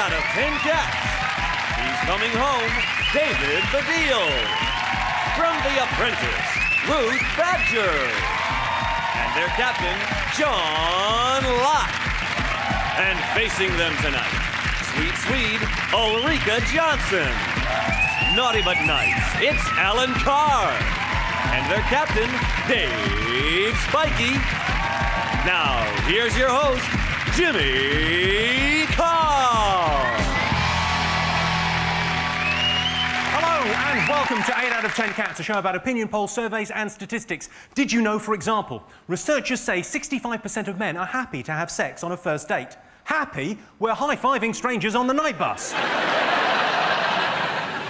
out of 10 cats. He's coming home, David Baddiel. From The Apprentice, Ruth Badger. And their captain, John Locke. And facing them tonight, Sweet Swede, Ulrika Johnson. Naughty but nice, it's Alan Carr. And their captain, Dave Spikey. Now, here's your host, Jimmy Carr. Hello and welcome to 8 out of 10 Cats, a show about opinion polls, surveys and statistics. Did you know, for example, researchers say 65% of men are happy to have sex on a first date? Happy? We're high-fiving strangers on the night bus.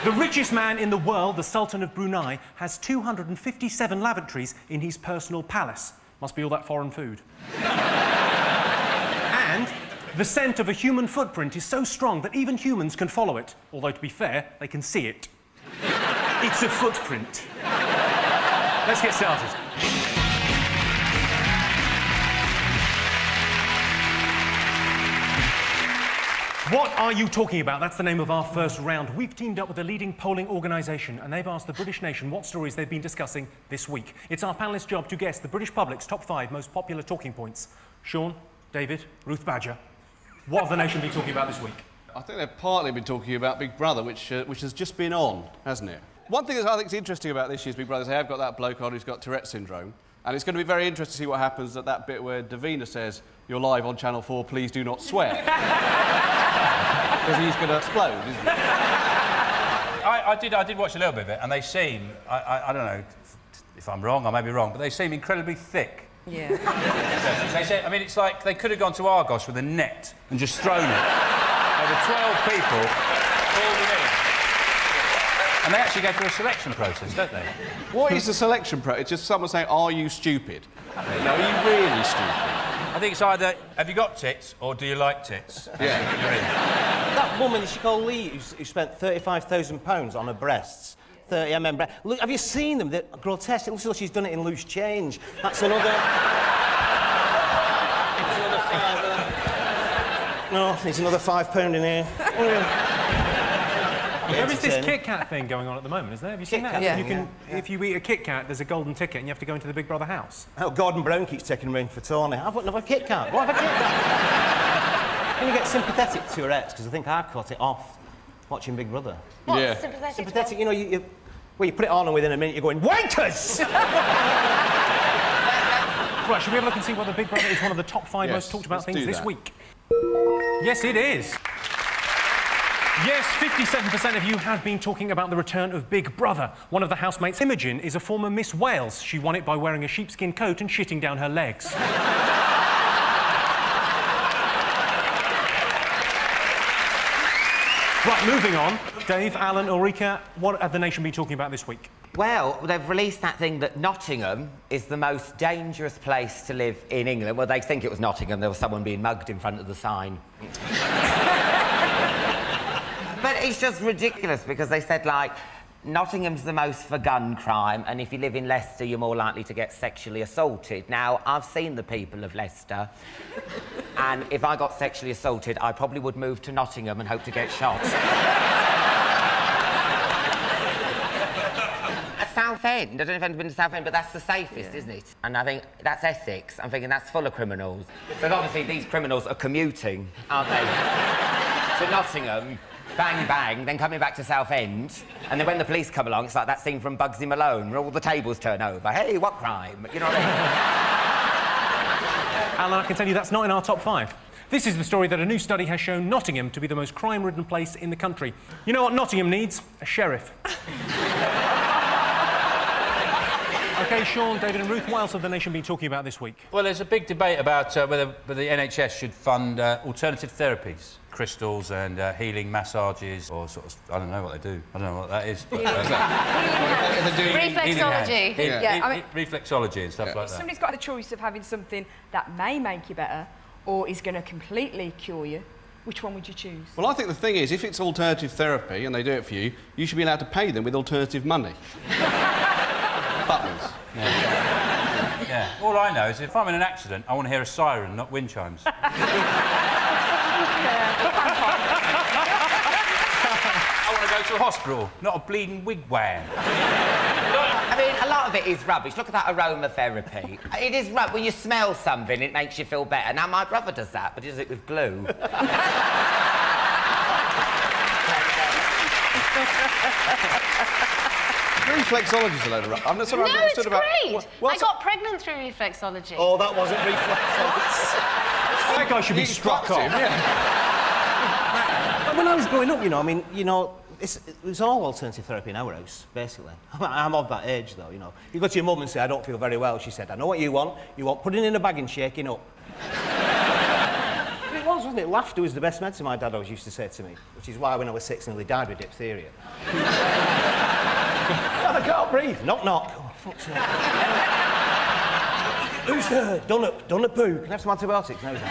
The richest man in the world, the Sultan of Brunei, has 257 lavatories in his personal palace. Must be all that foreign food. And the scent of a human footprint is so strong that even humans can follow it. Although, to be fair, they can see it. It's a footprint. Let's get started. What are you talking about? That's the name of our first round. We've teamed up with a leading polling organisation and they've asked the British nation what stories they've been discussing this week. It's our panellists' job to guess the British public's top 5 most popular talking points. Sean, David, Ruth Badger, what have the nation been talking about this week? I think they've partly been talking about Big Brother, which has just been on, hasn't it? One thing that I think is interesting about this year's Big Brother is they have got that bloke on who's got Tourette syndrome. And it's going to be very interesting to see what happens at that bit where Davina says, "You're live on Channel 4, please do not swear." Because he's going to explode, isn't he? I did watch a little bit of it, and they seem, I don't know if I'm wrong, I may be wrong, but they seem incredibly thick. Yeah. They say, I mean, it's like they could have gone to Argos with a net and just thrown it. There were 12 people called in. And they actually go through a selection process, don't they? What is the selection process? It's just someone saying, "Are you stupid?" No, are you really stupid? I think it's either, have you got tits, or do you like tits? Yeah. That woman, she called Lee, who spent £35,000 on her breasts. 30 mm breasts. Look, have you seen them? They're grotesque. It looks like she's done it in loose change. That's another... There's another £5. No, there's another £5 in here. There is this Kit Kat thing going on at the moment, isn't there? Have you seen that? Yeah. If you eat a Kit Kat, there's a golden ticket and you have to go into the Big Brother house. Oh, Gordon Brown keeps taking rain for Tony. I've got another Kit Kat. What have a Kit Kat? When you get sympathetic to your ex, because I think I caught it off watching Big Brother. What? Yeah. Sympathetic, you know, you put it on and within a minute you're going, wankers! Right, should we have a look and see whether Big Brother is one of the top 5 most talked about things this week? Yes, it is. Yes, 57% of you have been talking about the return of Big Brother. One of the housemates, Imogen, is a former Miss Wales. She won it by wearing a sheepskin coat and shitting down her legs. Right, moving on. Dave, Alan, Ulrika, what have the nation been talking about this week? Well, they've released that thing that Nottingham is the most dangerous place to live in England. Well, they think it was Nottingham. There was someone being mugged in front of the sign. But it's just ridiculous because they said, like, Nottingham's the most for gun crime, and if you live in Leicester, you're more likely to get sexually assaulted. Now, I've seen the people of Leicester, and if I got sexually assaulted, I probably would move to Nottingham and hope to get shot. Southend, I don't know if anyone's been to Southend, but that's the safest, isn't it? And I think that's Essex. I'm thinking that's full of criminals. But obviously these criminals are commuting, aren't they? To Nottingham, bang, bang, then coming back to Southend, and then when the police come along, it's like that scene from Bugsy Malone, where all the tables turn over. Hey, what crime? You know what I mean? Alan, I can tell you that's not in our top 5. This is the story that a new study has shown Nottingham to be the most crime-ridden place in the country. You know what Nottingham needs? A sheriff. OK, Sean, David and Ruth, what else have the nation been talking about this week? Well, there's a big debate about whether the NHS should fund alternative therapies. Crystals and healing massages, or sort of, I don't know what they do. I don't know what that is. But, reflexology. Reflexology and stuff like that. Somebody's got the choice of having something that may make you better or is going to completely cure you. Which one would you choose? Well, I think the thing is, if it's alternative therapy and they do it for you, you should be allowed to pay them with alternative money. Butlers. Yeah. All I know is if I'm in an accident, I want to hear a siren, not wind chimes. Yeah. mental hospital, not a bleeding wigwam. I mean, a lot of it is rubbish. Look at that aromatherapy. It is rubbish. When you smell something, it makes you feel better. Now, my brother does that, but he does it with glue. Reflexology's a load of rubbish. I'm not sort of No, understood it's about... great. Well, I got pregnant through reflexology. Oh, that wasn't reflexology. That guy should be struck off. When I was growing up, you know, I mean, you know, it was all alternative therapy in our house, basically. I'm of that age, though, you know. You go to your mum and say, I don't feel very well. She said, I know what you want. You want pudding in a bag and shaking up. But it was, wasn't it? Laughter was the best medicine, my dad always used to say to me, which is why when I was 6 I nearly died with diphtheria. Dad, I can't breathe. Knock, knock. Oh, fuck's sake. Who's there? Done a poo. Can I have some antibiotics? No, Dave,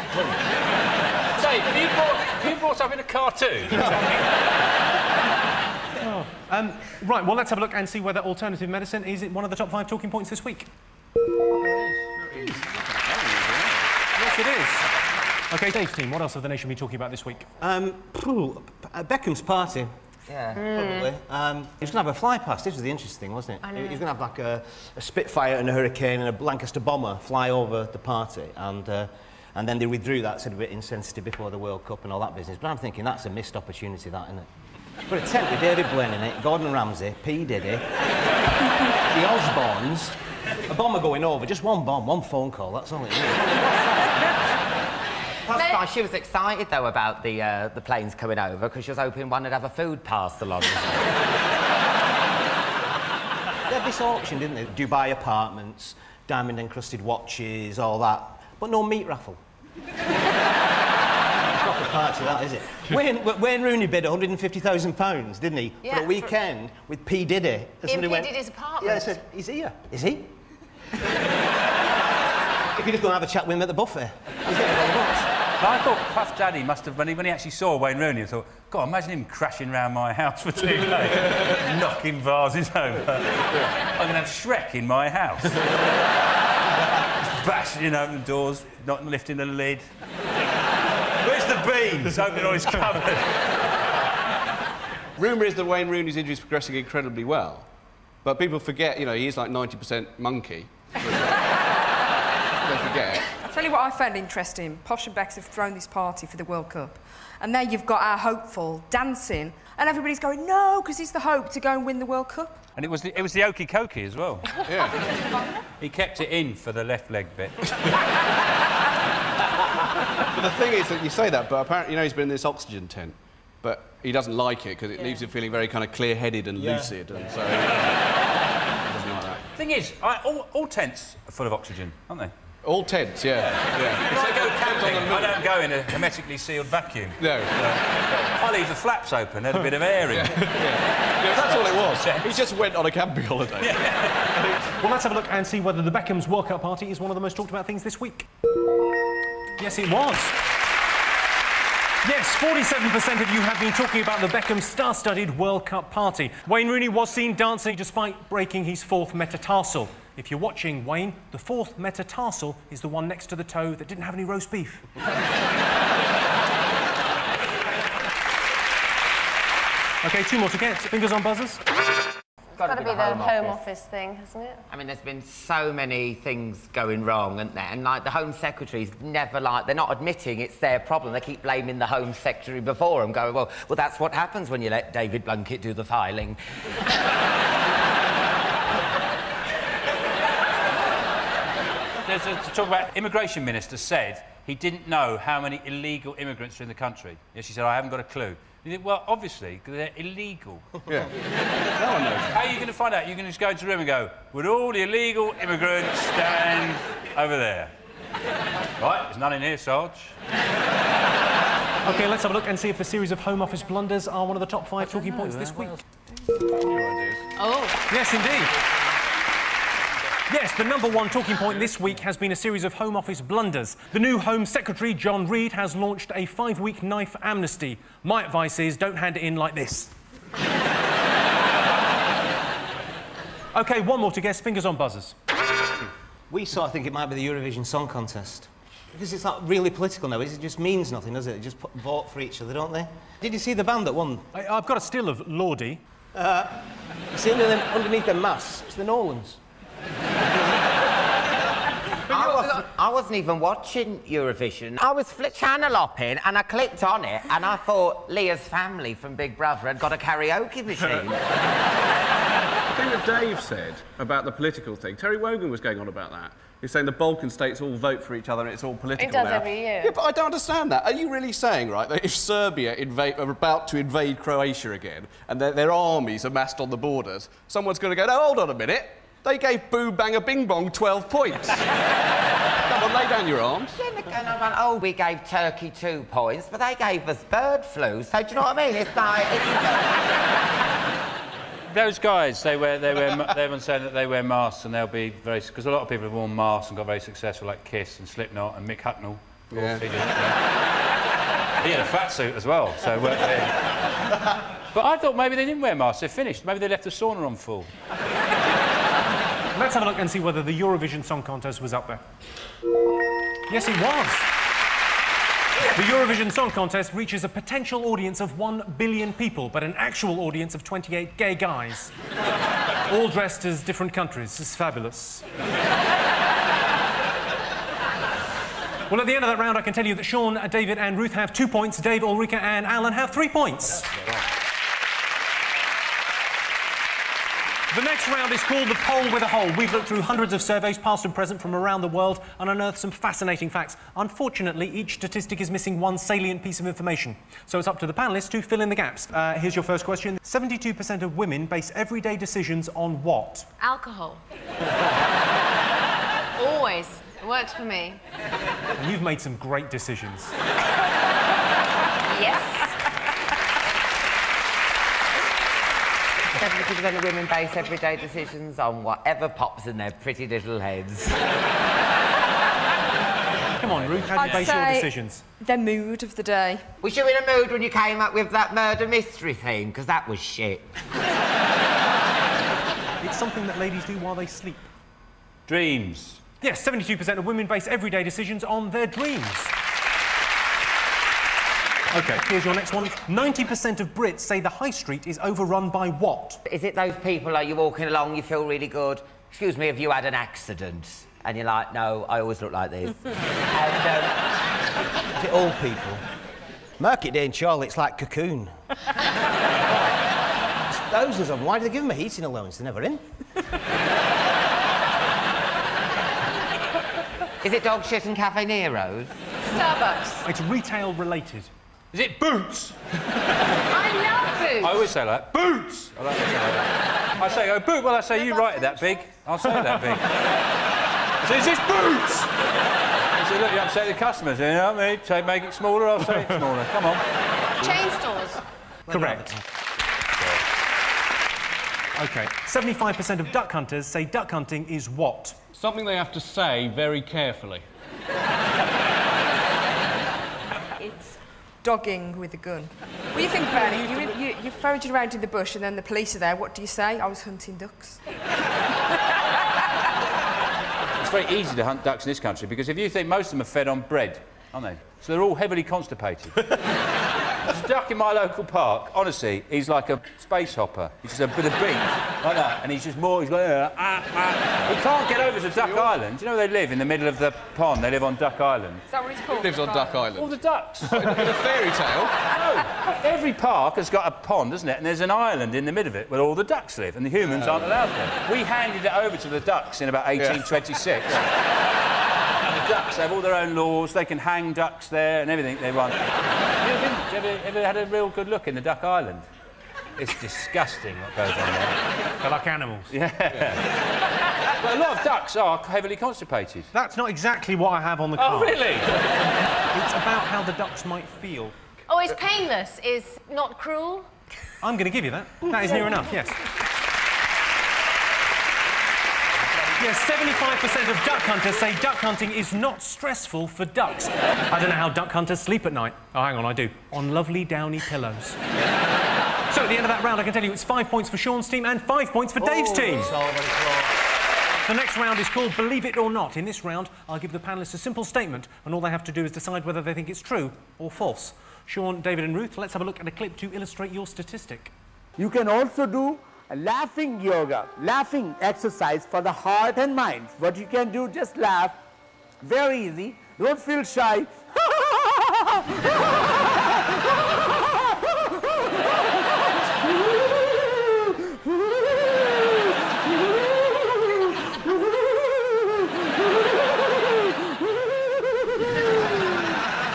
have you brought up in a cartoon? Right, well, let's have a look and see whether alternative medicine is one of the top 5 talking points this week. Yes, it is. OK, Dave's team, what else have the nation been talking about this week? Beckham's party. Yeah. Probably. He was going to have a fly past. This was the interesting thing, wasn't it? He was going to have like a Spitfire and a Hurricane and a Lancaster bomber fly over the party, and then they withdrew that, said a bit insensitive before the World Cup and all that business. But I'm thinking that's a missed opportunity, that, isn't it? But a tent with David Blaine in it, Gordon Ramsay, P. Diddy, the Osbournes, a bomber going over, just one bomb, one phone call, that's all it is. That's why she was excited, though, about the planes coming over, because she was hoping one would have a food parcel on. They had this auction, didn't they? Dubai apartments, diamond-encrusted watches, all that. But no meat raffle. Proper party, that, is it? Wayne Rooney bid £150,000, didn't he? Yeah, for a weekend with P. Diddy. In P. Diddy's apartment? Yeah, I said, he's here. Is he? If you just go and have a chat with him at the buffet. He's getting all the bucks. But I thought Puff Daddy must have, when he actually saw Wayne Rooney, I thought, God, imagine him crashing round my house for 2 days, knocking vases over. I'm going to have Shrek in my house. Just bashing open doors, not lifting the lid. Where's the beans? Opening all his cupboard. Rumour is that Wayne Rooney's injury is progressing incredibly well, but people forget, you know, he is like 90% monkey. They forget. I'll tell you what I found interesting. Posh and Bex have thrown this party for the World Cup. And there you've got our hopeful dancing, and everybody's going, no, because he's the hope to go and win the World Cup. And it was the Okie Kokie as well. Yeah. He kept it in for the left leg bit. But the thing is that you say that, but apparently, you know, he's been in this oxygen tent, but he doesn't like it because it leaves him feeling very kind of clear-headed and lucid, and so he doesn't like that. Thing is, all tents are full of oxygen, aren't they? All tents, yeah. If I go camping, I don't go in a hermetically sealed vacuum. No. I leave the flaps open, let a bit of air in. Yeah, that's all it was. He just went on a camping holiday. Well, let's have a look and see whether the Beckham's World Cup party is one of the most talked about things this week. Yes, it was. Yes, 47% of you have been talking about the Beckham star-studded World Cup party. Wayne Rooney was seen dancing despite breaking his 4th metatarsal. If you're watching, Wayne, the 4th metatarsal is the one next to the toe that didn't have any roast beef. OK, 2 more to get. Fingers on buzzers. It's got to be the Home Office thing, hasn't it? I mean, there's been so many things going wrong, isn't there? And, like, the Home Secretary's never, like... They're not admitting it's their problem. They keep blaming the Home Secretary before them, going, well, that's what happens when you let David Blunkett do the filing. There's to talk about immigration minister said he didn't know how many illegal immigrants are in the country. Yeah, she said, I haven't got a clue. You think, well, obviously, because they're illegal. Yeah. No one knows. How are you going to find out? You're going to just go into the room and go, would all the illegal immigrants stand over there? Right, there's none in here, Sarge. OK, let's have a look and see if the series of Home Office blunders are one of the top 5 talking points this week. Oh. Yes, indeed. Yes, the #1 talking point this week has been a series of Home Office blunders. The new Home Secretary, John Reid, has launched a 5-week knife amnesty. My advice is don't hand it in like this. OK, 1 more to guess. Fingers on buzzers. We sort of think it might be the Eurovision Song Contest. Because it's not really political now, it just means nothing, does it? They just vote for each other, don't they? Did you see the band that won? I've got a still of Lordy. You see underneath their masks? It's the Nolans. I wasn't even watching Eurovision. I was channel hopping and I clicked on it and I thought Leah's family from Big Brother had got a karaoke machine. The thing that Dave said about the political thing, Terry Wogan was going on about that. He's saying the Balkan states all vote for each other and it's all political It does now. every year. Yeah, but I don't understand that. Are you really saying, right, that if Serbia are about to invade Croatia again and their armies are massed on the borders, someone's going to go, no, hold on a minute, they gave Boo Banga Bing Bong 12 points. Come on, lay down your arms. Yeah, they're going on, oh, we gave Turkey 2 points, but they gave us bird flu, so do you know what I mean? It's like... Those guys, everyone's saying that they wear masks and they'll be very... Because a lot of people have worn masks and got very successful, like Kiss and Slipknot and Mick Hucknall. Yeah. He had a fat suit as well, so it worked for him. But I thought maybe they didn't wear masks, they're finished. Maybe they left the sauna on full. Let's have a look and see whether the Eurovision Song Contest was up there. Yes, it was. The Eurovision Song Contest reaches a potential audience of 1 billion people, but an actual audience of 28 gay guys. All dressed as different countries. It's fabulous. Well, at the end of that round, I can tell you that Sean, David and Ruth have 2 points. Dave, Ulrika and Alan have 3 points. The next round is called the Poll with a Hole. We've looked through hundreds of surveys, past and present, from around the world and unearthed some fascinating facts. Unfortunately, each statistic is missing one salient piece of information. So it's up to the panellists to fill in the gaps. Here's your first question. 72% of women base everyday decisions on what? Alcohol. Always. It works for me. And you've made some great decisions. Yes. 70% of women base everyday decisions on whatever pops in their pretty little heads. Come on, Ruth, how do you base your decisions? The mood of the day. Was you in a mood when you came up with that murder mystery theme? Because that was shit. It's something that ladies do while they sleep. Dreams. Yes, 72% of women base everyday decisions on their dreams. OK, here's your next one. 90% of Brits say the high street is overrun by what? Is it those people, like, you're walking along, you feel really good? Excuse me, have you had an accident? And you're like, no, I always look like this. And, Is it old people? Market day in Charlotte, it's like Cocoon. There's thousands of them. Why do they give them a heating allowance? They're never in. Is it dog shit and Cafe Nero's? Starbucks. It's retail related. Is it boots? I love boots. I always say like, boots! I like to say that. I say, oh, boot, well, I say, you write it that big. I'll say it that big. I say, is this boots? I say, look, you upset the customers. You know what I mean? Say, make it smaller, I'll say it smaller. Come on. Chain stores. Correct. OK, 75% of duck hunters say duck hunting is what? Something they have to say very carefully. It's dogging with a gun. Well, you think about it, you're foraging around in the bush and then the police are there. What do you say? I was hunting ducks. It's very easy to hunt ducks in this country because if you think most of them are fed on bread, aren't they? So they're all heavily constipated. There's a duck in my local park, honestly, he's like a space hopper. He's just a bit of beak, like that, and he's just more, he's like, He can't get over to Duck Island. Do you know where they live? In the middle of the pond, they live on Duck Island. Is that what it's called? Who lives on Duck Island? All the ducks. In a fairy tale? No, every park has got a pond, doesn't it? And there's an island in the middle of it where all the ducks live, and the humans aren't allowed there. We handed it over to the ducks in about 1826. Ducks have all their own laws, they can hang ducks there and everything they want. Have you ever had a real good look in the Duck Island? It's disgusting what goes on there. They're like animals. Yeah. But a lot of ducks are heavily constipated. That's not exactly what I have on the card. Oh, really? It's about how the ducks might feel. Oh, it's painless. It's not cruel. I'm going to give you that. That is near enough, yes. Yes, 75% of duck hunters say duck hunting is not stressful for ducks. I don't know how duck hunters sleep at night. Oh, hang on, I do. On lovely downy pillows. So at the end of that round, I can tell you it's 5 points for Sean's team and 5 points for Dave's team. The next round is called Believe It or Not. In this round, I'll give the panellists a simple statement, and all they have to do is decide whether they think it's true or false. Sean, David and Ruth, let's have a look at a clip to illustrate your statistic. You can also do a laughing yoga, laughing exercise for the heart and mind. What you can do, just laugh. Very easy. Don't feel shy.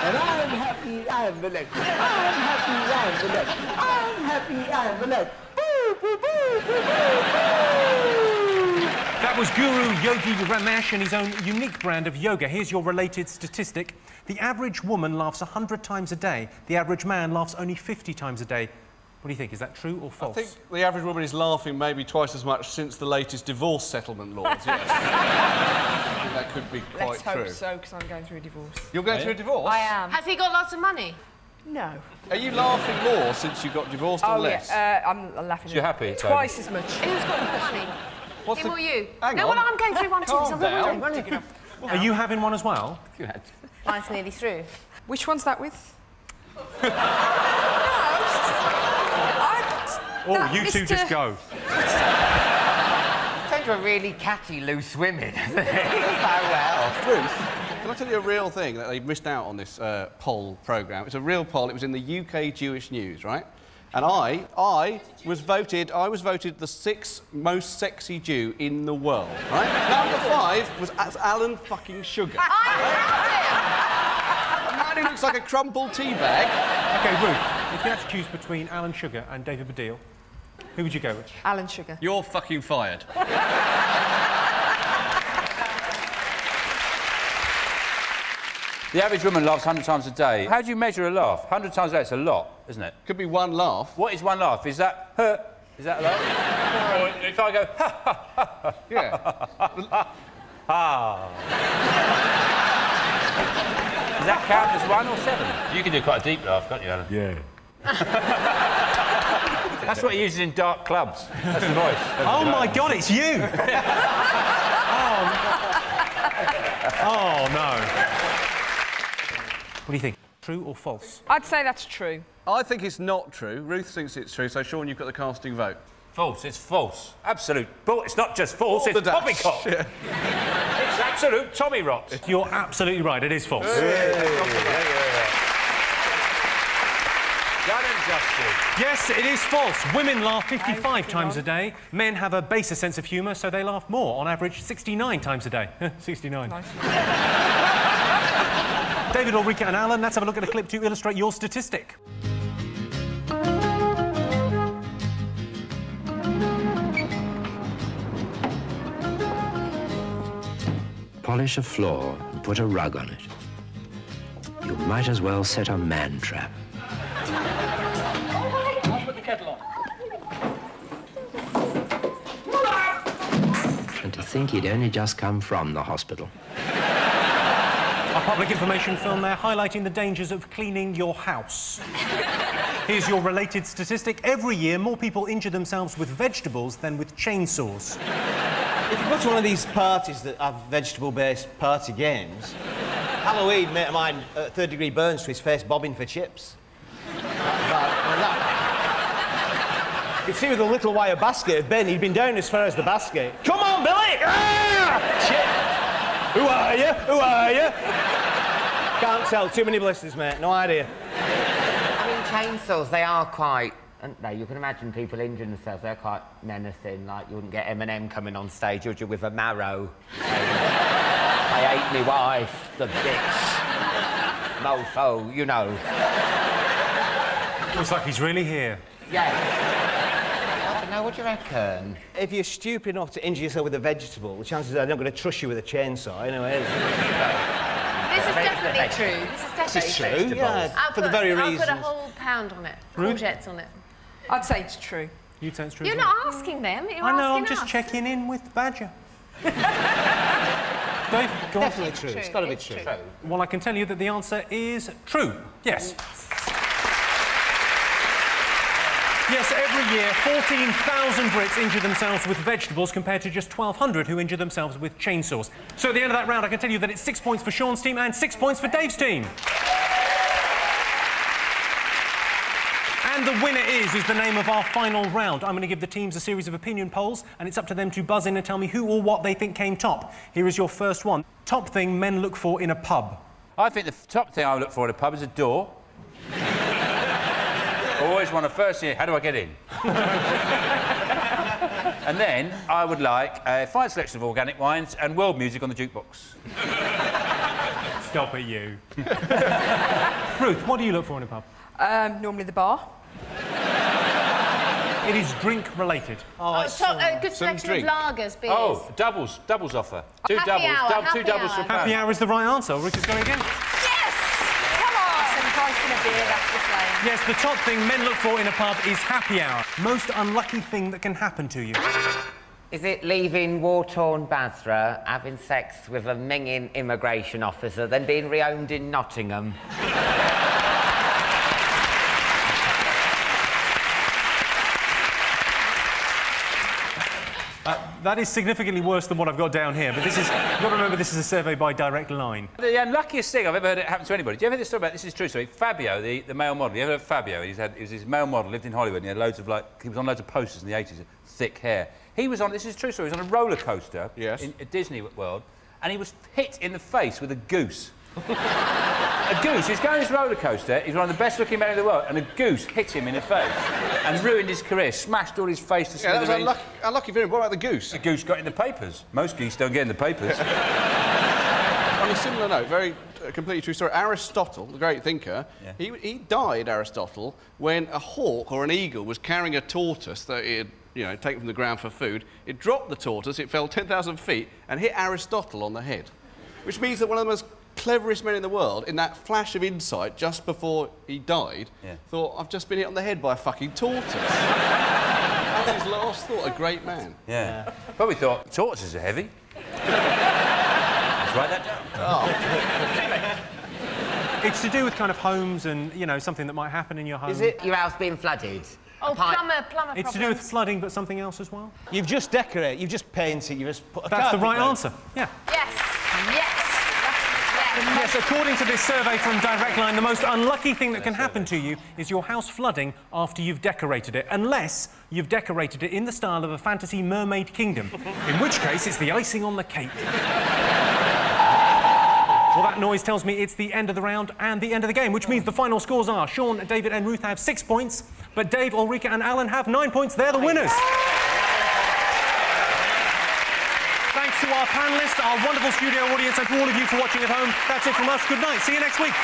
And I'm happy, I am relaxed. I'm happy, I am relaxed. I'm happy, I am relaxed. That was Guru Yogi Ramesh and his own unique brand of yoga. Here's your related statistic. The average woman laughs 100 times a day. The average man laughs only 50 times a day. What do you think? Is that true or false? I think the average woman is laughing maybe twice as much since the latest divorce settlement laws, yes. I think that could be quite true. Let's hope so, because I'm going through a divorce. You're going through a divorce? I am. Has he got lots of money? No. Are you laughing more since you got divorced or less? Yeah, I'm laughing. You're happy? Twice as much. Who's got more money? What's Him or you? Hang no, on. well, I'm going through one too. Calm down. Are you having one as well? Mine's nearly through. Which one's that with? Oh, you two just go. Turned to a really catchy loose women, hasn't it? So well. Ruth, can I tell you a real thing that they've missed out on this poll programme? It's a real poll. It was in the UK Jewish News, right? And I was voted the 6th most sexy Jew in the world, right? Number 5 was Alan fucking Sugar. A man who looks like a crumpled tea bag. OK, Ruth, if you had to choose between Alan Sugar and David Baddiel, who would you go with? Alan Sugar. You're fucking fired. The average woman laughs 100 times a day. How do you measure a laugh? 100 times a day, it's a lot, isn't it? Could be one laugh. What is one laugh? Is that her? Is that a laugh? Or if I go, ha, ha, ha, ha, Yeah. ha. Does that count as 1 or 7? You can do quite a deep laugh, can't you, Alan? Yeah. That's what he uses in dark clubs. That's the voice. Oh, my God, it's you! Oh, no. What do you think? True or false? I'd say that's true. I think it's not true. Ruth thinks it's true, so Sean, you've got the casting vote. False, it's false. Absolute bull. It's not just false, it's poppycock. Yeah. It's absolute Tommy rot. You're absolutely right, it is false. Done and dusted. Yes, it is false. Women laugh 55 times a day. Men have a baser sense of humour, so they laugh more, on average 69 times a day. 69. Nice. David, Ulrika and Alan, let's have a look at a clip to illustrate your statistic. Polish a floor and put a rug on it. You might as well set a man trap. I'll put the kettle on. And to think he'd only just come from the hospital. A public information film there highlighting the dangers of cleaning your house. Here's your related statistic. Every year, more people injure themselves with vegetables than with chainsaws. If you go to one of these parties that have vegetable-based party games, Halloween, mate of mine, third-degree burns to his face bobbing for chips. You could see with a little wire basket of Ben, he'd been down as far as the basket. Come on, Billy! Ah! Chip! Who are you? Who are you? Can't tell. Too many blisters, mate. No idea. I mean, chainsaws, they are quite... No, you can imagine people injuring themselves. They're quite menacing. Like, you wouldn't get Eminem coming on stage, would you, with a marrow? I hate me wife, the bitch. Mofo, you know. Looks like he's really here. Yeah. I don't know, what do you reckon? If you're stupid enough to injure yourself with a vegetable, the chances are they're not going to trust you with a chainsaw, anyway. This is definitely true. This is definitely true. Yeah, for the very reason. I'll put a whole pound on it. Courgettes on it. I'd say it's true. You'd say it's true. You're not asking them. You're I know, I'm asking just us. checking in with Badger. Dave, go on. Definitely true. It's got to be true. Well, I can tell you that the answer is true. Yes. Yes, every year, 14,000 Brits injure themselves with vegetables compared to just 1,200 who injure themselves with chainsaws. So at the end of that round, I can tell you that it's 6 points for Sean's team and 6 points for Dave's team. And the winner is the name of our final round. I'm going to give the teams a series of opinion polls, and it's up to them to buzz in and tell me who or what they think came top. Here is your first one. Top thing men look for in a pub. I think the top thing I look for in a pub is a door. I always want to first see, how do I get in? And then I would like a fine selection of organic wines and world music on the jukebox. Stop it, you. Ruth, what do you look for in a pub? Normally the bar. It is drink-related. Good selection of lagers, beers. Oh, doubles offer. Two Happy doubles. hour, Two happy doubles hour. for a Happy hour is the right answer. Ruth is going again. Yes! Come on! Same price in a beer, that's the same. Yes, the top thing men look for in a pub is happy hour. Most unlucky thing that can happen to you. Is it leaving war-torn Basra, having sex with a minging immigration officer, then being rehomed in Nottingham? That is significantly worse than what I've got down here, but this is... You've got to remember this is a survey by Direct Line. The unluckiest thing I've ever heard it happen to anybody. Do you ever hear this story about... This is true story. Fabio, the male model. You ever heard of Fabio? He was his male model, lived in Hollywood, and he had loads of, like... He was on loads of posters in the 80s, thick hair. He was on... This is a true story. He was on a roller coaster in Disney World, and he was hit in the face with a goose. A goose. He's going on his roller coaster. He's one of the best-looking men in the world, and a goose hit him in the face and ruined his career. Smashed all his face to smithereens. That was unlucky for him. What about the goose? The goose got in the papers. Most geese don't get in the papers. On a similar note, very completely true story. Aristotle, the great thinker, he died, Aristotle, when a hawk or an eagle was carrying a tortoise that it had taken from the ground for food. It dropped the tortoise. It fell 10,000 feet and hit Aristotle on the head, which means that one of the most cleverest men in the world, in that flash of insight just before he died, thought, I've just been hit on the head by a fucking tortoise. That's his last thought, a great man. Yeah. Probably thought, tortoises are heavy. Let's write that down. Oh. It's to do with kind of homes and, something that might happen in your home. Is it your house being flooded? Oh, plumber It's to do with flooding, but something else as well? You've just decorated, you've just painted, you've just put a That's the right down. answer, yeah. Yes. Yes. Yes, according to this survey from Direct Line, the most unlucky thing that can happen to you is your house flooding after you've decorated it, unless you've decorated it in the style of a fantasy mermaid kingdom, in which case it's the icing on the cake. Well, that noise tells me it's the end of the round and the end of the game, which means the final scores are Sean, David and Ruth have 6 points, but Dave, Ulrika and Alan have 9 points. They're the winners. Thanks to our panellists, our wonderful studio audience, and to all of you for watching at home. That's it from us. Good night. See you next week.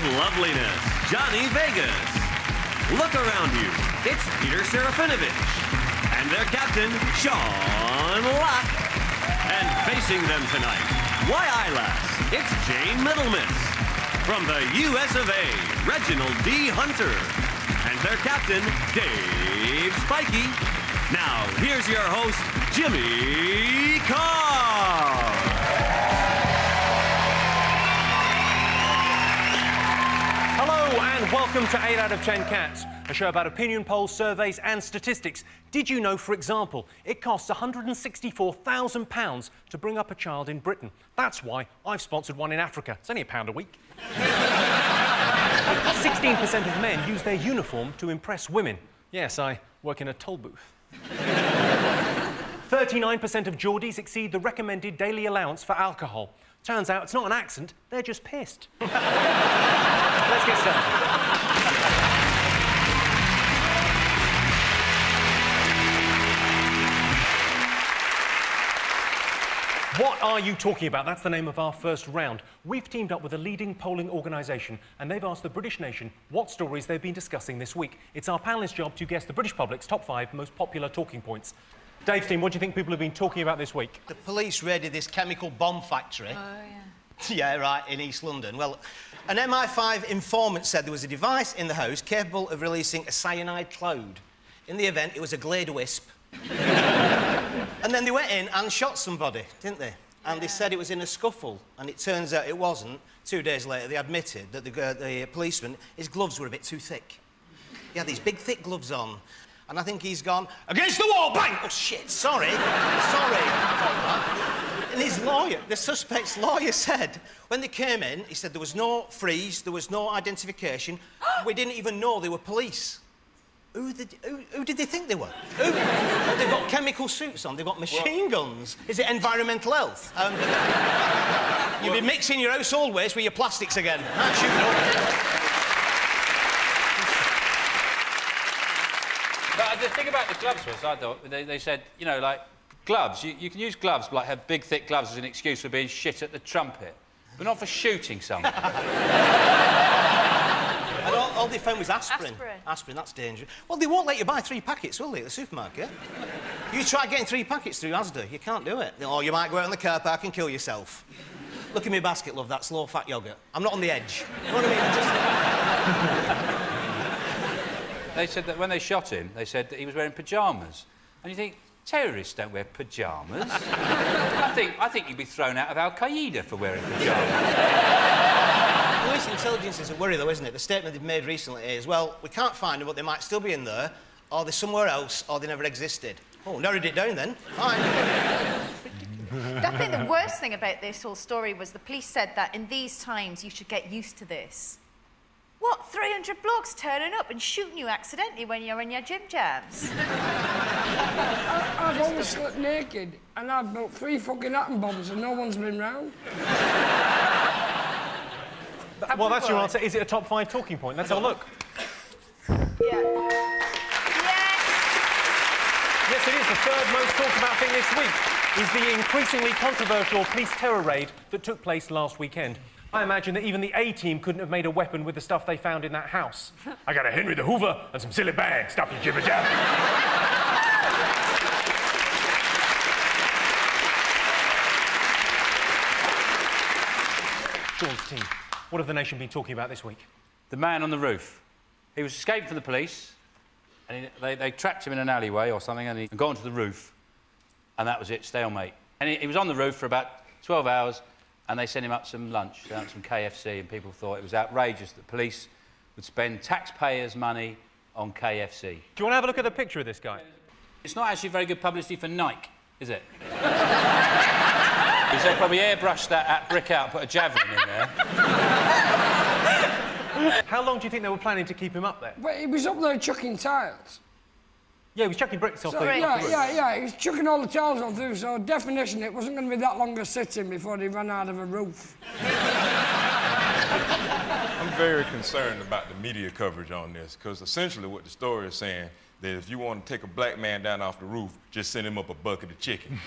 Loveliness, Johnny Vegas. Look around you. It's Peter Serafinovich. And their captain, Sean Locke. And facing them tonight, why I laugh, it's Jane Middlemiss. From the US of A, Reginald D. Hunter. And their captain, Dave Spikey. Now, here's your host, Jimmy Carr. And welcome to 8 out of 10 Cats, a show about opinion polls, surveys and statistics. Did you know, for example, it costs £164,000 to bring up a child in Britain? That's why I've sponsored one in Africa. It's only £1 a week. 16% of men use their uniform to impress women. Yes, I work in a toll booth. 39% of Geordies exceed the recommended daily allowance for alcohol. Turns out it's not an accent, they're just pissed. Let's get started. What are you talking about? That's the name of our first round. We've teamed up with a leading polling organisation and they've asked the British nation what stories they've been discussing this week. It's our panellists' job to guess the British public's top 5 most popular talking points. Dave's team, what do you think people have been talking about this week? The police raided this chemical bomb factory. Oh, yeah. Yeah, right, in East London. Well, an MI5 informant said there was a device in the house capable of releasing a cyanide cloud. In the event, it was a Glade Wisp. And then they went in and shot somebody, didn't they? And they said it was in a scuffle, and it turns out it wasn't. 2 days later, they admitted that the policeman, his gloves were a bit too thick. He had these big, thick gloves on, and I think he's gone, against the wall, bang! Oh, shit, sorry, sorry. And his lawyer, the suspect's lawyer said, when they came in, he said there was no freeze, there was no identification, we didn't even know they were police. Who did they think they were? They've got chemical suits on, they've got machine guns. Is it environmental health? You'll be mixing your household waste with your plastics again. Aren't you? But the thing about the gloves was, I thought, they said, you know, like, gloves, you can use gloves, like have big, thick gloves as an excuse for being shit at the trumpet, but not for shooting someone. And all they found was aspirin. Aspirin, that's dangerous. Well, they won't let you buy 3 packets, will they, at the supermarket? You try getting 3 packets through Asda, you can't do it. Or you might go out in the car park and kill yourself. Look at me basket, love, that's low-fat yoghurt. I'm not on the edge. You know what I mean? They said that when they shot him, they said that he was wearing pyjamas. And you think, terrorists don't wear pyjamas. I think you'd be thrown out of Al-Qaeda for wearing pyjamas. Police intelligence is a worry, though, isn't it? The statement they've made recently is, well, we can't find them, but they might still be in there, or they're somewhere else, or they never existed. Oh, narrowed it down, then. Fine. I think the worst thing about this whole story was the police said that in these times you should get used to this. What, 300 blokes turning up and shooting you accidentally when you're in your gym jams? I've always slept naked, and I've built 3 fucking atom bombs and no one's been round. Well, that's your answer. Is it a top 5 talking point? Let's have a look. Yeah. Yes, it is. The third most talked about thing this week is the increasingly controversial police terror raid that took place last weekend. I imagine that even the A-team couldn't have made a weapon with the stuff they found in that house. I got a Henry the Hoover and some silly bags. Stop your jibber-jabber. Sean's team, what have the nation been talking about this week? The man on the roof. He was escaped from the police, and they trapped him in an alleyway or something, and he got onto the roof, and that was it, stalemate. And he was on the roof for about 12 hours, and they sent him up some lunch, some KFC, and people thought it was outrageous that police would spend taxpayers' money on KFC. Do you want to have a look at the picture of this guy? It's not actually very good publicity for Nike, is it? Because they probably airbrushed that brick out and put a javelin in there. How long do you think they were planning to keep him up there? But he was up there chucking tiles. Yeah, he was chucking bricks off the roof. Yeah, he was chucking all the tiles off the roof, so definition, it wasn't going to be that long a sitting before they ran out of a roof. I'm very concerned about the media coverage on this, because essentially what the story is saying, that if you want to take a black man down off the roof, just send him up a bucket of chicken.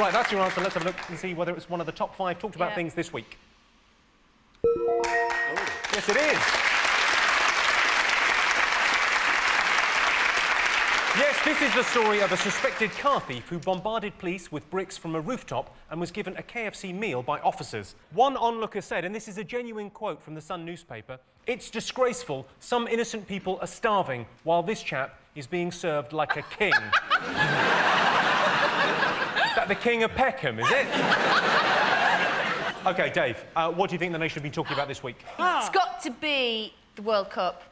Right, that's your answer. Let's have a look and see whether it's one of the top 5 talked about things this week. Yes, it is. Yes, this is the story of a suspected car thief who bombarded police with bricks from a rooftop and was given a KFC meal by officers. One onlooker said, and this is a genuine quote from the Sun newspaper, "It's disgraceful. Some innocent people are starving while this chap is being served like a king." Is that the King of Peckham, is it? OK, Dave, what do you think the nation have been talking about this week? It's got to be the World Cup.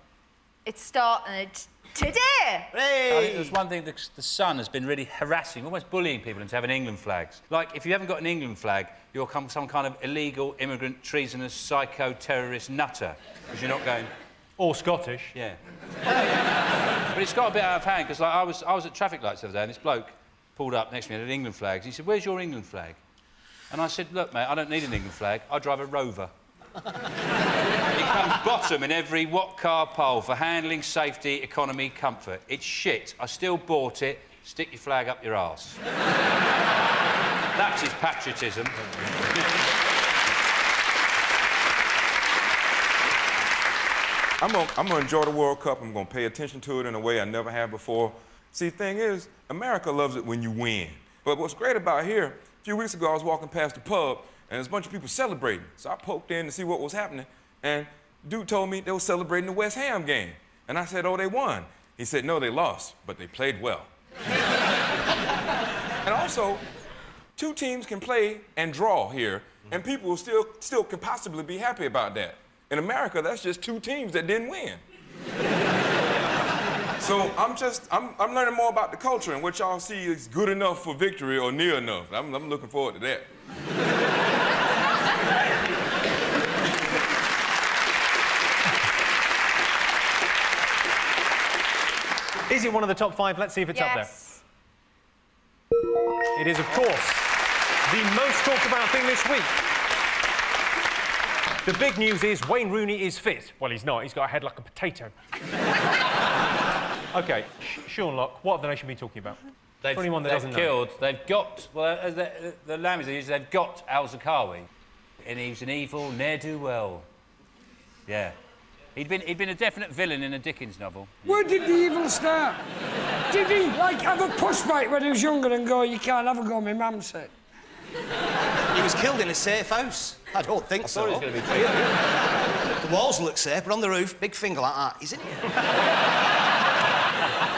It started today. Hey! I think there's one thing that the Sun has been really harassing, almost bullying people into having England flags. Like, if you haven't got an England flag, you're some kind of illegal, immigrant, treasonous, psycho-terrorist nutter, because you're not going... Or Scottish. Yeah. But it's got a bit out of hand, because like, I was at traffic lights the other day, and this bloke pulled up next to me and had England flags. He said, "Where's your England flag?" And I said, "Look, mate, I don't need an England flag. I drive a Rover." He comes bottom in every What Car poll for handling, safety, economy, comfort. It's shit. I still bought it. Stick your flag up your arse. That's his patriotism. I'm gonna enjoy the World Cup. I'm gonna pay attention to it in a way I never have before. See, the thing is, America loves it when you win. But what's great about here, a few weeks ago I was walking past the pub and there's a bunch of people celebrating. So I poked in to see what was happening, and dude told me they were celebrating the West Ham game. And I said, oh, they won. He said, no, they lost, but they played well. And also, two teams can play and draw here, and people will still can possibly be happy about that. In America, that's just two teams that didn't win. So I'm learning more about the culture, and what y'all see is good enough for victory or near enough. I'm looking forward to that. Is it one of the top 5? Let's see if it's up there. It is, of course, the most talked about thing this week. The big news is Wayne Rooney is fit. Well, he's not. He's got a head like a potato. OK, Sean Locke, what have the nation been talking about? For anyone that doesn't know. They've got... Well, the language they use, they've got Al-Zarqawi. And he's an evil ne'er-do-well. Yeah. He'd been a definite villain in a Dickens novel. Where did the evil start? Did he, like, have a pushbike when he was younger and go, you can't have a go, my mum said? He was killed in a safe house. I don't think so. I thought he was going to be killed. The walls look safe, but on the roof, big finger like that. He's in here.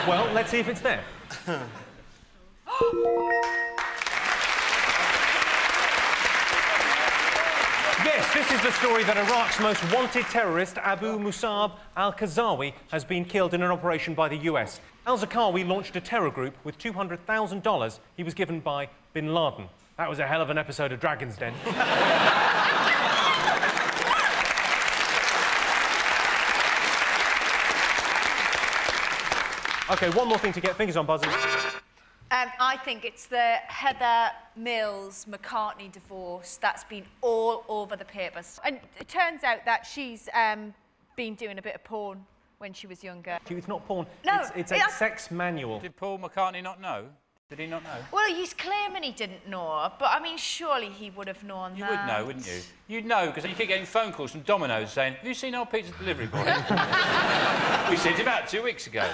Well, let's see if it's there. Yes, this is the story that Iraq's most wanted terrorist, Abu Musab al-Qazawi, has been killed in an operation by the US. Al-Zarqawi launched a terror group with $200,000 he was given by bin Laden. That was a hell of an episode of Dragon's Den. OK, one more thing to get fingers on buzzers. I think it's the Heather Mills-McCartney divorce that's been all over the papers. And it turns out that she's been doing a bit of porn when she was younger. It's not porn. No, it's a sex manual. Did Paul McCartney not know? Did he not know? Well, he's claiming he didn't know, but, I mean, surely he would have known that. You would know, wouldn't you? You'd know, because you keep getting phone calls from Domino's saying, have you seen our pizza delivery boy? We sent him out 2 weeks ago.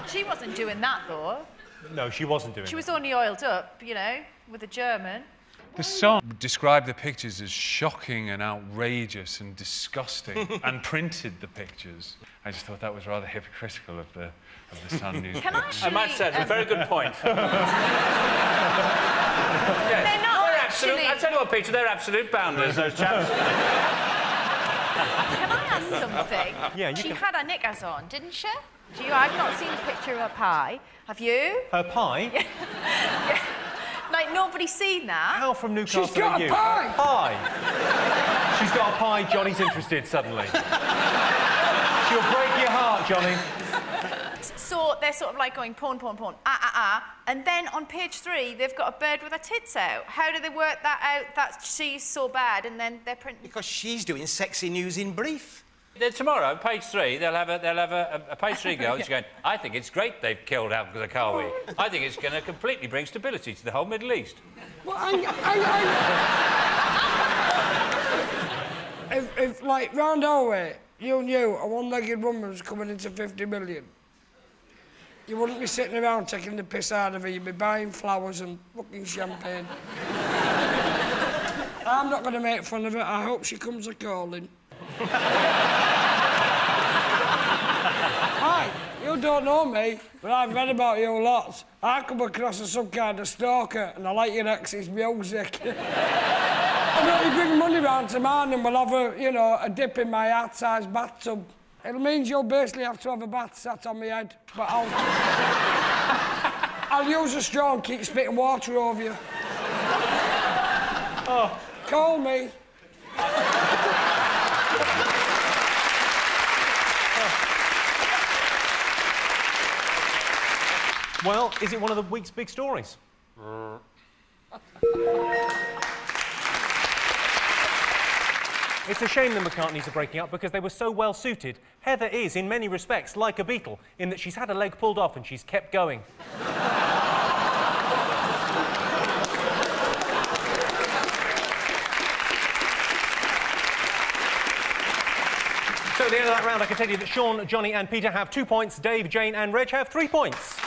She wasn't doing that, though. No, she wasn't doing it. She was only oiled up, you know, with a German. The song described the pictures as shocking and outrageous and disgusting and printed the pictures. I just thought that was rather hypocritical of the Sun newspaper. Can I actually... I might say, it's a very good point. They're not actually... I tell you what, Peter, they're absolute bounders, those chaps. Can I ask something? Yeah, she had her knickers on, didn't she? I've not seen a picture of her pie. Have you? Her pie? Yeah. Like, nobody's seen that. How from Newcastle She's got are you? a pie! Pie! She's got a pie, Johnny's interested suddenly. She'll break your heart, Johnny. So they're sort of like going porn, porn, porn, and then on page 3 they've got a bird with her tits out. How do they work that out that she's so bad and then they're printing... Because she's doing sexy news in brief. Then tomorrow, page 3, they'll have a page 3 girl who's going, I think it's great they've killed Al-Zarqawi. I think it's going to completely bring stability to the whole Middle East. Well, if, like, round our way, you knew a one-legged woman was coming into 50 million, you wouldn't be sitting around taking the piss out of her, you'd be buying flowers and fucking champagne. I'm not going to make fun of her. I hope she comes a-calling. Hi, you don't know me, but I've read about you lots. I come across as some kind of stalker, and I like your ex's music. I know you bring money round to mine, and we'll have a dip in my outsized bathtub. It means you'll basically have to have a bath sat on my head, but I'll use a straw and keep spitting water over you. Oh. Call me. Well, is it one of the week's big stories? It's a shame the McCartneys are breaking up because they were so well suited. Heather is, in many respects, like a Beatle, in that she's had a leg pulled off and she's kept going. So at the end of that round, I can tell you that Sean, Johnny and Peter have 2 points. Dave, Jane and Reg have 3 points.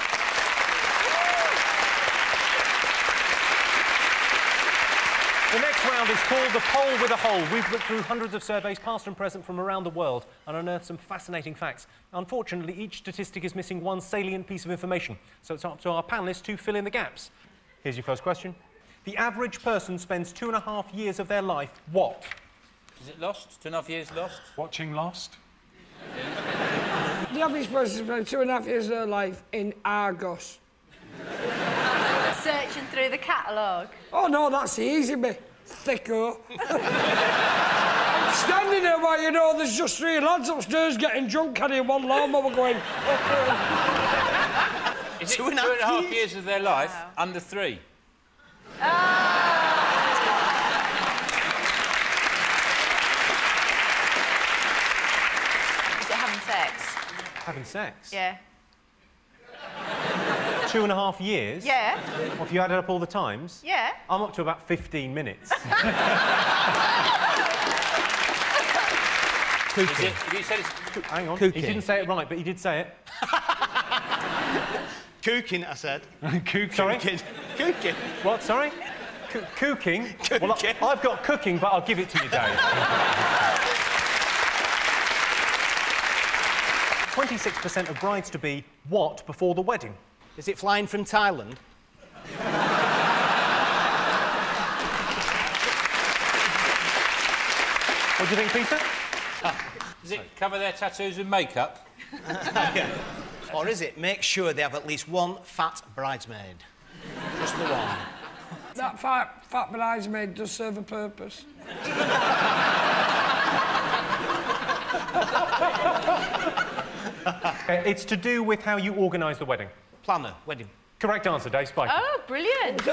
The next round is called The Poll with a Hole. We've looked through hundreds of surveys, past and present, from around the world and unearthed some fascinating facts. Unfortunately, each statistic is missing one salient piece of information, so it's up to our panellists to fill in the gaps. Here's your first question. The average person spends 2.5 years of their life what? Is it Lost? 2.5 years Lost? Watching Lost? The average person spends 2.5 years of their life in Argos. Searching through the catalogue. Oh, no, that's easy, mate. Thicko. Standing there while you know there's just 3 lads upstairs getting drunk, carrying one lawnmower going... Is it 2.5 years of their life under 3? Is it having sex? Having sex? Yeah. 2.5 years? Yeah. Well, if you added up all the times? Yeah. I'm up to about 15 minutes. Cooking. You said it's... Hang on. Cooking. He didn't say it right, but he did say it. Cooking, I said. Cooking. Sorry? Cooking. What, sorry? Cooking? Well, I've got cooking, but I'll give it to you, Dave. 26% of brides-to-be what before the wedding? Is it flying from Thailand? What do you think, Peter? Does it cover their tattoos with makeup? Yeah. Or is it make sure they have at least one fat bridesmaid? Just the one. That fat bridesmaid does serve a purpose. It's to do with how you organise the wedding. Planner, wedding. Correct answer, Dave Spike. Oh, brilliant.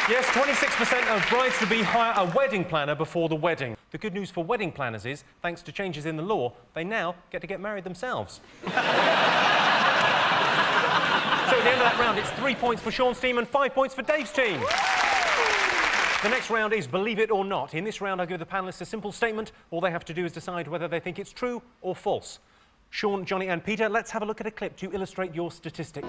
Yes, 26% of brides-to-be hire a wedding planner before the wedding. The good news for wedding planners is, thanks to changes in the law, they now get to get married themselves. So at the end of that round, it's 3 points for Sean's team and 5 points for Dave's team. The next round is Believe It or Not. In this round, I give the panellists a simple statement. All they have to do is decide whether they think it's true or false. Sean, Johnny and Peter, let's have a look at a clip to illustrate your statistic.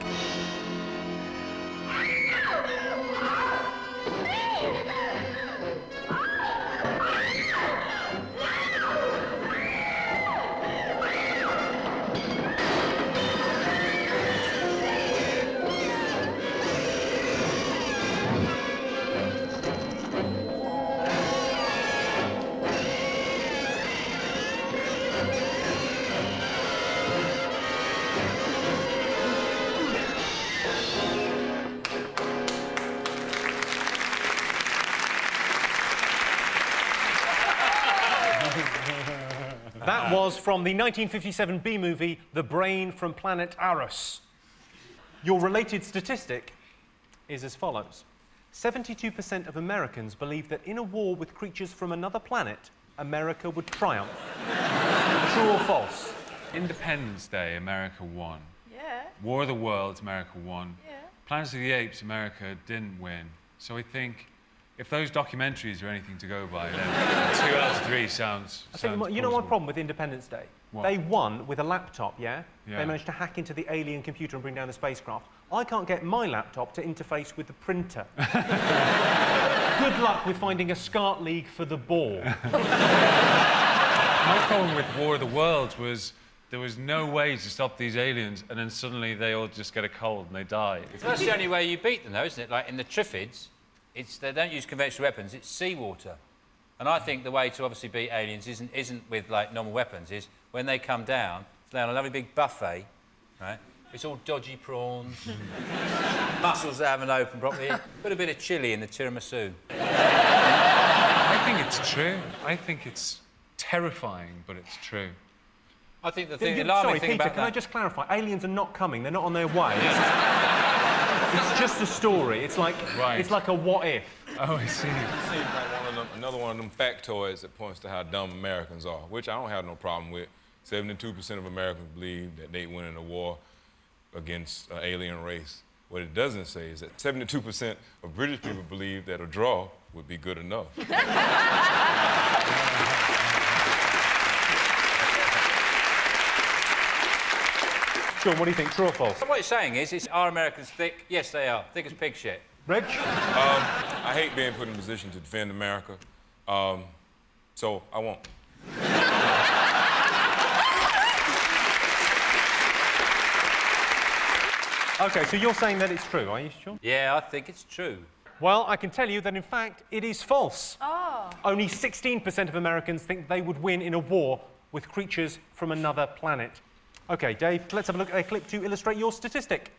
That was from the 1957 B-movie, The Brain from Planet Arus. Your related statistic is as follows. 72% of Americans believe that in a war with creatures from another planet, America would triumph. True or false? Independence Day, America won. Yeah. War of the Worlds, America won. Yeah. Planet of the Apes, America didn't win. So I think if those documentaries are anything to go by, then 2 out of 3 sounds You know my problem with Independence Day? What? They won with a laptop, yeah? Yeah. They managed to hack into the alien computer and bring down the spacecraft. I can't get my laptop to interface with the printer. Good luck with finding a SCART league for the ball. My problem with War of the Worlds was there was no way to stop these aliens, and then suddenly they all just get a cold and they die. That's the only way you beat them, though, isn't it? Like in the Triffids, they don't use conventional weapons, it's seawater. And I think the way to obviously beat aliens isn't with, like, normal weapons, is when they come down, they're on a lovely big buffet, right? It's all dodgy prawns, mussels that haven't opened properly, put a bit of chilli in the tiramisu. I think it's true. I think it's terrifying, but it's true. I think the Sorry, alarming thing Peter, about can I just clarify? Aliens are not coming. They're not on their way. It's just a story. It's like, it's like a what if. Oh, I see. It seems like another one of them factoids that points to how dumb Americans are, which I don't have no problem with. 72% of Americans believe that they win in a war against an alien race. What it doesn't say is that 72% of British people believe that a draw would be good enough. Sean, what do you think, true or false? What it's saying is, are Americans thick? Yes, they are. Thick as pig shit. Reg? I hate being put in a position to defend America, so I won't. OK, so you're saying that it's true, are you, Sean? Yeah, I think it's true. Well, I can tell you that, in fact, it is false. Oh. Only 16% of Americans think they would win in a war with creatures from another planet. OK, Dave, let's have a look at a clip to illustrate your statistic.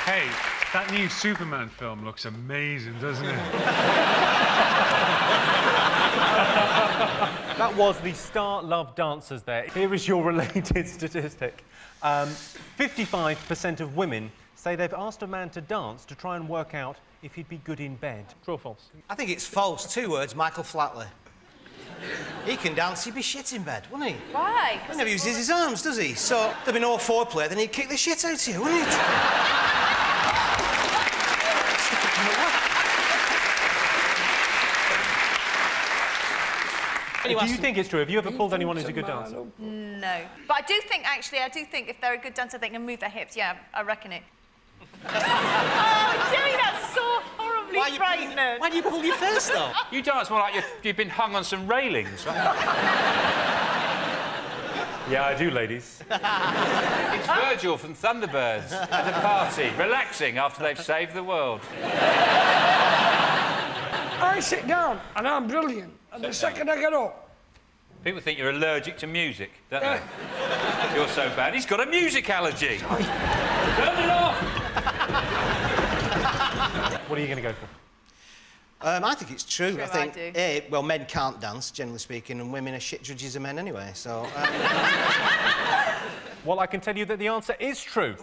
Hey, that new Superman film looks amazing, doesn't it? That was the Star Love Dancers there. Here is your related statistic. 55% of women say they've asked a man to dance to try and work out if he'd be good in bed. True or false? I think it's false. 2 words, Michael Flatley. He can dance, he'd be shit in bed, wouldn't he? Why? He never uses his arms, does he? So there'd be no foreplay, then he'd kick the shit out of you, wouldn't he? Do you think it's true? Have you ever pulled anyone who's a good dancer? No. But I do think if they're a good dancer, they can move their hips. Yeah, I reckon it. Oh, Jimmy, that's so horribly frightening. Why do you pull your face, though? You dance more like you've been hung on some railings, right? Yeah, I do, ladies. It's Virgil from Thunderbirds at a party, relaxing after they've saved the world. I sit down and I'm brilliant. And the second I get up... People think you're allergic to music, don't they? You're so bad. He's got a music allergy. Turn it off! What are you going to go for? I think it's true. True, I think, I do. well, men can't dance, generally speaking, and women are shit judges of men anyway, so... Well, I can tell you that the answer is true.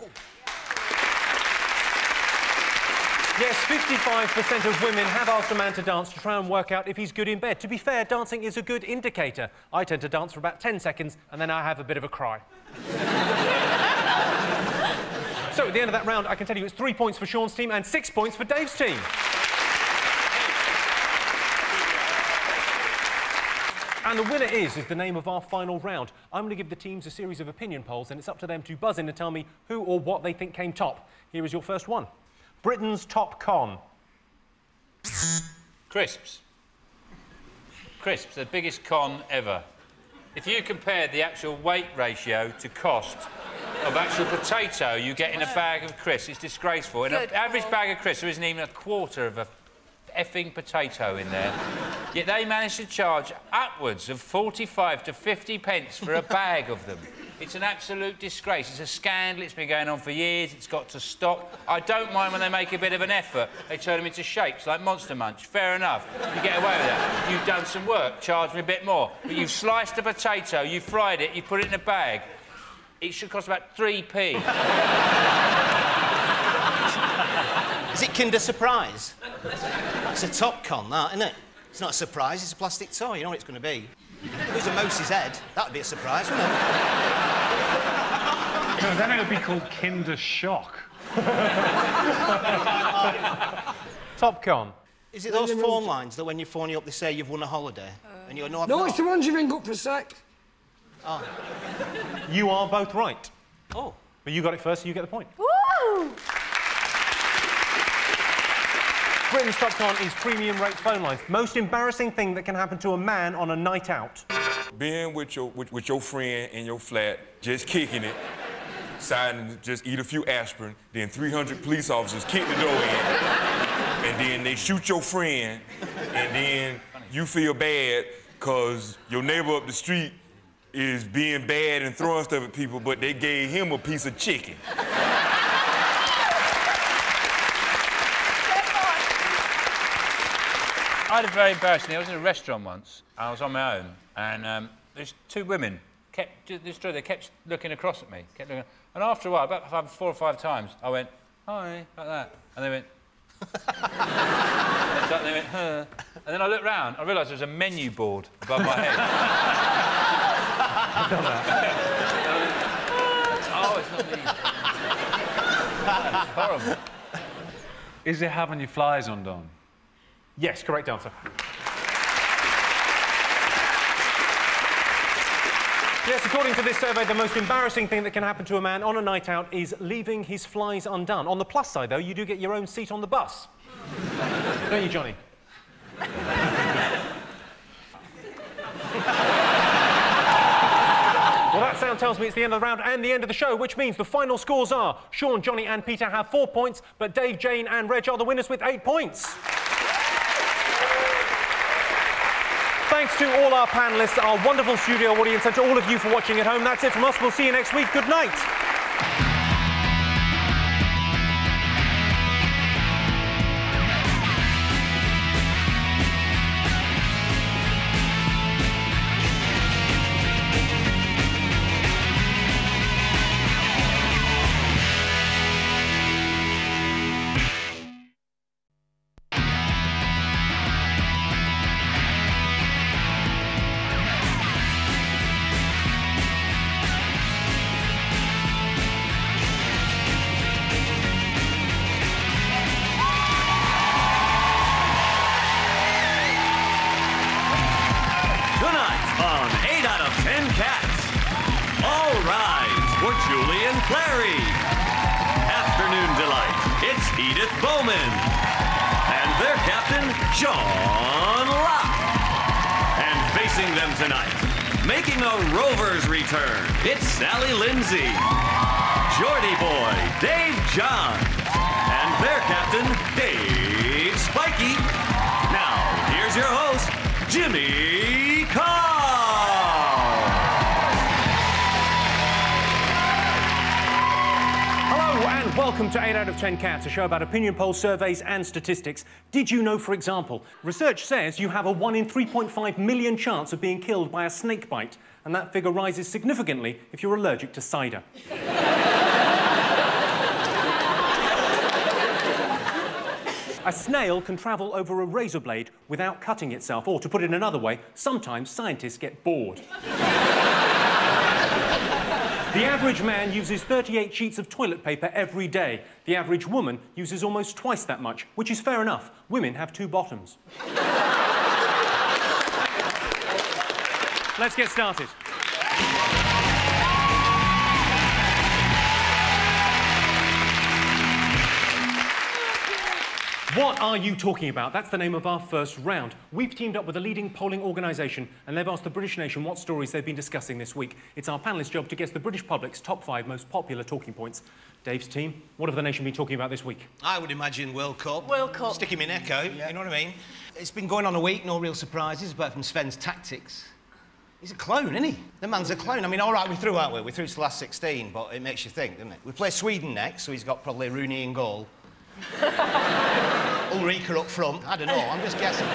Yes, 55% of women have asked a man to dance to try and work out if he's good in bed. To be fair, dancing is a good indicator. I tend to dance for about 10 seconds, and then I have a bit of a cry. So, at the end of that round, I can tell you it's 3 points for Sean's team and 6 points for Dave's team. And the winner is the name of our final round. I'm going to give the teams a series of opinion polls, and it's up to them to buzz in and tell me who or what they think came top. Here is your first one. Britain's top con. Crisps. Crisps, the biggest con ever. If you compare the actual weight ratio to cost of actual potato you get in a bag of crisps, it's disgraceful. In an average bag of crisps, there isn't even a quarter of a effing potato in there. Yet they managed to charge upwards of 45 to 50 pence for a bag of them. It's an absolute disgrace. It's a scandal. It's been going on for years. It's got to stop. I don't mind when they make a bit of an effort. They turn them into shapes like Monster Munch. Fair enough. You get away with that. You've done some work. Charge me a bit more. But you've sliced a potato, you've fried it, you put it in a bag. It should cost about 3p. Is it Kinder Surprise? It's a top con, that, isn't it? It's not a surprise, it's a plastic toy. You know what it's going to be. If it was a mouse's head, that would be a surprise, wouldn't it? No, then it would be called Kinder Shock. Top con. Is it those phone lines that when you phone you up, they say you've won a holiday? And you go, no, I've not. No, it's the ones you ring up for sex. Oh. You are both right. Oh. But you got it first, so you get the point. Woo! Britain's top con is premium rate phone lines. Most embarrassing thing that can happen to a man on a night out. Being with your friend in your flat, just kicking it, deciding to just eat a few aspirin, then 300 police officers kick the door in, and then they shoot your friend, and then you feel bad because your neighbor up the street is being bad and throwing stuff at people, but they gave him a piece of chicken. I had a very embarrassing thing. I was in a restaurant once. I was on my own, and there's two women they kept looking across at me, and after a while, about 4 or 5 times, I went, "Hi," like that, and they went. And they went, "Huh," and then I looked round. I realised there was a menu board above my head. I've done that. Oh, it's not me. It's horrible. Is it having your flies undone? Yes, correct answer. Yes, according to this survey, the most embarrassing thing that can happen to a man on a night out is leaving his flies undone. On the plus side, though, you do get your own seat on the bus. Don't you, Johnny? Well, that sound tells me it's the end of the round and the end of the show, which means the final scores are Sean, Johnny and Peter have 4 points, but Dave, Jane and Reg are the winners with 8 points. Thanks to all our panellists, our wonderful studio audience, and to all of you for watching at home. That's it from us. We'll see you next week. Good night. Making a Rover's return, it's Sally Lindsay, Geordie Boy, Dave John, and their captain, Dave Spikey. Now, here's your host, Jimmy Carr. Hello and welcome to 8 out of 10 Cats, a show about opinion polls, surveys and statistics. Did you know, for example, research says you have a 1 in 3.5 million chance of being killed by a snake bite, and that figure rises significantly if you're allergic to cider. A snail can travel over a razor blade without cutting itself, or to put it another way, sometimes scientists get bored. The average man uses 38 sheets of toilet paper every day. The average woman uses almost twice that much, which is fair enough. Women have 2 bottoms. Let's get started. What are you talking about? That's the name of our first round. We've teamed up with a leading polling organisation and they've asked the British nation what stories they've been discussing this week. It's our panellists' job to guess the British public's top 5 most popular talking points. Dave's team, what have the nation been talking about this week? I would imagine World Cup. World Cup. Stick him in echo, you know what I mean? It's been going on a week, no real surprises, apart from Sven's tactics. He's a clown, isn't he? The man's a clown. I mean, all right, we threw, aren't we? We threw to the last 16, but it makes you think, doesn't it? We play Sweden next, so he's got probably Rooney in goal. Ulrika up front. I don't know, I'm just guessing.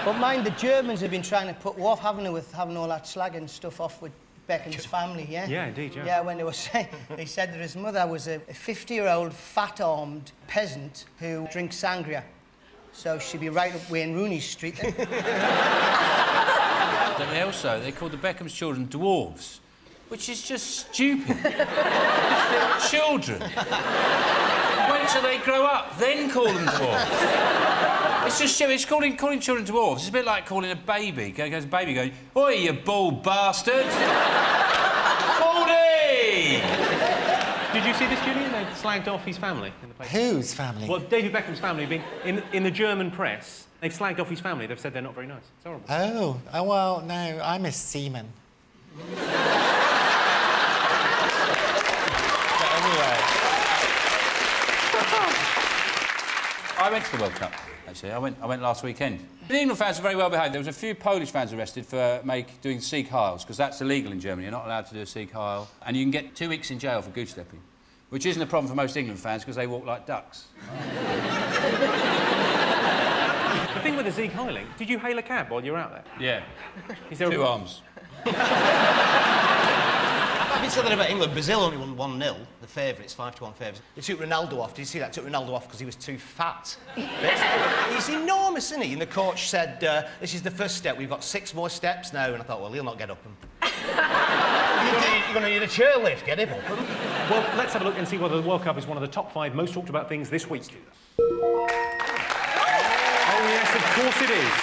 But mind, the Germans have been trying to put off, haven't they, with having all that slag and stuff off with Beckham's family, yeah? Yeah, indeed, yeah. Yeah, when they were saying, they said that his mother was a 50-year-old fat-armed peasant who drinks sangria. So she'd be right up Wayne Rooney's street. Don't they also, they called the Beckham's children dwarves, which is just stupid. They're children. Wait till they grow up, then call them dwarves. It's just stupid. It's calling children dwarves. It's a bit like calling a baby. Goes a baby going, "Oi, you bald bastard!" Baldy! Did you see this, Julian? They slagged off his family in the paper. Whose family? Well, David Beckham's family being in the German press. They've slagged off his family. They've said they're not very nice. It's horrible. Oh, well, no, I'm a seaman. went to the World Cup, actually. I went last weekend. The England fans are very well behaved. There was a few Polish fans arrested for doing Sieg Heils, because that's illegal in Germany. You're not allowed to do a Sieg Heil. And you can get 2 weeks in jail for goose stepping, which isn't a problem for most England fans, because they walk like ducks. The thing with the Sieg Heiling, did you hail a cab while you were out there? Yeah. Is there 2 arms. I've said that about England. Brazil only won 1-0, the favourites, 5-1 favourites. They took Ronaldo off. Did you see that? Took Ronaldo off because he was too fat. He's enormous, isn't he? And the coach said, this is the first step. We've got 6 more steps now. And I thought, well, he'll not get up them. You're going to need a chairlift. Get him up them. Well, let's have a look and see whether the World Cup is one of the top 5 most talked about things this week. Oh, yes, of course it is.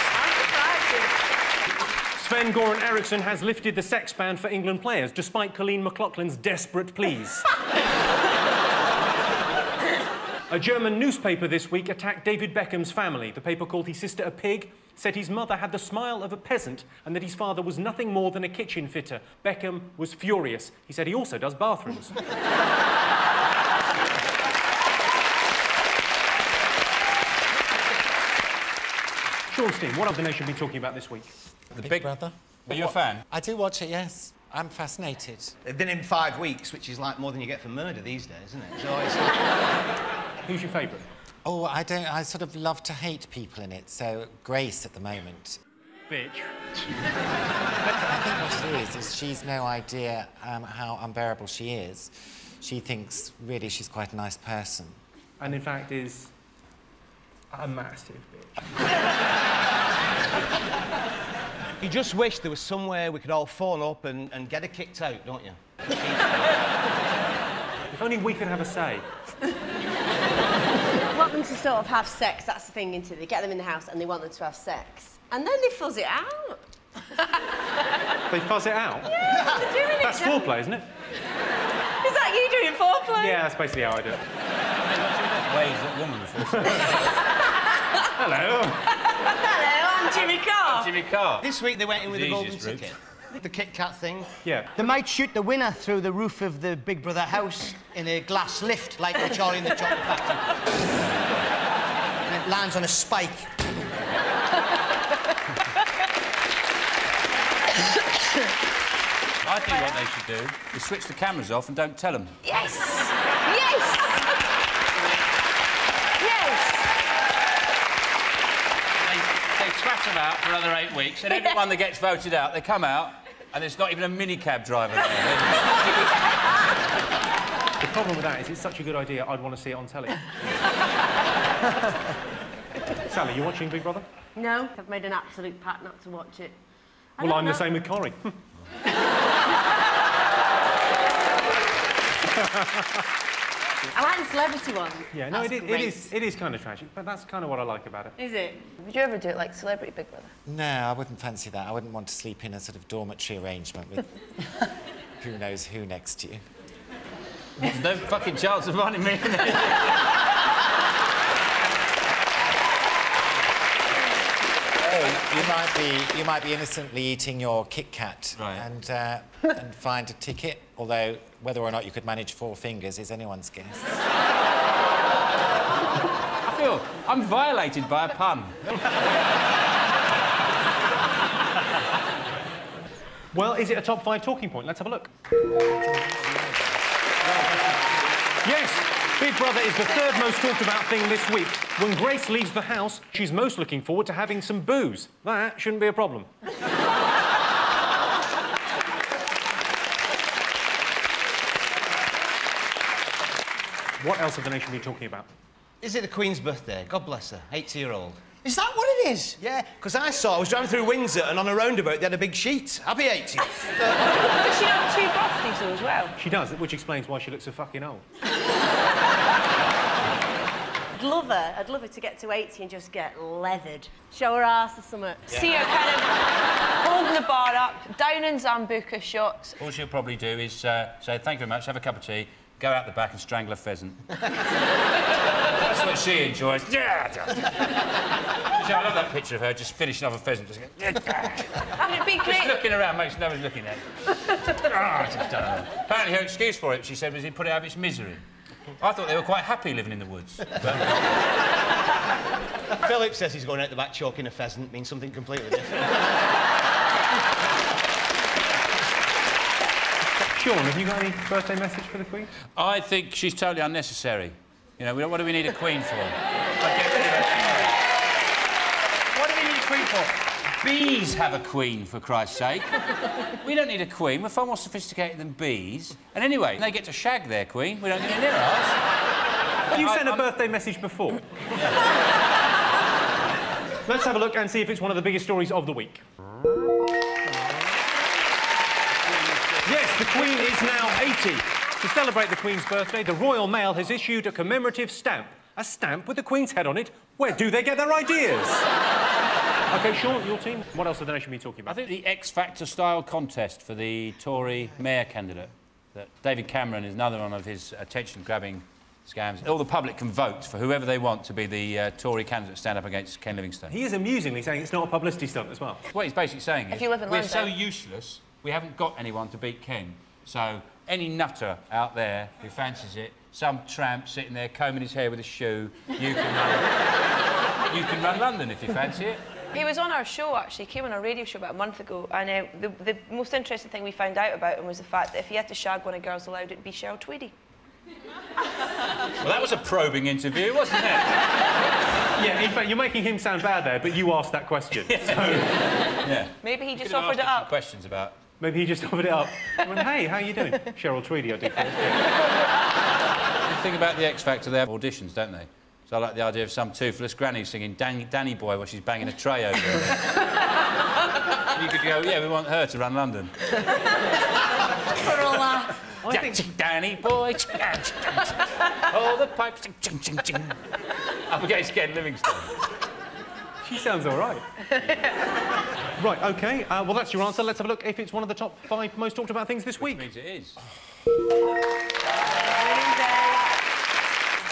Sven-Goran Eriksson has lifted the sex ban for England players, despite Colleen McLaughlin's desperate pleas. A German newspaper this week attacked David Beckham's family. The paper called his sister a pig, said his mother had the smile of a peasant, and that his father was nothing more than a kitchen fitter. Beckham was furious. He said he also does bathrooms. Sean Steen, what have the nation been talking about this week? The Big Brother. Are you a fan? I do watch it, yes. I'm fascinated. They've been in 5 weeks, which is like more than you get for murder these days, isn't it? So it's Who's your favourite? Oh, I sort of love to hate people in it, so Grace at the moment. Bitch. I think what it is she's no idea how unbearable she is. She thinks, really, she's quite a nice person. And in fact is a massive bitch. You just wish there was somewhere we could all phone up and get her kicked out, don't you? If only we could have a say. You want them to sort of have sex, that's the thing, isn't it? They get them in the house and they want them to have sex. And then they fuzz it out. They fuzz it out? Yeah, they're doing it. That's foreplay, isn't it? Is that you doing foreplay? Yeah, that's basically how I do it. Waves that woman before. Hello. Hello, I'm Jimmy Carr. Jimmy Carr. This week they went in with the golden ticket. The Kit Kat thing. Yeah. They might shoot the winner through the roof of the Big Brother house in a glass lift, like the Charlie and the Chocolate Factory. And it lands on a spike. I think what they should do is switch the cameras off and don't tell them. Yes! Yes! Yes! They scratch them out for another 8 weeks, and everyone that gets voted out, they come out, and there's not even a minicab driver there. The problem with that is it's such a good idea, I'd want to see it on telly. Sally, you watching Big Brother? No, I've made an absolute pact not to watch it. Well, I'm the same with Corrie. I like the celebrity one. Yeah, no, it is kind of tragic, but that's kind of what I like about it. Is it? Would you ever do it like Celebrity Big Brother? No, I wouldn't fancy that. I wouldn't want to sleep in a sort of dormitory arrangement with who knows who next to you. There's no fucking chance of finding me in it. You might be innocently eating your Kit Kat and find a ticket, although whether or not you could manage 4 fingers is anyone's guess. I feel I'm violated by a pun. Well, is it a top 5 talking point? Let's have a look. Yes, Big Brother is the 3rd most talked about thing this week. When Grace leaves the house, she's most looking forward to having some booze. That shouldn't be a problem. What else have the nation been talking about? Is it the Queen's birthday? God bless her, 80-year-old. Is that what it is? Yeah, because I was driving through Windsor and on a roundabout they had a big sheet. Happy 80. Does she have 2 birthdays as well? She does, which explains why she looks so fucking old. I'd love her to get to 80 and just get leathered. Show her ass or something. Yeah. See her kind of holding the bar up, down in Zambuca shots. All she'll probably do is say, thank you very much, have a cup of tea, go out the back and strangle a pheasant. That's what she enjoys. Yeah! I love that picture of her just finishing off a pheasant. Just going, And it'd be great. just looking around, makes no one's looking at her. Apparently her excuse for it, she said, was he put it out of its misery. I thought they were quite happy living in the woods. Philip says he's going out the back choking a pheasant means something completely different. Sean, have you got any birthday message for the Queen? I think she's totally unnecessary. You know, what do we need a Queen for? What do we need a Queen for? Bees have a queen, for Christ's sake. We don't need a queen. We're far more sophisticated than bees. And anyway, they get to shag their queen. We don't get near ours. Have you sent a birthday message before? Let's have a look and see if it's one of the biggest stories of the week. Yes, the Queen is now 80. To celebrate the Queen's birthday, the Royal Mail has issued a commemorative stamp. A stamp with the Queen's head on it. Where do they get their ideas? OK, Sean, your team. What else have the nation been talking about? I think the X Factor style contest for the Tory mayor candidate. That David Cameron is another one of his attention-grabbing scams. All the public can vote for whoever they want to be the Tory candidate to stand up against Ken Livingstone. He is amusingly saying it's not a publicity stunt as well. What he's basically saying is, if you live in we're London, so useless, we haven't got anyone to beat Ken. So any nutter out there who fancies it, some tramp sitting there combing his hair with a shoe, you can run London if you fancy it. He was on our show, actually. He came on a radio show about a month ago, and the most interesting thing we found out about him was the fact that if he had to shag one of girls allowed, it'd be Cheryl Tweedy. Well, that was a probing interview, wasn't it? Yeah, in fact, you're making him sound bad there, but you asked that question. So... Yeah. Maybe he just offered it up. Questions about... Maybe he just offered it up. I went, hey, how are you doing? Cheryl Tweedy, I do. The thing about the X Factor, they have auditions, don't they? So I like the idea of some toothless granny singing Danny Boy while she's banging a tray over her. You could go, yeah, we want her to run London. For a laugh. Danny Boy. All the pipes. Up against Ken Livingstone. She sounds all right. Right, OK. Well, that's your answer. Let's have a look if it's one of the top 5 most talked about things this week. Which means it is.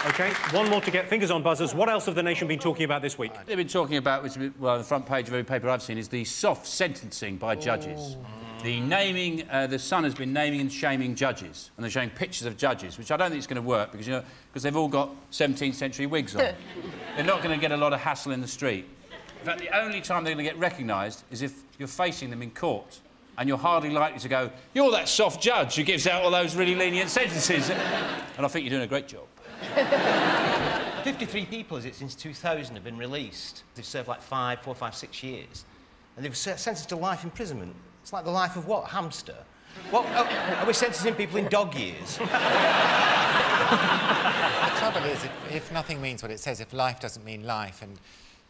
OK, one more to get. Fingers on buzzers. What else have the nation been talking about this week? They've been talking about, well, the front page of every paper I've seen, is the soft sentencing by judges. The naming, the Sun has been naming and shaming judges, and they're showing pictures of judges, which I don't think is going to work because, you know, because they've all got 17th century wigs on. They're not going to get a lot of hassle in the street. In fact, the only time they're going to get recognised is if you're facing them in court, and you're hardly likely to go, you're that soft judge who gives out all those really lenient sentences. And I think you're doing a great job. 53 people, is it, since 2000 have been released. They've served like 4, 5, 6 years. And they've sentenced to life imprisonment. It's like the life of what? Hamster? What? Oh, are we sentencing people in dog years? The trouble is, if nothing means what it says, if life doesn't mean life and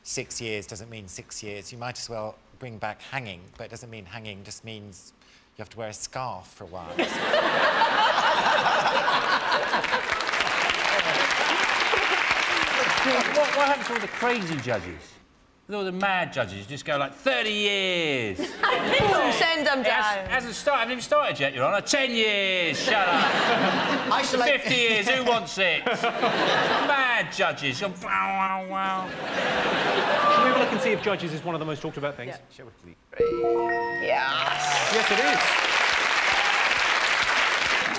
6 years doesn't mean 6 years, you might as well bring back hanging, but it doesn't mean hanging, just means you have to wear a scarf for a while. What happened to all the crazy judges? All the mad judges just go like 30 years. Send them down. Hasn't haven't even started yet, Your Honour. 10 years, shut up. 50 years, who wants it? Mad judges. Wow, wow, wow. Shall we have a look and see if judges is one of the most talked about things? Yeah. Shall we? Yes. Yes, it is.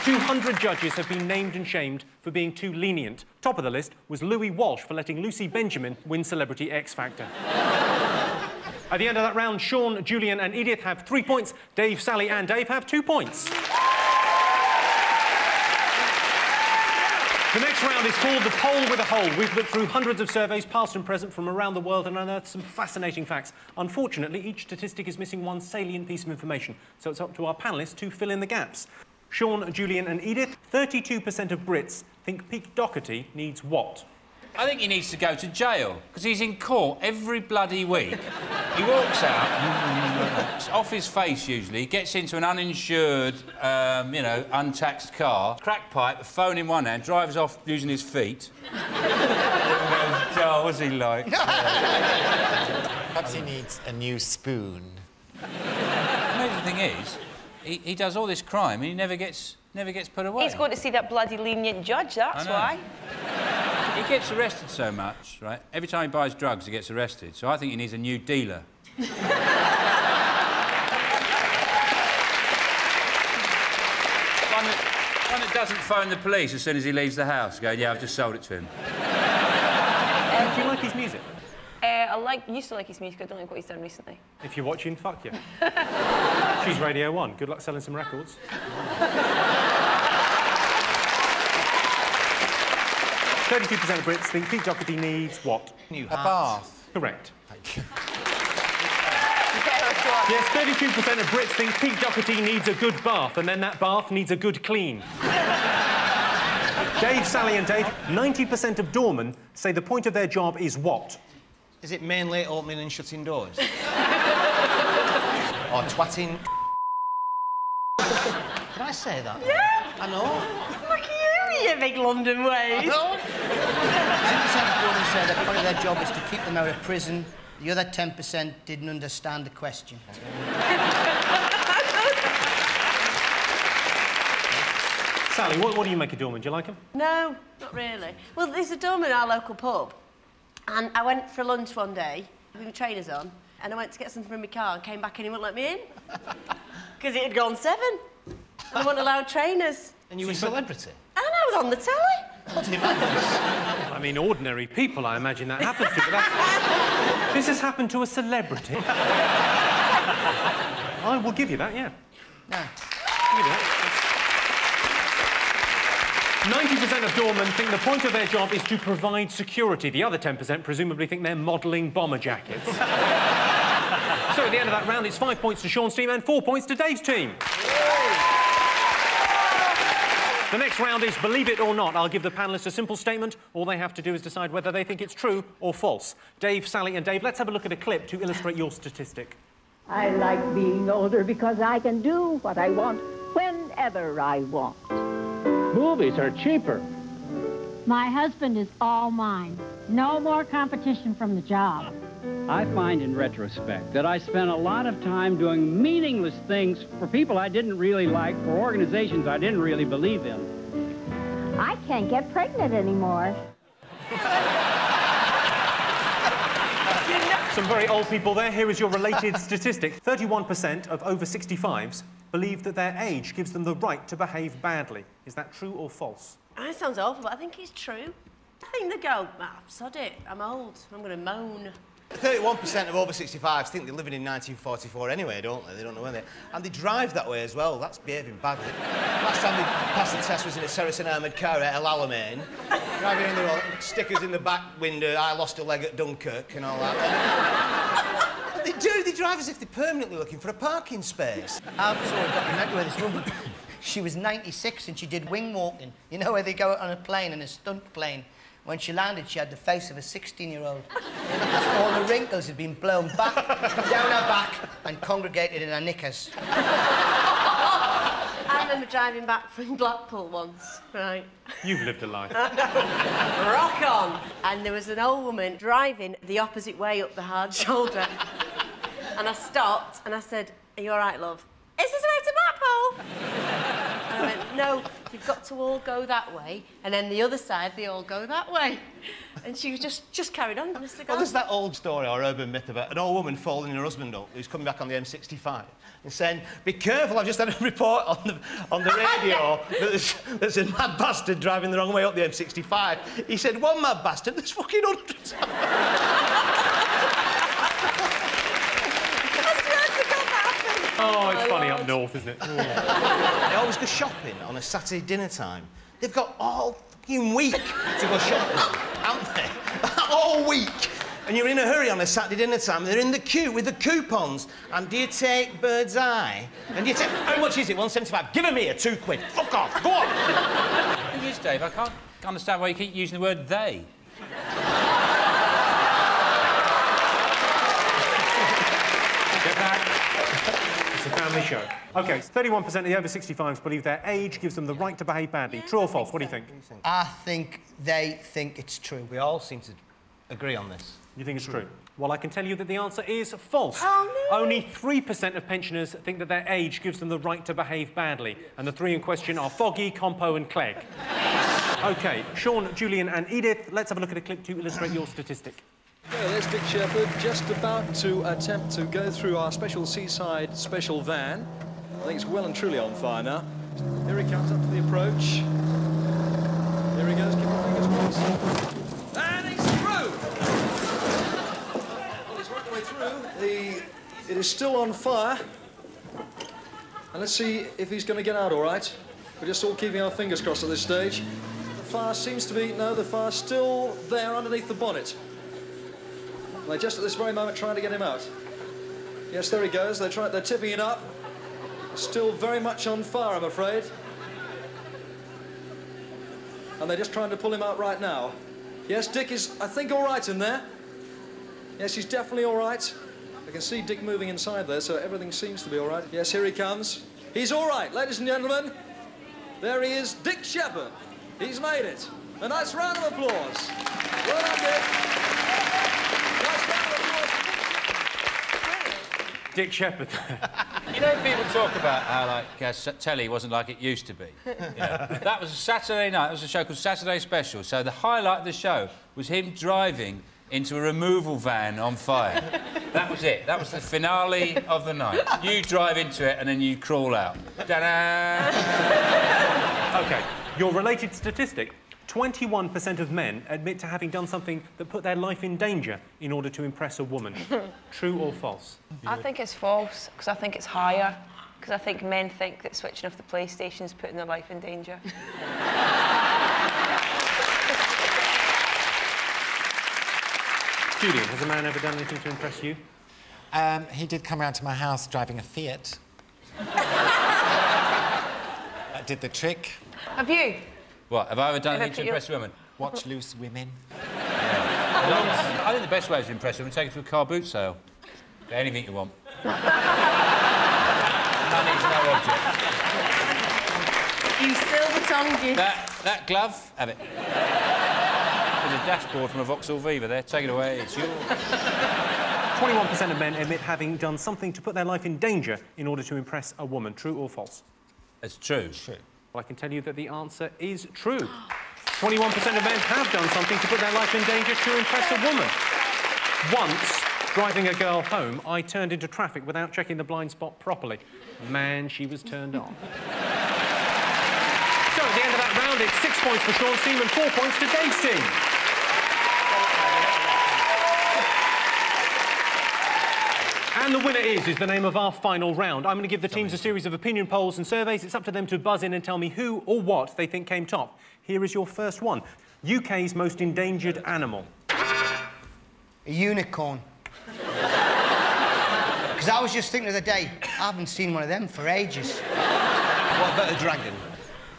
200 judges have been named and shamed for being too lenient. Top of the list was Louis Walsh for letting Lucy Benjamin win Celebrity X Factor. At the end of that round, Sean, Julian and Edith have 3 points. Dave, Sally and Dave have 2 points. The next round is called The Poll with a Hole. We've looked through hundreds of surveys, past and present, from around the world and unearthed some fascinating facts. Unfortunately, each statistic is missing one salient piece of information, so it's up to our panellists to fill in the gaps. Sean, Julian and Edith, 32% of Brits think Pete Doherty needs what? I think he needs to go to jail, because he's in court every bloody week. He walks out, off his face usually, gets into an uninsured, you know, untaxed car, crack pipe, a phone in one hand, drives off using his feet. Oh, what's he like? Perhaps he needs a new spoon. The amazing thing is, he does all this crime and he never gets put away. He's going to see that bloody lenient judge, that's why. He gets arrested so much, right? Every time he buys drugs, he gets arrested. So I think he needs a new dealer. One that doesn't phone the police as soon as he leaves the house, going, yeah, I've just sold it to him. Do you like his music? Used to like his music. I don't like what he's done recently. If you're watching, fuck you. She's Radio 1. Good luck selling some records. 32% of Brits think Pete Doherty needs what? A bath. Correct. Thank you. Yes, 32% of Brits think Pete Doherty needs a good bath, and then that bath needs a good clean. Dave, Sally and Dave, 90% of doormen say the point of their job is what? Is it mainly opening and shutting doors? Or twatting? Can I say that? Yeah. I know. Look at you, you big London ways. I know. 10% of women say the point of their job is to keep them out of prison. The other 10% didn't understand the question. Sally, what do you make of doorman? Do you like him? No, not really. Well, there's a doorman in our local pub, and I went for lunch one day with my trainers on, and I went to get something from my car and came back and he wouldn't let me in. Because it had gone 7. And I wasn't allowed trainers. And you were a celebrity? And I was on the telly. I mean, ordinary people, I imagine that happens to, but that's... This has happened to a celebrity. I will give you that, yeah. No. Give you that. 90% of doormen think the point of their job is to provide security. The other 10% presumably think they're modelling bomber jackets. So at the end of that round, it's 5 points to Sean's team and 4 points to Dave's team. The next round is Believe It or Not. I'll give the panellists a simple statement. All they have to do is decide whether they think it's true or false. Dave, Sally and Dave, let's have a look at a clip to illustrate your statistic. I like being older because I can do what I want whenever I want. Movies are cheaper. My husband is all mine. No more competition from the job. I find in retrospect that I spent a lot of time doing meaningless things for people I didn't really like, for organizations I didn't really believe in. I can't get pregnant anymore. Some very old people there. Here is your related statistic. 31% of over 65s believe that their age gives them the right to behave badly. Is that true or false? That sounds awful, but I think it's true. I think they go, sod it, I'm old, I'm going to moan. 31% of over 65s think they're living in 1944 anyway, don't they? They don't know when they... And they drive that way as well. That's behaving badly. Last time they passed the test was in a Saracen armoured car at El Alamein. Driving in the road, stickers in the back window, I lost a leg at Dunkirk and all that. And they do, they drive as if they're permanently looking for a parking space. I saw a documentary where this woman, she was 96 and she did wing walking. You know where they go on a plane, in a stunt plane. When she landed, she had the face of a 16-year-old. All the wrinkles had been blown back, down her back, and congregated in her knickers. I remember driving back from Blackpool once, right? You've lived a life. Rock on! And there was an old woman driving the opposite way up the hard shoulder. And I stopped and I said, "Are you all right, love?" "Is this the way to Blackpool?" And I went, "No, you've got to all go that way, and then the other side, they all go that way." And she was just carried on. Well, there's that old story or urban myth about an old woman following her husband up who's coming back on the M65 and saying, "Be careful, I've just had a report on the radio that there's a mad bastard driving the wrong way up the M65. He said, "One mad bastard, there's fucking hundreds." Oh, it's funny up north, isn't it? They always go shopping on a Saturday dinner time. They've got all fucking week to go shopping, haven't they? All week. And you're in a hurry on a Saturday dinner time. They're in the queue with the coupons. And do you take Bird's Eye? And do you take... How much is it? £1.75. Give 'em here, £2. Fuck off. Go on. The thing is, Dave, I can't understand why you keep using the word they. Get back. It's a family show. OK, 31% of the over 65s believe their age gives them the right to behave badly. True or false? What do you think? I think they think it's true. We all seem to agree on this. You think it's true? Well, I can tell you that the answer is false. Oh, no. Only 3% of pensioners think that their age gives them the right to behave badly. And the three in question are Foggy, Compo and Clegg. OK, Sean, Julian and Edith, let's have a look at a clip to illustrate your statistic. Yeah, there's Dick Shepherd just about to attempt to go through our special seaside special van. I think it's well and truly on fire now. Here he comes up to the approach. Here he goes, keep your fingers crossed. And he's through! Well, he's right the way through. It is still on fire. And let's see if he's going to get out all right. We're just all keeping our fingers crossed at this stage. The fire seems to be... No, the fire's still there underneath the bonnet. They're just at this very moment trying to get him out. Yes, there he goes. They're tipping it up. Still very much on fire, I'm afraid. And they're just trying to pull him out right now. Yes, Dick is, I think, all right in there. Yes, he's definitely all right. I can see Dick moving inside there, so everything seems to be all right. Yes, here he comes. He's all right, ladies and gentlemen. There he is, Dick Shepherd. He's made it. A nice round of applause. Well done, Dick. Nice round of applause. Dick Shepherd. You know, people talk about how, like, telly wasn't like it used to be. You know, that was a Saturday night. It was a show called Saturday Special. So the highlight of the show was him driving into a removal van on fire. That was it. That was the finale of the night. You drive into it and then you crawl out. Ta-da! OK, your related statistic. 21% of men admit to having done something that put their life in danger in order to impress a woman. True or false? I think it's false, because I think it's higher. Because I think men think that switching off the PlayStation is putting their life in danger. Julian, has a man ever done anything to impress you? He did come round to my house driving a Fiat. That did the trick. Have you? What, have I ever done anything to impress women? Watch loose women. Yeah. I think the best way to impress women is take it to a car boot sale. Get anything you want. Money's no object. You silver-tongued you. That glove, have it. There's a dashboard from a Vauxhall Viva there. Take it away, it's yours. 21% of men admit having done something to put their life in danger in order to impress a woman. True or false? It's true. True. Well, I can tell you that the answer is true. 21% of men have done something to put their life in danger to impress a woman. Once, driving a girl home, I turned into traffic without checking the blind spot properly. Man, she was turned on. So, at the end of that round, it's 6 points for Sean's team and 4 points to Dave's team. And the winner is the name of our final round. I'm going to give the teams a series of opinion polls and surveys. It's up to them to buzz in and tell me who or what they think came top. Here is your first one. UK's most endangered animal. A unicorn. Because I was just thinking the other day, I haven't seen one of them for ages. What about a dragon?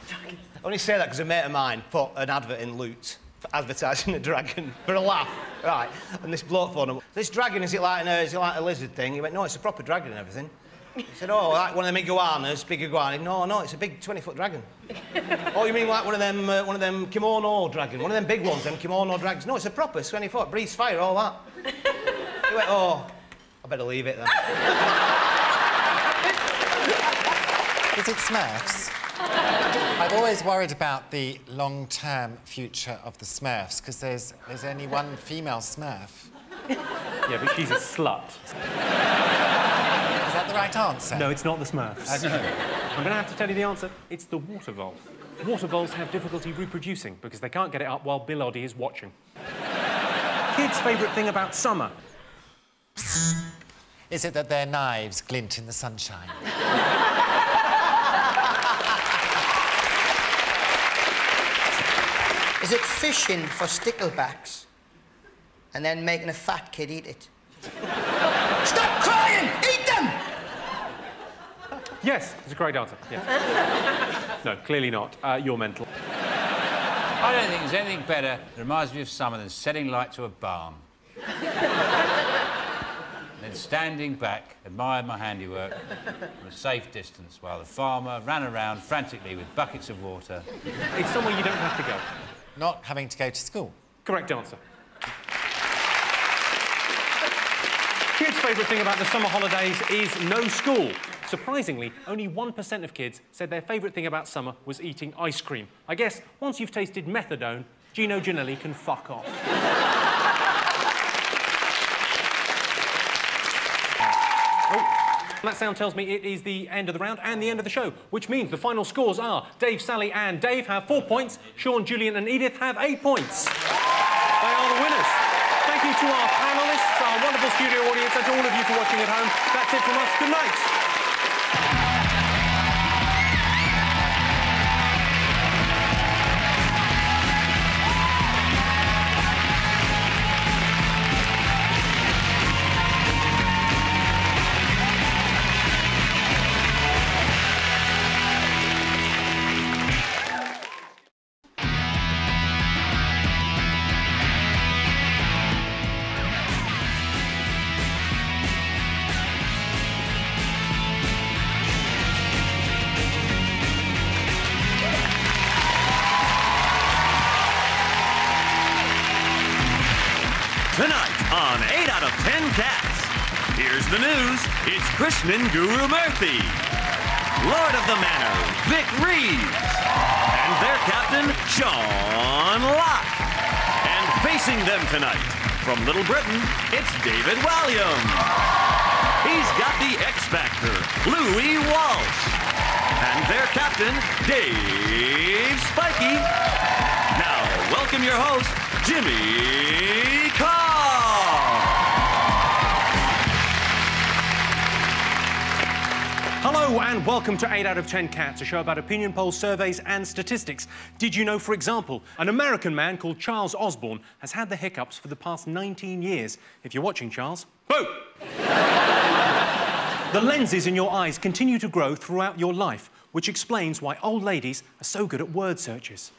I only say that because a mate of mine put an advert in Loot for advertising a dragon for a laugh, right? And this bloke phoned him. This dragon, is it like a lizard thing? He went, no, it's a proper dragon and everything. He said, oh, like one of them iguanas, big iguana. No, it's a big 20-foot dragon. Oh, you mean like one of them kimono dragon? One of them big ones, them kimono dragons? No, it's a proper 20-foot, breathes fire, all that. He went, oh, I better leave it then. Is it Smurfs? I've always worried about the long-term future of the Smurfs, because there's only one female Smurf. Yeah, but she's a slut. Is that the right answer? No, it's not the Smurfs. I'm going to have to tell you the answer. It's the water vole. Water voles have difficulty reproducing because they can't get it up while Bill Oddie is watching. Kids' favourite thing about summer? Is it that their knives glint in the sunshine? Is it fishing for sticklebacks and then making a fat kid eat it? Stop crying! Eat them! Yes, it's a great answer. Yes. No, clearly not. You're mental. I don't think there's anything better that reminds me of summer than setting light to a barn. Then standing back, admired my handiwork from a safe distance while the farmer ran around frantically with buckets of water. It's somewhere you don't have to go. Not having to go to school. Correct answer. Kids' favourite thing about the summer holidays is no school. Surprisingly, only 1% of kids said their favourite thing about summer was eating ice cream. I guess once you've tasted methadone, Gino Ginelli can fuck off. Oh, That sound tells me it is the end of the round and the end of the show, which means the final scores are Dave, Sally and Dave have 4 points, Sean, Julian and Edith have 8 points. They are the winners. Thank you to our panellists, our wonderful studio audience and to all of you for watching at home. That's it from us. Good night. Tonight on 8 out of 10 Cats, here's the news. It's Krishnan Guru Murthy, Lord of the Manor, Vic Reeves, and their captain, Sean Locke. And facing them tonight, from Little Britain, it's David Walliam. He's got the X Factor, Louis Walsh. And their captain, Dave Spikey. Now, welcome your host, Jimmy Carr. Hello and welcome to 8 out of 10 Cats, a show about opinion polls, surveys and statistics. Did you know, for example, an American man called Charles Osborne has had the hiccups for the past 19 years? If you're watching, Charles, boo! The lenses in your eyes continue to grow throughout your life, which explains why old ladies are so good at word searches.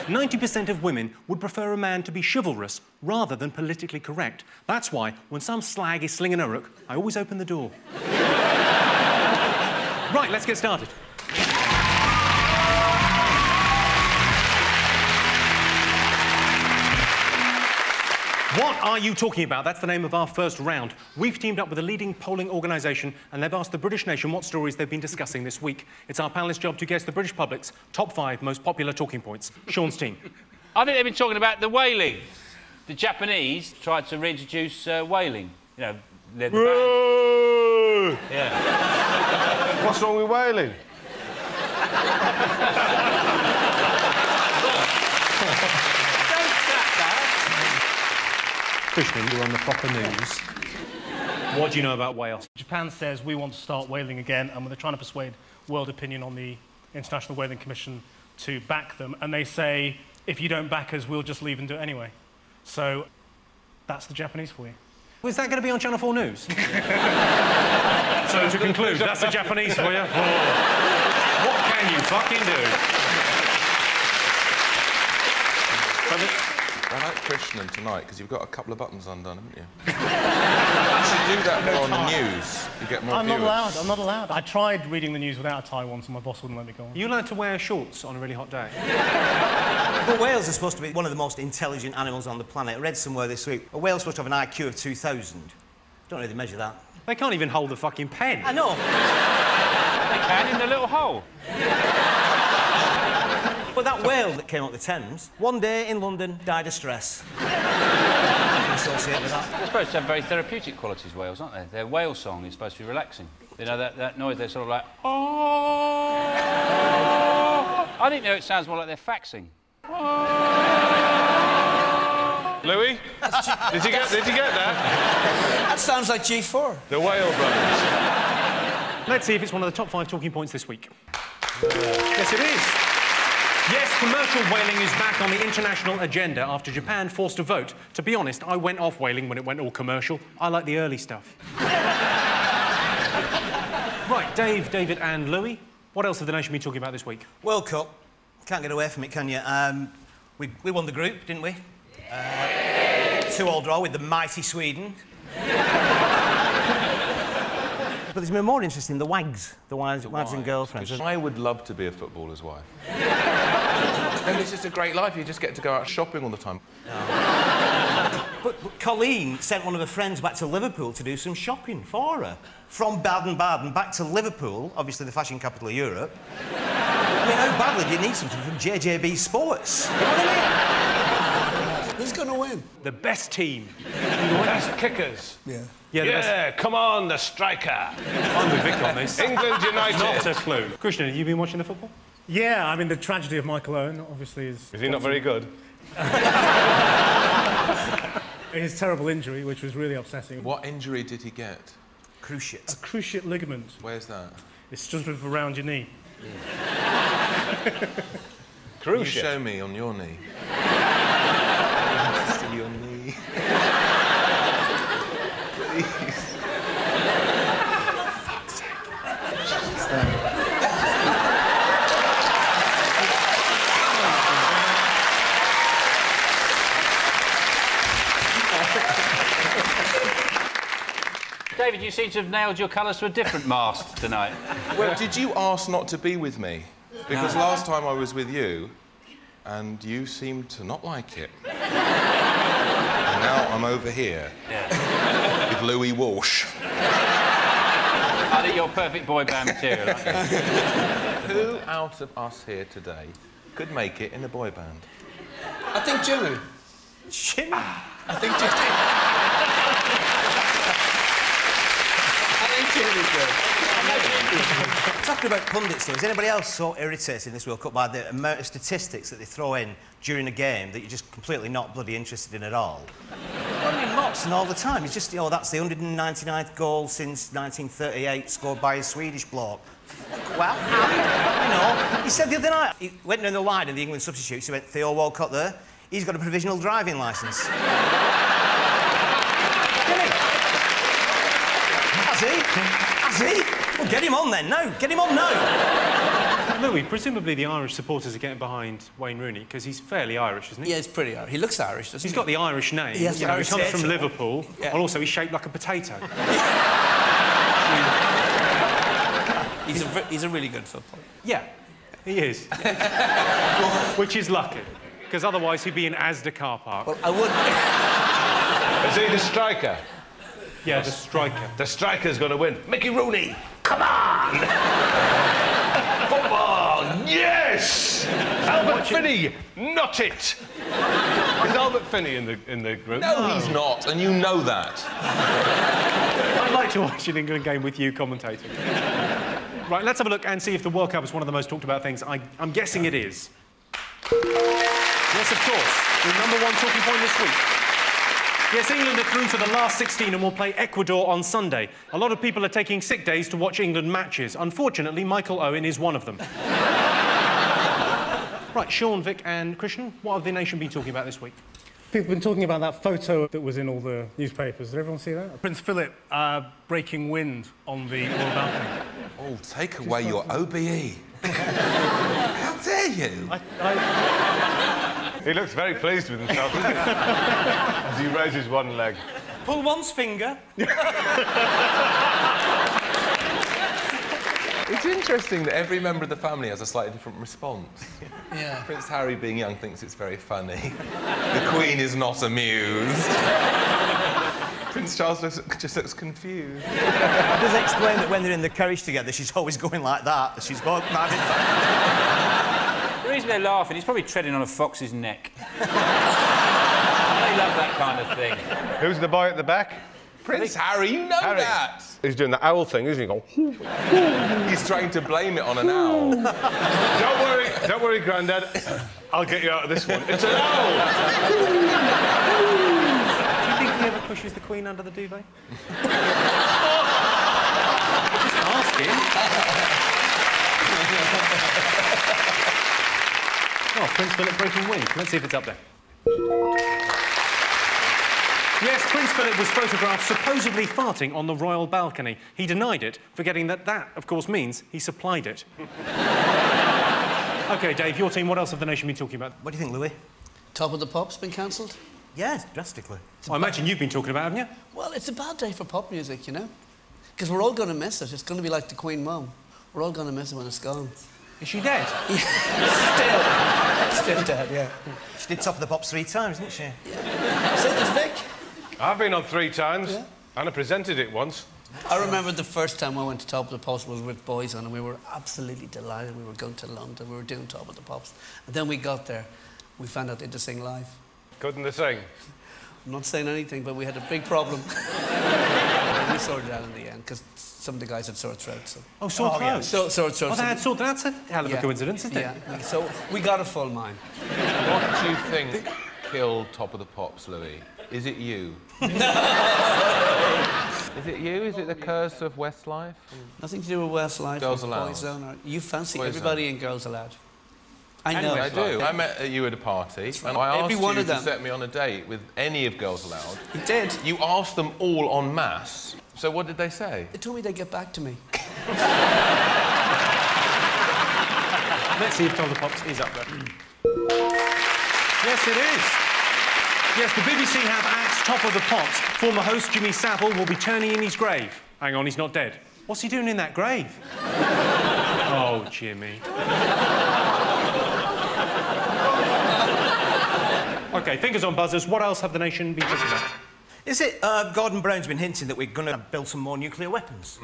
90% of women would prefer a man to be chivalrous rather than politically correct. That's why, when some slag is slinging a rook, I always open the door. Right, let's get started. What are you talking about? That's the name of our first round. We've teamed up with a leading polling organisation and they've asked the British nation what stories they've been discussing this week. It's our panellists' job to guess the British public's top 5 most popular talking points. Sean's team. I think they've been talking about the whaling. The Japanese tried to reintroduce whaling. You know, the band. Yeah. What's wrong with whaling? Krishnan, you're on the proper news. What do you know about whales? Japan says we want to start whaling again, and they're trying to persuade world opinion on the International Whaling Commission to back them. And they say, if you don't back us, we'll just leave and do it anyway. So that's the Japanese for you. Was that going to be on Channel 4 News? So to conclude, that's the Japanese for you. Oh. What can you fucking do? I like Krishnan tonight because you've got a couple of buttons undone, haven't you? You should do that more on the news. You get more I'm viewers. not allowed. I'm not allowed. I tried reading the news without a tie once and my boss wouldn't let me go on. Are you allowed to wear shorts on a really hot day? Well, whales are supposed to be one of the most intelligent animals on the planet. I read somewhere this week, a whale's supposed to have an IQ of 2,000. Don't really measure that. They can't even hold the fucking pen. I know. They can in the little hole. But that whale that came up the Thames, one day in London, died of stress. Associated with that. They're supposed to have very therapeutic qualities, whales, aren't they? Their whale song is supposed to be relaxing. You know, that noise, they're sort of like... Oh. I think it sounds more like they're faxing. Louis? Did you get that? That sounds like G4. The Whale Brothers. Let's see if it's one of the top 5 talking points this week. Yes, it is. Yes, commercial whaling is back on the international agenda after Japan forced a vote. To be honest, I went off whaling when it went all commercial. I like the early stuff. Right, Dave, David and Louis, what else have the nation been talking about this week? World Cup. Can't get away from it, can you? We won the group, didn't we? 2-2 draw with the mighty Sweden. But there's been more interesting, the wags, the wives and girlfriends. I would love to be a footballer's wife. And it's just a great life. You just get to go out shopping all the time. But Colleen sent one of her friends back to Liverpool to do some shopping for her. From Baden-Baden back to Liverpool, obviously the fashion capital of Europe. I mean, how badly do you need something from JJB Sports? You know what I mean? Who's going to win? The best team. The best kickers. Yeah. Yeah, come on, the striker. I'm with Vic on this. England United. Not a clue. Krishna, have you been watching the football? Yeah, I mean, the tragedy of Michael Owen, obviously, is... Is he not very good? His terrible injury, which was really upsetting. What injury did he get? Cruciate. A cruciate ligament. Where's that? It's just around your knee. Can you show me on your knee? See your knee. Please. Fuck's sake. David, you seem to have nailed your colours to a different mast tonight. Well, did you ask not to be with me? Because last time I was with you, and you seemed to not like it. And now I'm over here with Louis Walsh. I think you're perfect boy band material, aren't you? Who out of us here today could make it in a boy band? I think Jimmy. Jimmy? I think Jimmy. Talking about pundits, though, is anybody else so irritated in this World Cup by the amount of statistics that they throw in during a game that you're just completely not bloody interested in at all? I mean, Mopson all the time. It's just, that's the 199th goal since 1938 scored by a Swedish bloke. Well, he said the other night, he went down the line in the England substitutes, he went, Theo Walcott there, he's got a provisional driving licence. Has he? Well, get him on then, no. Get him on now. Louis, presumably the Irish supporters are getting behind Wayne Rooney because he's fairly Irish, isn't he? Yeah, he's pretty Irish. He looks Irish, doesn't he? He's got the Irish name. He has he comes from Liverpool, yeah. and also he's shaped like a potato. He's a really good footballer. Yeah, he is. Which is lucky, because otherwise he'd be in Asda car park. Well, I would... Is he the striker? Yeah, the striker. The striker's going to win. Mickey Rooney, come on! Football, yes! Albert Finney, not it! Is Albert Finney in the group? No, he's not, and you know that. I'd like to watch an England game with you commentating. Right, let's have a look and see if the World Cup is one of the most talked about things. I'm guessing it is. Yes, of course. The number one talking point this week. Yes, England are through to the last 16 and will play Ecuador on Sunday. A lot of people are taking sick days to watch England matches. Unfortunately, Michael Owen is one of them. Right, Sean, Vic and Christian, what have the nation been talking about this week? People have been talking about that photo that was in all the newspapers. Did everyone see that? Prince Philip breaking wind on the royal balcony. Oh, take away your OBE. How dare you? He looks very pleased with himself, doesn't he? As he raises one leg. Pull one's finger. It's interesting that every member of the family has a slightly different response. Yeah. Prince Harry, being young, thinks it's very funny. The Queen is not amused. Prince Charles just looks confused. It does explain that when they're in the carriage together, she's always going like that. She's both having... The reason they're laughing, he's probably treading on a fox's neck. They love that kind of thing. Who's the boy at the back? Prince Harry, you know that! He's doing the owl thing, isn't he? Going... He's trying to blame it on an owl. Don't worry, Grandad. I'll get you out of this one. It's an owl! Do you think he ever pushes the Queen under the duvet? Just ask him. Oh, Prince Philip breaking wind. Let's see if it's up there. Yes, Prince Philip was photographed supposedly farting on the royal balcony. He denied it, forgetting that, of course, means he supplied it. OK, Dave, your team, what else have the nation been talking about? What do you think, Louis? Top of the Pop's been cancelled? Yes, drastically. I imagine you've been talking about it, haven't you? Well, it's a bad day for pop music, you know? Because we're all going to miss it. It's going to be like the Queen Mum. We're all going to miss it when it's gone. Is she dead? Still dead, yeah. She did Top of the Pops 3 times, didn't she? Yeah. So did Vic. I've been on 3 times, and I presented it once. I remember the first time I went to Top of the Pops was with boys on, and we were absolutely delighted. We were going to London, we were doing Top of the Pops. And then we got there, we found out they had to sing live. Couldn't they sing? I'm not saying anything, but we had a big problem. We sorted it out in the end, because some of the guys had sore throats. So. Oh, sore throats? Sore throats. Oh, they had sore throats? That's a hell of a coincidence, isn't it? Yeah, so we got a full mine. What do you think killed Top of the Pops, Louis? Is it you? Is it you? Is it the curse of Westlife? Nothing to do with Westlife. Girls Aloud. Boyzone. You fancy Boyzone. Everybody in Girls Aloud. I know. Anyway, I do. I met you at a party, right. and I asked Every one you of to them. set me on a date with any of Girls Aloud. You did. You asked them all en masse. So what did they say? They told me they'd get back to me. Let's see if Top of the Pops is up there. Yes, it is. Yes, the BBC have axed Top of the Pops. Former host Jimmy Savile will be turning in his grave. Hang on, he's not dead. What's he doing in that grave? Oh, Jimmy. OK, fingers on buzzers. What else have the nation been talking about? Is it Gordon Brown's been hinting that we're going to build some more nuclear weapons?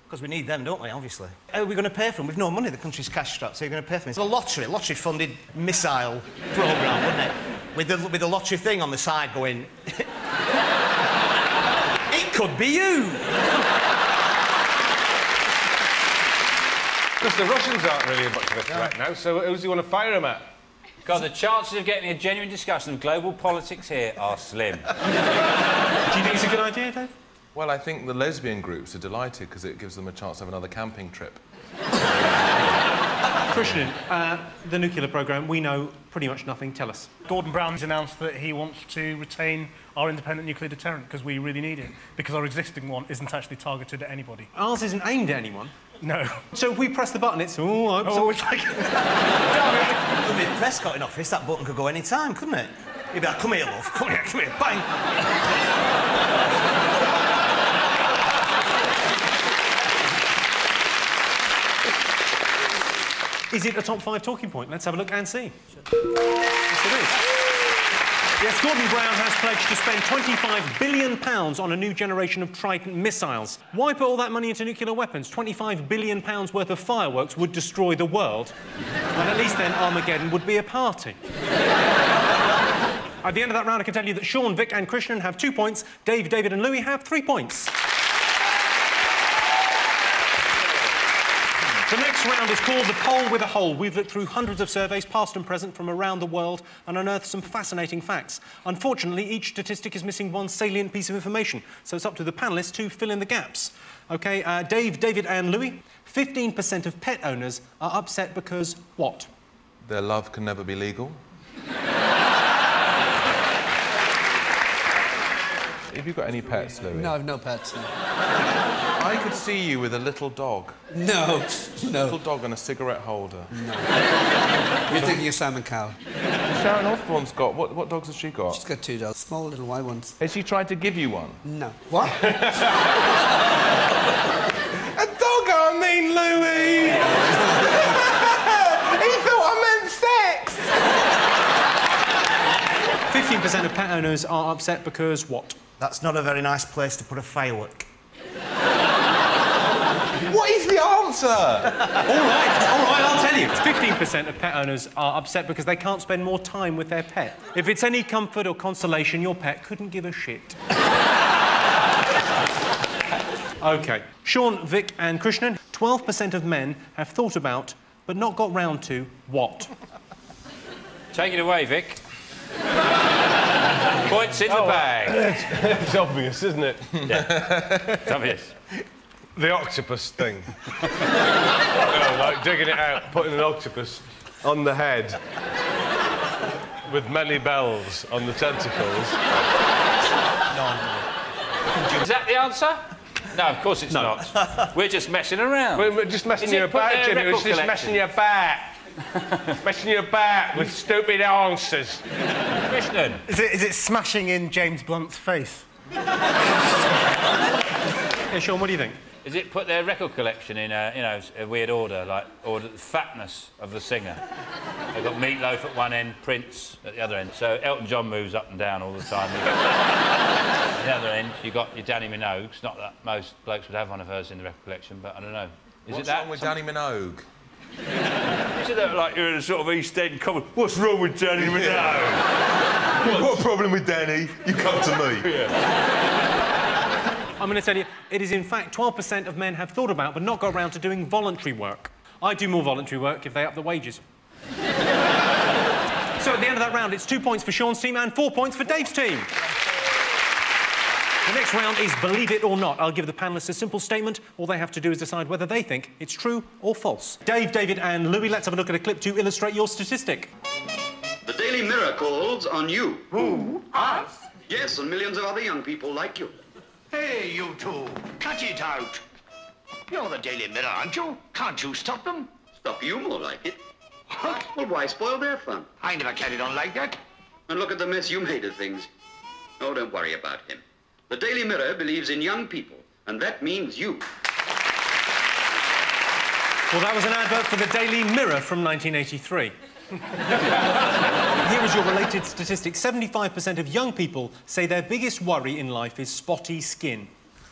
Because we need them, don't we, obviously? How are we going to pay for them? We've no money, the country's cash-strapped, so you're going to pay for them. It's a lottery-funded missile programme, wouldn't it? With the lottery thing on the side going... It could be you! Because the Russians aren't really much of a threat now, so who do you want to fire them at? God, the chances of getting a genuine discussion of global politics here are slim. Do you think it's a good idea, Dave? Well, I think the lesbian groups are delighted because it gives them a chance to have another camping trip. Christian, the nuclear programme, we know pretty much nothing. Tell us. Gordon Brown's announced that he wants to retain our independent nuclear deterrent because we really need it, because our existing one isn't actually targeted at anybody. Ours isn't aimed at anyone? No. So if we press the button, it's... Oh, it's like... If the press got in office, that button could go any time, couldn't it? You'd be like, come here, love, come here, bang! Is it a top 5 talking point? Let's have a look and see. Yes, it is. Yes, Gordon Brown has pledged to spend £25 billion on a new generation of Trident missiles. Why put all that money into nuclear weapons? £25 billion worth of fireworks would destroy the world. And at least then Armageddon would be a party. At the end of that round, I can tell you that Sean, Vic and Christian have 2 points. Dave, David and Louis have 3 points. The next round is called The Poll with a Hole. We've looked through hundreds of surveys, past and present, from around the world and unearthed some fascinating facts. Unfortunately, each statistic is missing one salient piece of information, so it's up to the panellists to fill in the gaps. OK, Dave, David and Louis, 15% of pet owners are upset because what? Their love can never be legal. Have you got any pets, Louis? No, I've no pets. No. I could see you with a little dog. No, A little dog and a cigarette holder. No. You're thinking of Simon Cowell. Sharon Osbourne's got... What dogs has she got? She's got 2 dogs, small little white ones. Has she tried to give you one? No. What? A dog, I mean, Louis! He thought I meant sex! 15% of pet owners are upset because what? That's not a very nice place to put a firework. What is the answer? All right, I'll tell you. 15% of pet owners are upset because they can't spend more time with their pet. If it's any comfort or consolation, your pet couldn't give a shit. OK. Sean, Vic and Krishnan, 12% of men have thought about, but not got round to, what? Take it away, Vic. Points in the bag. It's obvious, isn't it? Yeah, it's obvious. The octopus thing. You know, like digging it out, putting an octopus on the head with many bells on the tentacles. Is that the answer? No, of course it's not. We're just messing around. We're just messing you about, Jimmy. We're just messing you about. Messing you about with stupid answers. Krishnan. Is it smashing in James Blunt's face? Yeah, Sean, what do you think? Is it put their record collection in a weird order, like order the fatness of the singer? They've got Meatloaf at one end, Prince at the other end. So Elton John moves up and down all the time. At the other end, you've got your Danny Minogue. It's not that most blokes would have one of hers in the record collection, but I don't know. What's wrong with Danny Minogue? Is it that, like, you're in a sort of East End comment? What's wrong with Danny Minogue? What a problem with Danny? You come to me. I'm going to tell you, it is in fact 12% of men have thought about but not got around to doing voluntary work. I do more voluntary work if they up the wages. So at the end of that round, it's 2 points for Sean's team and 4 points for Dave's team. The next round is Believe It or Not. I'll give the panellists a simple statement. All they have to do is decide whether they think it's true or false. Dave, David and Louis, let's have a look at a clip to illustrate your statistic. The Daily Mirror calls on you. Who? Us? Yes, and millions of other young people like you. Hey, you two, cut it out. You're the Daily Mirror, aren't you? Can't you stop them? Stop you, more like it. What? Well, why spoil their fun? I never carried on like that. And look at the mess you made of things. Oh, don't worry about him. The Daily Mirror believes in young people, and that means you. Well, that was an advert for the Daily Mirror from 1983. Here is your related statistic. 75% of young people say their biggest worry in life is spotty skin.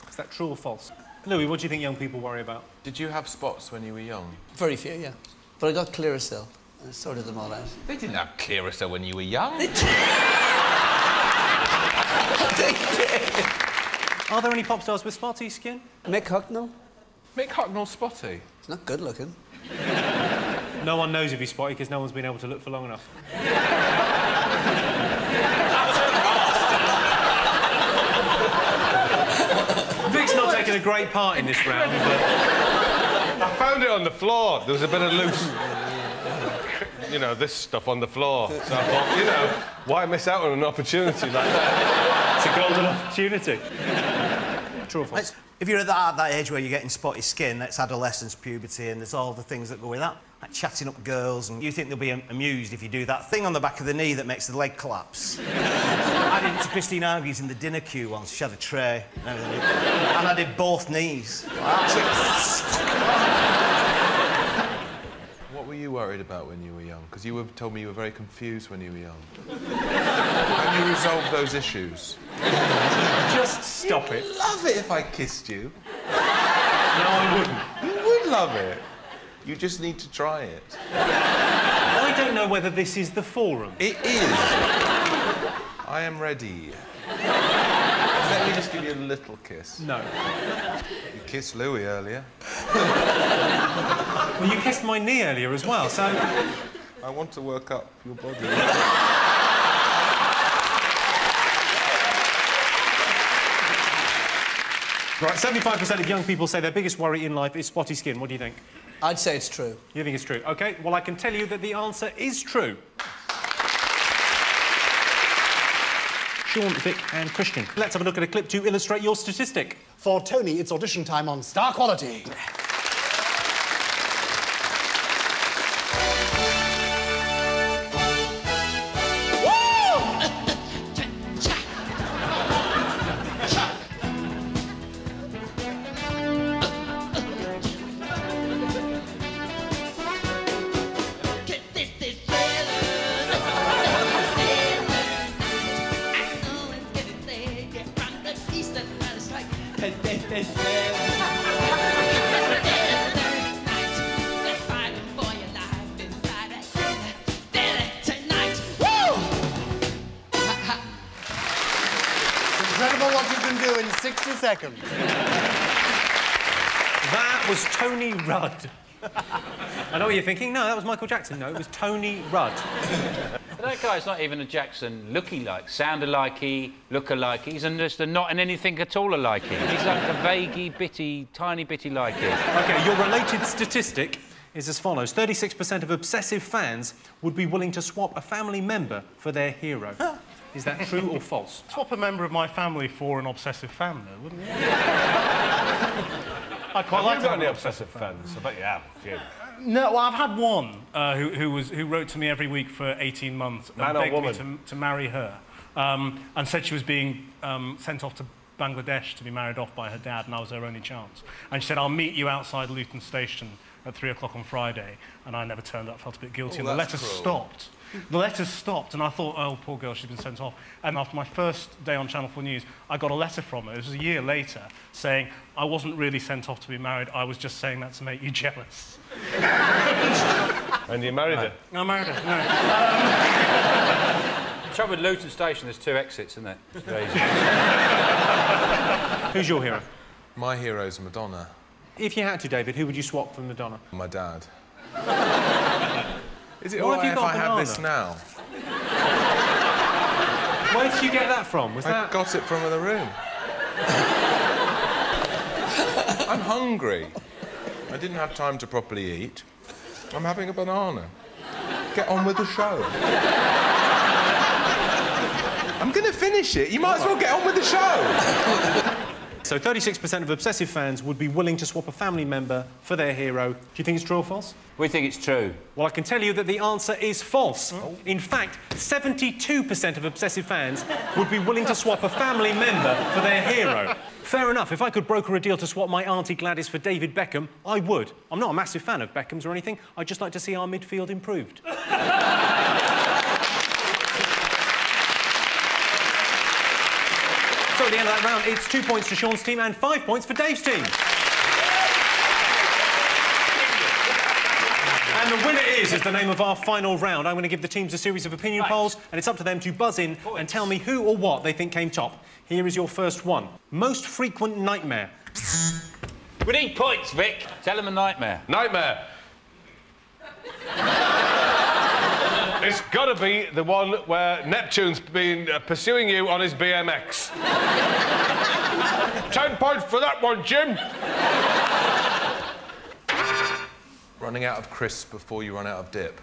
Is that true or false? Louis, what do you think young people worry about? Did you have spots when you were young? Very few, yeah. But I got Clearasil, and I sorted them all out. They didn't have Clearasil when you were young. They did. Are there any pop stars with spotty skin? Mick Hucknall. Mick Hucknall's spotty? He's not good looking. No one knows if he's spotty because no one's been able to look for long enough. Vic's not taking a great part in this round, but... I found it on the floor. There was a bit of loose... you know, this stuff on the floor. So I thought, you know, why miss out on an opportunity like that? It's a golden opportunity. True or false? If you're at that age where you're getting spotty skin, that's adolescence, puberty, and there's all the things that go with that. Like chatting up girls, and you think they'll be amused if you do that thing on the back of the knee that makes the leg collapse. I did it to Christine Argy's in the dinner queue once. She had a tray, and I did both knees. What were you worried about when you were young? Because you told me you were very confused when you were young. How do you resolve those issues? Just stop it. You'd love it if I kissed you. No, I wouldn't. You would love it. You just need to try it. I don't know whether this is the forum. It is. I am ready. Let me just give you a little kiss. No. You kissed Louis earlier. Well, you kissed my knee earlier as well, so... I want to work up your body. Right, 75% of young people say their biggest worry in life is spotty skin. What do you think? I'd say it's true. You think it's true? OK, well, I can tell you that the answer is true. Sean, Vic and Christian. Let's have a look at a clip to illustrate your statistic. For Tony, it's audition time on Star Quality. Incredible what you can do in 60 seconds. That was Tony Rudd. I know what you're thinking. No, that was Michael Jackson. No, it was Tony Rudd. But that guy's not even a Jackson looky-like, sound-alikey, look-alikey. He's just a not in anything at all alikey. He's like a vaguey, bitty, tiny bitty likey. OK, your related statistic is as follows. 36% of obsessive fans would be willing to swap a family member for their hero. Is that true or false? Swap a member of my family for an obsessive fan, though, wouldn't you? I'd quite like to have any an obsessive fans. I bet you have. Yeah. No, well, I've had one who wrote to me every week for 18 months and Man or begged me woman? to marry her, and said she was being sent off to Bangladesh to be married off by her dad, and I was her only chance. And she said, I'll meet you outside Luton Station at 3 o'clock on Friday, and I never turned up, felt a bit guilty, and the letter stopped. The letters stopped, and I thought, oh, poor girl, she's been sent off. And after my first day on Channel 4 News, I got a letter from her, it was a year later, saying, I wasn't really sent off to be married, I was just saying that to make you jealous. And you married her? I married her, no. trouble with Luton Station, there's 2 exits, isn't it? It's very easy. Who's your hero? My hero's Madonna. If you had to, David, who would you swap for Madonna? My dad. Is it Why all have right you if got I have this banana? now? Where did you get that from? Was I that... got it from the room. I'm hungry. I didn't have time to properly eat. I'm having a banana. Get on with the show. I'm going to finish it. You might as well get on with the show. So 36% of obsessive fans would be willing to swap a family member for their hero. Do you think it's true or false? We think it's true. Well, I can tell you that the answer is false. In fact, 72% of obsessive fans would be willing to swap a family member for their hero. Fair enough. If I could broker a deal to swap my Auntie Gladys for David Beckham, I would. I'm not a massive fan of Beckham's or anything. I'd just like to see our midfield improved. So at the end of that round, it's 2 points to Sean's team and 5 points for Dave's team. And the winner is the name of our final round. I'm going to give the teams a series of opinion polls, and it's up to them to buzz in and tell me who or what they think came top. Here is your first one. Most frequent nightmare. We need points, Vic. Tell him a nightmare. Nightmare. It's got to be the one where Neptune's been pursuing you on his BMX. 10 points for that one, Jim. Running out of crisps before you run out of dip.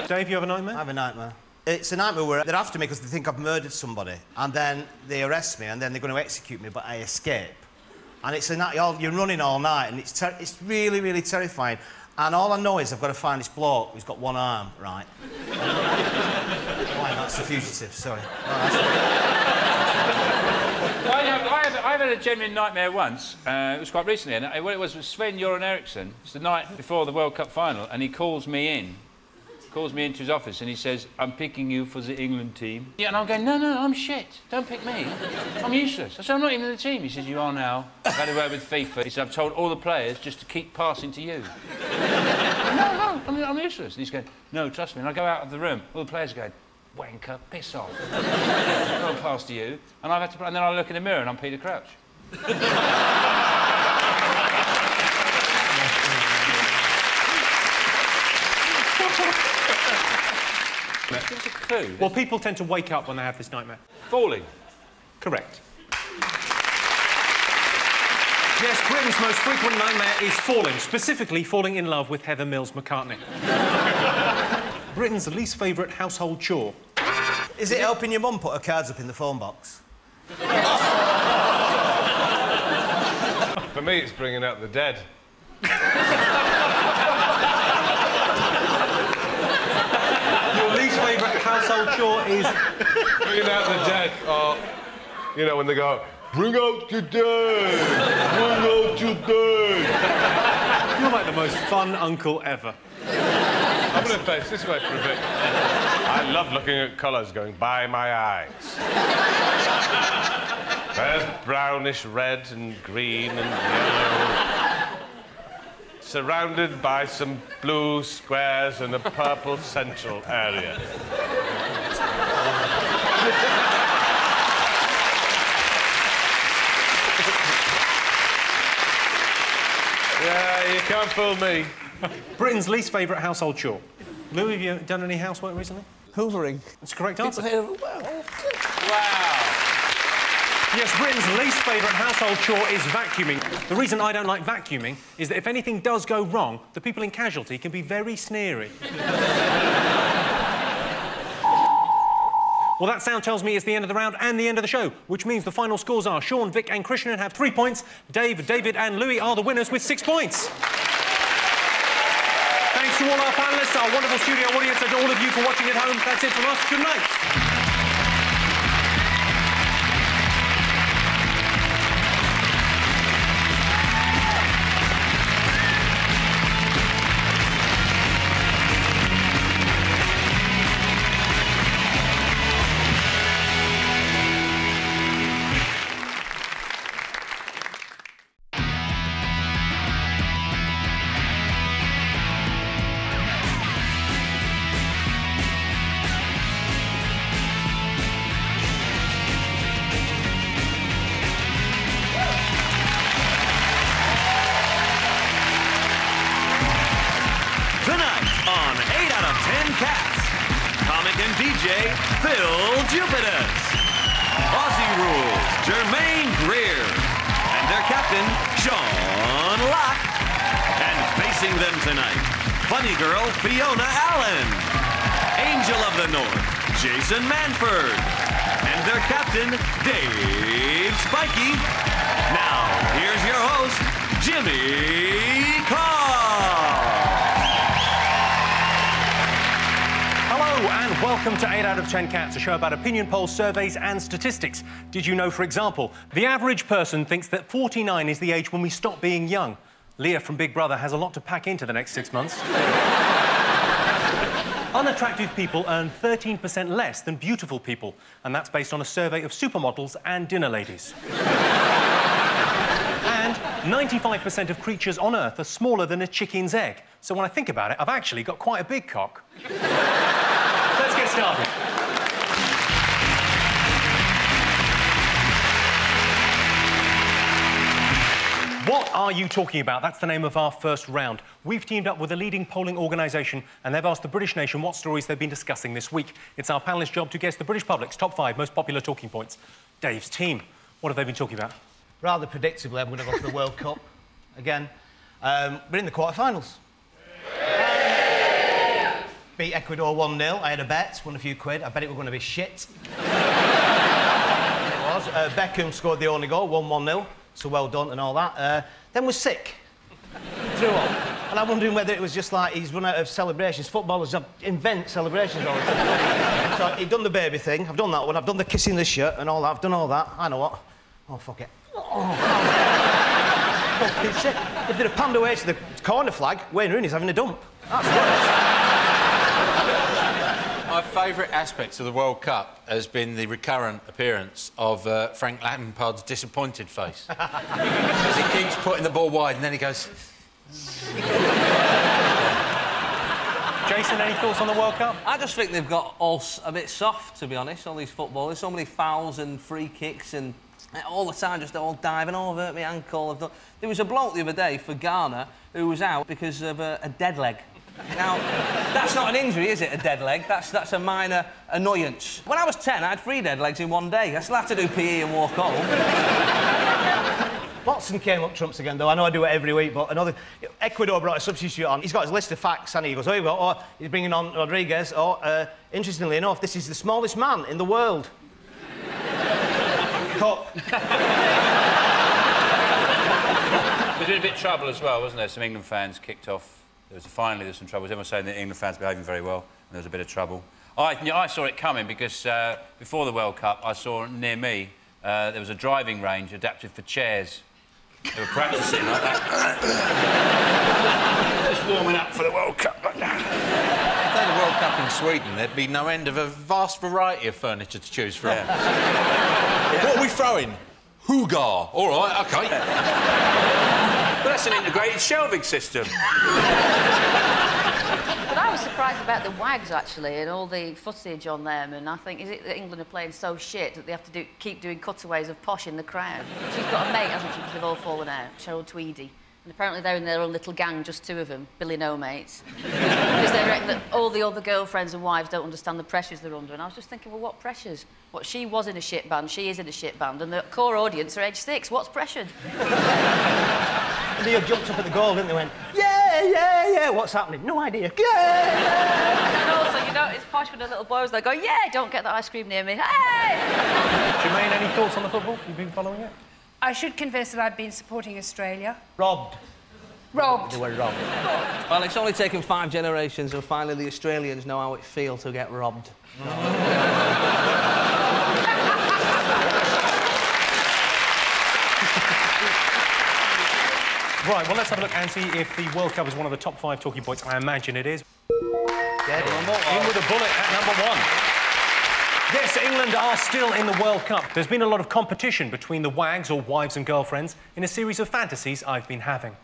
Dave, you have a nightmare? I have a nightmare. It's a nightmare where they're after me because they think I've murdered somebody, and then they arrest me, and then they're going to execute me, but I escape. And it's a night you're running all night, and it's really, really terrifying. And all I know is I've got to find this bloke who's got one arm, right? Why, that's the fugitive, sorry. I've had a genuine nightmare once. It was quite recently, and what it was Sven-Göran Eriksson. It's the night before the World Cup final, and he calls me into his office, and he says, "I'm picking you for the England team." Yeah, and I'm going, "No, I'm shit. Don't pick me. I'm useless." I said, "I'm not even in the team." He says, "You are now. I've had a word with FIFA." He said, "I've told all the players just to keep passing to you." No, I'm useless. And he's going, "No, trust me." And I go out of the room. All the players are going, "Wanker, piss off." I'll pass to you. And and then I look in the mirror and I'm Peter Crouch. Give us a clue. Well, people tend to wake up when they have this nightmare. Falling. Correct. Yes, Britain's most frequent nightmare is falling, specifically falling in love with Heather Mills McCartney. Britain's least favourite household chore. Is it helping your mum put her cards up in the phone box? For me, it's bringing out the dead. Your least favourite household chore is... Bringing out the dead. Or, you know, when they go, "Bring out your dead! Bring out your dead!" You're like the most fun uncle ever. I'm going to face this way for a bit. I love looking at colours going by my eyes. There's brownish red and green and yellow. Surrounded by some blue squares and a purple central area. Yeah, you can't fool me. Britain's least favourite household chore. Lou, have you done any housework recently? Hoovering. That's the correct answer. Wow. Yes, Britain's least favourite household chore is vacuuming. The reason I don't like vacuuming is that if anything does go wrong, the people in casualty can be very sneery. Well, that sound tells me it's the end of the round and the end of the show, which means the final scores are Sean, Vic and Krishnan have 3 points. Dave, David and Louis are the winners with 6 points. Thanks to all our panellists, our wonderful studio audience, and all of you for watching at home. That's it from us. Good night. and DJ Phil Jupitus. Aussie Rules, Jermaine Greer. And their captain, Sean Locke. And facing them tonight, funny girl Fiona Allen. Angel of the North, Jason Manford. And their captain, Dave Spikey. Now, here's your host, Jimmy Carr. Hello and welcome to 8 out of 10 Cats, a show about opinion polls, surveys and statistics. Did you know, for example, the average person thinks that 49 is the age when we stop being young? Leah from Big Brother has a lot to pack into the next 6 months. Unattractive people earn 13% less than beautiful people, and that's based on a survey of supermodels and dinner ladies. And 95% of creatures on Earth are smaller than a chicken's egg. So when I think about it, I've actually got quite a big cock. Let's get started. What are you talking about? That's the name of our first round. We've teamed up with a leading polling organisation and they've asked the British nation what stories they've been discussing this week. It's our panellists' job to guess the British public's top 5 most popular talking points. Dave's team, what have they been talking about? Rather predictably, I'm going to go for the World Cup again. We're in the quarterfinals. Beat Ecuador 1-0. I had a bet, won a few quid. I bet it was going to be shit. It was. Beckham scored the only goal, won 1-0. So well done and all that. Then was sick. Threw up. And I'm wondering whether it was just like he's run out of celebrations. Footballers invent celebrations all the time. So he'd done the baby thing. I've done that one. I've done the kissing the shirt and all that. I've done all that. I know what. Oh, fuck it. Oh, shit. If they'd have panned away to the corner flag, Wayne Rooney's having a dump. That's worse. My favourite aspect of the World Cup has been the recurrent appearance of Frank Lampard's disappointed face. Because he keeps putting the ball wide and then he goes... Jason, any thoughts on the World Cup? I just think they've got all a bit soft, to be honest, all these footballers. So many fouls and free kicks and all the time just all diving over at my ankle. There was a bloke the other day for Ghana who was out because of a dead leg. Now, that's not an injury, is it, a dead leg? That's a minor annoyance. When I was 10, I had 3 dead legs in one day. I still had to do PE and walk home. Watson came up trumps again, though. I know I do it every week, but another... Ecuador brought a substitute on. He's got his list of facts, and he goes, oh, here we go. Oh, he's bringing on Rodriguez. Oh, interestingly enough, this is the smallest man in the world. Cut. There's been a bit of trouble as well, wasn't there? Some England fans kicked off. Finally, there's some trouble. Everyone's saying that England fans behaving very well, and there was a bit of trouble. I saw it coming because before the World Cup, I saw near me there was a driving range adapted for chairs. They were practising like that. Just warming up for the World Cup. If they had the World Cup in Sweden, there'd be no end of a vast variety of furniture to choose from. Yeah. What are we throwing? Hoogar. All right, OK. But that's an integrated shelving system. But I was surprised about the Wags, actually, and all the footage on them, and I think, is it that England are playing so shit that they have to keep doing cutaways of Posh in the crowd? She's got a mate, hasn't she, because they've all fallen out, Cheryl Tweedy. And apparently they're in their own little gang, just 2 of them, Billy No Mates. Because they reckon that all the other girlfriends and wives don't understand the pressures they're under. And I was just thinking, well, what pressures? What, she was in a shit band, she is in a shit band, and the core audience are age 6. What's pressured? And they jumped up at the goal, didn't they? Went, yeah, yeah, yeah. What's happening? No idea. Yeah. And also, you know, it's Posh with the little boys. They go, yeah, don't get that ice cream near me. Hey! Jermaine, any thoughts on the football? You've been following it? I should confess that I've been supporting Australia. Robbed. Robbed. They were robbed. Well, it's only taken 5 generations and finally the Australians know how it feels to get robbed. Right, well, let's have a look and see if the World Cup is one of the top 5 talking points. I imagine it is. Dead in with a bullet at number 1. Yes, England are still in the World Cup. There's been a lot of competition between the Wags, or wives and girlfriends, in a series of fantasies I've been having.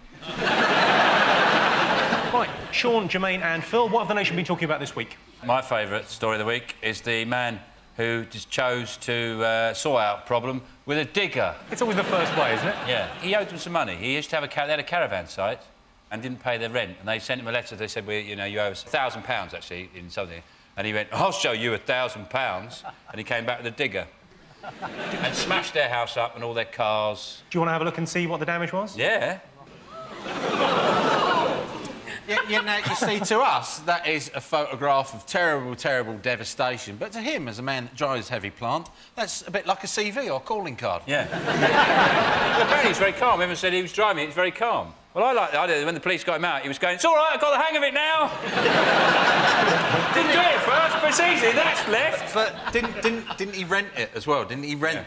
Right, Sean, Jermaine and Phil, what have the nation been talking about this week? My favourite story of the week is the man who just chose to sort out a problem with a digger. It's always the first way, isn't it? Yeah. He owed them some money. He used to have they had a caravan site and didn't pay their rent. And they sent him a letter. They said, well, you know, you owe us £1,000, actually, in something. And he went, I'll show you £1,000. And he came back with a digger. And smashed their house up and all their cars. Do you want to have a look and see what the damage was? Yeah. You see, to us, that is a photograph of terrible, terrible devastation. But to him, as a man that drives heavy plant, that's a bit like a CV or calling card. Yeah. Well, apparently he's very calm. Everyone said he was driving, he's very calm. Well, I liked it. When the police got him out, he was going, it's all right, I've got the hang of it now. Didn't do it first, but it's easy, that's left. But didn't he rent it as well? Didn't he rent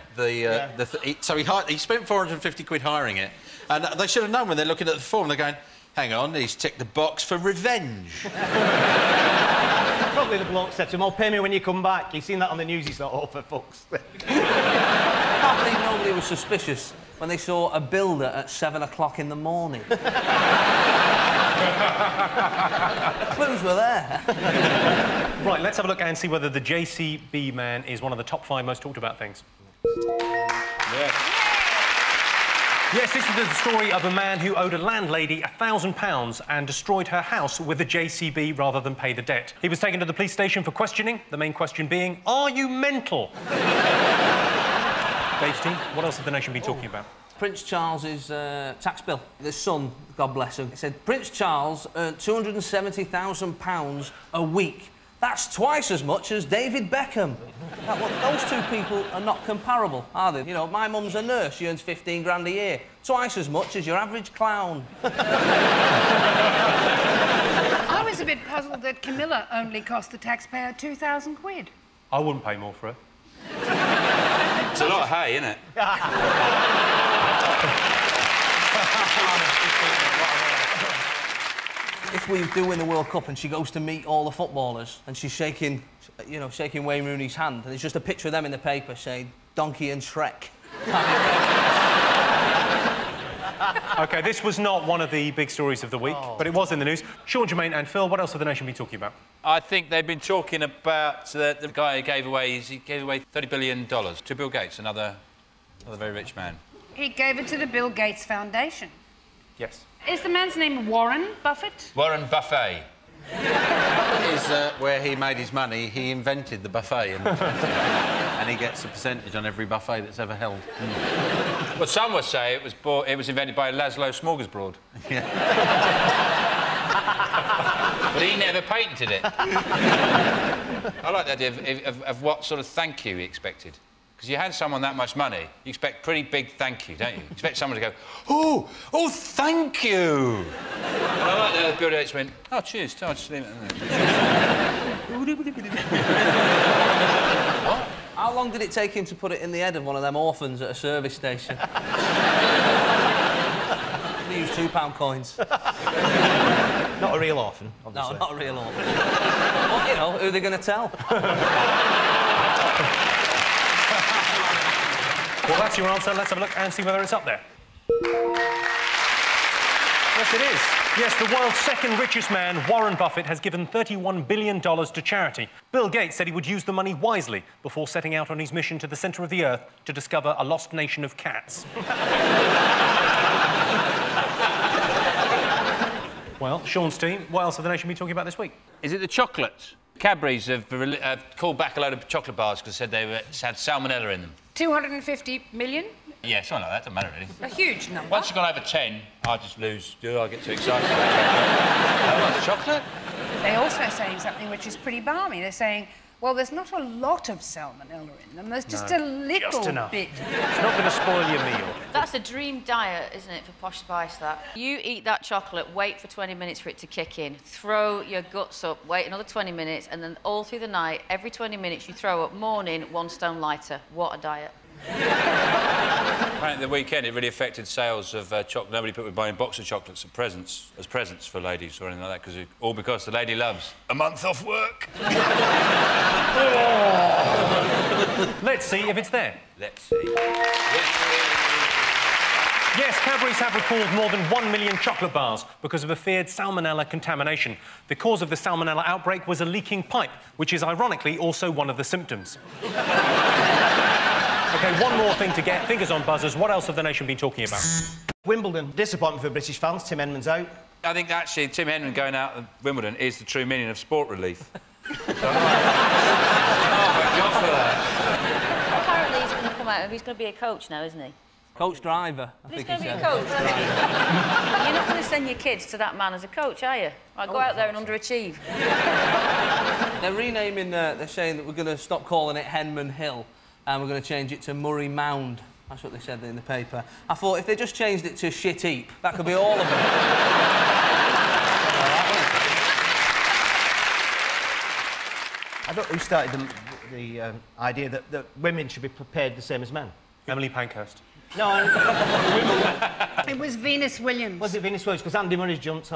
so he spent 450 quid hiring it, and they should have known when they're looking at the form, they're going, hang on, he's ticked the box for revenge. Probably the bloke said to him, oh, pay me when you come back. You've seen that on the news, he's not all for fucks. I can't believe nobody was suspicious when they saw a builder at 7 o'clock in the morning. The clues were there. Right, let's have a look and see whether the JCB man is one of the top 5 most talked about things. Yes, this is the story of a man who owed a landlady £1,000 and destroyed her house with the JCB rather than pay the debt. He was taken to the police station for questioning, the main question being, are you mental? Dave's team, what else has the nation been talking about? Prince Charles's tax bill. The son, God bless him, said Prince Charles earned £270,000 a week. That's twice as much as David Beckham. Those two people are not comparable, are they? You know, my mum's a nurse, she earns 15 grand a year. Twice as much as your average clown. I was a bit puzzled that Camilla only cost the taxpayer 2,000 quid. I wouldn't pay more for her. It's a lot of hay, isn't it? If we do win the World Cup and she goes to meet all the footballers and she's shaking, you know, shaking Wayne Rooney's hand and it's just a picture of them in the paper saying Donkey and Shrek. OK, this was not one of the big stories of the week, but it was in the news. Sean, Jermaine and Phil, what else have the nation been talking about? I think they've been talking about the guy who gave away $30 billion to Bill Gates, another very rich man. He gave it to the Bill Gates Foundation. Yes. Is the man's name Warren Buffett? Warren Buffet. Is where he made his money, he invented the buffet and he gets a percentage on every buffet that's ever held. Well, some would say it was invented by Laszlo Smorgasbord. Yeah. But he never patented it. I like the idea of what sort of thank you he expected. Because you hand someone that much money, you expect pretty big thank you, don't you? You expect someone to go, oh, thank you. And I like that Bill Gates went, oh, cheers, I'll just leave it there. What? How long did it take him to put it in the head of one of them orphans at a service station? They use £2 coins. Not a real orphan, obviously. No, not a real orphan. Well, you know, who are they going to tell? Well, that's your answer. Let's have a look and see whether it's up there. Yes, it is. Yes, the world's second richest man, Warren Buffett, has given $31 billion to charity. Bill Gates said he would use the money wisely before setting out on his mission to the centre of the Earth to discover a lost nation of cats. Well, Sean's team, what else have the nation been talking about this week? Is it the chocolates? Cadbury's have called back a load of chocolate bars because they said they had salmonella in them. 250 million? Yeah, something like that. Doesn't matter, really. A huge number. Once you've gone over 10, I just lose. I get too excited. I like chocolate. They're also saying something which is pretty balmy. They're saying, well, there's not a lot of salmonella in them. There's just a little just enough. bit. It's not going to spoil your meal. That's a dream diet, isn't it, for Posh Spice, that? You eat that chocolate, wait for 20 minutes for it to kick in, throw your guts up, wait another 20 minutes, and then all through the night, every 20 minutes you throw up, morning, 1 stone lighter. What a diet. Apparently at the weekend it really affected sales of chocolate. Nobody was buying a box of chocolates as presents for ladies or anything like that, all because the lady loves a month off work. Let's see if it's there. Let's see. Yes, Cadbury's have recalled more than 1 million chocolate bars because of a feared salmonella contamination. The cause of the salmonella outbreak was a leaking pipe, which is ironically also one of the symptoms. OK, one more thing to get. Fingers on buzzers. What else have the nation been talking about? Wimbledon. Disappointment for British fans. Tim Henman's out. I think, actually, Tim Henman going out of Wimbledon is the true meaning of sport relief. Apparently he's going to come out. He's going to be a coach now, isn't he? Coach driver, I He's think going he to be a said. coach, isn't he? You're not going to send your kids to that man as a coach, are you? Right, go out there and underachieve. They're renaming, they're saying that we're going to stop calling it Henman Hill and we're going to change it to Murray Mound. That's what they said in the paper. I thought if they just changed it to Shit Heap, that could be all of them. I don't know who started the idea that women should be prepared the same as men. Emily Pankhurst. No, It was Venus Williams. Was it Venus Williams? Because Andy Murray's jumped.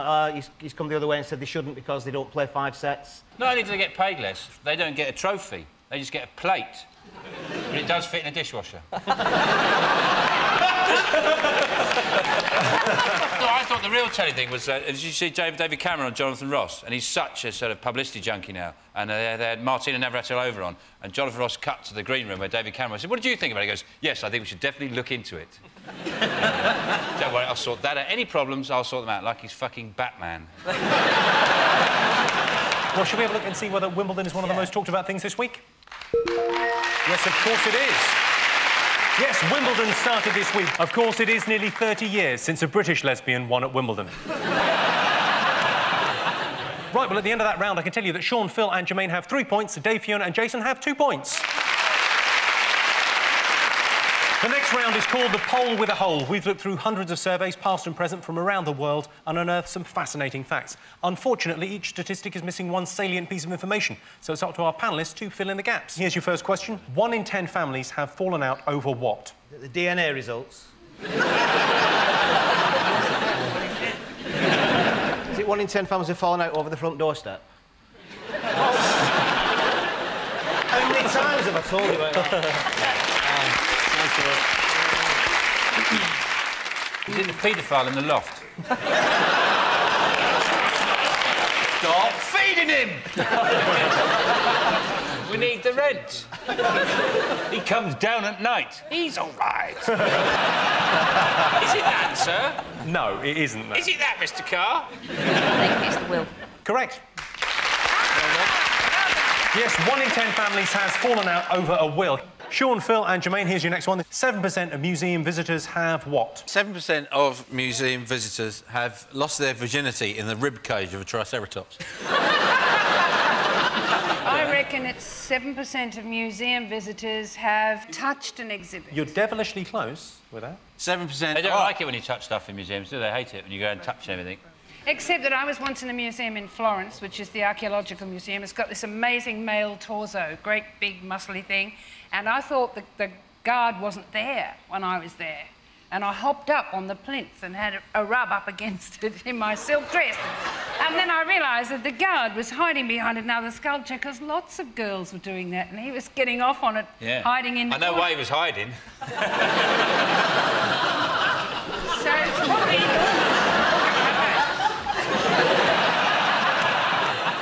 He's come the other way and said they shouldn't because they don't play 5 sets. Not only do they get paid less, they don't get a trophy. They just get a plate. But it does fit in a dishwasher. No, I thought the real telly thing was, did you see David Cameron on Jonathan Ross? And he's such a sort of publicity junkie now. And they had Martina Navratilova on, and Jonathan Ross cut to the green room where David Cameron said, "What did you think about it?" He goes, "Yes, I think we should definitely look into it." Don't worry, I'll sort that out. Any problems, I'll sort them out, like he's fucking Batman. Well, shall we have a look and see whether Wimbledon is one of the most talked about things this week? Yes, of course it is. Yes, Wimbledon started this week. Of course, it is nearly 30 years since a British lesbian won at Wimbledon. Right, well, at the end of that round, I can tell you that Sean, Phil and Jermaine have 3 points, Dave, Fiona and Jason have 2 points. The next round is called The Poll with a Hole. We've looked through hundreds of surveys, past and present, from around the world and unearthed some fascinating facts. Unfortunately, each statistic is missing one salient piece of information, so it's up to our panellists to fill in the gaps. Here's your first question. 1 in 10 families have fallen out over what? The DNA results. Is it 1 in 10 families have fallen out over the front doorstep? How many times have I told you about that? He's in the paedophile in the loft. Stop feeding him! We need the rent. He comes down at night. He's all right. Is it that, sir? No, it isn't that. Is it that, Mr. Carr? I think it's the will. Correct. Yes, 1 in 10 families has fallen out over a will. Sean, Phil and Jermaine, here's your next one. 7% of museum visitors have what? 7% of museum visitors have lost their virginity in the rib cage of a triceratops. I reckon it's 7% of museum visitors have touched an exhibit. You're devilishly close with that. 7%... They don't like it when you touch stuff in museums, do they? Hate it when you go and touch everything. Except that I was once in a museum in Florence, which is the archaeological museum. It's got this amazing male torso, great big muscly thing, and I thought the guard wasn't there when I was there. And I hopped up on the plinth and had a rub up against it in my silk dress. And then I realised that the guard was hiding behind another sculpture because lots of girls were doing that, and he was getting off on it, hiding in the I know why he was hiding. So it's probably...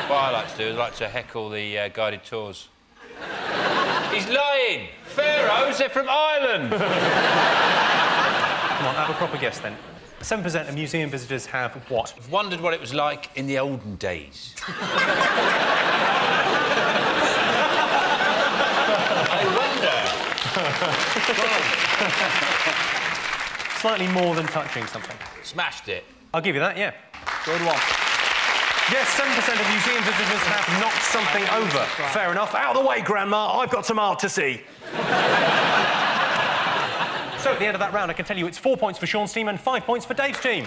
What I like to do is I like to heckle the guided tours. He's lying! Pharaohs, they're from Ireland! Come on, have a proper guess then. 7% of museum visitors have what? I've wondered what it was like in the olden days. I wonder. Slightly more than touching something. Smashed it. I'll give you that, yeah. Good one. Yes, 7% of museum visitors have knocked something over. Right. Fair enough. Out of the way, Grandma. I've got some art to see. So, at the end of that round, I can tell you it's 4 points for Sean's team and 5 points for Dave's team.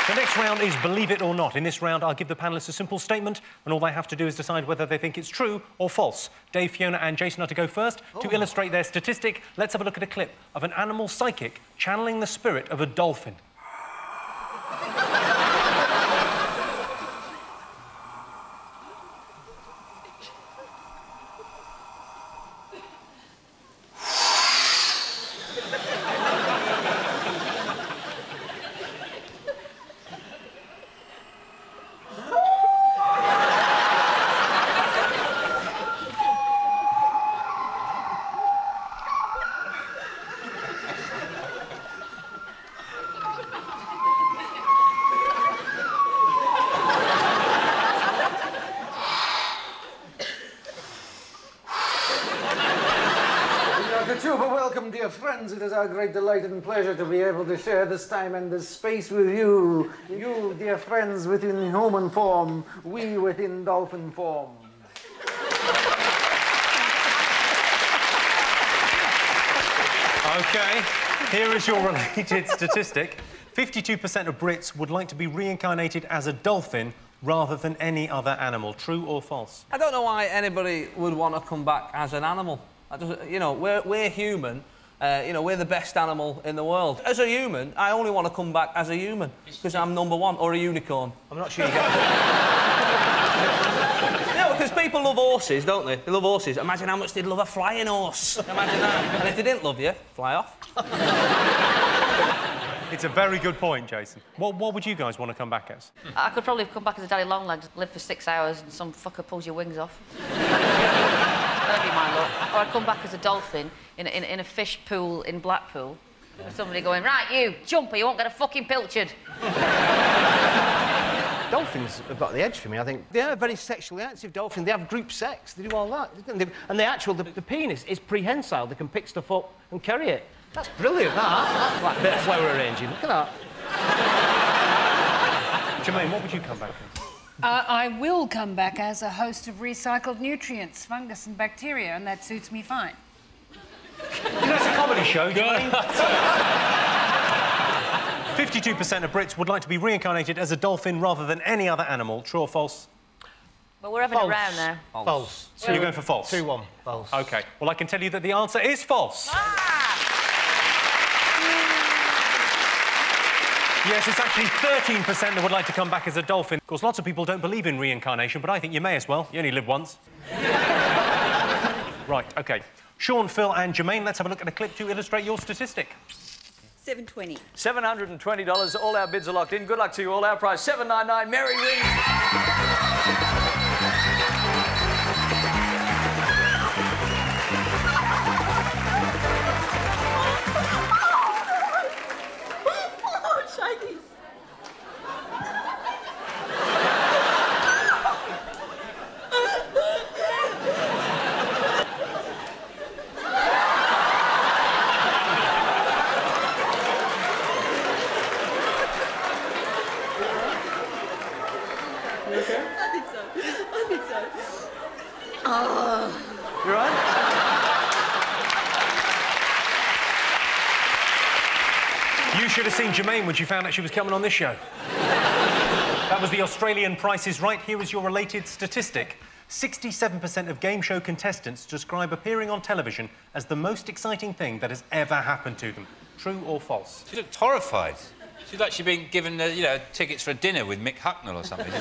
The next round is Believe It or Not. In this round, I'll give the panellists a simple statement, and all they have to do is decide whether they think it's true or false. Dave, Fiona and Jason are to go first. To illustrate their statistic, let's have a look at a clip of an animal psychic channeling the spirit of a dolphin. dear friends, it is our great delight and pleasure to be able to share this time and this space with you. You, dear friends, within human form, we within dolphin form. OK, here is your related statistic. 52% of Brits would like to be reincarnated as a dolphin rather than any other animal. True or false? I don't know why anybody would want to come back as an animal. You know, we're human. You know, we're the best animal in the world. As a human, I only want to come back as a human because I'm #1, or a unicorn. I'm not sure you get No, because people love horses, don't they? They love horses. Imagine how much they'd love a flying horse. Imagine that. And if they didn't love you, fly off. It's a very good point, Jason. What would you guys want to come back as? I could probably come back as a daddy longlegs, live for 6 hours and some fucker pulls your wings off. That'd be my luck. Or I'd come back as a dolphin in a fish pool in Blackpool. With somebody going, right, you, jump or you won't get a fucking pilchard. Dolphins have got the edge for me, I think. They are very sexually active dolphins. They have group sex. They do all that. And the penis is prehensile. They can pick stuff up and carry it. That's brilliant, that. Like a bit of flower arranging. Look at that. Jermaine, what would you come back as? I will come back as a host of recycled nutrients, fungus and bacteria, and that suits me fine. You know, it's a comedy show, Jermaine. 52% of Brits would like to be reincarnated as a dolphin rather than any other animal. True or false? Well, we're having a round now. False. So you're going for false? 2-1. False. OK. Well, I can tell you that the answer is false. Yes, it's actually 13% that would like to come back as a dolphin. Of course, lots of people don't believe in reincarnation, but I think you may as well. You only live once. Right, OK. Sean, Phil and Jermaine, let's have a look at a clip to illustrate your statistic. $720. $720. All our bids are locked in. Good luck to you all. Our prize, $799. Merry ring. You're right. You should have seen Jermaine when she found out she was coming on this show. That was the Australian Price is Right. Here is your related statistic. 67% of game show contestants describe appearing on television as the most exciting thing that has ever happened to them. True or false? She looked horrified. She's like she'd been given, you know, tickets for a dinner with Mick Hucknall or something.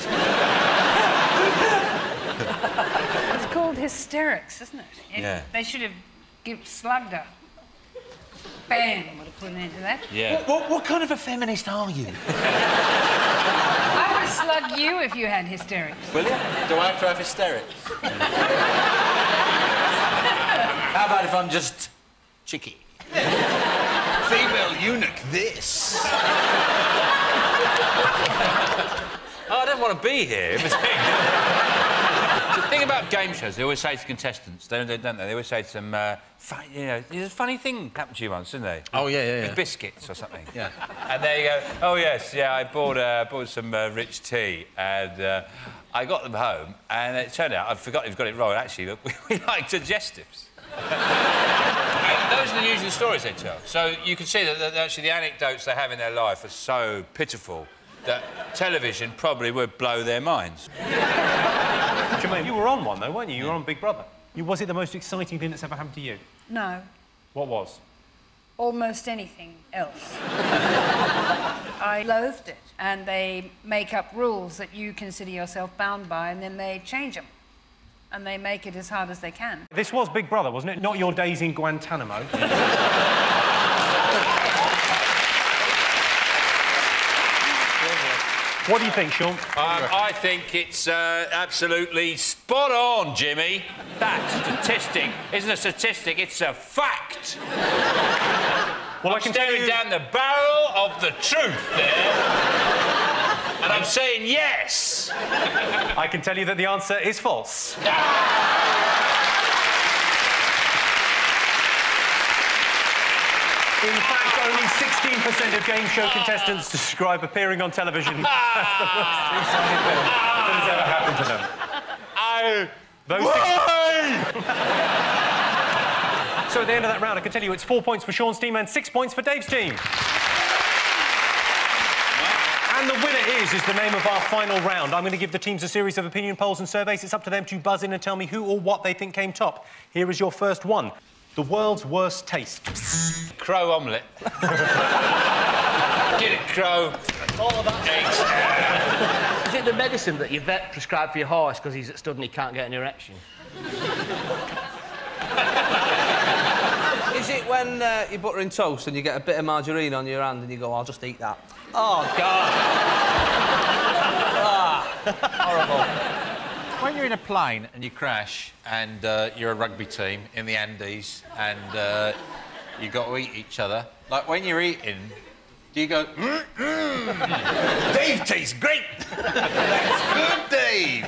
It's called hysterics, isn't it? Yeah. They should have slugged her. Bam, would have put an end to that. Yeah. What kind of a feminist are you? I would slug you if you had hysterics. Will you? Do I have to have hysterics? How about if I'm just cheeky? Female eunuch, this. Oh, I don't want to be here. The thing about game shows, they always say to contestants, don't they? They always say to them, you know, there's a funny thing happened to you once, didn't they? Oh, yeah. With biscuits or something. Yeah. And they go, oh, yes, yeah, I bought some rich tea, and I got them home, and it turned out, I forgot you've got it wrong, actually, but we like digestives. And those are the usual stories they tell. So you can see that actually the anecdotes they have in their life are so pitiful that television probably would blow their minds. Jermaine, you were on one, though, weren't you? You were on Big Brother. Was it the most exciting thing that's ever happened to you? No. What was? Almost anything else. I loathed it. And they make up rules that you consider yourself bound by, and then they change them. And they make it as hard as they can. This was Big Brother, wasn't it? Not your days in Guantanamo. What do you think, Sean? I think it's absolutely spot on, Jimmy. That statistic isn't a statistic, it's a fact. Well, I'm staring down the barrel of the truth there. And I'm saying yes. I can tell you that the answer is false. In fact, only 16% of game show contestants describe appearing on television as the most two-sided film that has ever happened to them. So at the end of that round, I can tell you it's 4 points for Sean's team and 6 points for Dave's team. And the winner is the name of our final round. I'm going to give the teams a series of opinion polls and surveys. It's up to them to buzz in and tell me who or what they think came top. Here is your first one. The world's worst taste. Crow omelette. Get it, crow. All of that. Is it the medicine that your vet prescribed for your horse because he's stood and he can't get an erection? Is it when you're buttering toast and you get a bit of margarine on your hand and you go, I'll just eat that? Oh, God. Horrible. When you're in a plane and you crash and you're a rugby team in the Andes and you've got to eat each other, like when you're eating, do you go, Dave tastes great! That's good, Dave!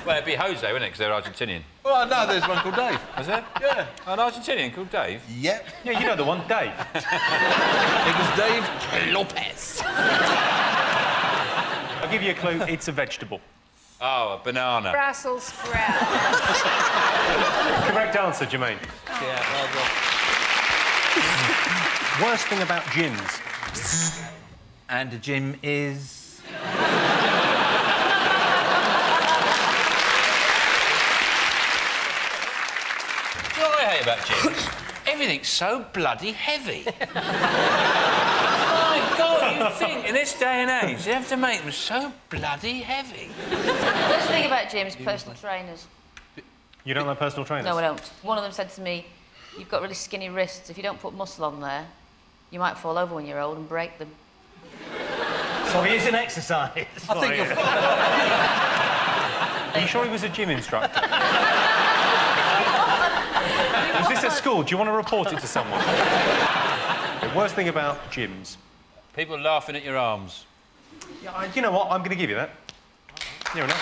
Well, it'd be Jose, wouldn't it, because they're Argentinian? Well, no, there's one called Dave. Is there? Yeah. An Argentinian called Dave? Yep. Yeah, you know the one, Dave. It was Dave Lopez. I'll give you a clue, it's a vegetable. Oh, a banana. Brussels sprout. Correct answer, Jermaine. Yeah, well done. Worst thing about gyms. And a gym is... What I hate about gyms? Everything's so bloody heavy. My God, you think in this day and age you have to make them so bloody heavy? Worst thing about gyms, personal trainers. You don't like personal trainers? No, I don't. One of them said to me, you've got really skinny wrists. If you don't put muscle on there, you might fall over when you're old and break them. So he is an exercise. I think you're... Are you sure he was a gym instructor? Was this at school? Do you want to report it to someone? The worst thing about gyms. People laughing at your arms. Yeah, you know what? I'm going to give you that. Near enough.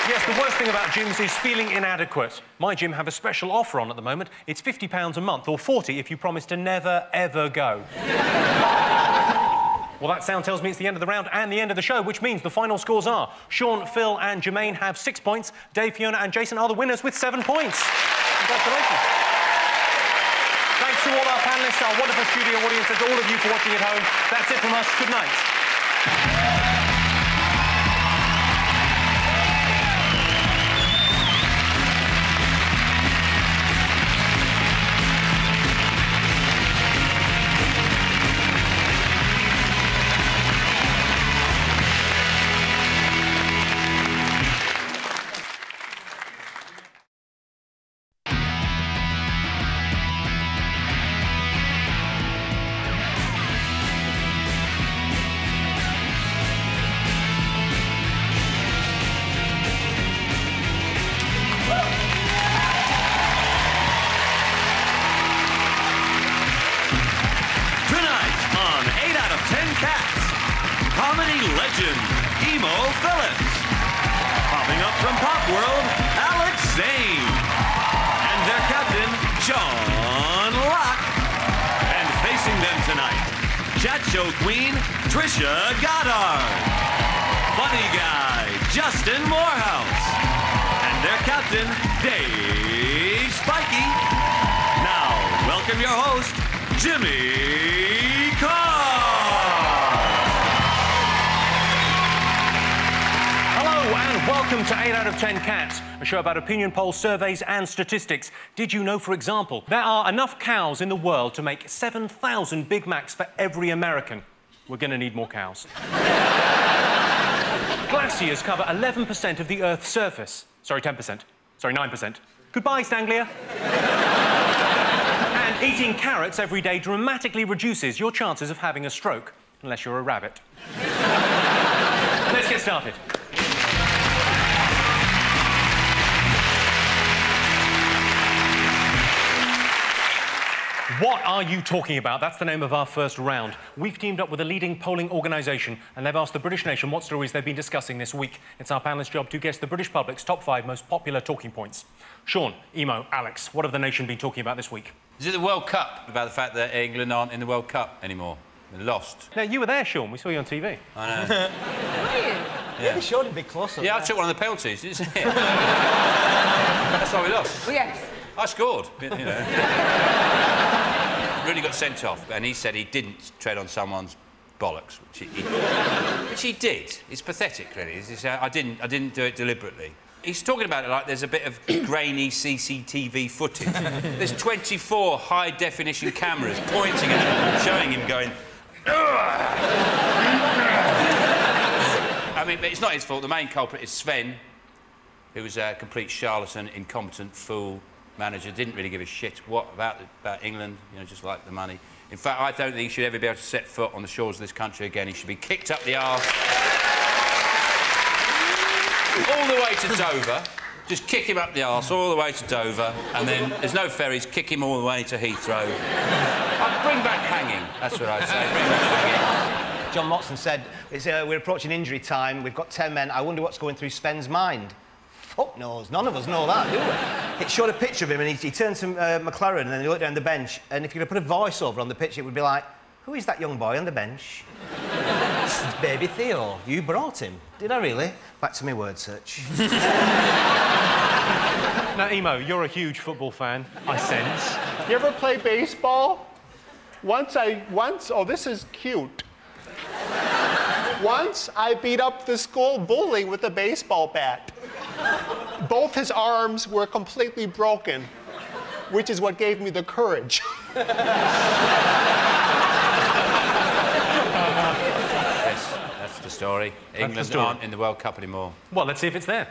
Yes, the worst thing about gyms is feeling inadequate. My gym have a special offer on at the moment. It's £50 a month, or £40 if you promise to never, ever go. Well, that sound tells me it's the end of the round and the end of the show, which means the final scores are Sean, Phil and Jermaine have 6 points. Dave, Fiona and Jason are the winners with 7 points. Congratulations. Thanks to all our panellists, our wonderful studio audience, and to all of you for watching at home. That's it from us. Good night. Jimmy Carr! Hello and welcome to 8 out of 10 Cats, a show about opinion polls, surveys and statistics. Did you know, for example, there are enough cows in the world to make 7,000 Big Macs for every American? We're going to need more cows. Glaciers cover 11% of the Earth's surface. Sorry, 10%. Sorry, 9%. Goodbye, Stanglia. And eating carrots every day dramatically reduces your chances of having a stroke, unless you're a rabbit. Let's get started. What are you talking about? That's the name of our first round. We've teamed up with a leading polling organisation and they've asked the British nation what stories they've been discussing this week. It's our panellists' job to guess the British public's top 5 most popular talking points. Sean, Emo, Alex, what have the nation been talking about this week? Is it the World Cup? About the fact that England aren't in the World Cup anymore? They're lost. No, you were there, Sean. We saw you on TV. I know. Were you? Yeah, we showed a big close-up. Yeah, I took one of the penalties, didn't you see it? That's why we lost. Well, yes. I scored, you know. Really got sent off, and he said he didn't tread on someone's bollocks, which he did. It's pathetic, really. It's, I didn't do it deliberately. He's talking about it like there's a bit of grainy CCTV footage. There's 24 high-definition cameras pointing at him, showing him going... I mean, but it's not his fault. The main culprit is Sven, who was a complete charlatan, incompetent fool manager, didn't really give a shit about England, you know, just like the money. In fact, I don't think he should ever be able to set foot on the shores of this country again. He should be kicked up the arse. All the way to Dover. Just kick him up the arse all the way to Dover, and then there's no ferries, kick him all the way to Heathrow. I'd bring back hanging, that's what I say, bring back hanging. John Motson said, we're approaching injury time, we've got 10 men, I wonder what's going through Sven's mind. Fuck knows, none of us know that, do we? It showed a picture of him and he turned to McLaren and then he looked down the bench, and if you could have put a voiceover on the pitch, it would be like, who is that young boy on the bench? It's baby Theo, you brought him. Did I really? Back to my word search. Now, Emo, you're a huge football fan, I sense. You ever play baseball? Oh, this is cute. Once I beat up the school bully with a baseball bat. Both his arms were completely broken, which is what gave me the courage. Yes, that's the story. England aren't in the World Cup anymore. Well, let's see if it's there.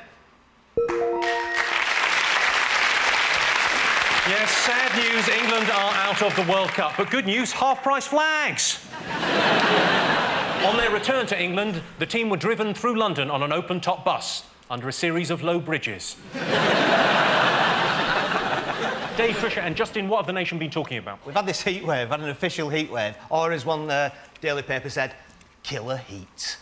Yes, sad news, England are out of the World Cup, but good news, half-price flags. On their return to England, the team were driven through London on an open-top bus under a series of low bridges. Dave, Trisha and Justin, what have the nation been talking about? We've had this heat wave, had an official heat wave, or as one daily paper said, killer heat.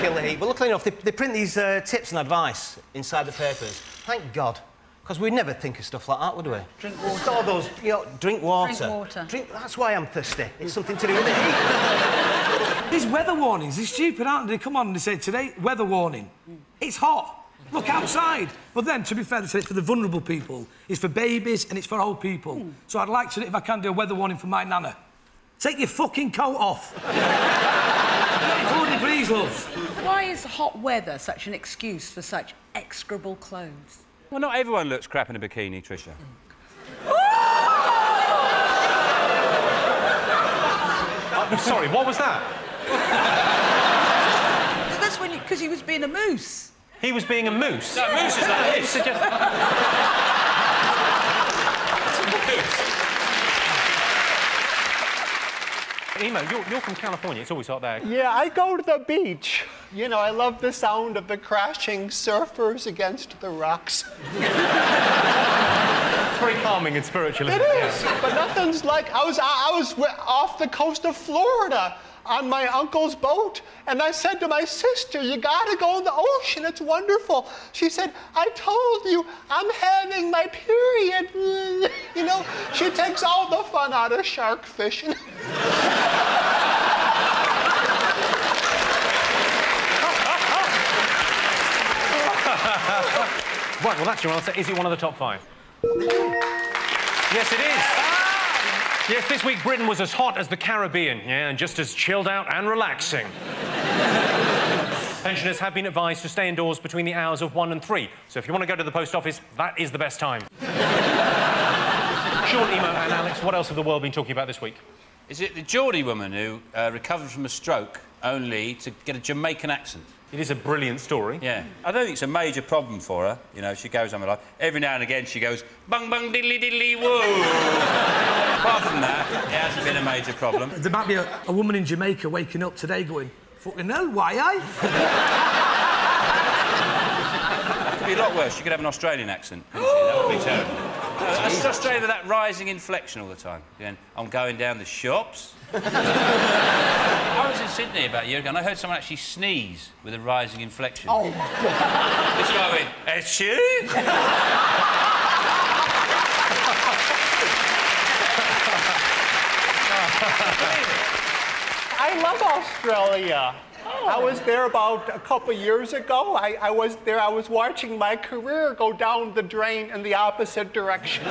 Killer heat. But luckily enough, they print these tips and advice inside the papers. Thank God. Because we'd never think of stuff like that, would we? Drink water. Just all those, you know, drink water. Drink water. That's why I'm thirsty. It's something to do with the heat. These weather warnings, they're stupid, aren't they? Come on, they say today, weather warning. It's hot. Look outside. But then, to be fair, they said it's for the vulnerable people. It's for babies and it's for old people. So I'd like to, if I can, do a weather warning for my nana. Take your fucking coat off. 4 degrees, love. Why is hot weather such an excuse for such execrable clothes? Well, not everyone looks crap in a bikini, Trisha. Sorry, what was that? That's when because he was being a moose. He was being a moose? No, moose is like this. Emo, you're from California. It's always hot there. Yeah, I go to the beach. You know, I love the sound of the crashing surfers against the rocks. It's very calming and spiritual, isn't it? It is, but nothing's like... I was off the coast of Florida on my uncle's boat, and I said to my sister, you gotta go in the ocean, it's wonderful. She said, I told you, I'm having my period. You know, she takes all the fun out of shark fishing. Right, well, that's your answer. Is it one of the top 5? Yes, it is. Yes, this week Britain was as hot as the Caribbean, yeah, and just as chilled out and relaxing. Pensioners have been advised to stay indoors between the hours of 1 and 3, so if you want to go to the post office, that is the best time. Sean, Emo and Alex, what else have the world been talking about this week? Is it the Geordie woman who recovered from a stroke only to get a Jamaican accent? It is a brilliant story. Yeah. I don't think it's a major problem for her. You know, she goes on with life. Every now and again she goes, bung, bung, diddly, diddly, woo. Apart from that, it hasn't been a major problem. There might be a woman in Jamaica waking up today going, fucking hell, why I? It could be a lot worse. She could have an Australian accent, couldn't she? That would be terrible. That's frustrated with that rising inflection all the time. Going, I'm going down the shops. I was in Sydney about a year ago and I heard someone actually sneeze with a rising inflection. Oh, This guy went, "Achoo!" I love Australia. I was there about a couple years ago. I was there, I was watching my career go down the drain in the opposite direction.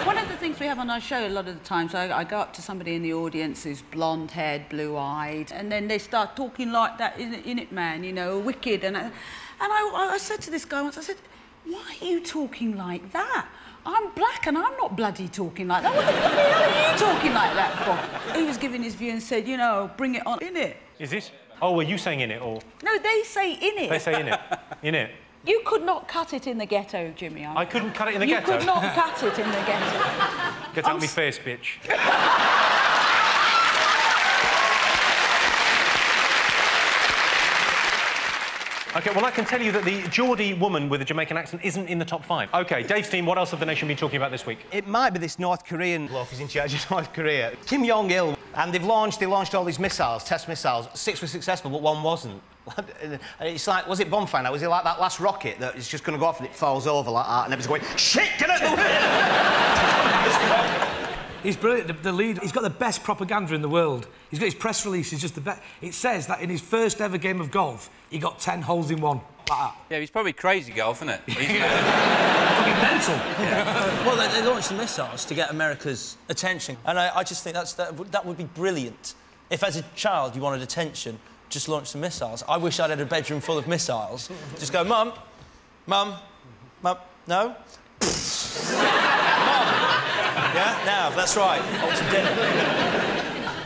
One of the things we have on our show a lot of the times, I go up to somebody in the audience who's blonde-haired, blue-eyed, and then they start talking like that, in it, man, you know, wicked. And I said to this guy once, I said, why are you talking like that? I'm black and I'm not bloody talking like that. What the hell are you talking like that for? He was giving his view and said, you know, bring it on, innit. Is this? Oh, were you saying in it or? No, they say innit. They say in it. In it. You could not cut it in the ghetto, Jimmy. I couldn't cut it in the ghetto? You could not cut it in the ghetto. Get out of me face, bitch. OK, well, I can tell you that the Geordie woman with a Jamaican accent isn't in the top 5. OK, Dave's team, what else have the nation been talking about this week? It might be this North Korean bloke who's in charge of North Korea. Kim Jong-il. And they launched all these missiles, test missiles. 6 were successful, but 1 wasn't. It's like, was it bonfire now? Was it like that last rocket that is just going to go off and it falls over like that and everyone's going, shit, get out the way! He's brilliant, the lead. He's got the best propaganda in the world. He's got his press release, he's just the best. It says that in his first ever game of golf, he got 10 holes in one. Like that. Yeah, he's probably crazy golf, isn't it? He's fucking mental. Yeah. Well, they launched the missiles to get America's attention, and I just think that would be brilliant. If, as a child, you wanted attention, just launch the missiles. I wish I'd had a bedroom full of missiles. Just go, Mum, Mum, Mum, no? Mum. Yeah, now, that's right. I want some dinner.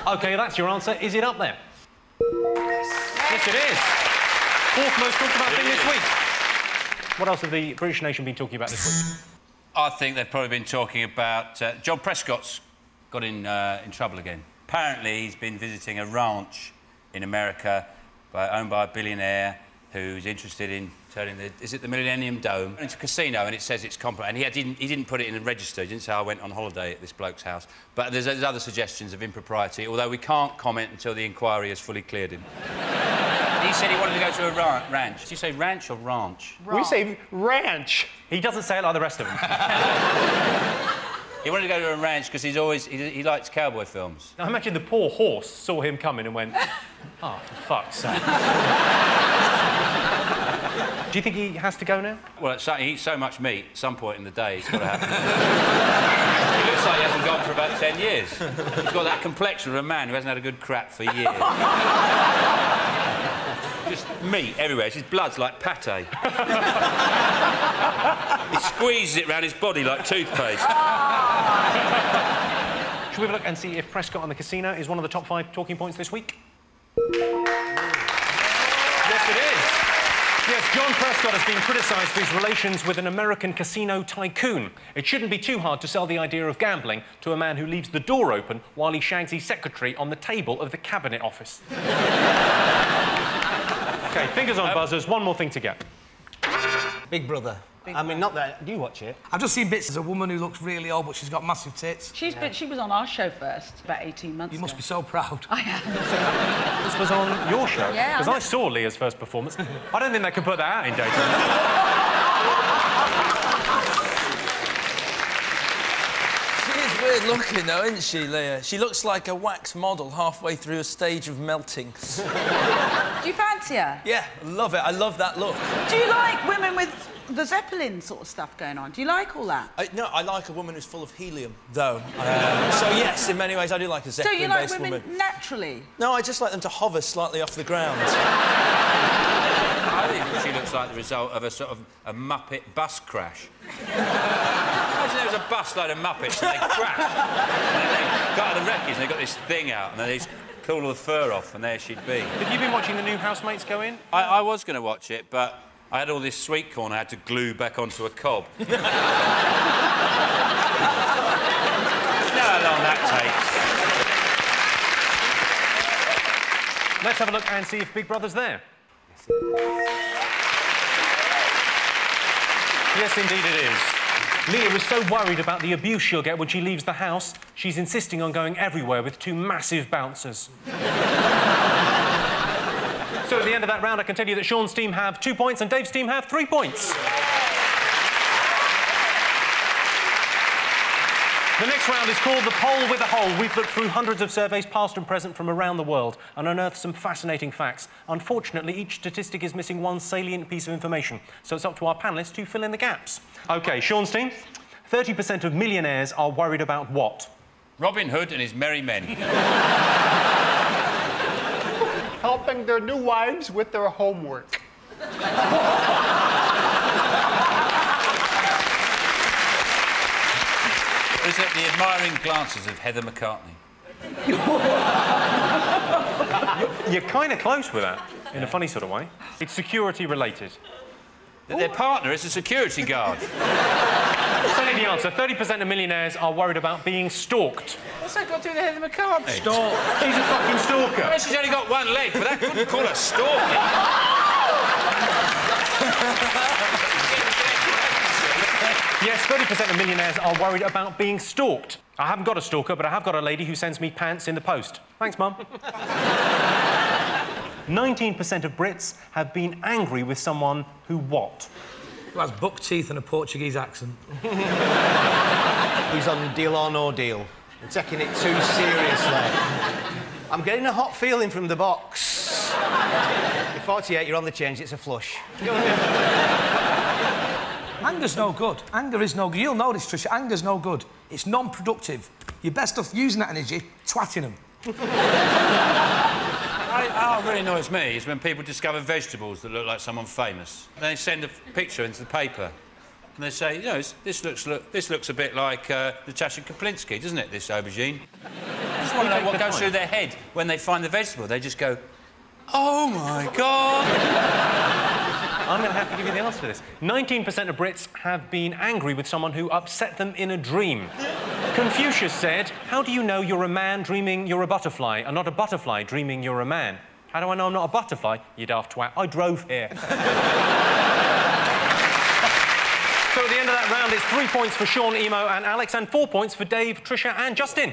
OK, that's your answer. Is it up there? Yes, it is. 4th most talked about thing this week. What else have the British nation been talking about this week? I think they've probably been talking about John Prescott's got in trouble again. Apparently, he's been visiting a ranch in America owned by a billionaire who's interested in turning the Millennium Dome into a casino, and it says it's compromised. And he didn't put it in a register. He didn't say I went on holiday at this bloke's house. But there's other suggestions of impropriety, although we can't comment until the inquiry has fully cleared him. He said he wanted to go to a ranch. Did you say ranch or ranch? We say ranch. He doesn't say it like the rest of them. He wanted to go to a ranch because he likes cowboy films. Now, imagine the poor horse saw him coming and went, oh, for fuck's sake. Do you think he has to go now? Well, he eats so much meat, at some point in the day, it's got to happen. He looks like he hasn't gone for about 10 years. He's got that complexion of a man who hasn't had a good crap for years. Just meat everywhere. His blood's like pate. He squeezes it round his body like toothpaste. Shall we have a look and see if Prescott and the casino is one of the top 5 talking points this week? Yes, it is. Yes, John Prescott has been criticised for his relations with an American casino tycoon. It shouldn't be too hard to sell the idea of gambling to a man who leaves the door open while he shags his secretary on the table of the Cabinet Office. OK, fingers on buzzers. One more thing to get. Big Brother. I mean, not that... Do you watch it? I've just seen bits. There's a woman who looks really old, but she's got massive tits. She was on our show first, about 18 months You ago. must be so proud. I am. This was on your show? Yeah. Because I saw Leah's first performance. I don't think they can put that out in data. She is weird looking, though, isn't she, Leah? She looks like a wax model halfway through a stage of melting. Do you fancy her? Yeah, love it. I love that look. Do you like women with the Zeppelin sort of stuff going on? Do you like all that? No, I like a woman who's full of helium, though. So, yes, in many ways, I do like a Zeppelin-based woman. woman. So you like women naturally? No, I just like them to hover slightly off the ground. I think she looks like the result of a sort of a Muppet bus crash. Imagine there was a bus load of Muppets and they crashed. And they got out of the wreckage and they got this thing out and they pulled all the fur off and there she'd be. Have you been watching the new housemates go in? I was going to watch it, but I had all this sweet corn I had to glue back onto a cob. You know how long that takes. Let's have a look and see if Big Brother's there. Yes, indeed it is. Leah is so worried about the abuse she'll get when she leaves the house, she's insisting on going everywhere with 2 massive bouncers. So at the end of that round, I can tell you that Sean's team have 2 points and Dave's team have 3 points. The next round is called The Poll with a Hole. We've looked through hundreds of surveys, past and present, from around the world and unearthed some fascinating facts. Unfortunately, each statistic is missing one salient piece of information, so it's up to our panellists to fill in the gaps. OK, Sean's team, 30% of millionaires are worried about what? Robin Hood and his merry men. Helping their new wives with their homework. Is it the admiring glances of Heather McCartney? You're kind of close with that, in a funny sort of way. It's security related. That their partner is a security guard. Say the answer. 30% of millionaires are worried about being stalked. What's that got to do with Heather McCartney? Stalk. He's a fucking stalker. Well, she's only got 1 leg, but that couldn't call her stalking. Yes, 30% of millionaires are worried about being stalked. I haven't got a stalker, but I have got a lady who sends me pants in the post. Thanks, Mum. 19% of Brits have been angry with someone who what? Who has buck teeth and a Portuguese accent. Who's on Deal or No Deal. They're taking it too seriously. I'm getting a hot feeling from the box. You're 48, you're on the change, it's a flush. Anger's no good. Anger is no good. You'll know this, Tricia. Anger's no good. It's non-productive. You're best off using that energy, twatting them. What really annoys me is when people discover vegetables that look like someone famous. They send a picture into the paper and they say, you know, this looks a bit like Natasha Kaplinsky, doesn't it, this aubergine? I just want to know what goes through their head when they find the vegetable. They just go, oh, my God. I'm going to have to give you the answer to this. 19% of Brits have been angry with someone who upset them in a dream. Confucius said, how do you know you're a man dreaming you're a butterfly and not a butterfly dreaming you're a man? How do I know I'm not a butterfly? You daft twat. I drove here. So at the end of that round, it's 3 points for Sean, Emo and Alex and 4 points for Dave, Tricia and Justin.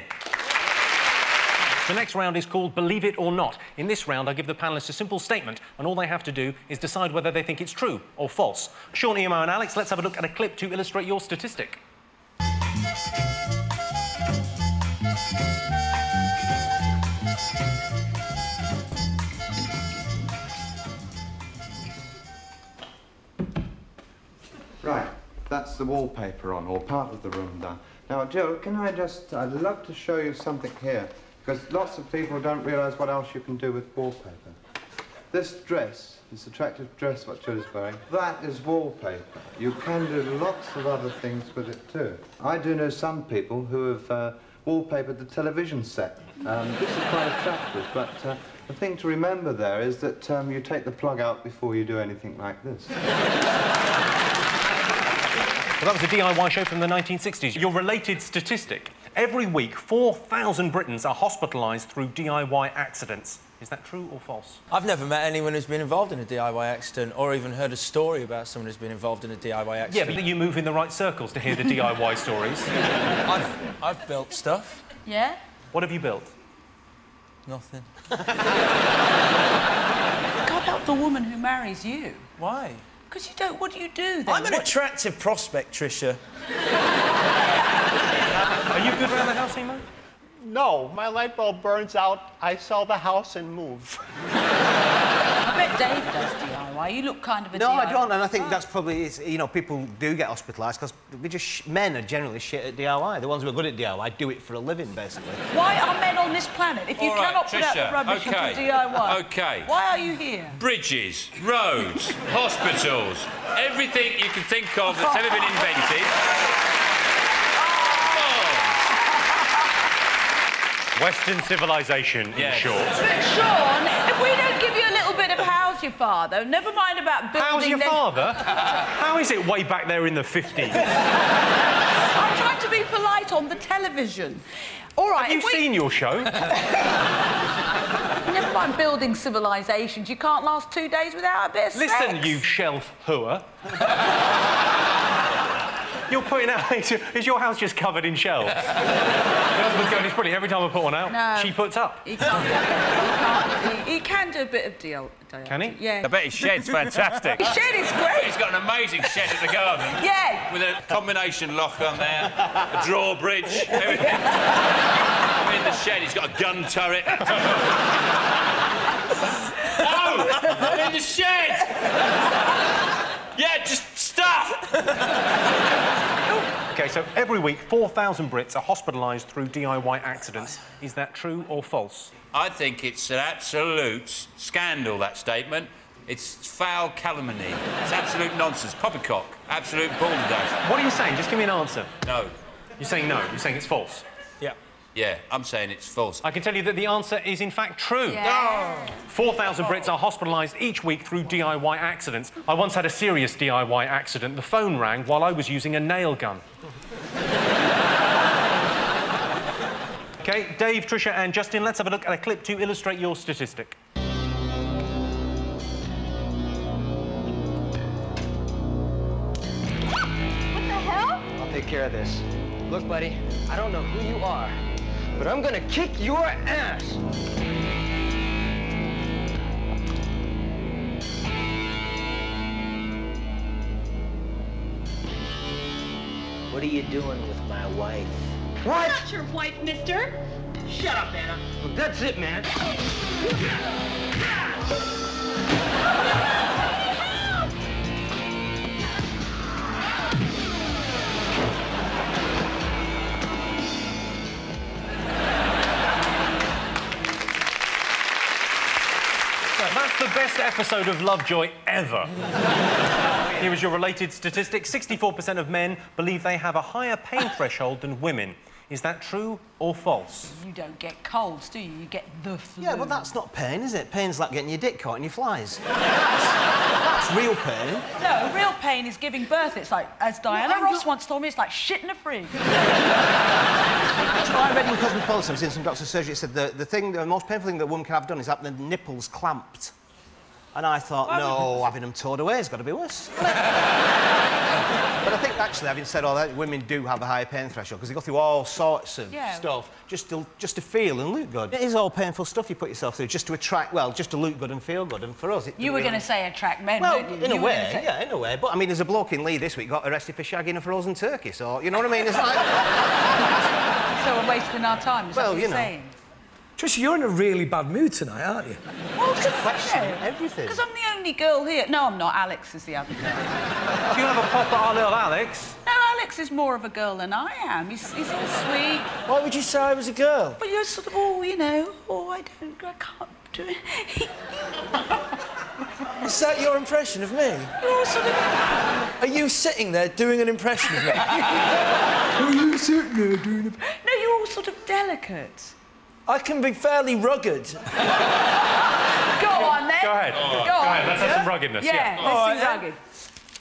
The next round is called Believe It or Not. In this round, I give the panellists a simple statement, and all they have to do is decide whether they think it's true or false. Sean, Emo and Alex, let's have a look at a clip to illustrate your statistic. Right, that's the wallpaper on, or part of the room done. Now, Joe, I'd love to show you something here, because lots of people don't realise what else you can do with wallpaper. This dress, this attractive dress what Joe's wearing, that is wallpaper. You can do lots of other things with it too. I do know some people who have wallpapered the television set. This is quite attractive, but the thing to remember there is that you take the plug out before you do anything like this. Well, that was a DIY show from the 1960s. Your related statistic. Every week, 4,000 Britons are hospitalised through DIY accidents. Is that true or false? I've never met anyone who's been involved in a DIY accident or even heard a story about someone who's been involved in a DIY accident. Yeah, but you move in the right circles to hear the DIY stories. I've built stuff. Yeah? What have you built? Nothing. God help the woman who marries you. Why? Because you don't... What do you do, then? I'm an attractive prospect, Tricia. Are you good around the house, Emo? No, my light bulb burns out, I sell the house and move. I bet Dave does DIY. You look kind of a DIY. No, I don't, and I think that's probably, you know, people do get hospitalised because men are generally shit at DIY. The ones who are good at DIY do it for a living, basically. Why are men on this planet? If you cannot put out the Tricia, rubbish into DIY, OK. why are you here? Bridges, roads, hospitals, everything you can think of that's ever been invented. Western civilization, in short. But, Sean, if we don't give you a little bit of how's your father, never mind about building... How's your father? How is it way back there in the 50s? I'm trying to be polite on the television. All right... Have you seen your show? Never mind building civilisations. You can't last 2 days without a bit of sex. Listen, you shelf hooer. You're putting out... Is your house just covered in shelves? Your husband's going, it's brilliant. Every time I put one out, No. she puts up. He can't. He can do a bit of deal. Can he? Yeah. I bet his shed's fantastic. His shed is great. He's got an amazing shed at the garden. Yeah. With a combination lock on there, a drawbridge, everything. I'm in the shed, he's got a gun turret. No! I'm in the shed! Yeah, just stuff! OK, so every week, 4,000 Brits are hospitalised through DIY accidents. Is that true or false? I think it's an absolute scandal, that statement. It's foul calumny. It's absolute nonsense. Poppycock. Absolute balderdash. What are you saying? Just give me an answer. No. You're saying no. You're saying it's false. Yeah. Yeah, I'm saying it's false. I can tell you that the answer is, in fact, true. Yeah. 4,000 Brits are hospitalised each week through DIY accidents. I once had a serious DIY accident. The phone rang while I was using a nail gun. OK, Dave, Tricia and Justin, let's have a look at a clip to illustrate your statistic. I'll take care of this. Look, buddy, I don't know who you are, but I'm gonna kick your ass! What are you doing with my wife? What? Not your wife, mister. Shut up, Anna. Look, that's it, man. That's the best episode of Lovejoy ever. Here is your related statistic. 64% of men believe they have a higher pain threshold than women. Is that true or false? You don't get colds, do you? You get the flu. Yeah, but that's not pain, is it? Pain's like getting your dick caught in your flies. That's real pain. No, real pain is giving birth. It's like, as Diana Ross once told me, it's like shitting a frig. That's what I read in Cosmopolitan. I was in some doctor's surgery. It said the most painful thing that a woman can have done is have the nipples clamped. And I thought, no, having them towed away has got to be worse. But I think, actually, having said all that, women do have a higher pain threshold because they go through all sorts of stuff just to feel and look good. It is all painful stuff you put yourself through just to attract, well, just to look good and feel good. And for us, it You were going to say attract men, well, weren't you? in a You were way, gonna say... yeah, in a way. But, I mean, there's a bloke in Lee this week got arrested for shagging a frozen turkey, so, you know what I mean? It's like... So we're wasting our time, is that what you're saying? Tricia, you're in a really bad mood tonight, aren't you? Well, just questioning everything. Because I'm the only girl here. No, I'm not. Alex is the other girl. Do you have a pop at our little Alex? No, Alex is more of a girl than I am. He's all sweet. Why would you say I was a girl? But you're sort of, oh, you know, oh, I can't do it. Is that your impression of me? You're sort of... Are you sitting there doing an impression of me? Are you sitting there doing a... No, you're all sort of delicate. I can be fairly rugged. Go on, then. Go ahead. Go ahead. Let's have some ruggedness. Yeah, All let's right, do rugged.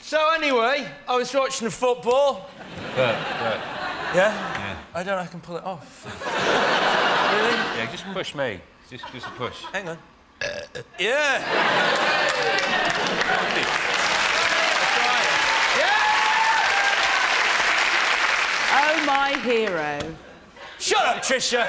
So, anyway, I was watching the football. Yeah? I don't know if I can pull it off. Really? Yeah, just push me. Just a push. Hang on. Yeah. Oh, my hero. Shut up, Tricia!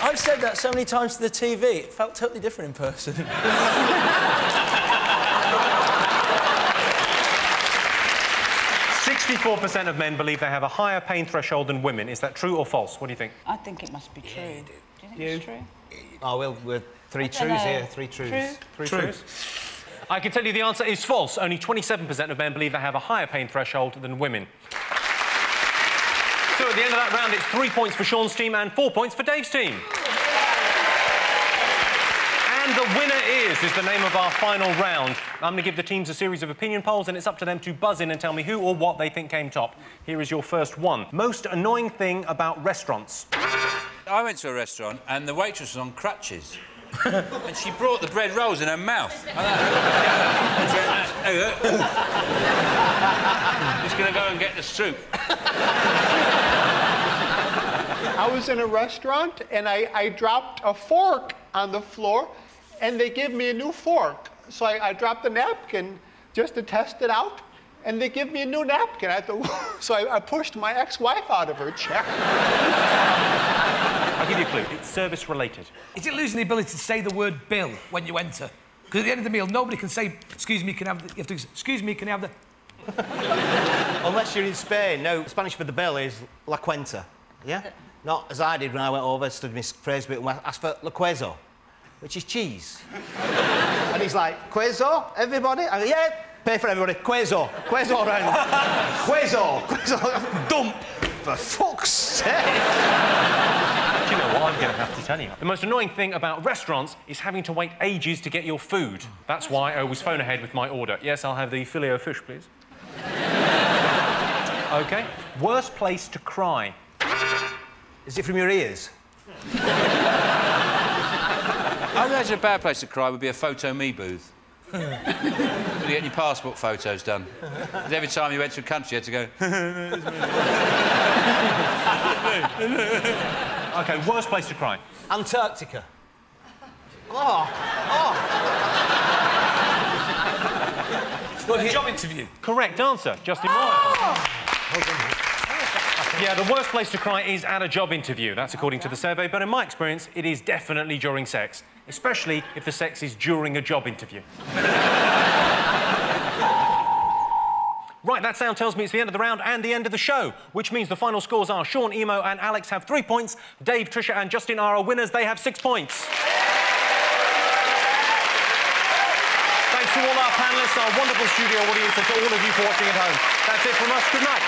I've said that so many times to the TV, it felt totally different in person. 64% of men believe they have a higher pain threshold than women. Is that true or false? What do you think? I think it must be true. Do you think it's true? Oh, well, we're three trues here. Three trues. True? Three trues. I can tell you the answer is false. Only 27% of men believe they have a higher pain threshold than women. So at the end of that round, it's 3 points for Sean's team and 4 points for Dave's team. And the winner is the name of our final round. I'm going to give the teams a series of opinion polls, and it's up to them to buzz in and tell me who or what they think came top. Here is your first one. Most annoying thing about restaurants. I went to a restaurant and the waitress was on crutches. And she brought the bread rolls in her mouth. Just gonna go and get the soup. I was in a restaurant and I dropped a fork on the floor and they gave me a new fork. So I dropped the napkin just to test it out. And they give me a new napkin. So I pushed my ex-wife out of her chair. I'll give you a clue. It's service-related. Is it losing the ability to say the word bill when you enter? Because at the end of the meal, nobody can say, excuse me, can I have the... You have to, excuse me, can I have the... Unless you're in Spain. No, Spanish for the bill is la cuenta, yeah? Not as I did when I went over, stood my phrase bit, and asked for la queso, which is cheese. And he's like, queso, everybody? I go, yeah, pay for everybody. Queso around. Queso. Dump. For fuck's sake. Do you know what I'm going to have to tell you? The most annoying thing about restaurants is having to wait ages to get your food. That's why I always phone ahead with my order. Yes, I'll have the filet-o-fish, please. OK. Worst place to cry. Is it from your ears? I imagine a bad place to cry would be a photo me booth. You get your passport photos done. Because every time you went to a country, you had to go... OK, worst place to cry. Antarctica. Well, a job interview. Correct answer, Justin Moore. Yeah, the worst place to cry is at a job interview. That's according to the survey, but in my experience, it is definitely during sex, especially if the sex is during a job interview. Right, that sound tells me it's the end of the round and the end of the show, which means the final scores are Sean, Emo and Alex have 3 points, Dave, Tricia and Justin are our winners. They have 6 points. Thanks to all our panellists, our wonderful studio audience and to all of you for watching at home. That's it from us. Good night.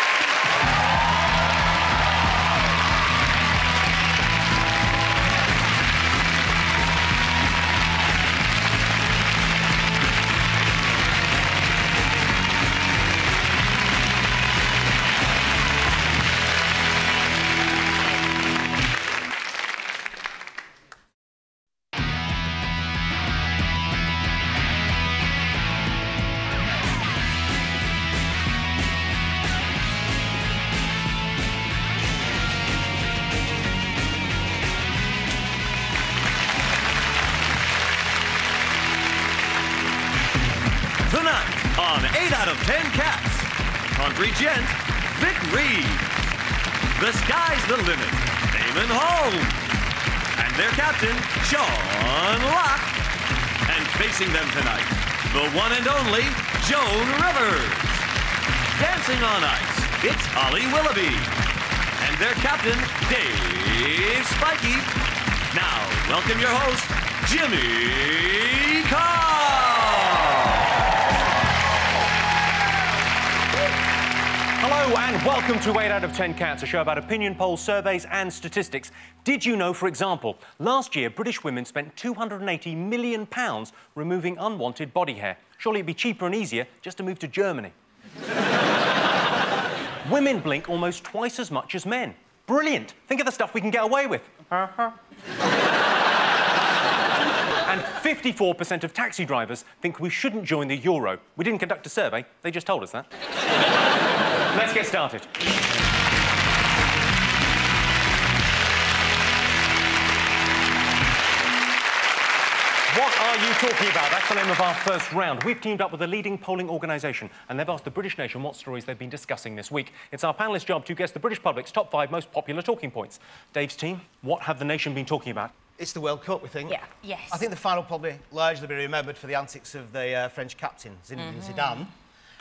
Tonight on 8 out of 10 Cats, Country Gent, Vic Reed. The Sky's the Limit, Damon Holmes. And their captain, Sean Locke. And facing them tonight, the one and only Joan Rivers. Dancing on Ice, it's Holly Willoughby. And their captain, Dave Spikey. Now, welcome your host, Jimmy Carr. Hello and welcome to 8 out of 10 Cats, a show about opinion polls, surveys and statistics. Did you know, for example, last year British women spent £280 million removing unwanted body hair? Surely it'd be cheaper and easier just to move to Germany. Women blink almost twice as much as men. Brilliant. Think of the stuff we can get away with. And 54% of taxi drivers think we shouldn't join the euro. We didn't conduct a survey, they just told us that. Let's get started. What are you talking about? That's the name of our first round. We've teamed up with a leading polling organisation and they've asked the British nation what stories they've been discussing this week. It's our panellists' job to guess the British public's top 5 most popular talking points. Dave's team, what have the nation been talking about? It's the World Cup, we think. Yeah, yes. I think the final will probably largely be remembered for the antics of the French captain, Zinedine Zidane,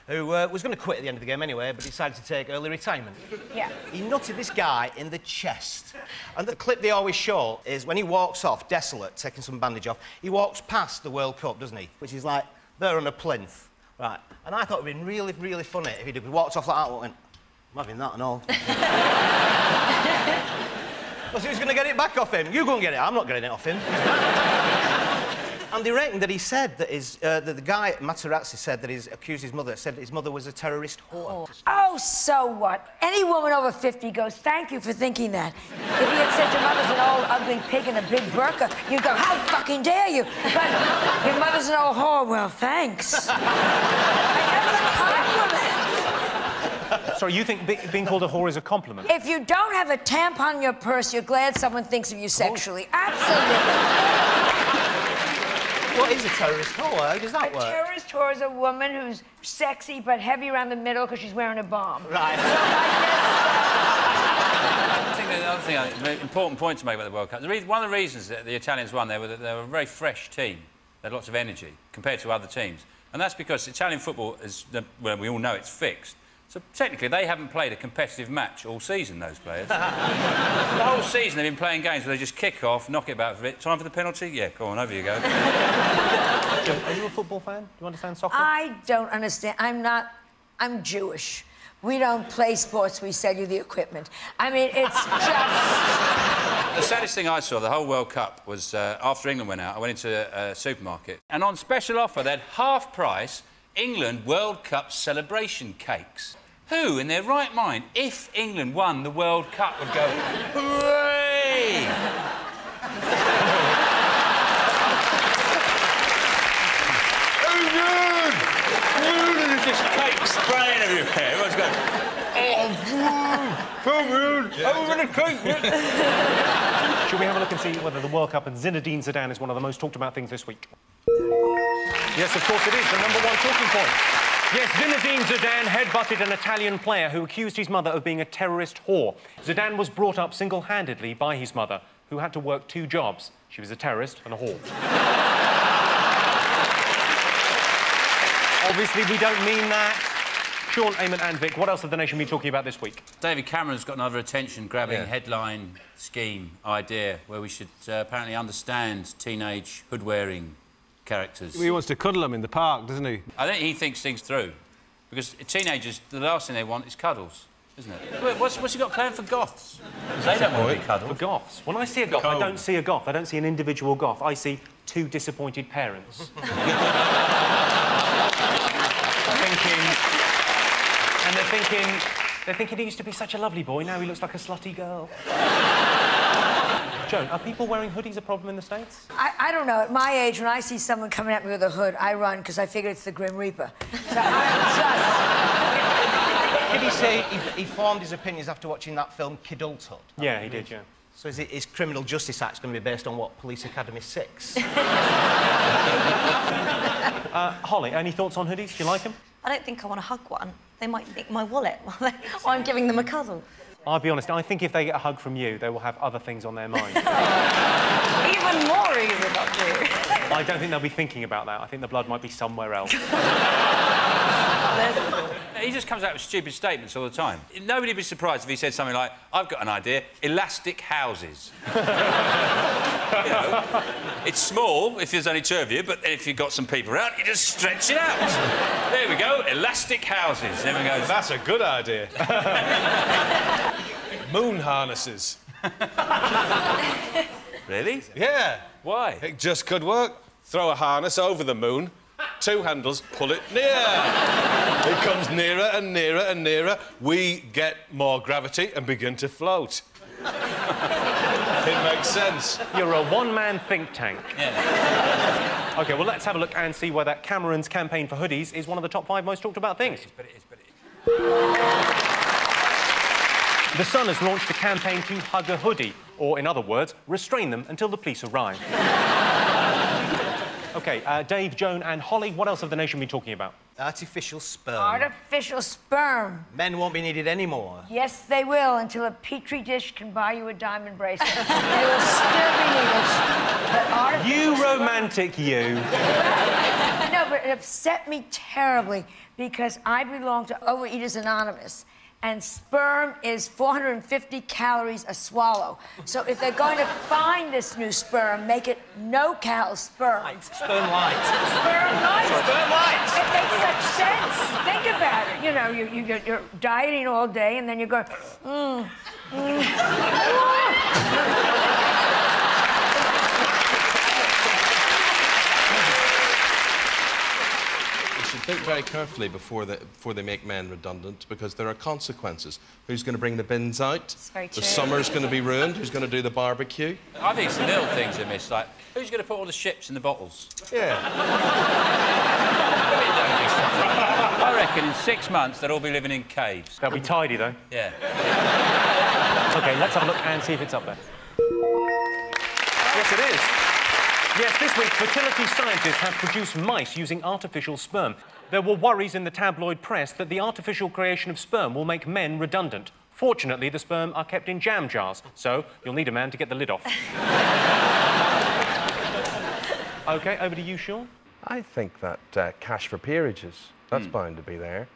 who was going to quit at the end of the game anyway, but decided to take early retirement. Yeah. He nutted this guy in the chest. And the clip they always show is when he walks off, desolate, taking some bandage off, he walks past the World Cup, doesn't he? Which is like, there on a plinth. Right. And I thought it would have been really, really funny if he'd walked off like that and went, I'm having that and all. Because who's going to get it back off him? You go and get it. I'm not getting it off him. And they reckon that he said that the guy, Materazzi, said that he's accused his mother, said his mother was a terrorist whore. Oh, so what? Any woman over 50 goes, thank you for thinking that. If he had said your mother's an old ugly pig in a big burqa, you'd go, how fucking dare you? But your mother's an old whore, well, thanks. Sorry, you think being called a whore is a compliment? If you don't have a tampon in your purse, you're glad someone thinks of you sexually. Absolutely. What is a terrorist whore? How does that work? A terrorist whore is a woman who's sexy but heavy around the middle because she's wearing a bomb. Right. I think the other thing, an important point to make about the World Cup, one of the reasons that the Italians won, they were a very fresh team. They had lots of energy compared to other teams. And that's because Italian football is, well, we all know it's fixed. So technically, they haven't played a competitive match all season, those players. The whole season they've been playing games where they just kick off, knock it back for a bit. Time for the penalty? Yeah, go on, over you go. Are you a football fan? Do you understand soccer? I don't understand. I'm Jewish. We don't play sports, we sell you the equipment. I mean, it's just... The saddest thing I saw the whole World Cup was after England went out, I went into a supermarket and on special offer they had half price England World Cup celebration cakes. Who, in their right mind, if England won the World Cup, would go, hooray! There's this cake spraying everywhere. Everyone's going, Should we have a look and see whether the World Cup and Zinedine Zidane is one of the most talked about things this week? Yes, of course it is, the #1 talking point. Yes, Zinedine Zidane headbutted an Italian player who accused his mother of being a terrorist whore. Zidane was brought up single-handedly by his mother, who had to work 2 jobs. She was a terrorist and a whore. Obviously, we don't mean that. Sean, Eamon and Vic, what else have the nation been talking about this week? David Cameron's got another attention-grabbing headline scheme idea where we should apparently understand teenage hood-wearing characters. He wants to cuddle them in the park, doesn't he? I think he thinks things through. Because teenagers, the last thing they want is cuddles, isn't it? What's he got planned for goths? Because they don't want to be cuddled. For goths? When I see a goth, I don't see a goth. I don't see an individual goth. I see 2 disappointed parents. They're thinking he used to be such a lovely boy, now he looks like a slutty girl. Joan, are people wearing hoodies a problem in the States? I don't know. At my age, when I see someone coming at me with a hood, I run because I figure it's the Grim Reaper. So Did he say he formed his opinions after watching that film Kidulthood? Yeah, he did, yeah. So is Criminal Justice Act going to be based on what, Police Academy 6? Holly, any thoughts on hoodies? Do you like them? I don't think I want to hug one. They might nick my wallet while I'm giving them a cuddle. I'll be honest, I think if they get a hug from you, they will have other things on their mind. Even more reason not to. I don't think they'll be thinking about that. I think the blood might be somewhere else. He just comes out with stupid statements all the time. Nobody would be surprised if he said something like, I've got an idea, elastic houses. You know, it's small if there's only 2 of you, but if you've got some people around, you just stretch it out. There we go, elastic houses. Everyone goes... That's a good idea. Moon harnesses. Really? Yeah. Why? It just could work. Throw a harness over the moon, 2 handles, pull it near. It comes nearer and nearer and nearer. We get more gravity and begin to float. It makes sense. You're a one-man think tank. Yeah. OK, well, let's have a look and see whether Cameron's campaign for hoodies is one of the top 5 most talked about things. But it is. The Sun has launched a campaign to hug a hoodie, or, in other words, restrain them until the police arrive. OK, Dave, Joan and Holly, what else have the nation been talking about? Artificial sperm. Artificial sperm. Men won't be needed anymore. Yes, they will, until a Petri dish can buy you a diamond bracelet. They will still be needed. But you romantic, you. No, but it upset me terribly because I belong to Overeaters Anonymous, and sperm is 450 calories a swallow. So if they're going to find this new sperm, make it no-cal sperm. Sperm light. Sperm light. Sperm light. It makes such sense. Think about it. You know, you're dieting all day, and then you go, Think very carefully before they make men redundant, because there are consequences. Who's going to bring the bins out? It's very true. The summer's going to be ruined. Who's going to do the barbecue? I think it's the little things they miss, like, who's going to put all the ships in the bottles? Yeah. I reckon in 6 months they'll all be living in caves. They'll be tidy, though. Yeah. OK, let's have a look and see if it's up there. Yes, it is. Yes, this week, fertility scientists have produced mice using artificial sperm. There were worries in the tabloid press that the artificial creation of sperm will make men redundant. Fortunately, the sperm are kept in jam jars, so you'll need a man to get the lid off. OK, over to you, Sean. I think that cash for peerages, that's bound to be there.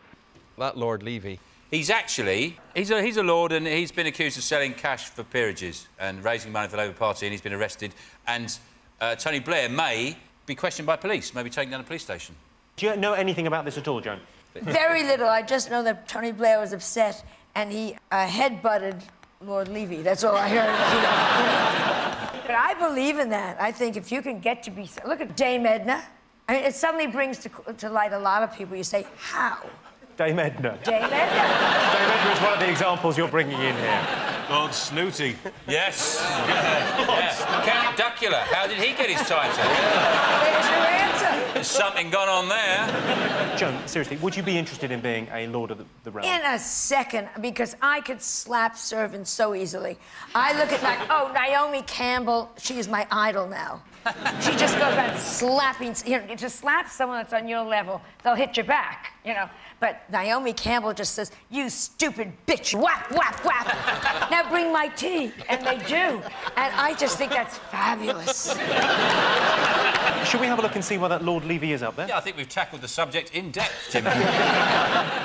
That Lord Levy. He's actually... He's a lord and he's been accused of selling cash for peerages and raising money for the Labour Party, and he's been arrested. And Tony Blair may be questioned by police, maybe taken down a police station. Do you know anything about this at all, Joan? Very little. I just know that Tony Blair was upset and he head-butted Lord Levy. That's all I heard. But I believe in that. I think if you can get to be... Look at Dame Edna. I mean, it suddenly brings to light a lot of people. You say, how? Dame Edna. Dame Edna. Dame Edna is one of the examples you're bringing in here. Lord Snooty. Yes. Count Duckula. How did he get his title? There's your answer. There's something gone on there. Joan, seriously, would you be interested in being a Lord of the Realm? In a second, because I could slap servants so easily. I look at, like, oh, Naomi Campbell, she is my idol now. She just goes around slapping... You know, to slap someone that's on your level, they'll hit your back, you know. But Naomi Campbell just says, you stupid bitch, whap, whap, whap. Now bring my tea. And they do. And I just think that's fabulous. Should we have a look and see why that Lord Levy is up there? Yeah, I think we've tackled the subject in depth, Jimmy. All right.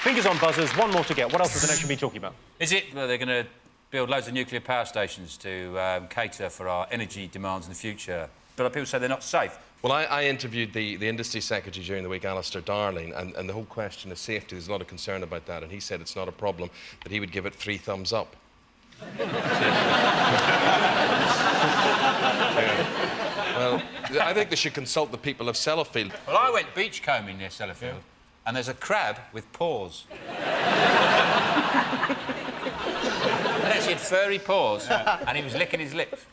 Fingers on buzzers, one more to get. What else has the nation been talking about? Is it? Well, they're going to build loads of nuclear power stations to cater for our energy demands in the future. But people say they're not safe. Well, I interviewed the Industry Secretary during the week, Alistair Darling, and the whole question of safety, there's a lot of concern about that, and he said it's not a problem, that he would give it 3 thumbs up. Yeah. Well, I think they should consult the people of Sellafield. Well, I went beachcombing near Sellafield, and there's a crab with paws. And actually had furry paws, and he was licking his lips.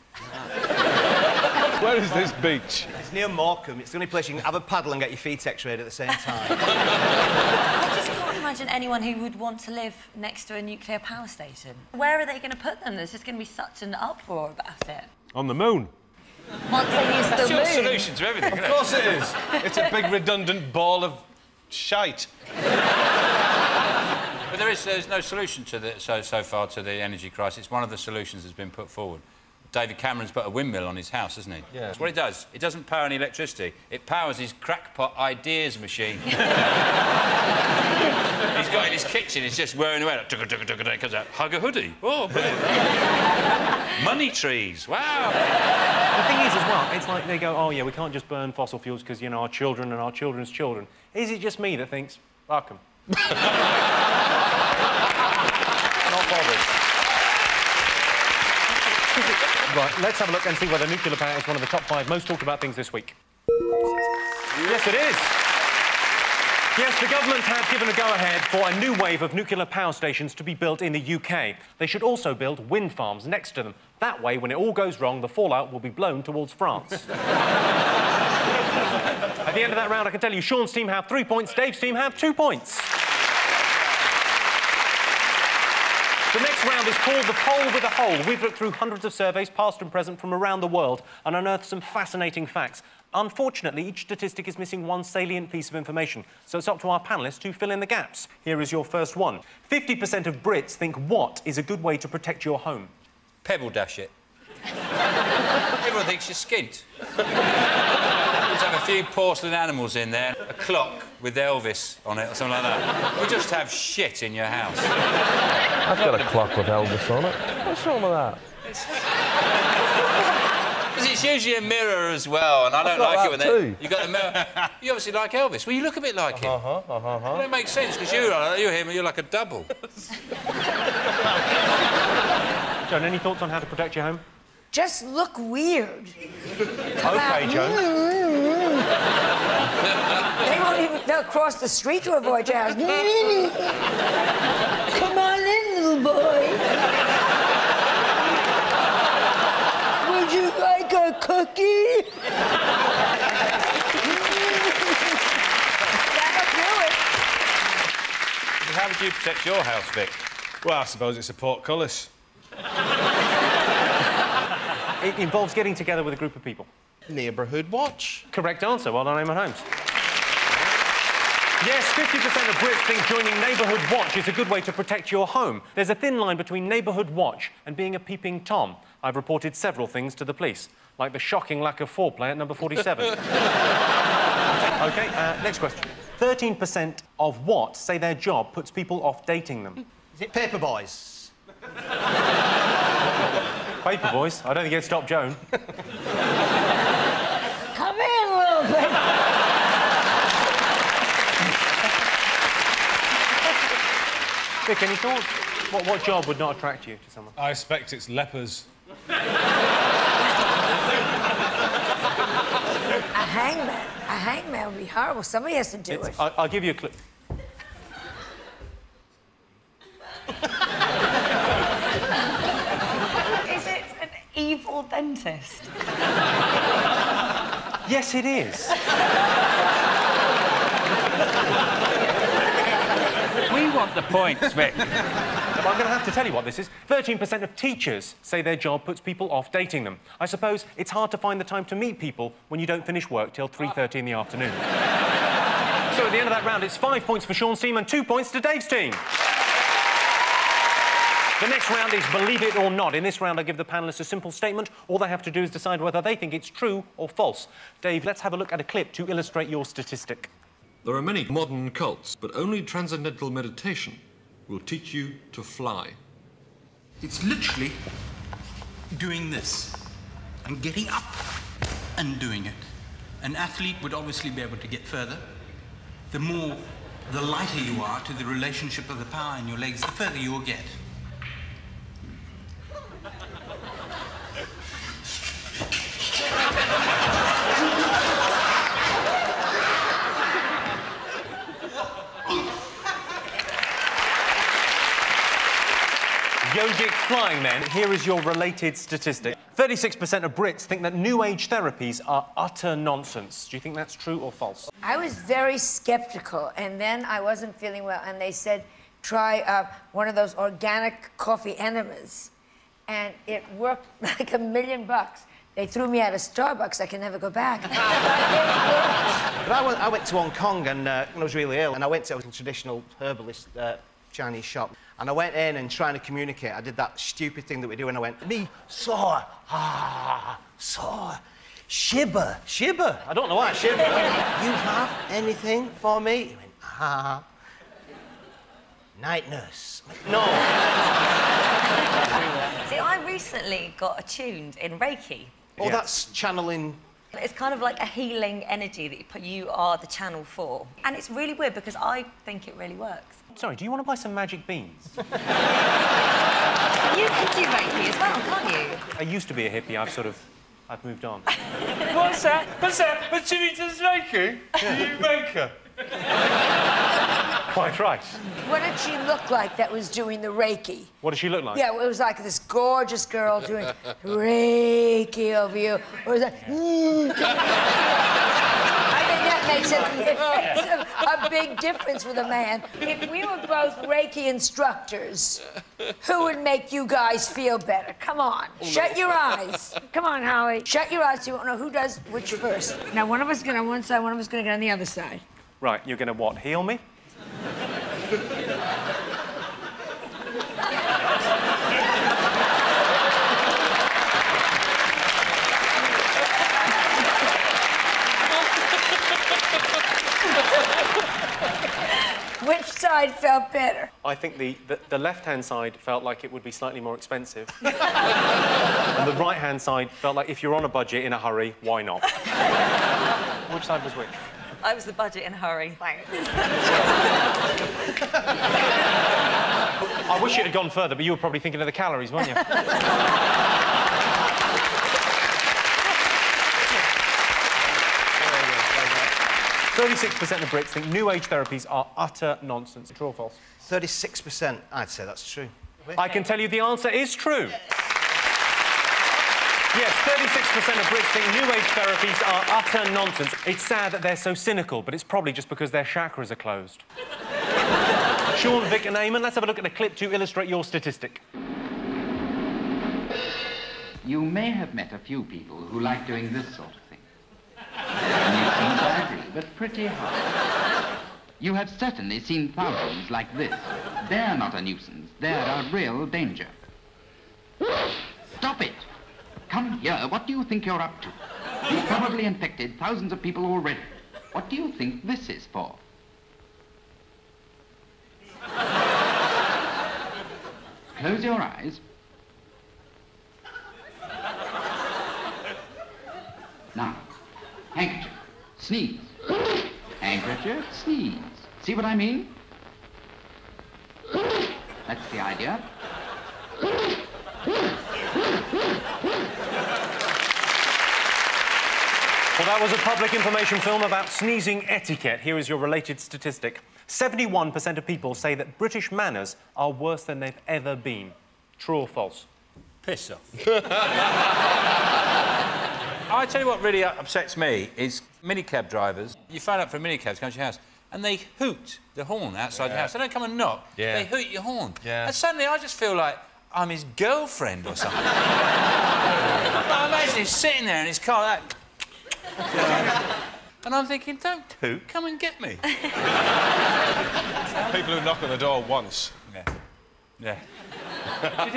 Where is this beach? It's near Morecambe. It's the only place you can have a paddle and get your feet x-rayed at the same time. I just can't imagine anyone who would want to live next to a nuclear power station. Where are they going to put them? There's just going to be such an uproar about it. On the moon. Once they use the That's your moon. solution to everything, isn't it? Of course it is. It's a big redundant ball of shite. But there's no solution to the, so far to the energy crisis. One of the solutions has been put forward. David Cameron's put a windmill on his house, hasn't he? Yeah. That's what it does. It doesn't power any electricity. It powers his crackpot ideas machine. He's got in his kitchen, he's just whirring away. Like, it comes out, hug a hoodie. Oh, brilliant. Money trees, wow. The thing is, as well, it's like they go, oh, yeah, we can't just burn fossil fuels because, you know, our children and our children's children. Is it just me that thinks, fuck 'em? Not bothered. Right, let's have a look and see whether nuclear power is one of the top 5 most talked about things this week. Yes, it is. Yes, the government have given a go-ahead for a new wave of nuclear power stations to be built in the UK. They should also build wind farms next to them. That way, when it all goes wrong, the fallout will be blown towards France. At the end of that round, I can tell you, Sean's team have 3 points, Dave's team have 2 points. The next round is called The Poll with a Hole. We've looked through hundreds of surveys, past and present, from around the world and unearthed some fascinating facts. Unfortunately, each statistic is missing one salient piece of information, so it's up to our panellists to fill in the gaps. Here is your first one. 50% of Brits think what is a good way to protect your home? Pebble dash it. Everyone thinks you're skint. Just have a few porcelain animals in there, a clock with Elvis on it or something like that. You just have shit in your house. I've got a clock with Elvis on it. What's wrong with that? Because it's usually a mirror as well, and I don't like it when too. you got the mirror. You obviously like Elvis. Well, you look a bit like him. Well, it makes sense because you're him and you're like a double. Joan, any thoughts on how to protect your home? Just look weird. OK, Joan. They won't even... They'll cross the street to avoid your house. Come on in, little boy. Would you like a cookie? That'll do it. How would you protect your house, Vic? Well, I suppose it's a portcullis. It involves getting together with a group of people. Neighbourhood watch. Correct answer. Well done, Eamon Holmes. Yes, 50% of Brits think joining Neighbourhood Watch is a good way to protect your home. There's a thin line between Neighbourhood Watch and being a peeping Tom. I've reported several things to the police, like the shocking lack of foreplay at number 47. OK, next question. 13% of what say their job puts people off dating them? Is it paper boys? Paper boys? I don't think it'd stop Joan. Come in, little bit. Vic, any thoughts? What job would not attract you to someone? I expect it's lepers. A hangman. A hangman would be horrible. Somebody has to do it. I'll give you a clue. Is it an evil dentist? Yes, it is. We want the points, Vic. I'm going to have to tell you what this is. 13% of teachers say their job puts people off dating them. I suppose it's hard to find the time to meet people when you don't finish work till 3:30 in the afternoon. So at the end of that round, it's 5 points for Sean's team and 2 points to Dave's team. The next round is Believe It or Not. In this round, I give the panellists a simple statement. All they have to do is decide whether they think it's true or false. Dave, let's have a look at a clip to illustrate your statistic. There are many modern cults, but only transcendental meditation will teach you to fly. It's literally doing this and getting up and doing it. An athlete would obviously be able to get further. The lighter you are to the relationship of the power in your legs, the further you will get. Yogic flying, then. Here is your related statistic. 36% of Brits think that New Age therapies are utter nonsense. Do you think that's true or false? I was very skeptical, and then I wasn't feeling well, and they said, try one of those organic coffee enemas. And it worked like $1 million. They threw me out of Starbucks. I can never go back. But I went to Hong Kong and when I was really ill, and I went to a traditional herbalist Chinese shop, and I went in and trying to communicate. I did that stupid thing that we do, and I went, me, sore, sore, shiver, shiver. I don't know why, shiver. You have anything for me? He went, night nurse. No. See, I recently got attuned in Reiki. Oh, that's channeling. It's kind of like a healing energy that you are the channel for. And it's really weird because I think it really works. Sorry, do you want to buy some magic beans? You can do Reiki as well, can't you? I used to be a hippie. I've moved on. What's that? What's that? But Jimmy does Reiki? Yeah. You make her. Quite right. What did she look like that was doing the Reiki? What did she look like? Yeah, it was like this gorgeous girl doing Reiki over you. Or was that... I think that makes a big difference with a man. If we were both Reiki instructors, who would make you guys feel better? Come on, shut your eyes. Come on, Howie. Shut your eyes so you won't know who does which first. Now, one of us is going on one side, one of us is going to get on the other side. Right, you're going to what, heal me? Which side felt better? I think the left-hand side felt like it would be slightly more expensive. And the right-hand side felt like if you're on a budget in a hurry, why not? Which side was which? I was the budget in a hurry, thanks. I wish it had gone further, but you were probably thinking of the calories, weren't you? 36% of Brits think New Age therapies are utter nonsense. True or false? 36%. I'd say that's true. I can tell you the answer is true. Yes, 36% of Brits think New Age therapies are utter nonsense. It's sad that they're so cynical, but it's probably just because their chakras are closed. Sean, Vic and Eamon, let's have a look at a clip to illustrate your statistic. You may have met a few people who like doing this sort of thing. And you seem to agree, but pretty hard. You have certainly seen thousands like this. They're not a nuisance. They're a real danger. Stop it! Come here. What do you think you're up to? You've probably infected thousands of people already. What do you think this is for? Close your eyes. Now, handkerchief, sneeze. Handkerchief, sneeze. See what I mean? That's the idea. Well, that was a public information film about sneezing etiquette. Here is your related statistic. 71% of people say that British manners are worse than they've ever been. True or false? Piss off. I tell you what really upsets me is minicab drivers. You phone up for a minicab to come to your house and they hoot the horn outside your house. They don't come and knock. They hoot your horn. And suddenly I just feel like I'm his girlfriend or something. I imagine he's sitting there in his car like... And I'm thinking, don't toot, come and get me. People who knock on the door once. Yeah. I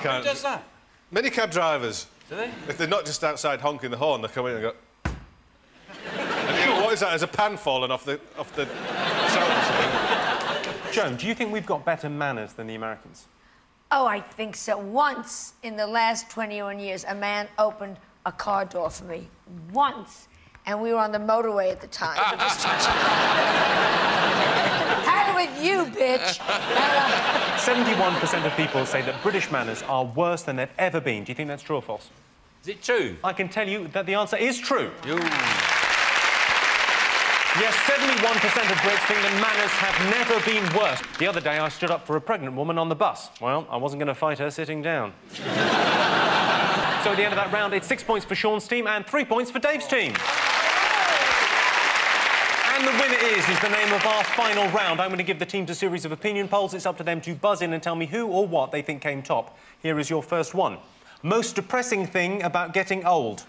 can't. Who does that? Minicab drivers. Do they? If they're not just outside honking the horn, they come in and go... And you go, what is that? There's a pan falling off the shelf or something. Joan, do you think we've got better manners than the Americans? Oh, I think so. Once in the last 21 years, a man opened a car door for me. Once. And we were on the motorway at the time. Had it with you, bitch. 71% of people say that British manners are worse than they've ever been. Do you think that's true or false? Is it true? I can tell you that the answer is true. Yes, 71% of Brits think that manners have never been worse. The other day, I stood up for a pregnant woman on the bus. Well, I wasn't going to fight her sitting down. So at the end of that round, it's 6 points for Sean's team and 3 points for Dave's team. And the winner is the name of our final round. I'm going to give the teams a series of opinion polls. It's up to them to buzz in and tell me who or what they think came top. Here is your first one. Most depressing thing about getting old?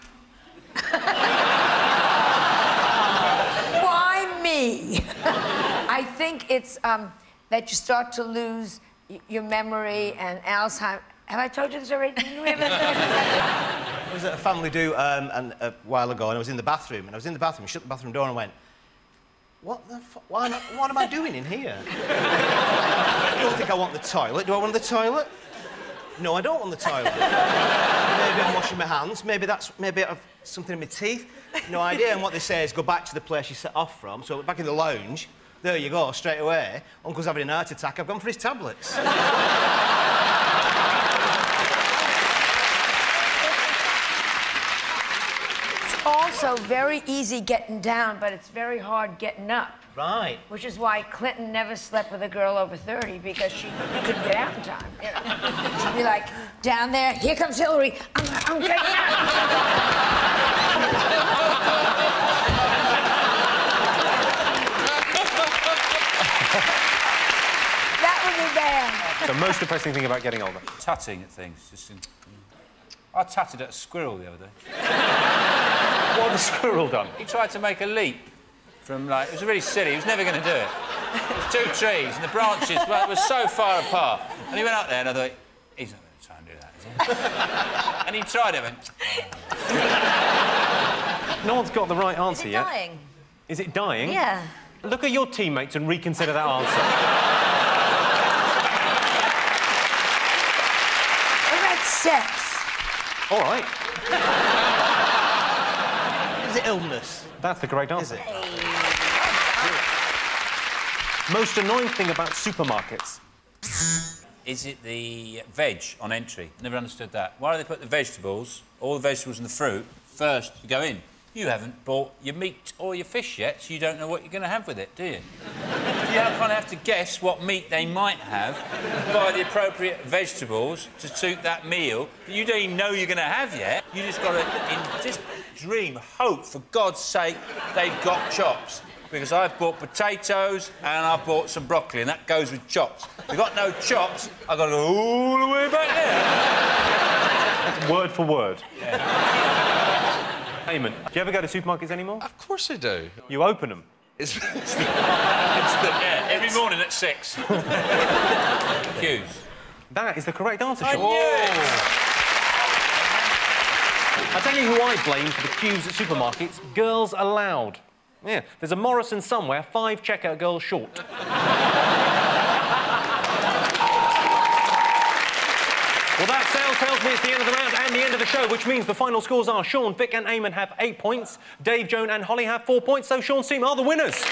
Why me? I think it's that you start to lose your memory and Alzheimer's. Have I told you this already? I was at a family do a while ago, and I was in the bathroom, shut the bathroom door and went, what the fuck? What am I doing in here? I don't think I want the toilet. Do I want the toilet? No, I don't want the toilet. Maybe I'm washing my hands. Maybe I've something in my teeth. No idea. And what they say is go back to the place you set off from. So back in the lounge, there you go, straight away. Uncle's having an heart attack. I've gone for his tablets. Also very easy getting down, but it's very hard getting up. Right. Which is why Clinton never slept with a girl over 30, because she couldn't get out in time, you know. She'd be like, down there, here comes Hillary, I'm getting out. That would be bad. The most depressing thing about getting older? Tutting at things. I tutted at a squirrel the other day. What had the squirrel done? He tried to make a leap from, like... It was really silly. He was never going to do it. There was 2 trees, and the branches were so far apart. And he went up there, and I thought, he's not going to try and do that, is he? And he tried it, and went... No one's got the right answer yet. Dying? Is it dying? Yeah. Look at your teammates and reconsider that answer. What about sex? All right. Is it illness? That's the correct answer. Is it? Most annoying thing about supermarkets? Is it the veg on entry? Never understood that. Why do they put the vegetables, all the vegetables and the fruit, first to go in? You haven't bought your meat or your fish yet, so you don't know what you're going to have with it, do you? You kind of have to guess what meat they might have, buy the appropriate vegetables to suit that meal that you don't even know you're going to have yet. You just got to just dream, hope, for God's sake, they've got chops. because I've bought potatoes and I've bought some broccoli, and that goes with chops. If you've got no chops, I've got to go all the way back there. Word for word. Yeah. Eamon, do you ever go to supermarkets anymore? Of course I do. You open them? Yeah, every morning at 6. Queues. That is the correct answer, Sean. Oh. I'll tell you who I blame for the queues at supermarkets. Girls Aloud. Yeah, there's a Morrison somewhere, 5 checkout girls short. Well, that sale tells me it's the end of the round and the end of the show, which means the final scores are Sean, Vic and Eamon have 8 points, Dave, Joan and Holly have 4 points, so Sean's team are the winners. Thanks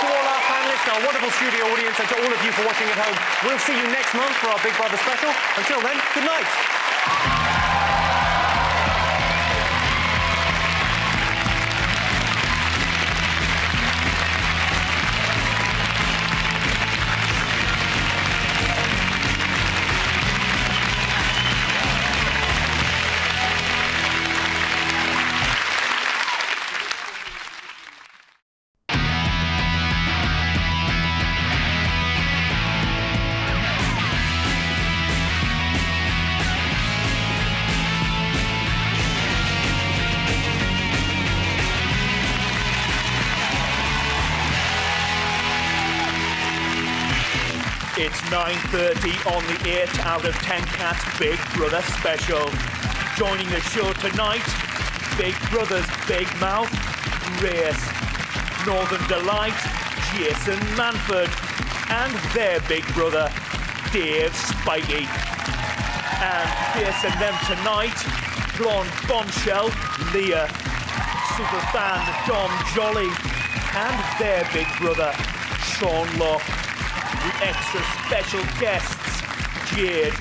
to all our panellists, our wonderful studio audience, and to all of you for watching at home. We'll see you next month for our Big Brother special. Until then, good night. It's 9:30 on the 8 out of 10 Cats Big Brother special. Joining the show tonight, Big Brother's Big Mouth, Grace, Northern Delight, Jason Manford, and their Big Brother, Dave Spikey. And facing them tonight, blonde bombshell, Leah, superfan Dom Jolly, and their Big Brother, Sean Locke. With extra special guests, Jade,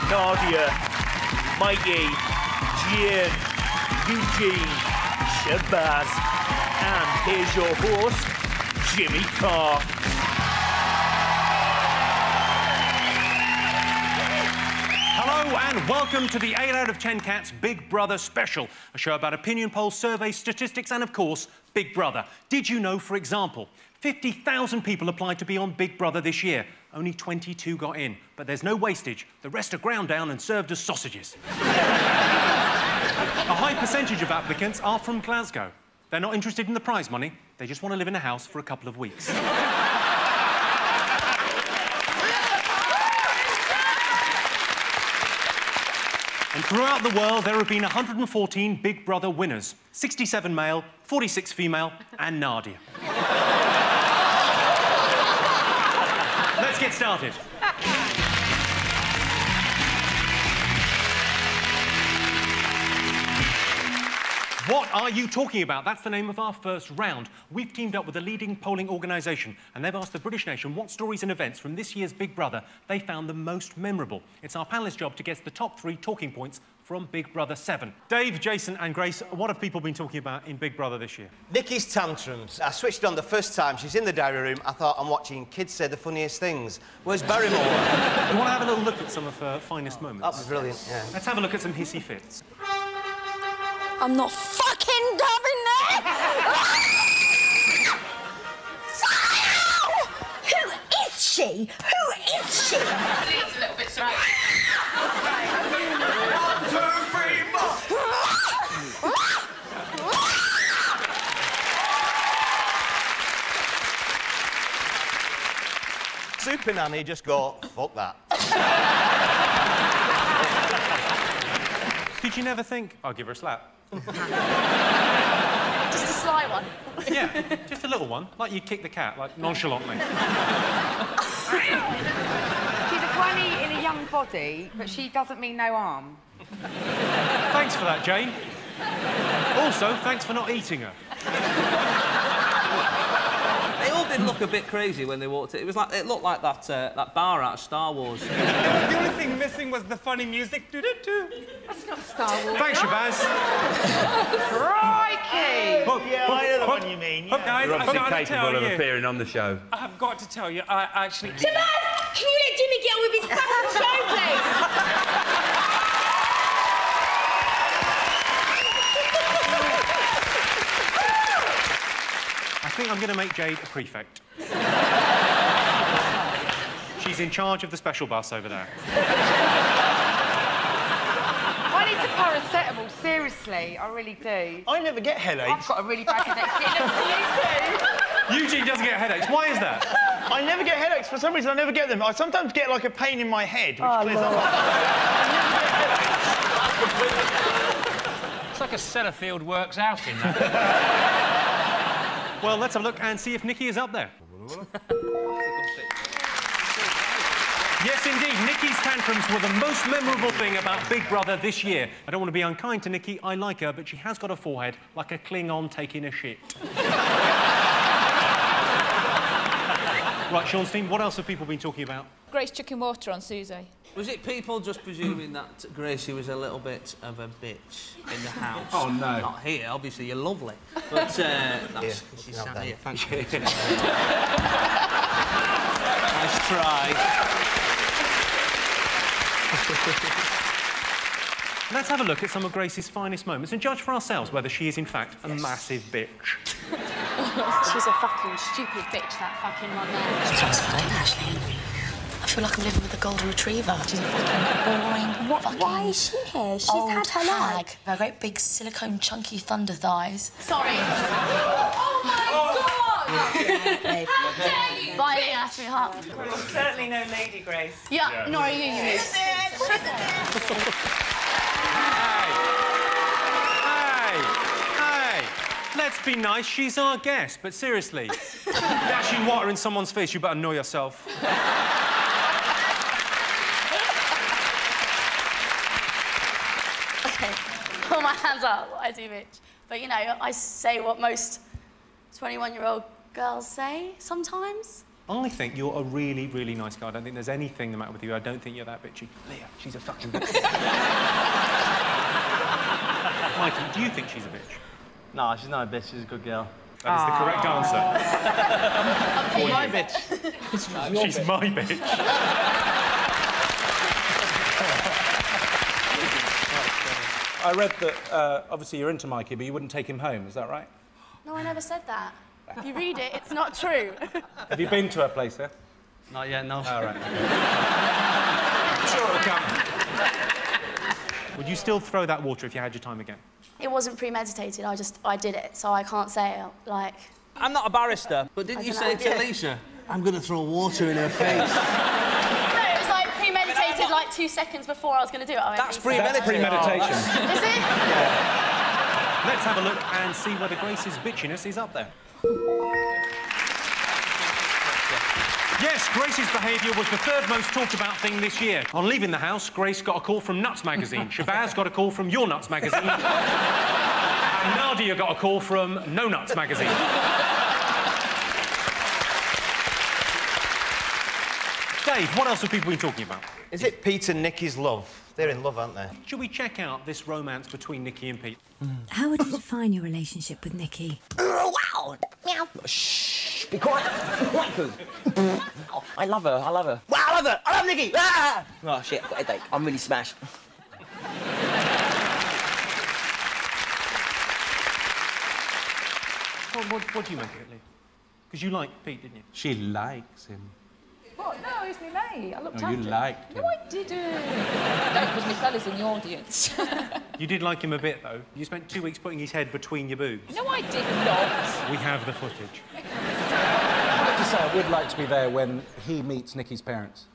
Nadia, Mikey, Jane, Eugene, Shabazz, and here's your host, Jimmy Carr. Hello and welcome to the 8 out of 10 Cats Big Brother special, a show about opinion polls, surveys, statistics and, of course, Big Brother. Did you know, for example, 50,000 people applied to be on Big Brother this year. Only 22 got in, but there's no wastage. The rest are ground down and served as sausages. A high percentage of applicants are from Glasgow. They're not interested in the prize money. They just want to live in a house for a couple of weeks. And throughout the world, there have been 114 Big Brother winners. 67 male, 46 female, and Nadia. Let's get started. What are you talking about? That's the name of our first round. We've teamed up with a leading polling organisation, and they've asked the British nation what stories and events from this year's Big Brother they found the most memorable. It's our panellists' job to guess the top 3 talking points from Big Brother 7. Dave, Jason and Grace, what have people been talking about in Big Brother this year? Nikki's tantrums. I switched on the first time. She's in the diary room. I thought, I'm watching kids say the funniest things. Where's Barrymore? You want to have a little look at some of her finest moments? That was brilliant, yeah. Let's have a look at some hissy fits. I'm not fucking having that! Who is she? Who is she? It's a little bit straight. 1, 2, 3, 4. Super Nanny just go, fuck that. Did you never think, I'll give her a slap? Just a sly one. Yeah, just a little one. Like you'd kick the cat, like, nonchalantly. She's a granny in a young body, but she doesn't mean no harm. Thanks for that, Jane. Also, thanks for not eating her. They all did look a bit crazy when they walked in. It was like, it looked like that bar out of Star Wars. The only thing missing was the funny music. Do-do-do. That's not Star Wars. Thanks, Shabazz. Crikey! Yeah, I know the one you mean. Yeah. Guys, You're I've obviously got to capable tell of you. appearing on the show. I've got to tell you, I actually... Shabazz! Can you let Jimmy get on with his fucking show, please? think I'm going to make Jade a prefect. She's in charge of the special bus over there. I need to paracetamol, seriously, I really do. I never get headaches. I've got a really bad headache. You too. Eugene doesn't get headaches. Why is that? I never get headaches. For some reason, I never get them. I sometimes get, like, a pain in my head, which clears up. It's like a Sellafield works out in that. Well, let's have a look and see if Nikki is up there. Yes, indeed, Nikki's tantrums were the most memorable thing about Big Brother this year. I don't want to be unkind to Nikki, I like her, but she has got a forehead like a Klingon taking a shit. Right, Seanstein, what else have people been talking about? Grace chucking water on Susie. Was it people just presuming that Gracie was a little bit of a bitch in the house? Oh, no. Not here, obviously, you're lovely. But, that's... She's sat here, thank you. Nice try. Let's have a look at some of Grace's finest moments and judge for ourselves whether she is, in fact, a massive bitch. She's a fucking stupid bitch, that fucking one there. She's fine, Ashley. I feel like I'm living with a golden retriever. She's a fucking boring... Why is she here? She's had her hag. Her great big silicone chunky thunder thighs. Sorry. Oh my God! Bye, Leah, sweetheart. Well, certainly no Lady Grace. Yeah, nor are you, you miss. Hey! Let's be nice, she's our guest, but seriously, dashing water in someone's face, you better know yourself. Okay, put my hands up, I do, bitch. But, you know, I say what most 21-year-old girls say sometimes. I think you're a really, really nice guy. I don't think there's anything the matter with you. I don't think you're that bitchy. Leah, she's a fucking bitch. Mikey, do you think she's a bitch? No, she's not a bitch. She's a good girl. That is the correct answer. She's my bitch. She's my bitch. I read that, obviously, you're into Mikey, but you wouldn't take him home. Is that right? No, I never said that. If you read it, it's not true. Have you been to her place, yeah? Not yet, no. All right. I'm sure it'll come. Would you still throw that water if you had your time again? It wasn't premeditated, I did it, so I can't say it, like... I'm not a barrister, but didn't you say to Alicia, I'm going to throw water in her face? No, it was like premeditated like 2 seconds before I was going to do it. That's premeditation. Is it? Yeah. Let's have a look and see whether Grace's bitchiness is up there. Yes, Grace's behaviour was the third most talked about thing this year. On leaving the house, Grace got a call from Nuts magazine. Shabazz got a call from Your Nuts magazine. And Nadia got a call from No Nuts magazine. Dave, what else have people been talking about? Is it Pete and Nikki's love? They're in love, aren't they? Should we check out this romance between Nikki and Pete? How would you define your relationship with Nikki? Wow! Meow! Shh! Be quiet! Be quiet, Coo! Oh, I love her, I love her. Wow, I love her! I love Nikki! Ah! Oh, shit, I've got a headache. I'm really smashed. What do you make of it, Lee? Because you like Pete, didn't you? She likes him. What? No, it's me, mate. I looked No, at you him. liked him. No, I didn't. No, because my fella's in the audience. You did like him a bit, though. You spent 2 weeks putting his head between your boobs. No, I did not. We have the footage. I have to say, I would like to be there when he meets Nikki's parents,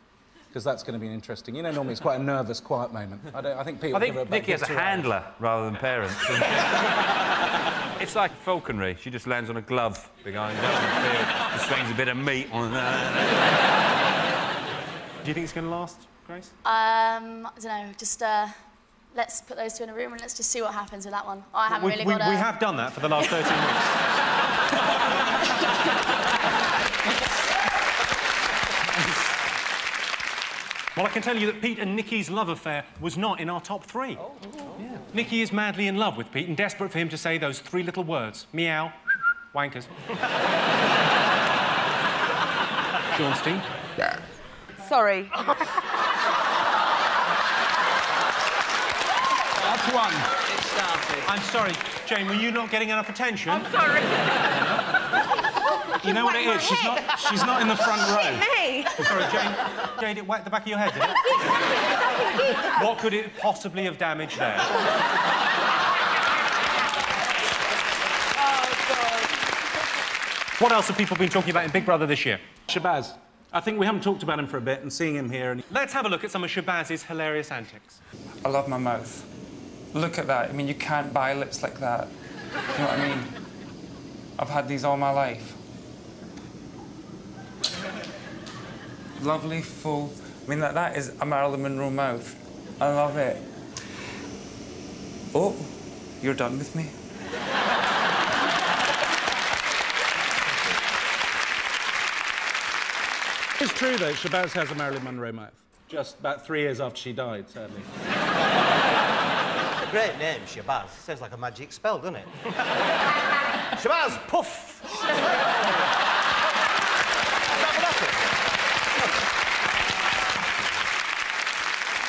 because that's going to be interesting. You know, normally it's quite a nervous, quiet moment. I think Pete will give her about Nikki has a 2 handler rather than parents. It's like falconry. She just lands on a glove behind her and just swings a bit of meat on her. Do you think it's going to last, Grace? I don't know, just, let's put those two in a room and let's just see what happens with that one. I haven't really got We have done that for the last 13 weeks. Well, I can tell you that Pete and Nikki's love affair was not in our top 3. Oh. Yeah. Nikki is madly in love with Pete and desperate for him to say those 3 little words. Meow, wankers. Seanstein? Sorry. That's one. It started. I'm sorry, Jane, were you not getting enough attention? I'm sorry. You know what it is? She's not in the front row. Me. Sorry, Jane, it whacked the back of your head, did it? What could it possibly have damaged there? Oh, God. What else have people been talking about in Big Brother this year? Shabazz. I think we haven't talked about him for a bit, and seeing him here... Let's have a look at some of Shabazz's hilarious antics. I love my mouth. Look at that. I mean, you can't buy lips like that. You know what I mean? I've had these all my life. Lovely, full... I mean, that is a Marilyn Monroe mouth. I love it. Oh, you're done with me? It's true, though, Shabazz has a Marilyn Monroe mouth. Just about 3 years after she died, sadly. A great name, Shabazz. Sounds like a magic spell, doesn't it? Shabazz, puff!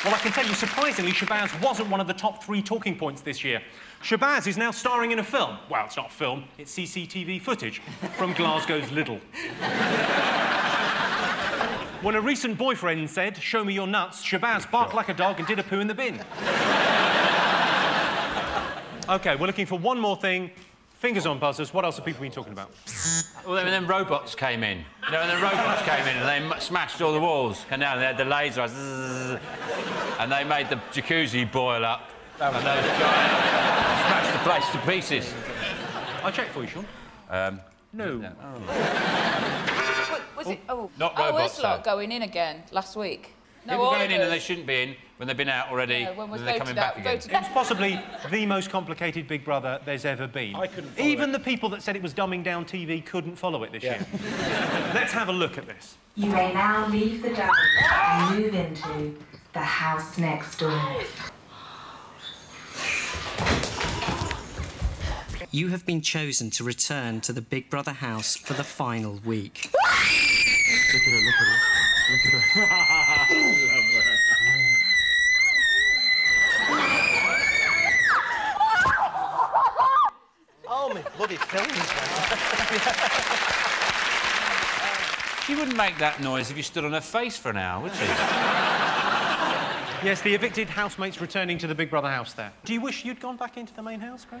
Well, I can tell you, surprisingly, Shabazz wasn't one of the top 3 talking points this year. Shabazz is now starring in a film. Well, it's not a film, it's CCTV footage from Glasgow's Lidl. When a recent boyfriend said, "Show me your nuts," Shabazz barked like a dog and did a poo in the bin. OK, we're looking for one more thing. Fingers on buzzers. What else have people been talking about? Well, then robots came in. You know, and then robots came in and they smashed all the walls. And now they had the laser eyes. And they made the jacuzzi boil up. And those giant smashed the place to pieces. I'll check for you, Sean. No. Was it? Oh, Not robots, Ursula though. going in again last week. No, People going in and others. they shouldn't be in when they've been out already. Yeah, when we and they're coming back again. It was possibly the most complicated Big Brother there's ever been. I couldn't follow Even it. the people that said it was dumbing down TV couldn't follow it this year. Let's have a look at this. You may now leave the dining and move into the house next door. You have been chosen to return to the Big Brother house for the final week. Look at her, look at her. Look at her. Oh, my bloody films, She wouldn't make that noise if you stood on her face for an hour, would she? Yes, the evicted housemates returning to the Big Brother house there. Do you wish you'd gone back into the main house, Grace?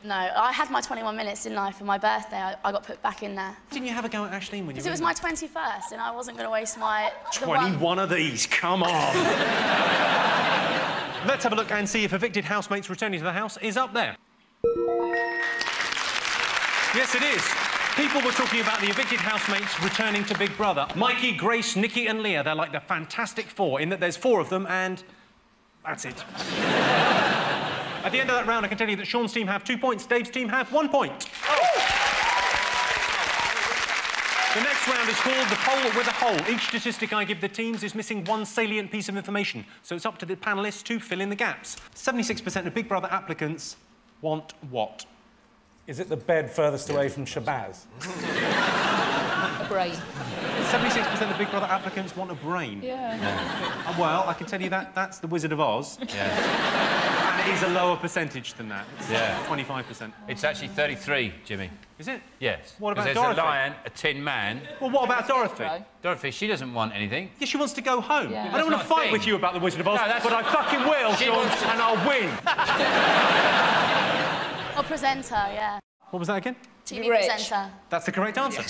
No, I had my 21 minutes, didn't I, for my birthday. I got put back in there. Didn't you have a go at Aisling when you Because it was my 21st and I wasn't going to waste my... 21 of these, come on! Let's have a look and see if evicted housemates returning to the house is up there. Yes, it is. People were talking about the evicted housemates returning to Big Brother. Mikey, Grace, Nikki and Leah, they're like the Fantastic Four in that there's 4 of them and that's it. At the end of that round, I can tell you that Sean's team have 2 points, Dave's team have 1 point. The next round is called the poll with a hole. Each statistic I give the teams is missing one salient piece of information, so it's up to the panellists to fill in the gaps. 76% of Big Brother applicants want what? Is it the bed furthest away from Shabazz? A brain. 76% of Big Brother applicants want a brain. Yeah. Well, I can tell you that that's the Wizard of Oz. Yeah. And it is a lower percentage than that. It's Yeah. 25%. It's actually 33, Jimmy. Is it? Yes. What about there's Dorothy? a lion, a tin man. Well, what about Dorothy? Dorothy, she doesn't want anything. Yeah, she wants to go home. Yeah. I don't want That's to not a fight with thing. you about the Wizard of Oz, No, that's- but I fucking will, She Sean, wants to- and I'll win. Or presenter, yeah. What was that again? TV Rich. presenter. That's the correct answer.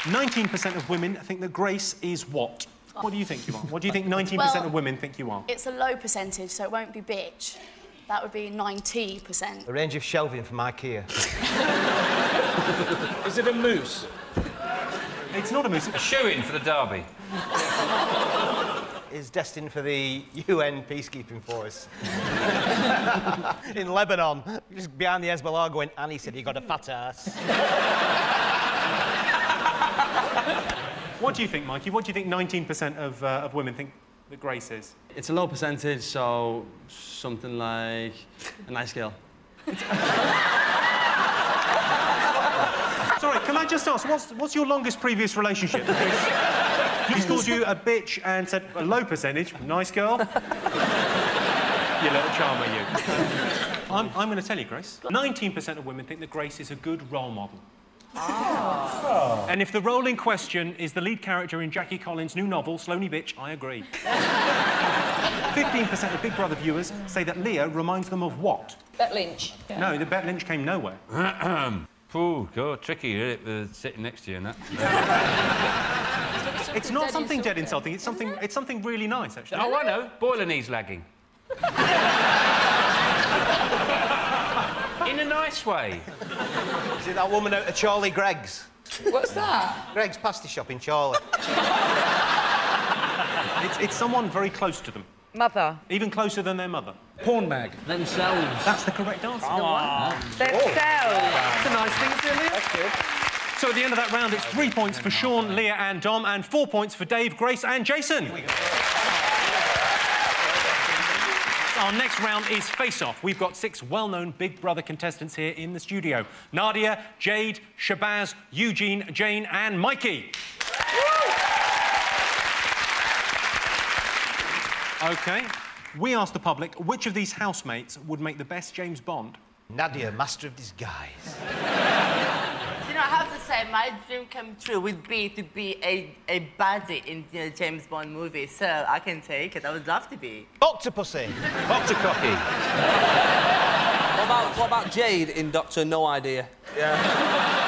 19% of women think that Grace is what? What do you think you are? What do you think 19% of women think you are? It's a low percentage, so it won't be bitch. That would be 90%. A range of shelving from IKEA. Is it a moose? It's not a moose. A shoe-in for the derby. Is destined for the UN peacekeeping force. In Lebanon, just behind the Hezbollah going, Annie said, you got a fat ass. What do you think, Mikey? What do you think 19% of women think that Grace is? It's a low percentage, so something like a nice girl. Sorry, can I just ask, what's your longest previous relationship? Because he's called you a bitch and said a low percentage, nice girl. You little charmer, you. I'm going to tell you, Grace. 19% of women think that Grace is a good role model. Oh. And if the role in question is the lead character in Jackie Collins' new novel, Sloney Bitch, I agree. 15% of Big Brother viewers say that Leah reminds them of what? Bet Lynch. Yeah. No, the Bet Lynch came nowhere. Oh, God, tricky, isn't it, sitting next to you and that. It's not something dead insulting. It's something really nice, actually. Oh, I know. Boiler needs lagging. In a nice way. Is it that woman out of Charlie Gregg's? What's that? Gregg's pasty shop in Charlie. It's someone very close to them. Mother. Even closer than their mother. Porn mag. Themselves. That's the correct answer. Themselves. That's a nice thing, isn't it? That's good. So at the end of that round, it's 3 points for Sean, Leah and Dom, and 4 points for Dave, Grace and Jason. Our next round is face-off. We've got 6 well-known Big Brother contestants here in the studio. Nadia, Jade, Shabazz, Eugene, Jane and Mikey. OK. We asked the public which of these housemates would make the best James Bond. Nadia, master of disguise. You know, I have to say, my dream come true would be to be a baddie in the James Bond movie, so I can take it. I would love to be. Octopussy. Octococky. What about Jade in Doctor No Idea? Yeah.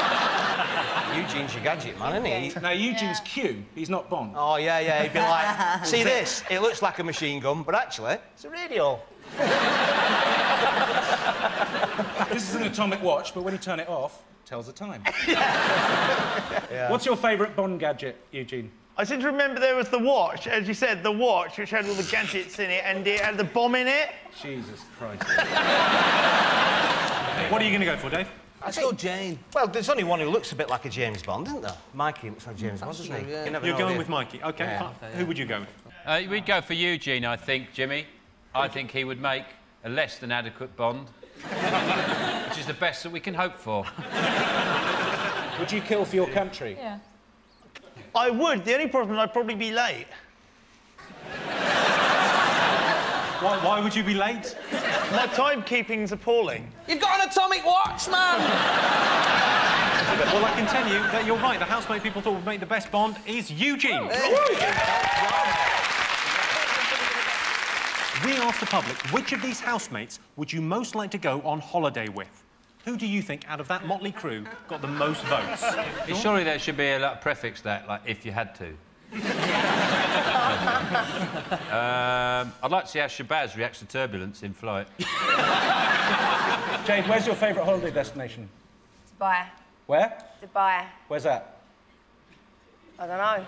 Eugene's your gadget man, isn't he? Now, Eugene's Q. He's not Bond. Oh, yeah. He'd be like, see this? It looks like a machine gun, but actually, it's a radio. This is an atomic watch, but when you turn it off, it tells the time. Yeah. What's your favourite Bond gadget, Eugene? I seem to remember there was the watch, as you said, the watch, which had all the gadgets in it, and it had the bomb in it. Jesus Christ. What are you going to go for, Dave? Let's go Jane. Well, there's only one who looks a bit like a James Bond, isn't there? Mikey looks like James Bond, doesn't he? Yeah. You're going with Mikey. OK, fine. Who would you go with? We'd go for Eugene, I think, Jimmy. I think he would make a less than adequate Bond, which is the best that we can hope for. Would you kill for your country? Yeah. I would. The only problem is I'd probably be late. Why would you be late? My timekeeping's appalling. You've got an atomic watch, man! Well, I can tell you that you're right. The housemate people thought would make the best Bond is Eugene. We asked the public, which of these housemates would you most like to go on holiday with? Who do you think, out of that motley crew, got the most votes? Surely there should be a prefix that, like, if you had to. I'd like to see how Shabazz reacts to turbulence in flight. Jade, where's your favourite holiday destination? Dubai. Where? Dubai. Where's that? I don't know.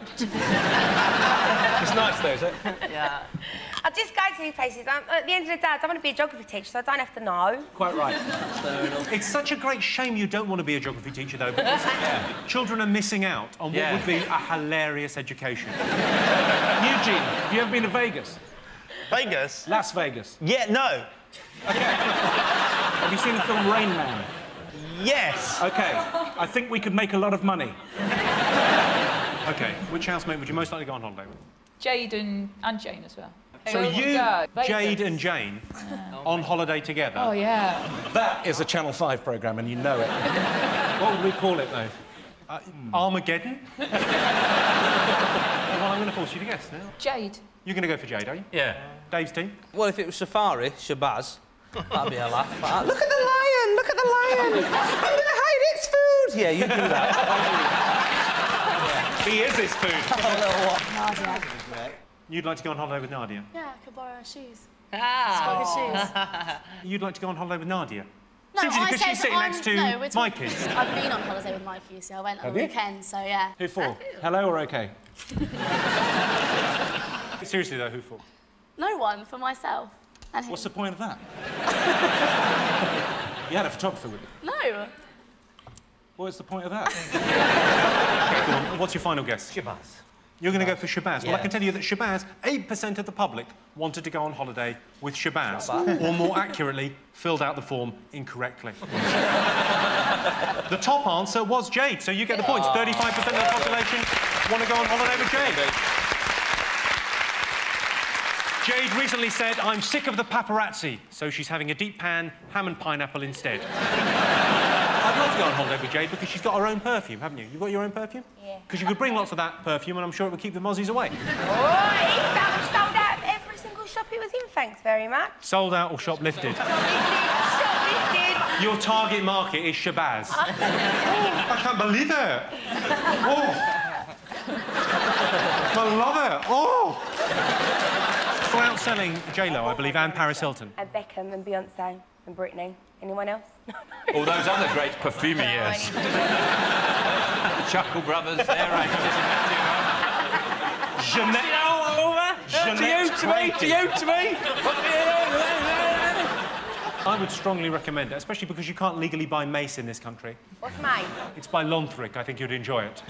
It's nice, though, is it? Yeah. I just go to these places. At the end of the day, I don't want to be a geography teacher, so I don't have to know. Quite right. It's such a great shame you don't want to be a geography teacher, though, because children are missing out on what would be a hilarious education. Eugene, have you ever been to Vegas? Vegas? Las Vegas. Yeah, no. Have you seen the film Rain Man? Yes. OK, I think we could make a lot of money. OK, which housemate would you most like to go on holiday with? Jade and Jane as well. So you, Jade and Jane, on holiday together? Oh, yeah. That is a Channel 5 programme, and you know it. What would we call it, though? Armageddon? Well, I'm going to force you to guess now. Jade. You're going to go for Jade, are you? Yeah. Dave's team? Well, if it was Safari, Shabazz, that'd be a laugh. Look at the lion! Look at the lion! I'm going to hide its food! Yeah, you do that. He is his food. Nadia. You'd like to go on holiday with Nadia? Yeah, I could borrow her shoes. Ah. Shoes. You'd like to go on holiday with Nadia? No, Seems I because said she's sitting next to Mikey. I've been on holiday with Mikey, so I went on Have the you? weekend, so yeah. Who for? Hello or OK? Seriously, though, who for? No one, for myself. And him. What's the point of that? You had a photographer with you? No. What's the point of that? OK, go on. What's your final guess? Shabazz. You're going to go for Shabazz. Yeah. Well, I can tell you that Shabazz, 8% of the public wanted to go on holiday with Shabazz. Or more accurately, filled out the form incorrectly. The top answer was Jade, so you get the points. 35% of the population want to go on holiday with Jade. Jade recently said, I'm sick of the paparazzi, so she's having a deep pan ham and pineapple instead. I'd love to go on holiday with Jade because she's got her own perfume, haven't you? You've got your own perfume? Yeah. Because you could bring lots of that perfume and I'm sure it would keep the mozzies away. Oh, that was sold out of every single shop it was in, thanks very much. Sold out or shoplifted? Shoplifted. Your target market is Shabazz. Oh, I can't believe it. Oh. I love it. Oh. For outselling J-Lo, I believe, and Paris Hilton. And Beckham and Beyonce and Britney. Anyone else? All those other great perfumiers. Chuckle Brothers, their ranges. Jeanette. To you, to me. I would strongly recommend it, especially because you can't legally buy mace in this country. What's mine? It's by Lonthric. I think you'd enjoy it.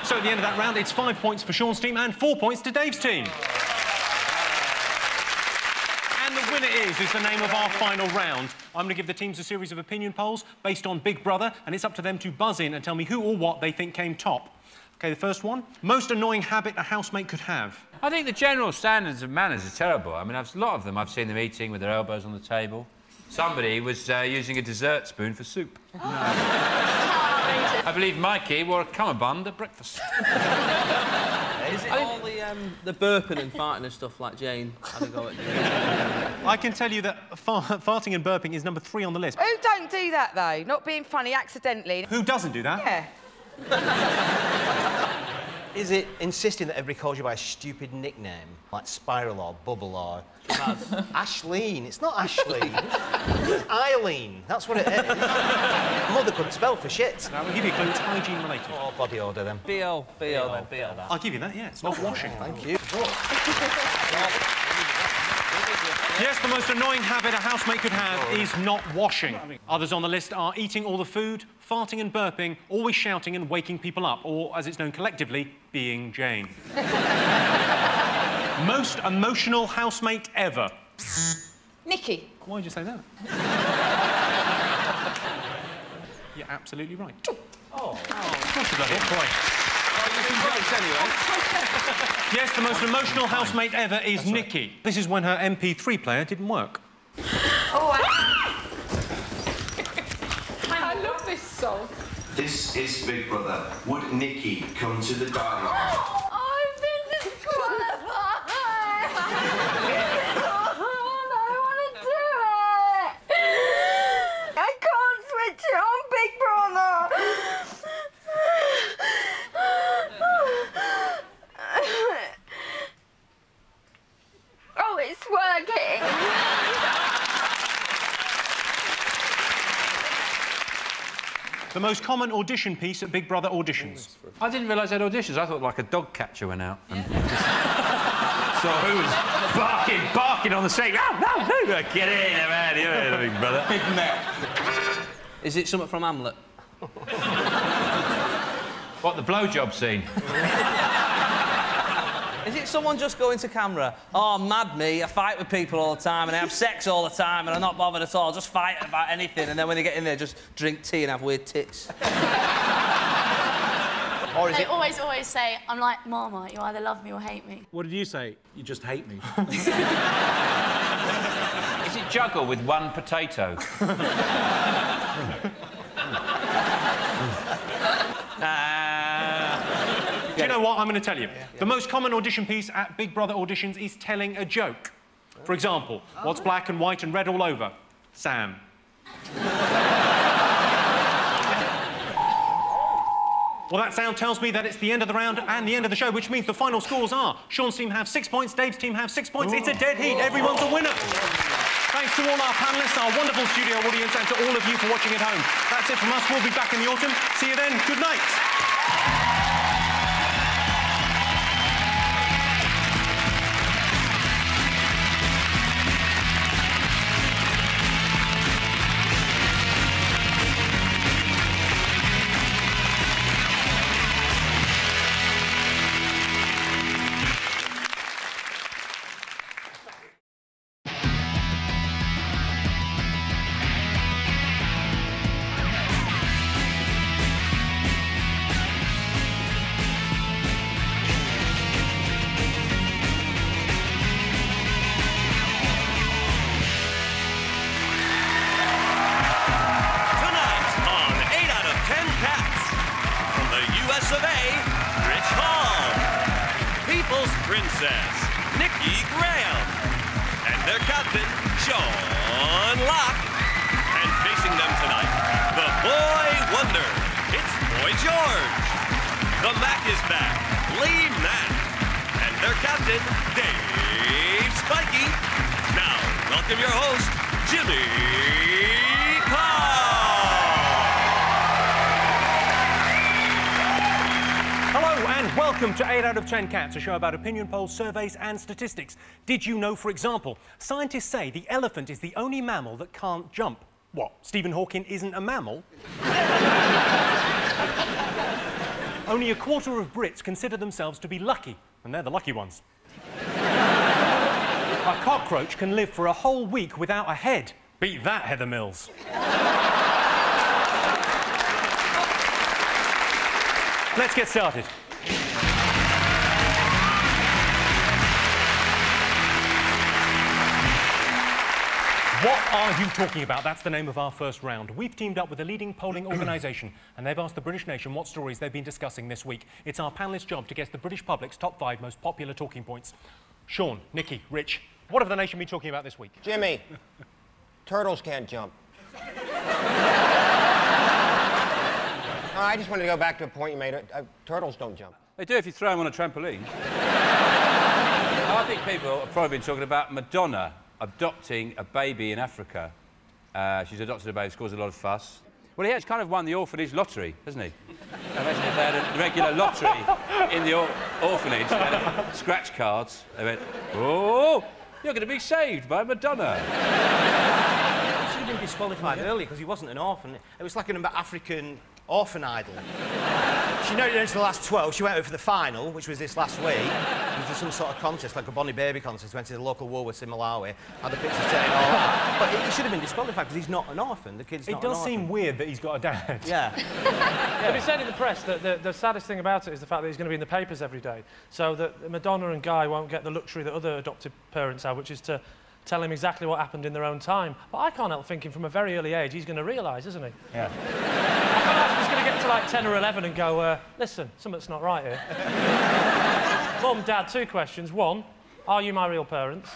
So at the end of that round, it's 5 points for Sean's team and 4 points to Dave's team. And the winner is the name of our final round. I'm going to give the teams a series of opinion polls based on Big Brother, and it's up to them to buzz in and tell me who or what they think came top. OK, the first one. Most annoying habit a housemate could have. I think the general standards of manners are terrible. I mean, a lot of them, I've seen them eating with their elbows on the table. Somebody was using a dessert spoon for soup. No. I believe Mikey wore a cummerbund at breakfast. Is it all the burping and farting and stuff like Jane had a go at doing? I can tell you that farting and burping is number 3 on the list. Who don't do that, though? Not being funny accidentally. Who doesn't do that? Yeah. Is it insisting that everybody calls you by a stupid nickname, like Spiral or Bubble or... Ashleen. It's not Ashleen. It's Eileen. That's what it is. Mother couldn't spell for shit. Now, I'll give you a clue. It's hygiene-related. Oh, body odour, then. B.O. I'll give you that, yeah. It's not washing. Thank you. Yes, the most annoying habit a housemate could have is not washing. Others on the list are eating all the food, farting and burping, always shouting and waking people up, or, as it's known collectively, being Jane. Most emotional housemate ever. Nikki. Why did you say that? You're absolutely right. Oh. That's a bloody point. Yes, the most emotional housemate ever is Nikki. This is when her MP3 player didn't work. Oh, I love this song. This is Big Brother. Would Nikki come to the dialogue? I've been disqualified! I want to do it! I can't switch it on, Big Brother! Oh, it's working! The most common audition piece at Big Brother auditions. I didn't realise they had auditions. I thought like a dog catcher went out and just saw who was barking on the stage. No, get in, man, you're in, Big Brother. Is it something from Hamlet? What, the blowjob scene? Is it someone just going to camera? Oh, mad me, I fight with people all the time and I have sex all the time and I'm not bothered at all, just fight about anything and then when they get in there, just drink tea and have weird tits. Or is they always say, I'm like Marmite, you either love me or hate me. What did you say? You just hate me. Is it juggle with one potato? Do you know what? I'm going to tell you. The most common audition piece at Big Brother auditions is telling a joke. For example, what's black and white and red all over? Sam. Well, that sound tells me that it's the end of the round and the end of the show, which means the final scores are Sean's team have 6 points, Dave's team have 6 points. It's a dead heat. Everyone's a winner. Thanks to all our panellists, our wonderful studio audience, and to all of you for watching at home. That's it from us. We'll be back in the autumn. See you then. Good night. princess, Nikki Graham, and their captain, Sean Locke. And facing them tonight, the Boy Wonder, it's Boy George. The Mac is back, Lee Mack, and their captain, Dave Spikey. Now, welcome your host, Jimmy Carr. Hello and welcome to 8 out of 10 Cats, a show about opinion polls, surveys and statistics. Did you know, for example, scientists say the elephant is the only mammal that can't jump? What, Stephen Hawking isn't a mammal? Only a quarter of Brits consider themselves to be lucky, and they're the lucky ones. A cockroach can live for a whole week without a head. Beat that, Heather Mills. Let's get started. What are you talking about? That's the name of our first round. We've teamed up with a leading polling organisation and they've asked the British nation what stories they've been discussing this week. It's our panellists' job to guess the British public's top 5 most popular talking points. Sean, Nikki, Rich, what have the nation been talking about this week? Jimmy, turtles can't jump. I just wanted to go back to a point you made. Turtles don't jump. They do if you throw them on a trampoline. I think people have probably been talking about Madonna adopting a baby in Africa. She's adopted a baby, it's caused a lot of fuss. Well, he has kind of won the orphanage lottery, hasn't he? I imagine if they had a regular lottery in the orphanage, they had scratch cards. They went, oh, you're going to be saved by Madonna. He should have been disqualified early because he wasn't an orphan. It was like an African orphan idol. She made it into the last 12. She went over for the final, which was this last week. It was some sort of contest, like a Bonnie Baby contest. Went to the local Woolworths in Malawi, had the pictures saying all that. But he should have been disqualified because he's not an orphan. The kid's not an orphan. It does seem weird that he's got a dad. Yeah. But he said in the press that the saddest thing about it is the fact that he's going to be in the papers every day, so that Madonna and Guy won't get the luxury that other adopted parents have, which is to tell him exactly what happened in their own time. But I can't help thinking from a very early age he's going to realise, isn't he? Yeah. I can't imagine he's going to get to like 10 or 11 and go, listen, something's not right here. Mum, Dad, 2 questions. 1, are you my real parents?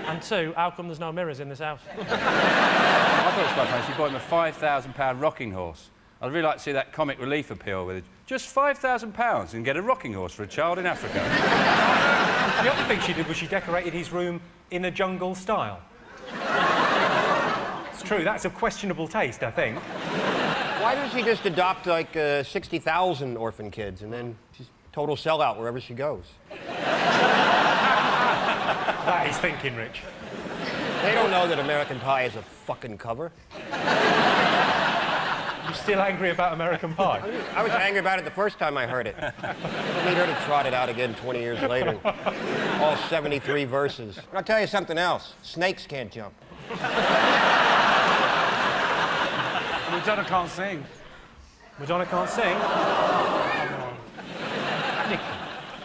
And 2, how come there's no mirrors in this house? I thought it was quite funny. She bought him a £5,000 rocking horse. I'd really like to see that comic relief appeal with it. Just £5,000 and get a rocking horse for a child in Africa. The other thing she did was she decorated his room in a jungle style. It's true, that's of questionable taste, I think. Why doesn't she just adopt, like, 60,000 orphan kids and then she's total sellout wherever she goes? That is thinking, Rich. They don't know that American Pie is a fucking cover. You still angry about American Pie? I was angry about it the first time I heard it. I need her to trot it out again 20 years later. All 73 verses. And I'll tell you something else. Snakes can't jump. Madonna can't sing. Madonna can't sing? Nikki,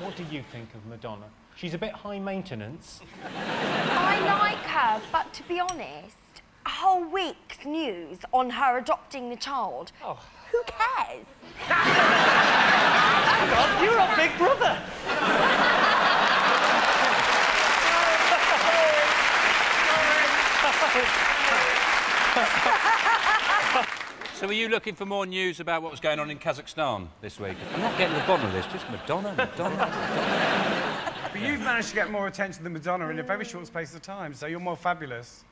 what do you think of Madonna? She's a bit high maintenance. I like her, but to be honest, a whole week's news on her adopting the child. Oh. Who cares? Hang on, you're a Big Brother. So were you looking for more news about what was going on in Kazakhstan this week? I'm not getting to the bottom of this, just Madonna. But you've managed to get more attention than Madonna in a very short space of time, so you're more fabulous.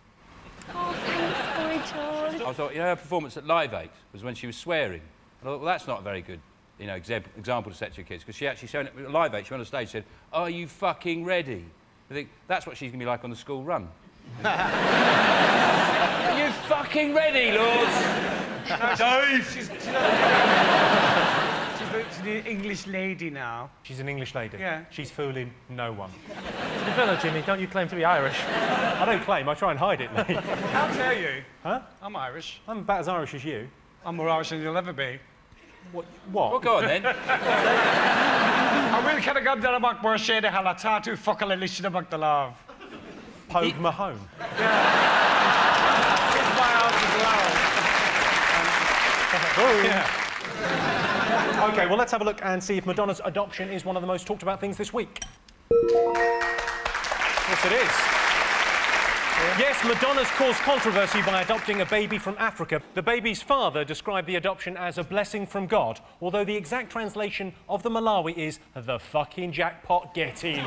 Oh, thanks, Boy George. I thought, you know, her performance at Live 8 was when she was swearing. And I thought, well, that's not a very good, you know, example to set to your kids, because she actually showed it at Live 8, she went on stage and said, are you fucking ready? I think that's what she's going to be like on the school run. Are you fucking ready, lords? Dave! She's the English lady now. She's an English lady? Yeah. She's fooling no one. To be fair, Jimmy, don't you claim to be Irish? I don't claim, I try and hide it, mate. How dare you? Huh? I'm Irish. I'm about as Irish as you. I'm more Irish than you'll ever be. What? Well, go on, then. I will kind of go down about where shade of hella tattoo fuck a little shit about the love. Pogue Mahone. Yeah. It's my house Yeah. OK, well, let's have a look and see if Madonna's adoption is one of the most talked about things this week. Yes, it is. Yes, Madonna's caused controversy by adopting a baby from Africa. The baby's father described the adoption as a blessing from God, although the exact translation of the Malawi is the fucking jackpot, get in.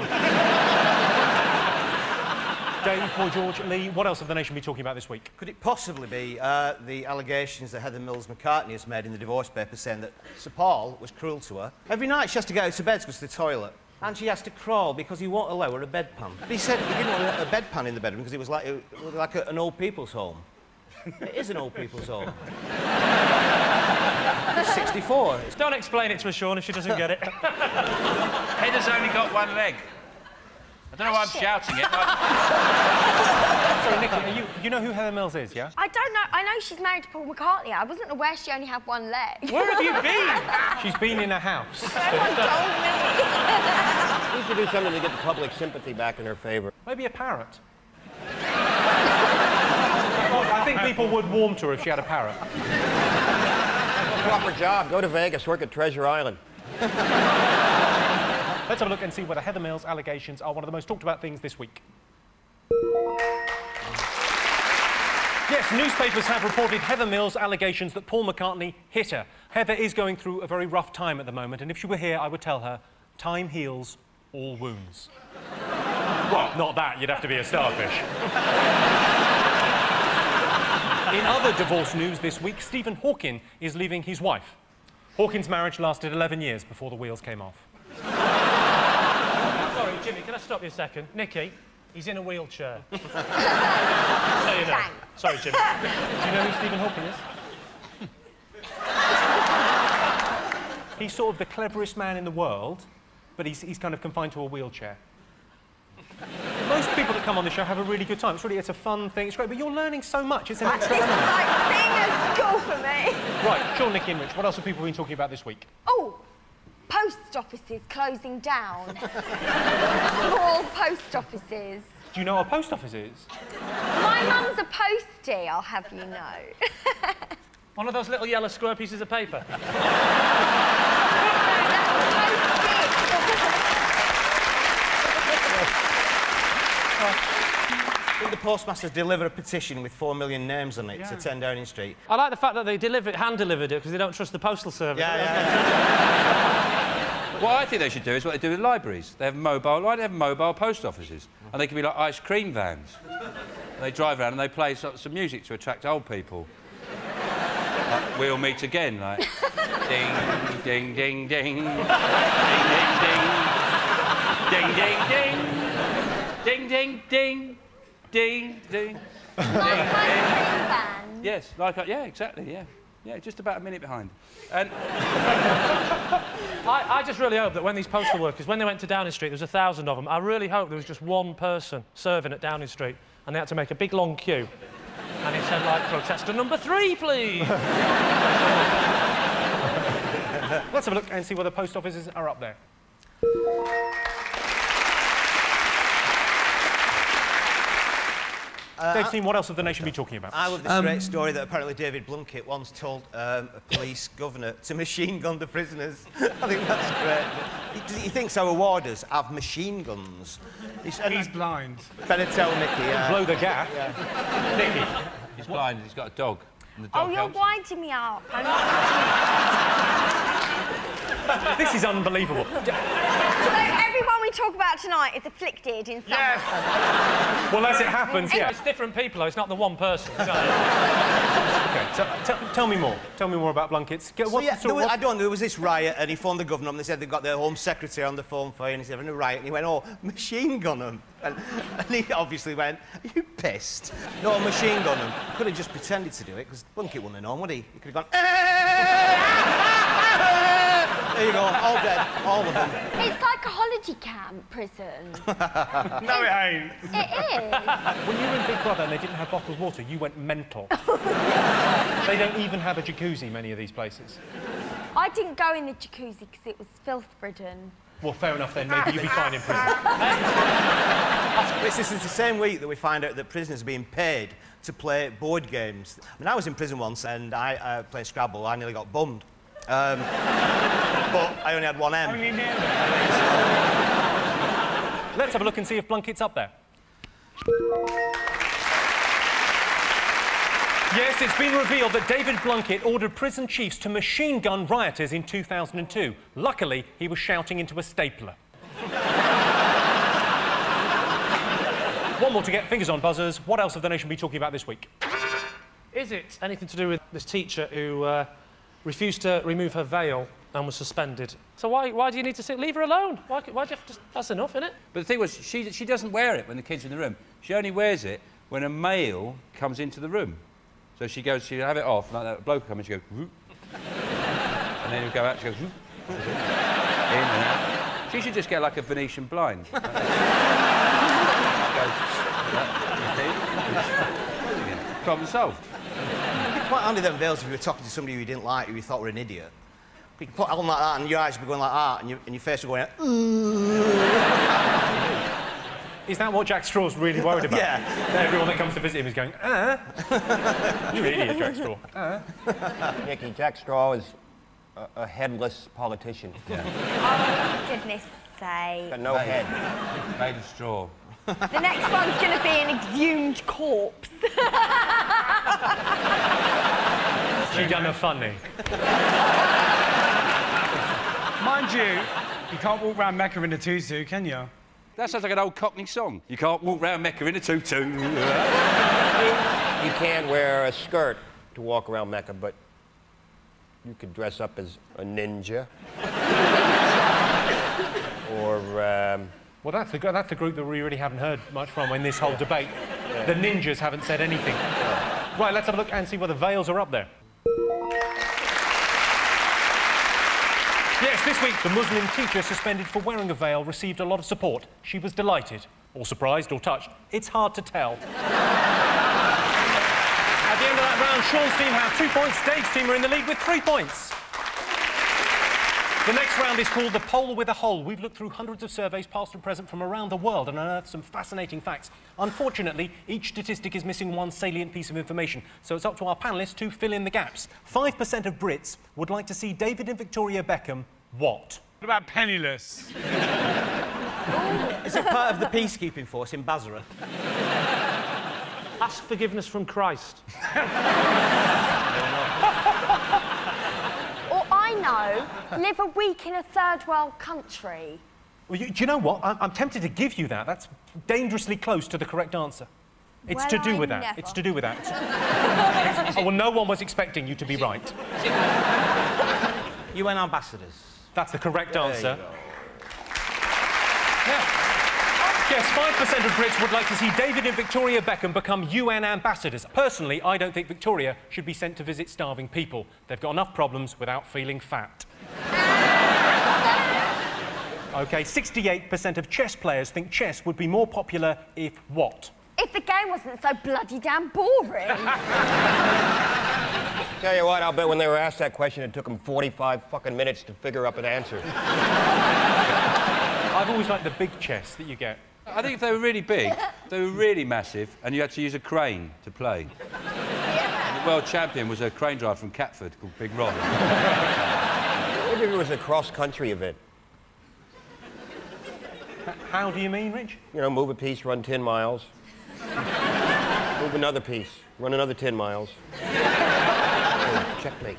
Dave, Boy George, Lee, what else have the nation been talking about this week? Could it possibly be the allegations that Heather Mills-McCartney has made in the divorce papers saying that Sir Paul was cruel to her? Every night she has to go to bed to go to the toilet. And she has to crawl because he won't allow her a bedpan. But he said he didn't want a bedpan in the bedroom because it was like an old people's home. It is an old people's home. He's 64. Don't explain it to her, Sean, if she doesn't get it. Heather's only got one leg. I don't know why I'm shouting it. Sorry, Nicky, you know who Heather Mills is, yeah? I don't know. I know she's married to Paul McCartney. I wasn't aware she only had one leg. Where have you been? She's been in a house. Someone told me. She needs to do something to get the public sympathy back in her favour. Maybe a parrot. I think people would warm to her if she had a parrot. Proper job. Go to Vegas, work at Treasure Island. Let's have a look and see whether Heather Mills' allegations are one of the most talked about things this week. Yes, newspapers have reported Heather Mills' allegations that Paul McCartney hit her. Heather is going through a very rough time at the moment, and if she were here, I would tell her, time heals all wounds. Well, not that, you'd have to be a starfish. In other divorce news this week, Stephen Hawking is leaving his wife. Hawking's marriage lasted 11 years before the wheels came off. Sorry, Jimmy, can I stop you a second? Nicky, he's in a wheelchair. So you know. Sorry, Jimmy. Do you know who Stephen Hawking is? He's sort of the cleverest man in the world, but he's kind of confined to a wheelchair. Most people that come on the show have a really good time. It's a fun thing. It's great, but you're learning so much. It's an extra element. It's like being at school for me. Right, Sean, Nicky and Rich, what else have people been talking about this week? Oh, post offices closing down. Small post offices. Do you know what a post office is? My mum's a postie, I'll have you know. One of those little yellow square pieces of paper. I think the postmasters deliver a petition with 4 million names on it to 10 Downing Street. I like the fact that they hand-delivered it because they don't trust the postal service. What I think they should do is what they do with libraries. They have mobile post offices, and they can be like ice cream vans. They drive around and they play some music to attract old people. Like, we'll meet again, like ding, ding, ding, ding, ding, ding, ding, ding, ding, ding, ding, ding, ding, ding, ding. Yes, yeah, exactly, yeah. Yeah, just about a minute behind. And I just really hope that when these postal workers, when they went to Downing Street, there was 1,000 of them, I really hope there was just one person serving at Downing Street and they had to make a big long queue. And it said, like, protester number 3, please. Let's have a look and see whether post offices are up there. Dave Steen, what else have the nation been talking about? I love this great story that apparently David Blunkett once told a police governor to machine gun the prisoners. I think that's great. He thinks our warders have machine guns. He's blind. Better tell Nicky. Blow the gaff. Nicky, he's blind, he's got a dog. And the dog You're helps. winding me up. This is unbelievable. So everyone we talk about tonight is afflicted in some way. Well, as it happens, yeah. It's different people, though. It's not the one person. OK, so tell me more. Tell me more about Blunkett's. There was this riot, and he phoned the governor up, and they said they got their Home Secretary on the phone for you, and he said, "We're in a riot," and he went, "Oh, machine gun them." And he obviously went, "Are you pissed?" No, machine gun them. Could have just pretended to do it, because Blunkett wouldn't have known, would he? He could have gone, there you go, all dead, all of them. It's like a holiday camp prison. No, it ain't. It is. When you were in Big Brother and they didn't have bottled water, you went mental. They don't even have a jacuzzi, many of these places. I didn't go in the jacuzzi because it was filth-ridden. Well, fair enough then. Maybe you'd be fine in prison. This is the same week that we find out that prisoners are being paid to play board games. I mean, I was in prison once and I played Scrabble. I nearly got bummed. But I only had one M. Only nearly. Let's have a look and see if Blunkett's up there. Yes, it's been revealed that David Blunkett ordered prison chiefs to machine gun rioters in 2002. Luckily, he was shouting into a stapler. One more to get. Fingers on buzzers. What else have the nation been talking about this week? Is it anything to do with this teacher who refused to remove her veil and was suspended? So why do you need to leave her alone? Why do you have to... That's enough, isn't it? But the thing was, she doesn't wear it when the kids are in the room. She only wears it when a male comes into the room. So she'll have it off, like that bloke will come in, she goes, whoop. And then he'll go out, she goes, whoop. In and out. She should just get like a Venetian blind. Problem solved. It'd be quite handy them veils if you were talking to somebody who you didn't like, who you thought were an idiot. You could put on like that and your eyes would be going like that and your face would go going Is that what Jack Straw's really worried about? Yeah. Everyone that comes to visit him is going, You're an idiot, Jack Straw. Nicky, Jack Straw is a headless politician. Yeah. Oh, goodness sake. Got no head. Made of straw. The next one's going to be an exhumed corpse. She done a funny. Mind you can't walk around Mecca in a tutu, can you? That sounds like an old Cockney song. You can't walk round Mecca in a tutu. You can't wear a skirt to walk around Mecca, but you could dress up as a ninja. Or, Well, that's the group that we really haven't heard much from in this whole debate. The ninjas haven't said anything. Right, let's have a look and see whether veils are up there. Yes, this week, the Muslim teacher suspended for wearing a veil received a lot of support. She was delighted, or surprised, or touched. It's hard to tell. At the end of that round, Sean's team have 2 points, Dave's team are in the lead with 3 points. The next round is called The Poll with a Hole. We've looked through hundreds of surveys, past and present, from around the world and unearthed some fascinating facts. Unfortunately, each statistic is missing one salient piece of information, so it's up to our panellists to fill in the gaps. 5% of Brits would like to see David and Victoria Beckham what? What about penniless? Is it part of the peacekeeping force in Basra? Ask forgiveness from Christ. Live a week in a third world country. Well, do you know what? I'm tempted to give you that. That's dangerously close to the correct answer. It's Well, to do with I that. never. It's to do with that. Oh, well, no one was expecting you to be right. UN ambassadors. That's the correct There answer. you go. Yes, 5% of Brits would like to see David and Victoria Beckham become UN ambassadors. Personally, I don't think Victoria should be sent to visit starving people. They've got enough problems without feeling fat. OK, 68% of chess players think chess would be more popular if what? If the game wasn't so bloody damn boring. Tell you what, I'll bet when they were asked that question, it took them 45 fucking minutes to figure up an answer. I've always liked the big chess that you get. I think if they were really big, they were really massive, and you had to use a crane to play. Yeah. The world champion was a crane driver from Catford called Big Ron. Maybe it was a cross-country event. How do you mean, Rich? You know, move a piece, run 10 miles. Move another piece, run another 10 miles. Oh, checkmate.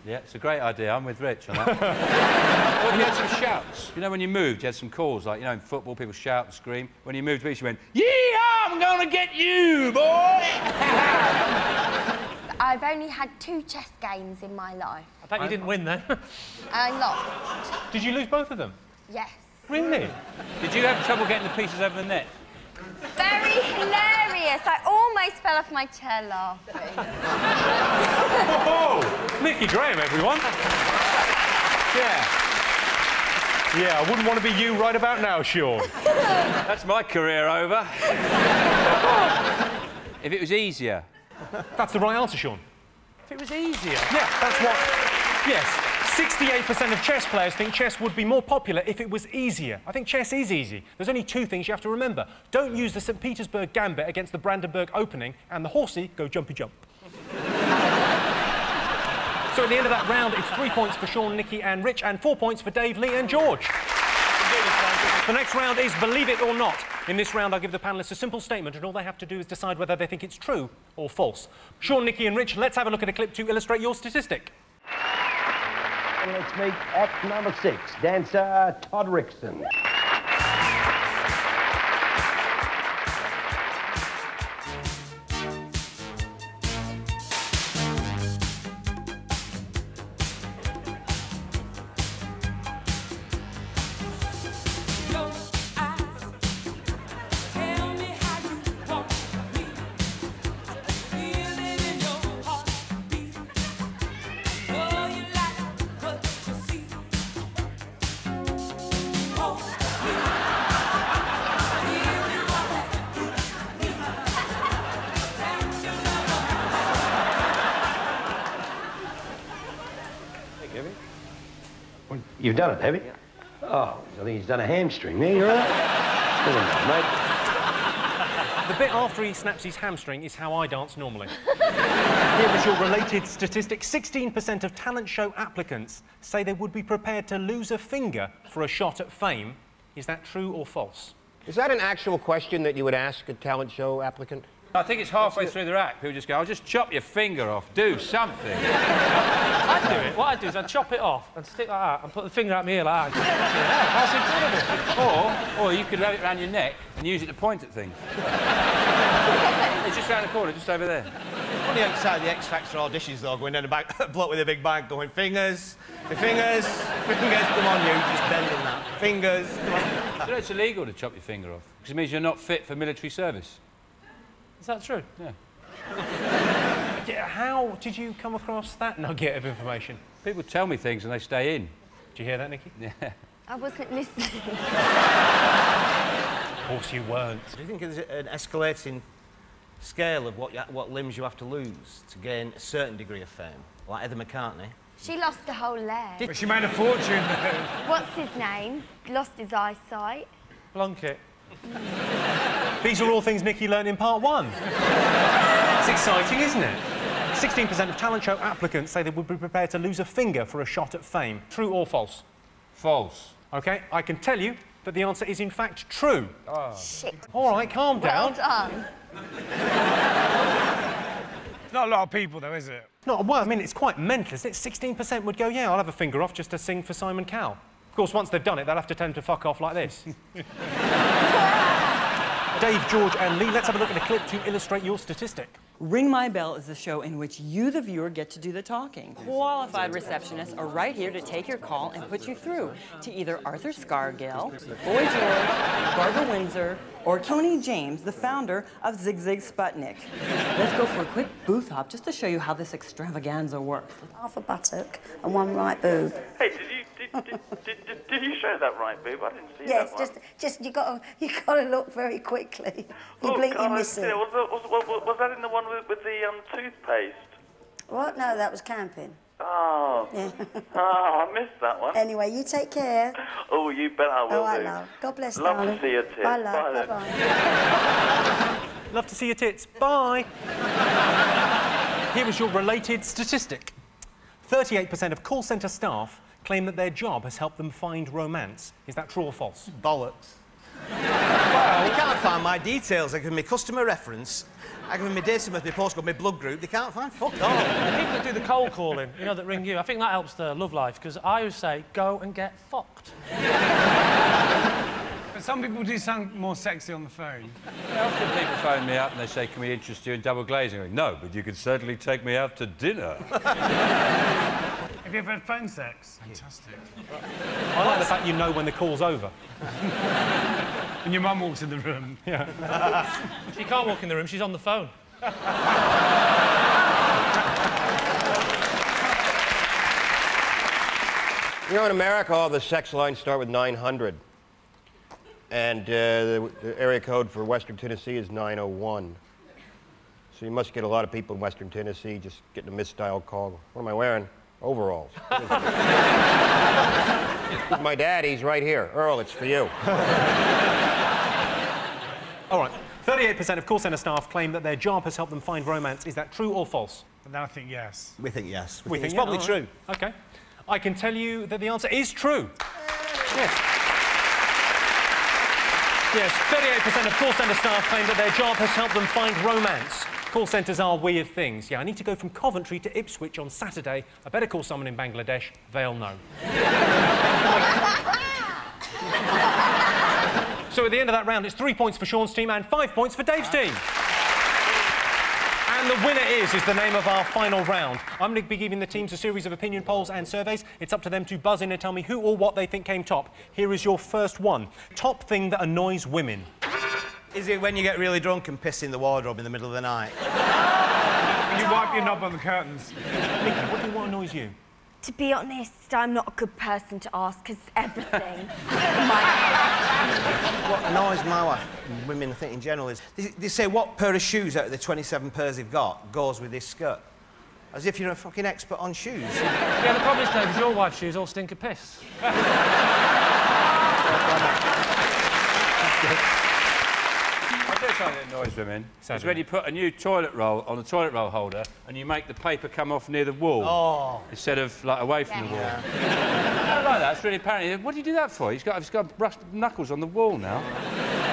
Yeah, it's a great idea. I'm with Rich on that. Or if you had some shouts. You know, when you moved, you had some calls, like, you know, in football, people shout and scream. When you moved to beach, you went, "Yeah, I'm gonna get you, boy!" I've only had 2 chess games in my life. I bet you didn't win then. I lost. Did you lose both of them? Yes. Really? Did you have trouble getting the pieces over the net? Very hilarious. I almost fell off my chair laughing. Oh, Nicky Graham, everyone. Yeah. Yeah, I wouldn't want to be you right about now, Sean. That's my career over. If it was easier. That's the right answer, Sean. If it was easier. Yeah, that's what... Yes. 68% of chess players think chess would be more popular if it was easier. I think chess is easy. There's only 2 things you have to remember. Don't use the St. Petersburg Gambit against the Brandenburg Opening, and the horsey, go jumpy jump. So at the end of that round, it's 3 points for Sean, Nicky and Rich, and 4 points for Dave, Lee and George. The next round is Believe It or Not. In this round, I'll give the panellists a simple statement, and all they have to do is decide whether they think it's true or false. Sean, Nikki and Rich, let's have a look at a clip to illustrate your statistic. And let's meet act number 6, dancer Todd Rickson. You've done it, have you? Oh, I think he's done a hamstring there, you're right. Never mind, mate. The bit after he snaps his hamstring is how I dance normally. Here was your related statistic. 16% of talent show applicants say they would be prepared to lose a finger for a shot at fame. Is that true or false? Is that an actual question that you would ask a talent show applicant? I think it's halfway through the act. People just go, I'll just chop your finger off. Do something. I'd do it. What I'd do is I'd chop it off and stick like that and put the finger out my ear like that. That's incredible. Or you could have it around your neck and use it to point at things. It's just round the corner, just over there. Funny outside the X Factor auditions, though, going down the back, a bloke with a big bag going, fingers, the fingers, fingers, come on, you, just bending that. Fingers, come on. You know, it's illegal to chop your finger off, because it means you're not fit for military service. Is that true? Yeah. How did you come across that nugget of information? People tell me things and they stay in. Did you hear that, Nikki? Yeah. I wasn't listening. Of course you weren't. Do you think there's an escalating scale of what limbs you have to lose to gain a certain degree of fame? Like Heather McCartney? She lost a whole leg. But she made a fortune. What's his name? Lost his eyesight. Blunkett. These are all things Nikki learned in part 1. It's exciting, isn't it? 16% of talent show applicants say they would be prepared to lose a finger for a shot at fame. True or false? False. OK, I can tell you that the answer is in fact true. Oh. Shit. All right, calm down. Well done. Not a lot of people, though, is it? Well, I mean, it's quite mental, isn't it? 16% would go, yeah, I'll have a finger off just to sing for Simon Cowell. Of course, once they've done it, they'll have to tell him to fuck off like this. Dave, George and Lee, let's have a look at a clip to illustrate your statistic. Ring My Bell is the show in which you, the viewer, get to do the talking. Qualified receptionists are right here to take your call and put you through to either Arthur Scargill, Boy George, Barbara Windsor, or Tony James, the founder of Zig Zig Sputnik. Let's go for a quick booth hop just to show you how this extravaganza works. Half a buttock and one right boob. Hey, did you show that right boob? I didn't see that one. Yes, just you got to look very quickly. You blink, you miss it. Was that in the one with the toothpaste? What? No, that was camping. Oh. Yeah. Oh, I missed that one. Anyway, you take care. Oh, you bet I will. Oh, I love. God bless, love darling. to see your tits. Bye, love. Bye, Bye-bye. Love to see your tits. Bye. Here is your related statistic. 38% of call centre staff claim that their job has helped them find romance. Is that true or false? Bollocks. Well, they can't find my details. I give them my customer reference, I give them my date of birth, my postcode, my blood group. They can't find fuck all. The people that do the cold calling, you know, that ring you, I think that helps their love life, because I always say, go and get fucked. But some people do sound more sexy on the phone. Yeah, often people phone me up and they say, can we interest you in double glazing? I go, no, but you could certainly take me out to dinner. Have you ever had phone sex? Fantastic. I like the fact you know when the call's over. And your mum walks in the room. Yeah. She can't walk in the room, she's on the phone. You know, in America, all the sex lines start with 900. And the area code for Western Tennessee is 901. So you must get a lot of people in Western Tennessee just getting a misdialed call. What am I wearing? Overalls. My dad, he's right here. Earl, it's for you. All right. 38% of call centre staff claim that their job has helped them find romance. Is that true or false? And I think yes. We think yes. We think it's probably true. OK. I can tell you that the answer is true. Yes. Yes, 38% of call centre staff claim that their job has helped them find romance. Call centres are weird things. Yeah, I need to go from Coventry to Ipswich on Saturday. I better call someone in Bangladesh. They'll know. So at the end of that round, it's 3 points for Sean's team and 5 points for Dave's team. And the winner is the name of our final round. I'm going to be giving the teams a series of opinion polls and surveys. It's up to them to buzz in and tell me who or what they think came top. Here is your first one. Top thing that annoys women. Is it when you get really drunk and piss in the wardrobe in the middle of the night? You wipe your knob on the curtains. Nikki, what annoys you? To be honest, I'm not a good person to ask, because everything... What annoys my wife, women I think in general, is they say what pair of shoes out of the 27 pairs they've got goes with this skirt. As if you're a fucking expert on shoes. Yeah, the problem is, Dave, is your wife's shoes all stink of piss. I'll tell you something that annoys women. It's when you put a new toilet roll on the toilet roll holder and you make the paper come off near the wall instead of, like, away from the wall. I don't like that. It's really apparent. What do you do that for? He's got rusted knuckles on the wall now.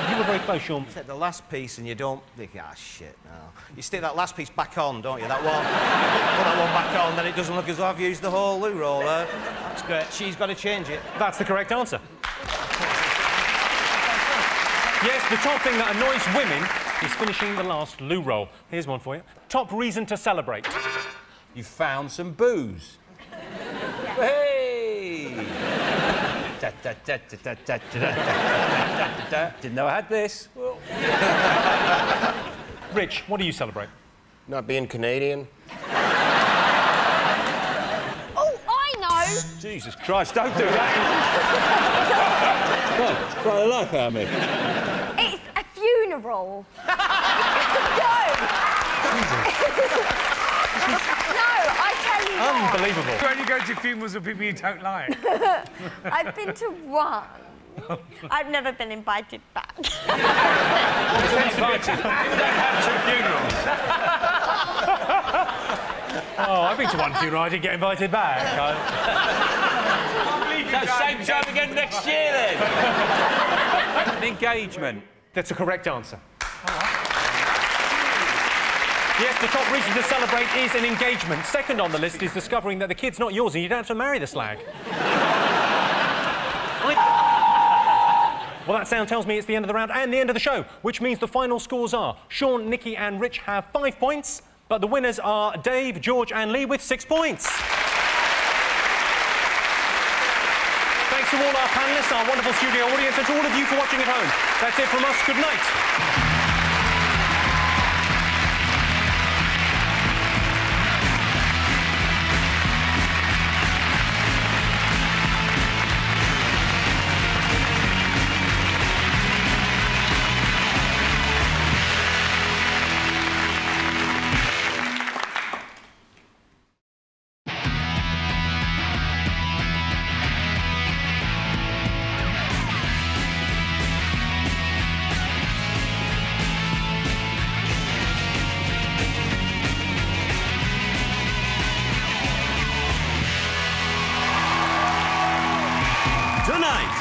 You were very close, Sean. You take the last piece and you don't think, ah, shit, no. You stick that last piece back on, don't you? That one. Put that one back on, then it doesn't look as though I've used the whole loo roller. That's great. She's got to change it. That's the correct answer. Yes, the top thing that annoys women is finishing the last loo roll. Here's one for you. Top reason to celebrate. You found some booze. Hey! Didn't know I had this. Rich, what do you celebrate? Not being Canadian. Oh, I know! Jesus Christ, don't do that! What? Try the life out of me. It's a funeral. No! No, I tell you what. Unbelievable. You only go to funerals of people you don't like. I've been to one. I've never been invited back. Oh, I've been to one funeral, I didn't get invited back. Same time again next year, then. An engagement. That's a correct answer. Yes, the top reason to celebrate is an engagement. Second on the list is discovering that the kid's not yours and you don't have to marry the slag. Well, that sound tells me it's the end of the round and the end of the show, which means the final scores are Sean, Nikki and Rich have 5 points, but the winners are Dave, George and Lee with 6 points. Thanks to all our panellists, our wonderful studio audience and to all of you for watching at home. That's it from us. Good night.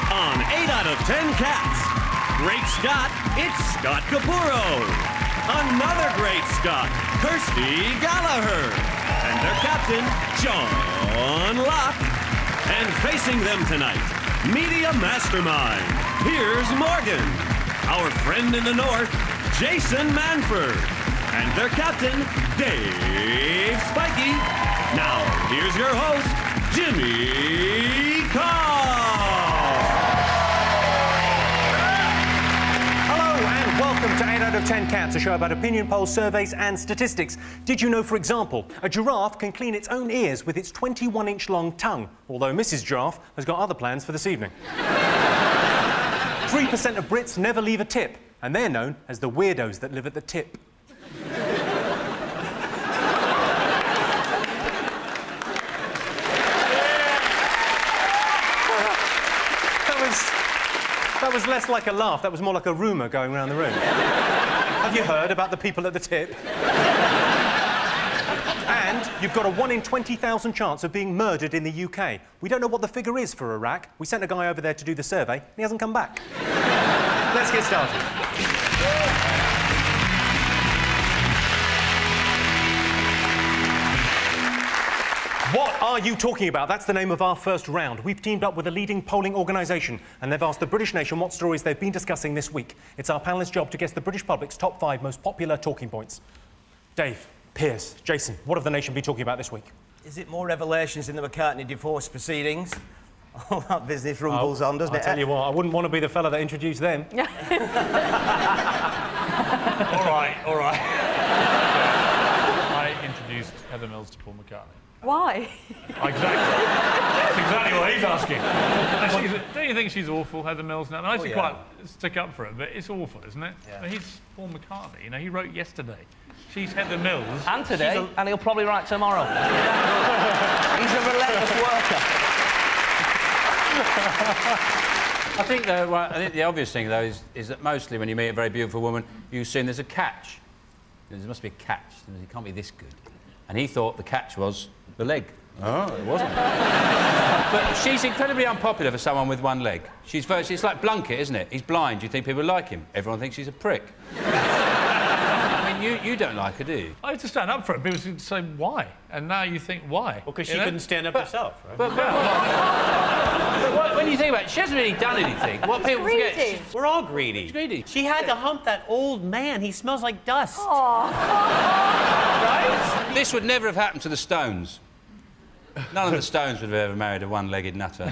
On 8 out of 10 Cats. Great Scott, it's Scott Capurro. Another great Scott, Kirsty Gallagher. And their captain, John Locke. And facing them tonight, Media Mastermind. Here's Morgan. Our friend in the north, Jason Manford. And their captain, Dave Spikey. Now, here's your host, Jimmy Carr. Welcome to 8 out of 10 Cats, a show about opinion polls, surveys and statistics. Did you know, for example, a giraffe can clean its own ears with its 21-inch long tongue, although Mrs. Giraffe has got other plans for this evening. 3% of Brits never leave a tip, and they're known as the weirdos that live at the tip. That was less like a laugh, that was more like a rumour going around the room. Have you heard about the people at the tip? And you've got a 1 in 20,000 chance of being murdered in the UK. We don't know what the figure is for Iraq. We sent a guy over there to do the survey, and he hasn't come back. Let's get started. What are you talking about? That's the name of our first round. We've teamed up with a leading polling organisation and they've asked the British nation what stories they've been discussing this week. It's our panellists' job to guess the British public's top 5 most popular talking points. Dave, Piers, Jason, what have the nation been talking about this week? Is it more revelations in the McCartney divorce proceedings? All that business rumbles on, doesn't it? I'll tell you what, I wouldn't want to be the fella that introduced them. All right, all right. I introduced Heather Mills to Paul McCartney. Why? Exactly. That's exactly what he's asking. Don't you think she's awful, Heather Mills? Now, I actually quite stick up for her, but it's awful, isn't it? Yeah. But he's Paul McCartney. You know, he wrote yesterday. She's Heather Mills. And today, and he'll probably write tomorrow. He's a relentless worker. I think the obvious thing, though, is that mostly when you meet a very beautiful woman, you assume there's a catch. There must be a catch. It can't be this good. And he thought the catch was the leg. Oh, it wasn't. But she's incredibly unpopular for someone with one leg. It's like Blunkett, isn't it? He's blind. You think people like him? Everyone thinks he's a prick. I mean, you don't like her, do you? I had to stand up for it. People would say, why? And now you think, why? Well, because she couldn't stand up herself, right? But when you think about it, she hasn't really done anything. What people forget... We're all greedy. She's greedy. She had to hump that old man. He smells like dust. Right? This would never have happened to the Stones. None of the Stones would have ever married a one-legged nutter. The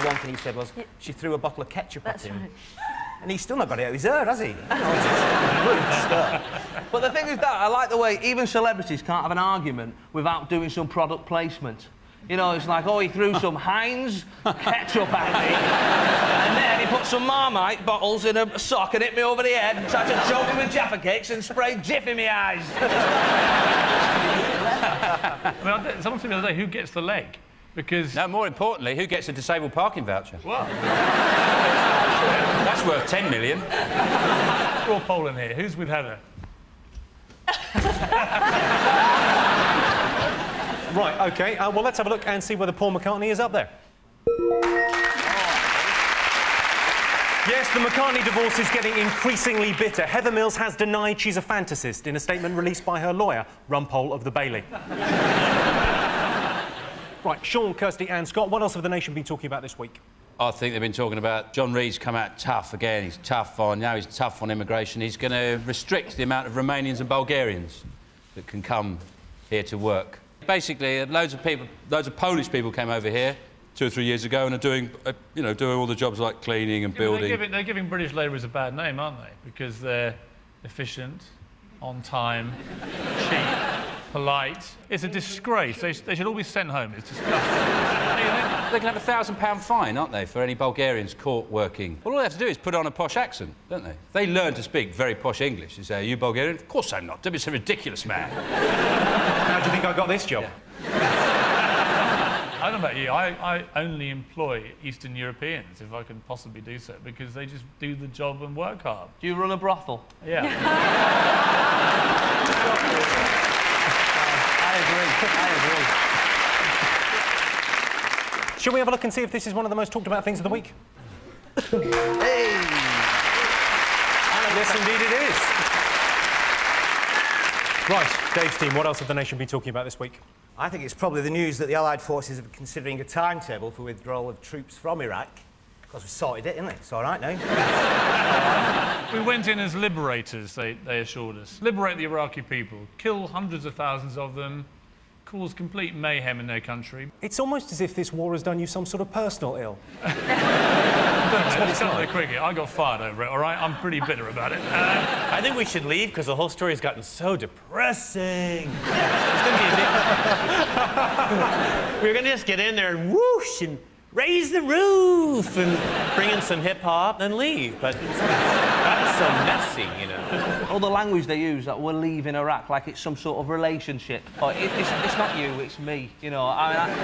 one thing he said was, she threw a bottle of ketchup at him. Right. And he's still not got it out of his hair, has he? But the thing is that, I like the way even celebrities can't have an argument without doing some product placement. You know, it's like, oh, he threw some Heinz ketchup at me, and then he put some Marmite bottles in a sock and hit me over the head, and tried to choke me with Jaffa cakes and sprayed Jif in my eyes. I mean, someone said the other day, who gets the leg? Because... No, more importantly, who gets a disabled parking voucher? Well... That's worth 10 million. Draw a poll in here. Who's with Heather? Right, OK. Well, let's have a look and see whether Paul McCartney is up there. Yes, the McCartney divorce is getting increasingly bitter. Heather Mills has denied she's a fantasist in a statement released by her lawyer, Rumpole of the Bailey. Right, Sean, Kirsty and Scott, what else have the nation been talking about this week? I think they've been talking about John Reid's come out tough again. He's tough on... Now he's tough on immigration. He's going to restrict the amount of Romanians and Bulgarians that can come here to work. Basically, loads of Polish people came over here 2 or 3 years ago and are doing, doing all the jobs like cleaning and building. They're giving British labourers a bad name, aren't they? Because they're efficient, on time, cheap, polite. It's a disgrace. They should all be sent home. It's disgusting. They can have a £1,000 fine, aren't they, for any Bulgarians caught working? Well, all they have to do is put on a posh accent, don't they? They learn to speak very posh English. They say, are you Bulgarian? Of course I'm not. Don't be so ridiculous, man. How do you think I got this job? Yeah. I don't know about you. I only employ Eastern Europeans, if I can possibly do so, because they just do the job and work hard. Do you run a brothel? Yeah. I agree. Shall we have a look and see if this is one of the most talked about things of the week? Hey! Yes, indeed it is. Right, Dave's team, what else have the nation been talking about this week? I think it's probably the news that the Allied forces are considering a timetable for withdrawal of troops from Iraq. Because we sorted it, isn't it? It's all right now. We went in as liberators, they assured us. Liberate the Iraqi people, kill hundreds of thousands of them, cause complete mayhem in their country. It's almost as if this war has done you some sort of personal ill. It's not the cricket. I got fired over it, all right? I'm pretty bitter about it. I think we should leave because the whole story has gotten so depressing. It's going to be a bit... We're going to just get in there and whoosh and raise the roof and bring in some hip-hop and leave. But that's so messy, you know. All the language they use, that we're leaving Iraq, like it's some sort of relationship. Oh, it's not you, it's me, you know. I mean,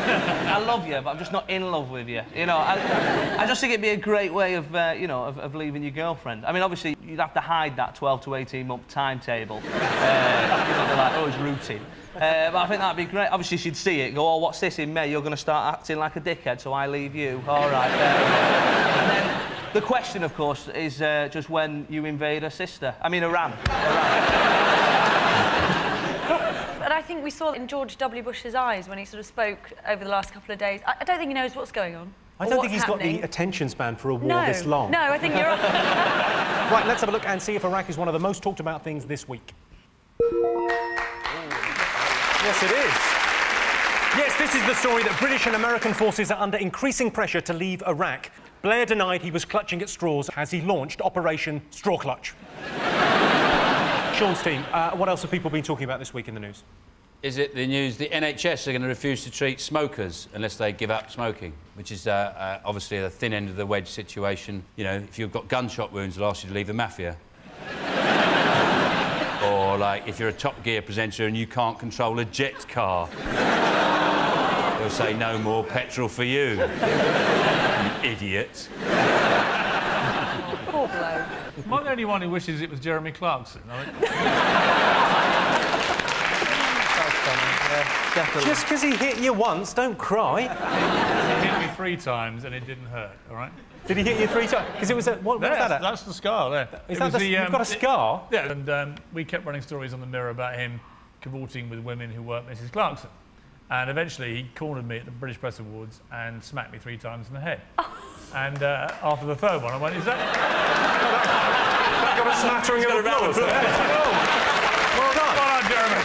I love you, but I'm just not in love with you, you know. I just think it'd be a great way of, you know, of leaving your girlfriend. I mean, obviously, you'd have to hide that 12 to 18-month timetable. You know, they're like, oh, it's routine. But I think that'd be great. Obviously, she'd see it, go, oh, what's this in May? You're going to start acting like a dickhead, so I leave you. All right, fair enough. And then the question, of course, is just when you invade her sister. I mean, Iran. But I think we saw in George W. Bush's eyes when he sort of spoke over the last couple of days. I don't think he knows what's going on. I don't think he's got the attention span for a war this long. No, I think you're right. Right, let's have a look and see if Iraq is one of the most talked about things this week. Yes, it is. Yes, this is the story that British and American forces are under increasing pressure to leave Iraq. Blair denied he was clutching at straws as he launched Operation Straw Clutch. Sean's team, what else have people been talking about this week in the news? Is it the news the NHS are going to refuse to treat smokers unless they give up smoking, which is obviously the thin end of the wedge situation. You know, if you've got gunshot wounds, they'll ask you to leave the mafia. Or, like, if you're a Top Gear presenter and you can't control a jet car, they'll say, no more petrol for you, you idiot. Poor bloke. Am I the only one who wishes it was Jeremy Clarkson? Just because he hit you once, don't cry. He hit me 3 times and it didn't hurt, all right? Did he hit you 3 times? Because it was what was that at? That's the scar there. Is that you've got a scar? Yeah, and we kept running stories on the Mirror about him cavorting with women who weren't Mrs. Clarkson. And eventually he cornered me at the British Press Awards and smacked me 3 times in the head. And after the 3rd one, I went, is that... That got a smattering of applause. Well done. Well done, Jeremy.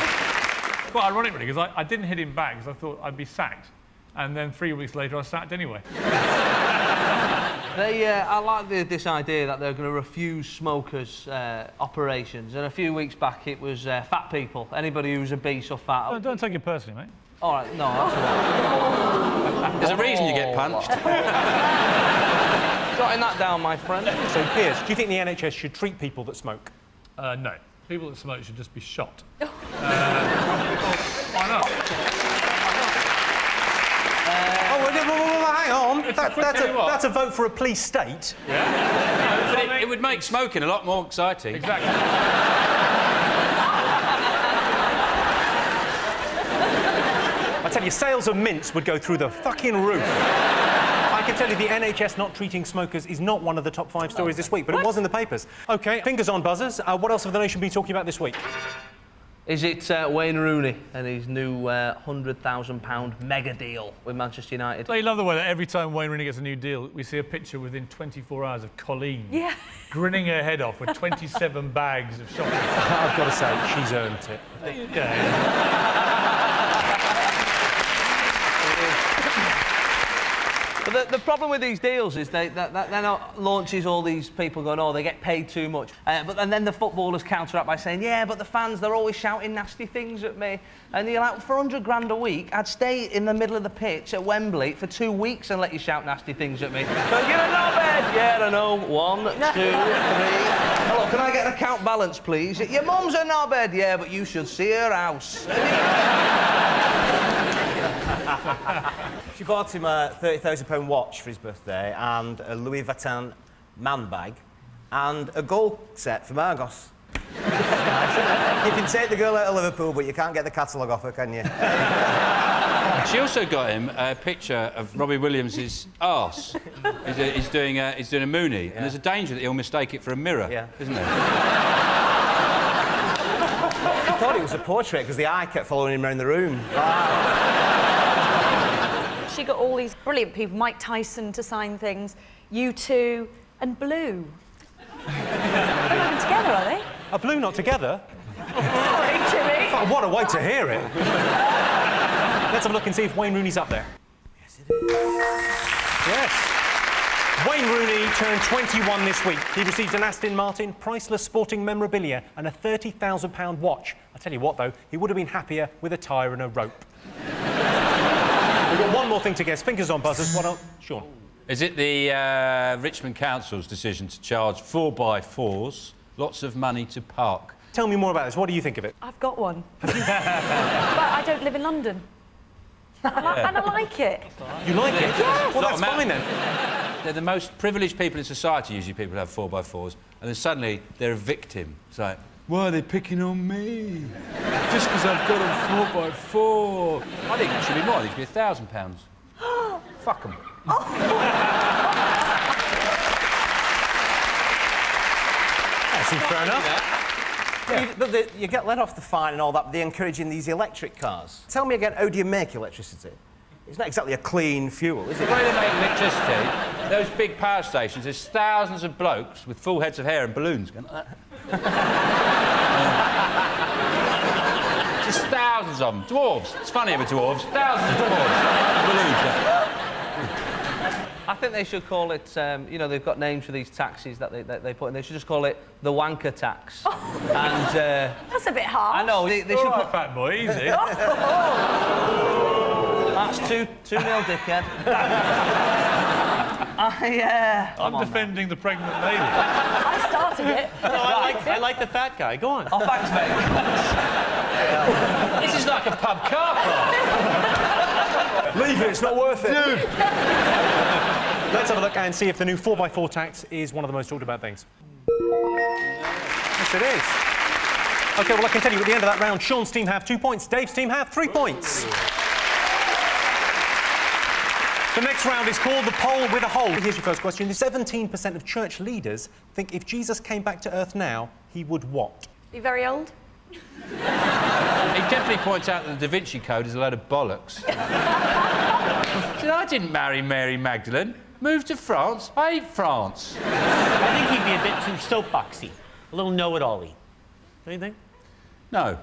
Quite ironic, really, because I didn't hit him back because I thought I'd be sacked. And then 3 weeks later, I was sacked anyway. I like this idea that they're going to refuse smokers' operations. And a few weeks back, it was fat people, anybody who's obese or fat. Oh, don't take it personally, mate. All right, no, that's all right. There's a reason you get punched. Jotting that down, my friend. So, Piers, do you think the NHS should treat people that smoke? No. People that smoke should just be shot. Why not? Hang on. That's a vote for a police state. Yeah. But it would make smoking a lot more exciting. Exactly. I tell you, sales of mints would go through the fucking roof. I can tell you the NHS not treating smokers is not one of the top 5 stories this week, but it was in the papers. OK, fingers on buzzers. What else have the nation been talking about this week? Is it Wayne Rooney and his new £100,000 mega deal with Manchester United? I love the way that every time Wayne Rooney gets a new deal, we see a picture within 24 hours of Colleen grinning her head off with 27 bags of shopping. I've got to say, she's earned it. Yeah. But the problem with these deals is that launches all these people going, oh, they get paid too much. And then the footballers counteract by saying, yeah, but the fans, they're always shouting nasty things at me. And you're like, for 100 grand a week, I'd stay in the middle of the pitch at Wembley for 2 weeks and let you shout nasty things at me. So you're a knobhead. Yeah, I know. 1, 2, 3. Hello, can I get an account balance, please? Your mum's a knobhead. Yeah, but you should see her house. She bought him a £30,000 watch for his birthday and a Louis Vuitton man bag and a gold set from Argos. You can take the girl out of Liverpool, but you can't get the catalogue off her, can you? She also got him a picture of Robbie Williams' arse. He's doing a moonie, and there's a danger that he'll mistake it for a mirror, isn't there? I thought it was a portrait because the eye kept following him around the room. She got all these brilliant people, Mike Tyson to sign things, U2 and Blue. They're not even together, are they? Are Blue not together? Sorry, Jimmy. Oh, what a way to hear it. Let's have a look and see if Wayne Rooney's up there. Yes, it is. Yes. Wayne Rooney turned 21 this week. He received an Aston Martin, priceless sporting memorabilia and a £30,000 watch. I tell you what, though, he would have been happier with a tyre and a rope. We've got one more thing to guess. Fingers on buzzers. What else? Sean? Is it the Richmond Council's decision to charge 4x4s lots of money to park? Tell me more about this. What do you think of it? I've got one. But I don't live in London. And I like it. You like it? Yes. Well, that's fine then. They're the most privileged people in society, usually people who have 4x4s, and then suddenly they're a victim. It's like, why are they picking on me? Just because I've got a 4x4. I think it should be more. I think it should be £1,000. Fuck them. That seems fair enough. Yeah. But you get let off the fine and all that, but they're encouraging these electric cars. Tell me again, how do you make electricity? It's not exactly a clean fuel, is it? The way they make electricity, those big power stations, there's thousands of blokes with full heads of hair and balloons going like that. Just thousands of them. Dwarves. It's funny with dwarves. Thousands of dwarves. Balloons. I think they should call it, you know, they've got names for these taxis that they put in. They should just call it the wanker tax. And that's a bit hard. I know. They should put fat boy, easy. That's 2-0, dickhead. I'm defending the pregnant lady. I started it. No, I like the fat guy. Go on. Oh, thanks, mate. This is like a pub car park. Leave it, it's not worth it. Dude. Let's have a look and see if the new 4x4 tax is one of the most talked about things. Yes, it is. OK, well, I can tell you at the end of that round, Sean's team have 2 points, Dave's team have 3 points. The next round is called the poll with a hole. Here's your first question. 17% of church leaders think if Jesus came back to Earth now, he would what? Be very old? He definitely points out that the Da Vinci Code is a load of bollocks. I didn't marry Mary Magdalene. Moved to France. I hate France. I think he'd be a bit too soapboxy. A little know-it-all-y. Don't you think? No.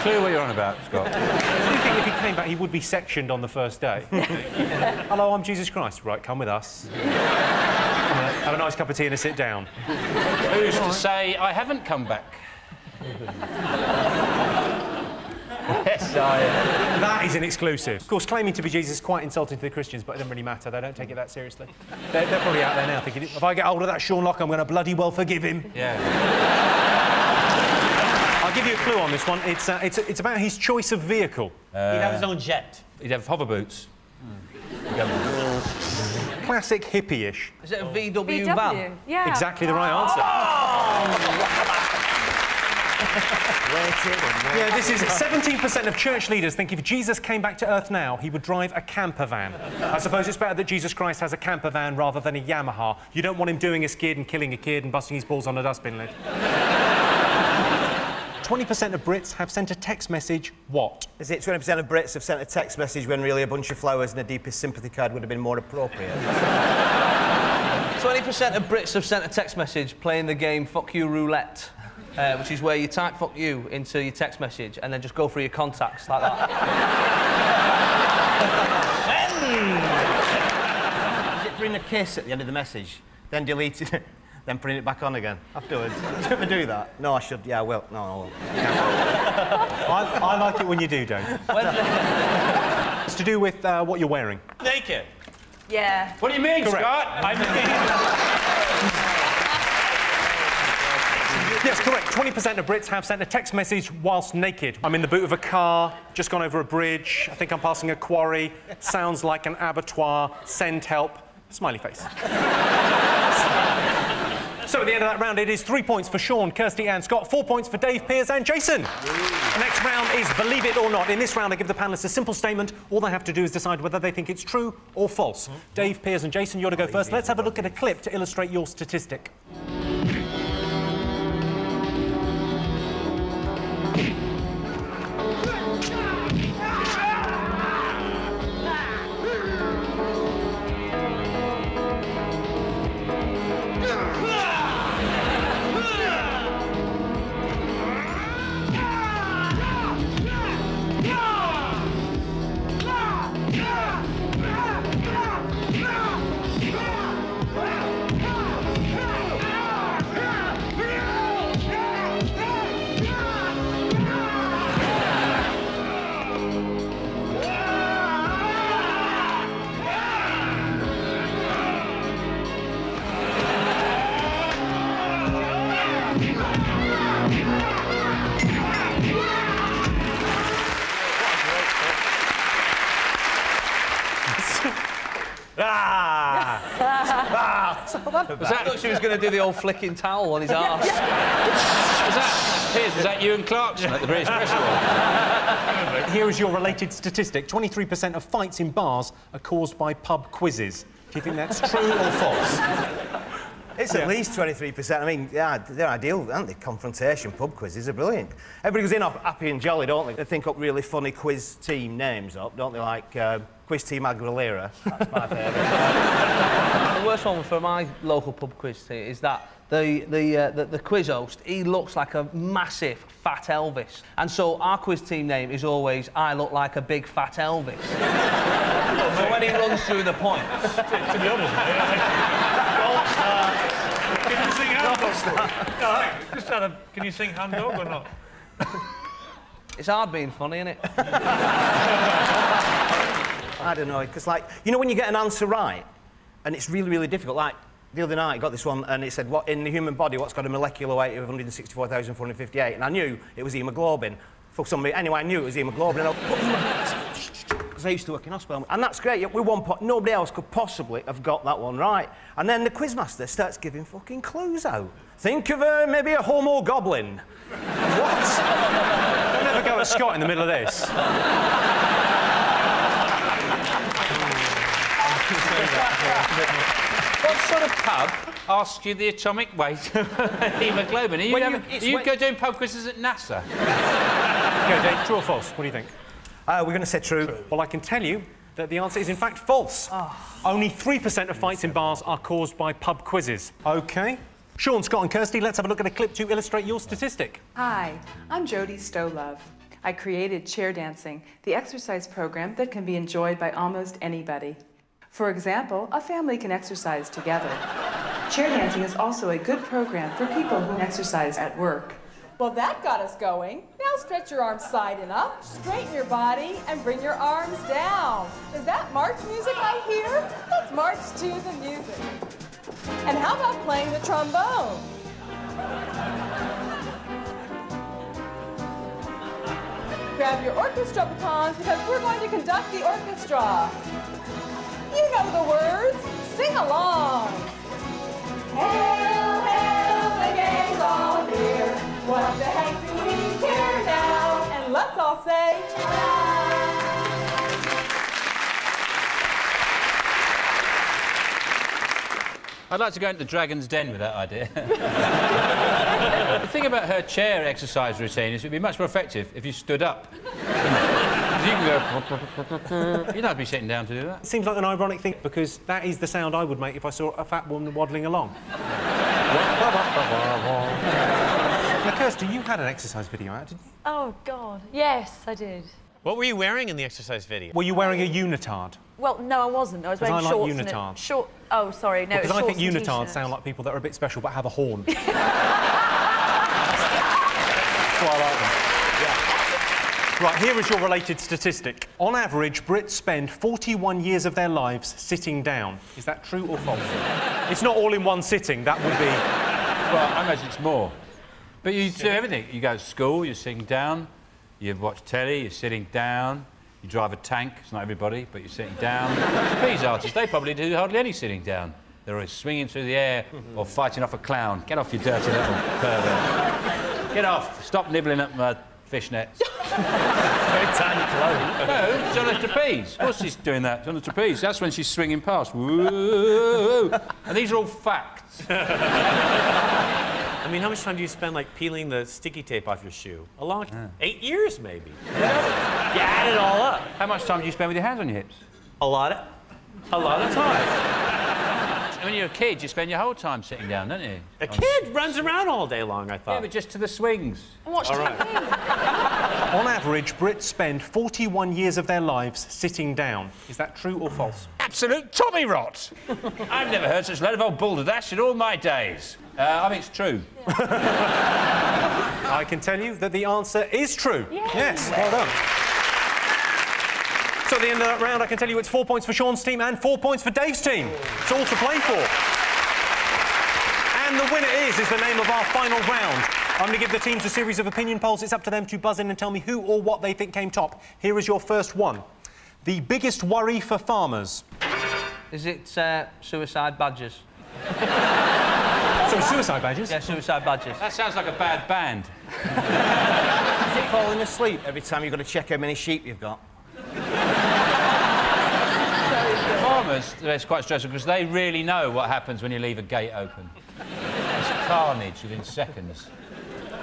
Clue what you're on about, Scott. Do you think if he came back, he would be sectioned on the first day? Hello, I'm Jesus Christ. Right, come with us. Have a nice cup of tea and a sit down. Who's to say I haven't come back? Yes, I am. That is an exclusive. Of course, claiming to be Jesus is quite insulting to the Christians, but it doesn't really matter. They don't take it that seriously. They're probably out there now thinking, if I get hold of that Sean Locke, I'm going to bloody well forgive him. Yeah. I'll give you a clue on this one. It's about his choice of vehicle. He'd have his own jet. He'd have hover boots. Classic hippie-ish. Is it a VW van? Yeah. Exactly the right answer. Yeah, this is 17% of church leaders think if Jesus came back to Earth now, he would drive a camper van. I suppose it's better that Jesus Christ has a camper van rather than a Yamaha. You don't want him doing a skid and killing a kid and busting his balls on a dustbin lid. 20% of Brits have sent a text message, what? Is it 20% of Brits have sent a text message when really a bunch of flowers and a deepest sympathy card would have been more appropriate? 20% of Brits have sent a text message playing the game Fuck You Roulette, which is where you type fuck you into your text message and then just go through your contacts like that. Is it putting a kiss at the end of the message, then deleting it, then putting it back on again afterwards? Do you ever do that? No, I should. Yeah, I will. No, I won't. I like it when you do, Dave. It's to do with what you're wearing. Naked. Yeah. What do you mean, Correct. Scott? Yes, correct. 20% of Brits have sent a text message whilst naked. I'm in the boot of a car, just gone over a bridge, I think I'm passing a quarry, sounds like an abattoir, send help, smiley face. So at the end of that round, it is 3 points for Sean, Kirsty and Scott, 4 points for Dave, Piers and Jason. The next round is Believe It or Not. In this round, I give the panellists a simple statement. All they have to do is decide whether they think it's true or false. Dave, Piers and Jason, you're to go first. Let's have a look at a clip to illustrate your statistic. I thought she was going to do the old flicking towel on his arse. Was that you and Clarkson at the British Press Award? Here is your related statistic. 23% of fights in bars are caused by pub quizzes. Do you think that's true or false? It's at least 23%. I mean, yeah, they're ideal, aren't they? Confrontation pub quizzes are brilliant. Everybody goes in off happy and jolly, don't they? They think up really funny quiz team names up, don't they? Like Quiz Team Aguilera. That's my favourite. The worst one for my local pub quiz team is that the quiz host, he looks like a massive fat Elvis. And so our quiz team name is always, I look like a big fat Elvis. So when he runs through the points... To be honest, can you sing Hound Dog? Can you sing Hound Dog or not? It's hard being funny, isn't it? I don't know, because, like, you know when you get an answer right, and it's really, really difficult, like, the other night I got this one, and it said, what in the human body, what's got a molecular weight of 164,458? And I knew it was haemoglobin. For some reason, anyway, I knew it was haemoglobin, because I used to work in hospital. And that's great, with one pot, nobody else could possibly have got that one right. And then the quizmaster starts giving fucking clues out. Think of maybe a homo goblin. What? Don't ever go at Scott in the middle of this. What sort of pub asks you the atomic weight of haemoglobin? Are you doing pub quizzes at NASA? OK, Dave, true or false? What do you think? We're going to say true. Well, I can tell you that the answer is, in fact, false. Only 3% of fights in bars are caused by pub quizzes. OK. Sean, Scott and Kirsty, let's have a look at a clip to illustrate your statistic. Hi, I'm Jodie Stolove. I created chair dancing, the exercise program that can be enjoyed by almost anybody. For example, a family can exercise together. Chair dancing is also a good program for people who exercise at work. Well, that got us going. Now stretch your arms side and up, straighten your body, and bring your arms down. Is that march music I hear? Let's march to the music. And how about playing the trombone? Grab your orchestra batons because we're going to conduct the orchestra. You know the words. Sing along. Hail, hail, the gang's all here. What the heck do we care now? And let's all say, I'd like to go into the Dragon's Den with that idea. The thing about her chair exercise routine is it would be much more effective if you stood up. You can go... You don't have to be sitting down to do that. It seems like an ironic thing, because that is the sound I would make if I saw a fat woman waddling along. Now, Kirsty, you had an exercise video out, didn't you? Oh, God. Yes, I did. What were you wearing in the exercise video? Were you wearing a unitard? Well, no, I wasn't. I was wearing Because I like shorts. unitards. Short. Oh, sorry, no. Because I think unitards unitards sound like people that are a bit special but have a horn. That's why I like them. Yeah. Right, here is your related statistic. On average, Brits spend 41 years of their lives sitting down. Is that true or false? It's not all in one sitting. That would be... Well, I imagine it's more. But you do everything. You go to school, you're sitting down. You watch telly, you're sitting down. You drive a tank. It's not everybody, but you're sitting down. These artists, they probably do hardly any sitting down. They're always swinging through the air or fighting off a clown. Get off, you dirty little pervert. Get off. Stop nibbling at my fishnets. Very tiny clothes. No, she's on a trapeze. Of course she's doing that. She's on a trapeze. That's when she's swinging past. Whoa. And these are all facts. I mean, how much time do you spend, like, peeling the sticky tape off your shoe? A long time. 8 years, maybe. You add it all up. How much time do you spend with your hands on your hips? A lot of time. When you're a kid, you spend your whole time sitting down, don't you? A kid runs around all day long, I thought. Yeah, but just to the swings. Watch TV. On average, Brits spend 41 years of their lives sitting down. Is that true or false? Absolute tommy rot! I've never heard such a load of old balderdash in all my days. I think it's true. I can tell you that the answer is true. Yay. Yes, well done. So at the end of that round, I can tell you it's 4 points for Sean's team and 4 points for Dave's team. It's all to play for. And the winner is the name of our final round. I'm going to give the teams a series of opinion polls. It's up to them to buzz in and tell me who or what they think came top. Here is your first one. The biggest worry for farmers. Is it suicide badgers? So suicide badgers? Yeah, suicide badgers. That sounds like a bad band. Is it falling asleep every time you've got to check how many sheep you've got? Farmers, it's quite stressful because they really know what happens when you leave a gate open. It's carnage within seconds.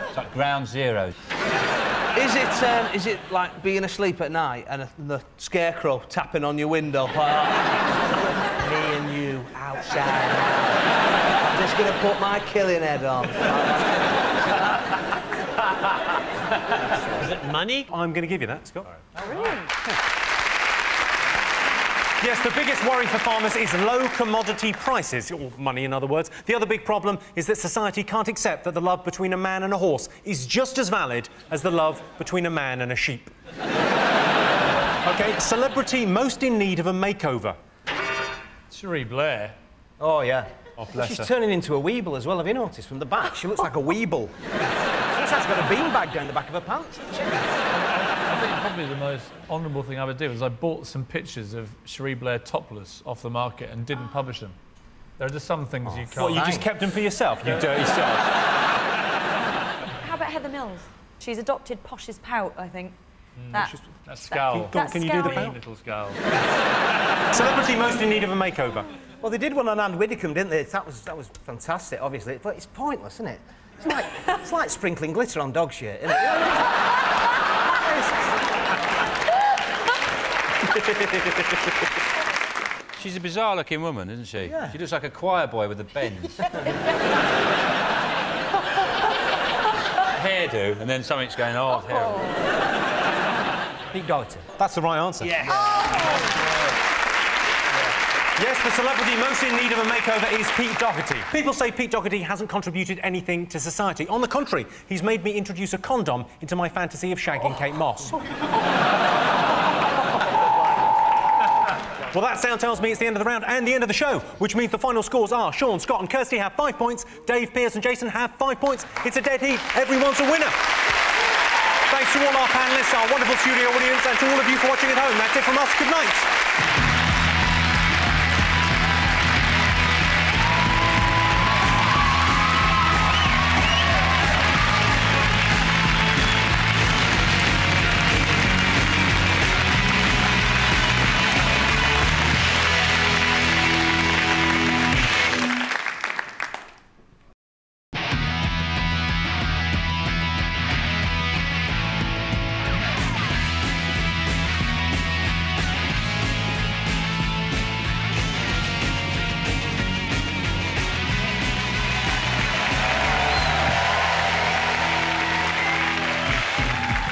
It's like ground zero. Is it like being asleep at night and the scarecrow tapping on your window? Me and you outside. I'm just going to put my killing head on. Is it money? I'm going to give you that, Scott. Brilliant. Yes, the biggest worry for farmers is low commodity prices, or money in other words. The other big problem is that society can't accept that the love between a man and a horse is just as valid as the love between a man and a sheep. OK, celebrity most in need of a makeover. Cherie Blair. Oh, yeah. Oh, bless She's her. turning into a weeble as well, have you noticed? From the back, she looks like a weeble. She looks like she's got a beanbag down the back of her pants. I think probably the most honourable thing I ever did was I bought some pictures of Cherie Blair topless off the market and didn't publish them. There are just some things you can't... What, you just kept them for yourself, you dirty soul? How about Heather Mills? She's adopted Posh's pout, I think. That scowl. Can you do the pout? Little scowl. Celebrity most in need of a makeover. Well, they did one on Anne Widdecombe, didn't they? That was fantastic, obviously. But it's pointless, isn't it? It's like sprinkling glitter on dog shit, isn't it? She's a bizarre-looking woman, isn't she? Yeah. She looks like a choir boy with a bends. Hairdo, and then something's going on. Pete Doherty. That's the right answer. Yeah. Yes, the celebrity most in need of a makeover is Pete Doherty. People say Pete Doherty hasn't contributed anything to society. On the contrary, he's made me introduce a condom into my fantasy of shagging Kate Moss. Well, that sound tells me it's the end of the round and the end of the show, which means the final scores are Sean, Scott and Kirsty have 5 points, Dave, Piers and Jason have 5 points. It's a dead heat. Everyone's a winner. Thanks to all our panellists, our wonderful studio audience, and to all of you for watching at home. That's it from us. Good night.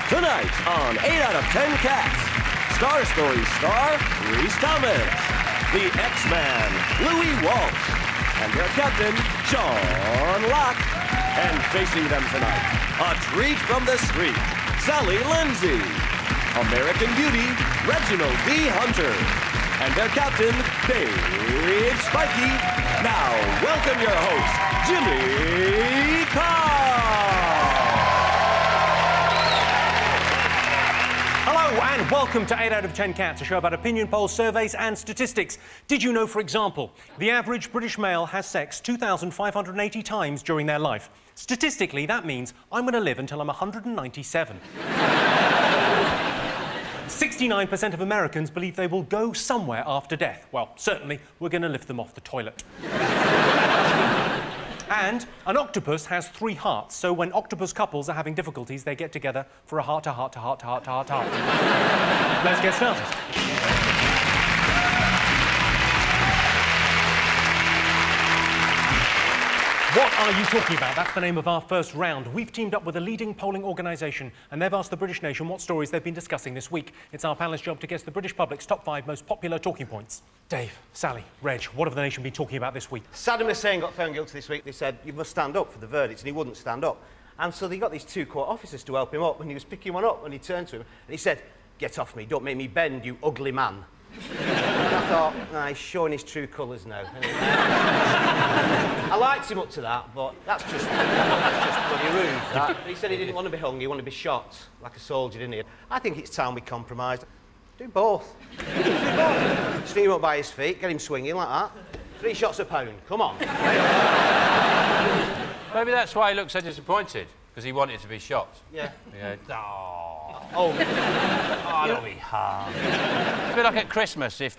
Tonight on 8 out of 10 Cats, Star Stories star Reese Thomas, the X-Man Louis Walsh, and their captain John Locke. And facing them tonight, a treat from the street, Sally Lindsay, American Beauty Reginald D. Hunter, and their captain Dave Spikey. Now welcome your host, Jimmy Carr. Hello and welcome to 8 out of 10 Cats, a show about opinion polls, surveys and statistics. Did you know, for example, the average British male has sex 2,580 times during their life? Statistically, that means I'm going to live until I'm 197. 69% of Americans believe they will go somewhere after death. Well, certainly, we're going to lift them off the toilet. And an octopus has 3 hearts, so when octopus couples are having difficulties, they get together for a heart-to-heart-to-heart-to-heart-to-heart. Let's get started. What are you talking about? That's the name of our first round. We've teamed up with a leading polling organisation, and they've asked the British nation what stories they've been discussing this week. It's our panellists' job to guess the British public's top 5 most popular talking points. Dave, Sally, Reg, what have the nation been talking about this week? Saddam Hussein got found guilty this week. They said, you must stand up for the verdict, and he wouldn't stand up. And so they got these 2 court officers to help him up, and he was picking one up, and he turned to him, and he said, "Get off me, don't make me bend, you ugly man." And I thought, nah, he's showing his true colours now. I liked him up to that, but that's just bloody rude. That. He said he didn't want to be hung, he wanted to be shot, like a soldier, didn't he? I think it's time we compromised. Do both. Sneak him up by his feet, get him swinging like that. 3 shots a pound, come on. Maybe that's why he looked so disappointed, because he wanted to be shot. Yeah. Oh, don't be hard. It's a bit like at Christmas if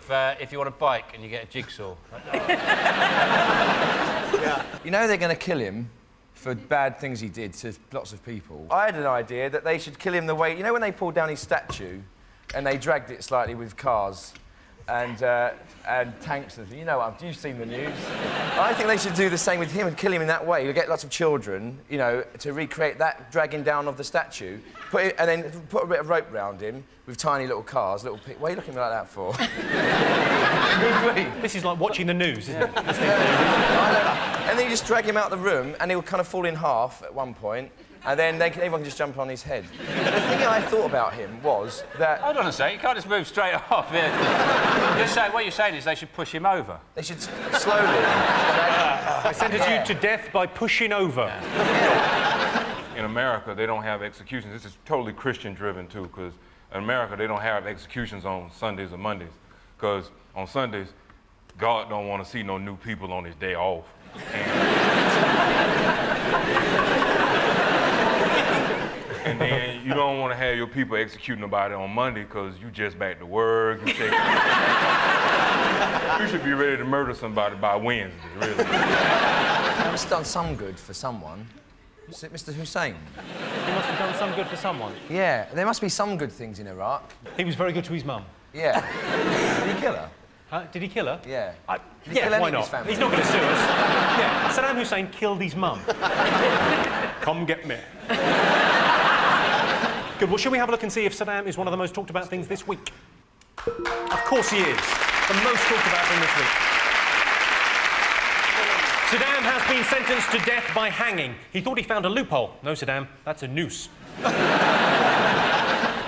you want a bike and you get a jigsaw. Yeah. You know they're going to kill him for bad things he did to lots of people. I had an idea that they should kill him the way... You know when they pulled down his statue and they dragged it slightly with cars and tanks and... You know what, you've seen the news. I think they should do the same with him and kill him in that way. You'll get lots of children, you know, to recreate that dragging down of the statue, and then put a bit of rope round him with tiny little cars, What are you looking like that for? This is like watching the news, isn't it? And then you just drag him out of the room and he'll kind of fall in half at one point, and then everyone can just jump on his head. But the thing I thought about him was that... Hold on a sec, you can't just move straight off. What you're saying is they should push him over. They should slowly... I sentence you to death by pushing over. In America, they don't have executions. This is totally Christian-driven, too, because in America, they don't have executions on Sundays or Mondays, because on Sundays, God don't want to see no new people on his day off. And then you don't want to have your people executing nobody on Monday because you just back to work. You should be ready to murder somebody by Wednesday, really. He must have done some good for someone. Is it Mr. Hussein? He must have done some good for someone. Yeah, there must be some good things in Iraq. He was very good to his mum. Yeah. Did he kill her? Did he kill her? Yeah. Yeah, why not? He's not going to sue us. Yeah, Saddam Hussein killed his mum. Come get me. Good, well, shall we have a look and see if Saddam is one of the most talked about things this week? Of course he is. The most talked about thing this week. Saddam has been sentenced to death by hanging. He thought he found a loophole. No, Saddam, that's a noose.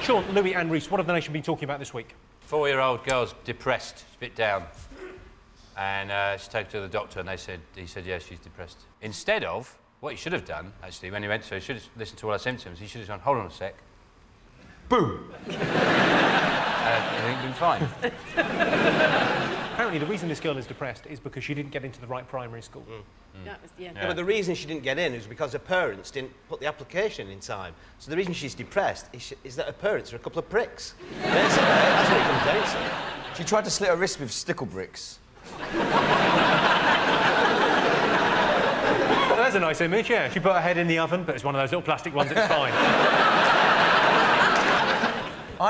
Sean, Louis and Reese, what have the nation been talking about this week? 4-year-old girl's depressed, a bit down. And she took her to the doctor and he said, yeah, she's depressed. Instead of, what he should have done, actually, when he went to her, he should have listened to all her symptoms. He should have gone, hold on a sec. Boom! Everything's been fine. Apparently, the reason this girl is depressed is because she didn't get into the right primary school. That was, Yeah, but the reason she didn't get in is because her parents didn't put the application in time. So the reason she's depressed is that her parents are a couple of pricks. Basically, that's what it comes down to. She tried to slit her wrist with stickle bricks. There's a nice image, yeah. She put her head in the oven, but it's one of those little plastic ones, it's fine.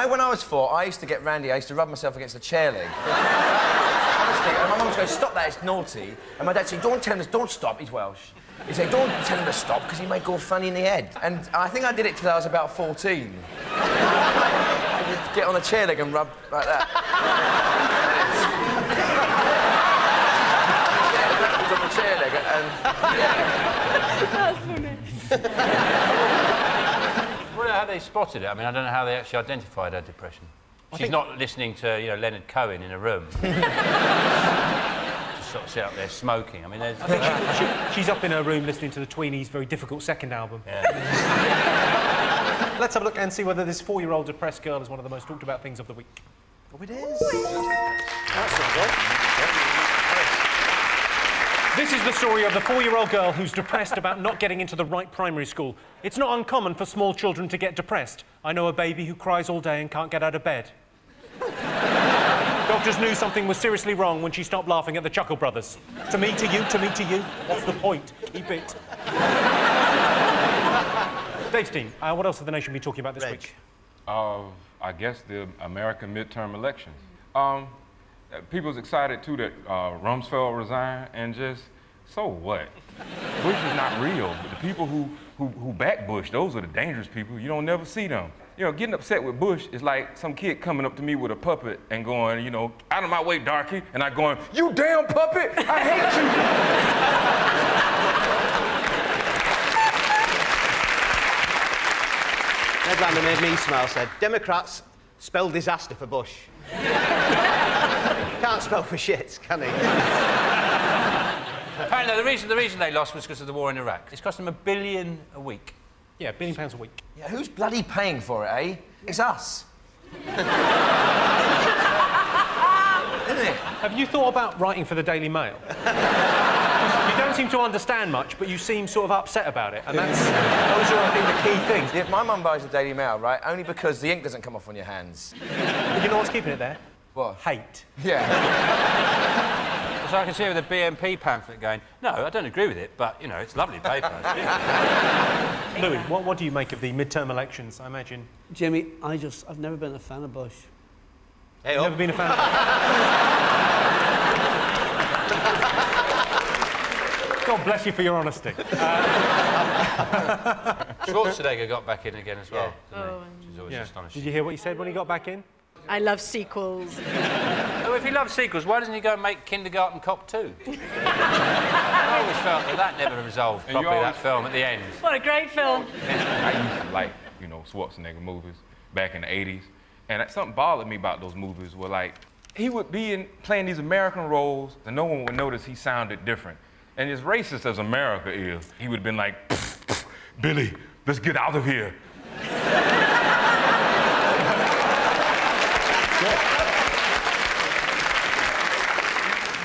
When I was 4, I used to get randy. I used to rub myself against a chair leg. Honestly, and my mum would go, stop that, it's naughty. And my dad said, don't tell him this, don't stop, he's Welsh. He'd say, don't tell him to stop, because he may go funny in the head. And I think I did it till I was about 14. I would get on a chair leg and rub like that. On the chair leg and... That's funny. I wonder how they spotted it. I mean, I don't know how they actually identified her depression. She's not listening to, you know, Leonard Cohen in a room. Just sort of sit up there smoking. I mean, there's... I think she's up in her room listening to the Tweenies' very difficult second album. Yeah. Let's have a look and see whether this 4-year-old depressed girl is one of the most talked about things of the week. Oh, it is. That's not good. This is the story of the 4-year-old girl who's depressed about not getting into the right primary school. It's not uncommon for small children to get depressed. I know a baby who cries all day and can't get out of bed. Doctors knew something was seriously wrong when she stopped laughing at the Chuckle Brothers. To me, to you, to me, to you. What's the point? Keep it. Dave's team, what else have the nation been talking about this week? I guess the American midterm elections. People's excited, too, that Rumsfeld resigned, and just, so what? Bush is not real. But the people who back Bush, those are the dangerous people. You don't never see them. You know, getting upset with Bush is like some kid coming up to me with a puppet and going, you know, out of my way, darky, and I going, you damn puppet, I hate you. Headline that made me smile said, Democrats spell disaster for Bush. Can't spell for shit, can he? Apparently, the reason they lost was because of the war in Iraq. It's cost them £1 billion a week. Yeah, £1 billion a week. Yeah, who's bloody paying for it, eh? It's us. Isn't it? Have you thought about writing for the Daily Mail? You don't seem to understand much, but you seem sort of upset about it, and those are, I think, the key things. Yeah, my mum buys the Daily Mail, right? Only because the ink doesn't come off on your hands. But you know what's keeping it there? What? Hate. Yeah. So I can see with the BNP pamphlet going, no, I don't agree with it, but, you know, it's lovely paper. Louis, what do you make of the midterm elections, I imagine? Jimmy, I've never been a fan of Bush. Hey, never been a fan of God bless you for your honesty. Schwarzenegger got back in again as well, didn't he? Which is always Yeah. astonishing. Did you hear what he said when he got back in? I love sequels. Oh, if he loves sequels, why doesn't he go and make Kindergarten Cop 2? I always felt that never resolved And you properly, always- that film at the end. What a great film. I used to like, you know, Schwarzenegger movies back in the 80s. And something bothered me about those movies were like, he would be playing these American roles and no one would notice he sounded different. And as racist as America is, he would have been like, pff, pff, Billy, let's get out of here.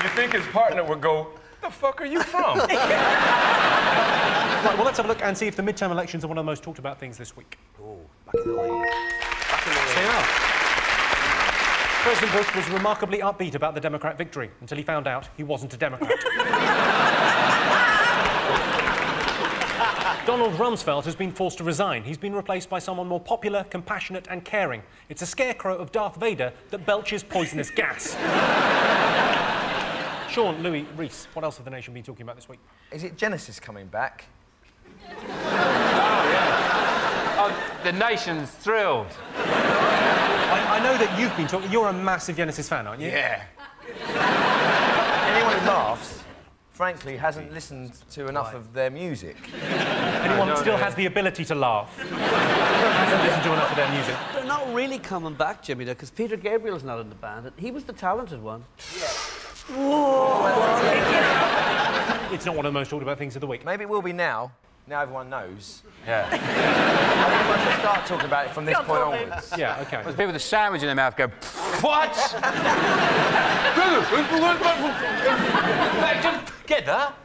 You think his partner would go, the fuck are you from? Right, well, let's have a look and see if the midterm elections are one of the most talked about things this week. Oh, back in the lead. They are. President Bush was remarkably upbeat about the Democrat victory until he found out he wasn't a Democrat. Donald Rumsfeld has been forced to resign. He's been replaced by someone more popular, compassionate and caring. It's a scarecrow of Darth Vader that belches poisonous gas. Sean, Louis, Reese, what else have the nation been talking about this week? Is it Genesis coming back? Oh, the nation's thrilled. I know that you've been talking... You're a massive Genesis fan, aren't you? Yeah. Anyone who laughs, frankly, hasn't listened to enough of their music. Anyone that still has the ability to laugh hasn't listened to enough of their music. They're not really coming back, Jimmy, though, because Peter Gabriel's not in the band. He was the talented one. Yeah. It's not one of the most talked about things of the week. Maybe it will be now. Now everyone knows. Yeah. I think we should start talking about it from this point onwards. Yeah, OK. There's people with a sandwich in their mouth go, what? Get that?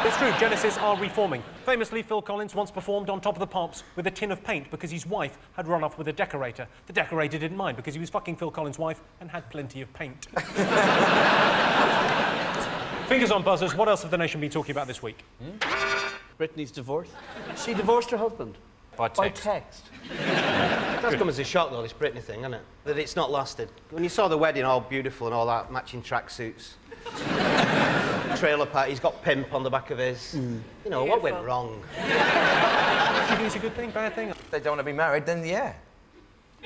It's true, Genesis are reforming. Famously, Phil Collins once performed on Top of the Pops with a tin of paint because his wife had run off with a decorator. The decorator didn't mind because he was fucking Phil Collins' wife and had plenty of paint. Fingers on buzzers, what else have the nation been talking about this week? Britney's divorce. She divorced her husband. By text. That's come as a shock, though, this Britney thing, hasn't it? That it's not lasted. When you saw the wedding, all beautiful and all that, matching tracksuits. Trailer park, he's got pimp on the back of his. You know, what went wrong? Do you think it's a good thing, bad thing? If they don't want to be married, then yeah.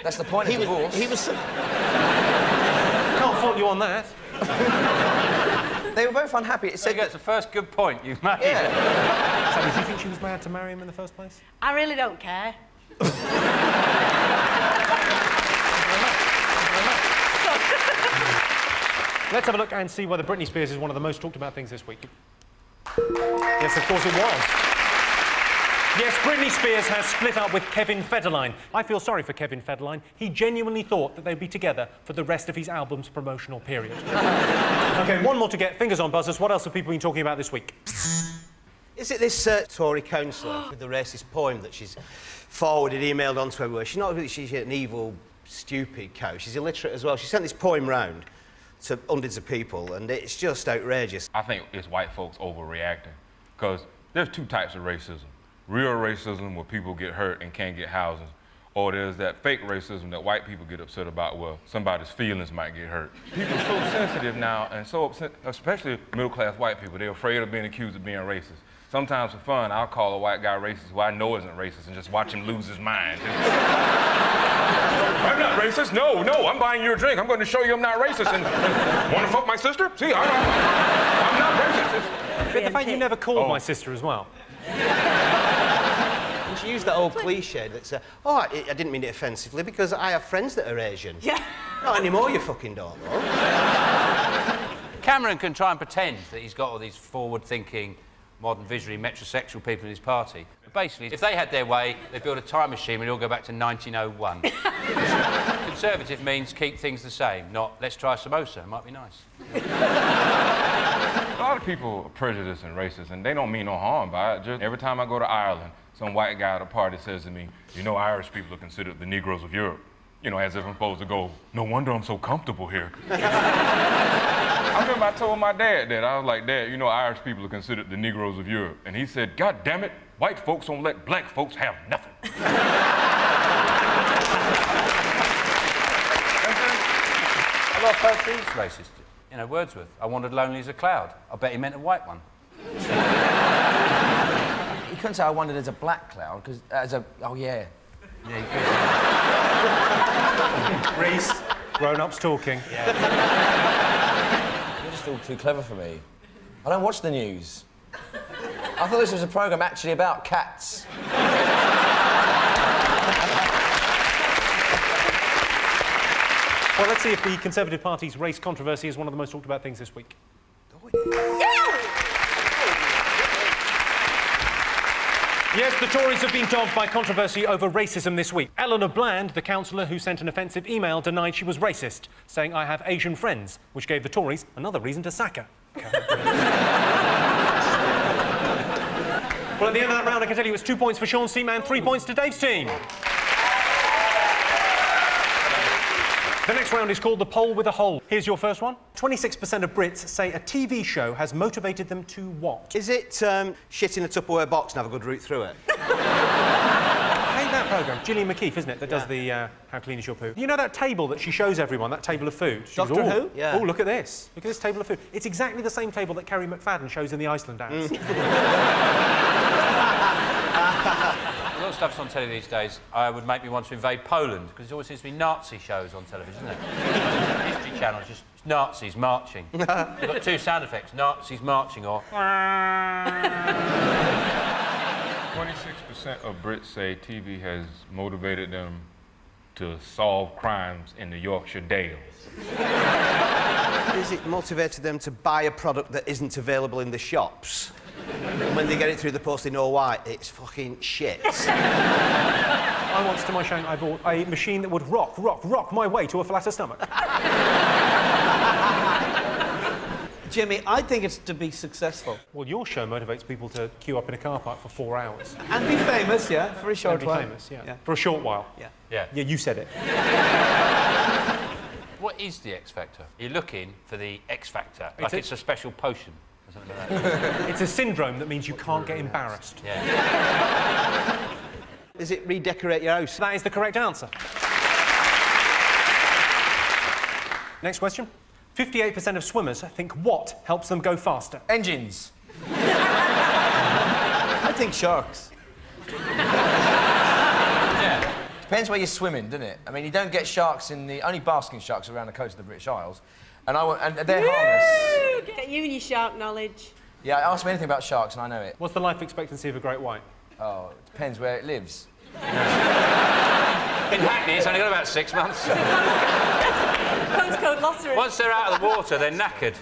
That's the point of divorce. Can't fault you on that. They were both unhappy. It said that's the first good point you've made. Yeah. Sammy, do you think she was mad to marry him in the first place? I really don't care. Let's have a look and see whether Britney Spears is one of the most talked about things this week. Yes, of course it was. Yes, Britney Spears has split up with Kevin Federline. I feel sorry for Kevin Federline. He genuinely thought that they'd be together for the rest of his album's promotional period. OK, one more to get. Fingers on buzzers. What else have people been talking about this week? Is it this Tory councillor with the racist poem that she's forwarded, emailed onto everywhere? She's not really, she's an evil, stupid cow. She's illiterate as well. She sent this poem round to hundreds of people, and it's just outrageous. I think it's white folks overreacting, because there's two types of racism. Real racism, where people get hurt and can't get housing, or there's that fake racism that white people get upset about, where somebody's feelings might get hurt. People are so sensitive now, and so upset, especially middle-class white people. They're afraid of being accused of being racist. Sometimes for fun, I'll call a white guy racist who I know isn't racist and just watch him lose his mind. I'm not racist. No, I'm buying you a drink. I'm going to show you I'm not racist. And want to fuck my sister? See, I'm not racist. But the fact you never called my sister as well. And she used that old cliche that's, oh, I didn't mean it offensively because I have friends that are Asian. Yeah. Not anymore, you fucking don't, though. Cameron can try and pretend that he's got all these forward-thinking, modern, visually metrosexual people in his party. But basically, if they had their way, they'd build a time machine and we'd all go back to 1901. Conservative means keep things the same, not let's try samosa, it might be nice. A lot of people are prejudiced and racist, and they don't mean no harm by it. Just every time I go to Ireland, some white guy at a party says to me, you know, Irish people are considered the Negroes of Europe. You know, as if I'm supposed to go, no wonder I'm so comfortable here. I remember I told my dad that. I was like, Dad, you know, Irish people are considered the Negroes of Europe. And he said, God damn it, white folks don't let black folks have nothing. A lot of poetry is racist. You know, Wordsworth, I wandered lonely as a cloud. I bet he meant a white one. You couldn't say I wandered as a black cloud, because as a... Oh, yeah. Yeah, you could. Reese, grown-ups talking. Yeah. You're just all too clever for me. I don't watch the news. I thought this was a programme actually about cats. Well, let's see if the Conservative Party's race controversy is one of the most talked about things this week. Yes, the Tories have been dogged by controversy over racism this week. Eleanor Bland, the councillor who sent an offensive email, denied she was racist, saying, I have Asian friends, which gave the Tories another reason to sack her. Well, at the end of that round, I can tell you it's 2 points for Sean's team and 3 points to Dave's team. The next round is called the poll with a hole. Here's your first one. 26% of Brits say a TV show has motivated them to what? Is it shit in a Tupperware box and have a good route through it? I hate that programme. Gillian McKeith, isn't it, that does the How Clean Is Your Poo? You know that table that she shows everyone, that table of food? She Doctor goes, Who? Yeah. Oh, look at this. Look at this table of food. It's exactly the same table that Kerry McFadden shows in the Iceland ads. A lot of stuff's on telly these days. Would make me want to invade Poland, because there always seems to be Nazi shows on television, isn't it? History Channel, it's just Nazis marching. You've got 2 sound effects, Nazis marching or... 26% of Brits say TV has motivated them to solve crimes in the Yorkshire Dales. Is it motivated them to buy a product that isn't available in the shops? And when they get it through the post, they know why. It's fucking shit. I once, to my shame, I bought a machine that would rock my way to a flatter stomach. Jimmy, I think it's to be successful. Well, your show motivates people to queue up in a car park for 4 hours. And be famous, yeah, for a short while. And be famous, yeah. For a short while. Yeah. Yeah. Yeah, you said it. What is the X Factor? You're looking for the X Factor, like it's a special potion. Like that. It's a syndrome that means you can't get embarrassed. Yeah. Is it redecorate your house? That is the correct answer. Next question. 58% of swimmers think what helps them go faster? Engines. I think sharks. Yeah. Depends where you're swimming, doesn't it? I mean, you don't get sharks in the... Only basking sharks around the coast of the British Isles. And they're harmless. Get you and your shark knowledge. Yeah, ask me anything about sharks and I know it. What's the life expectancy of a great white? Oh, it depends where it lives. In Hackney, it's only got about 6 months. Postcode lottery. Once they're out of the water, they're knackered.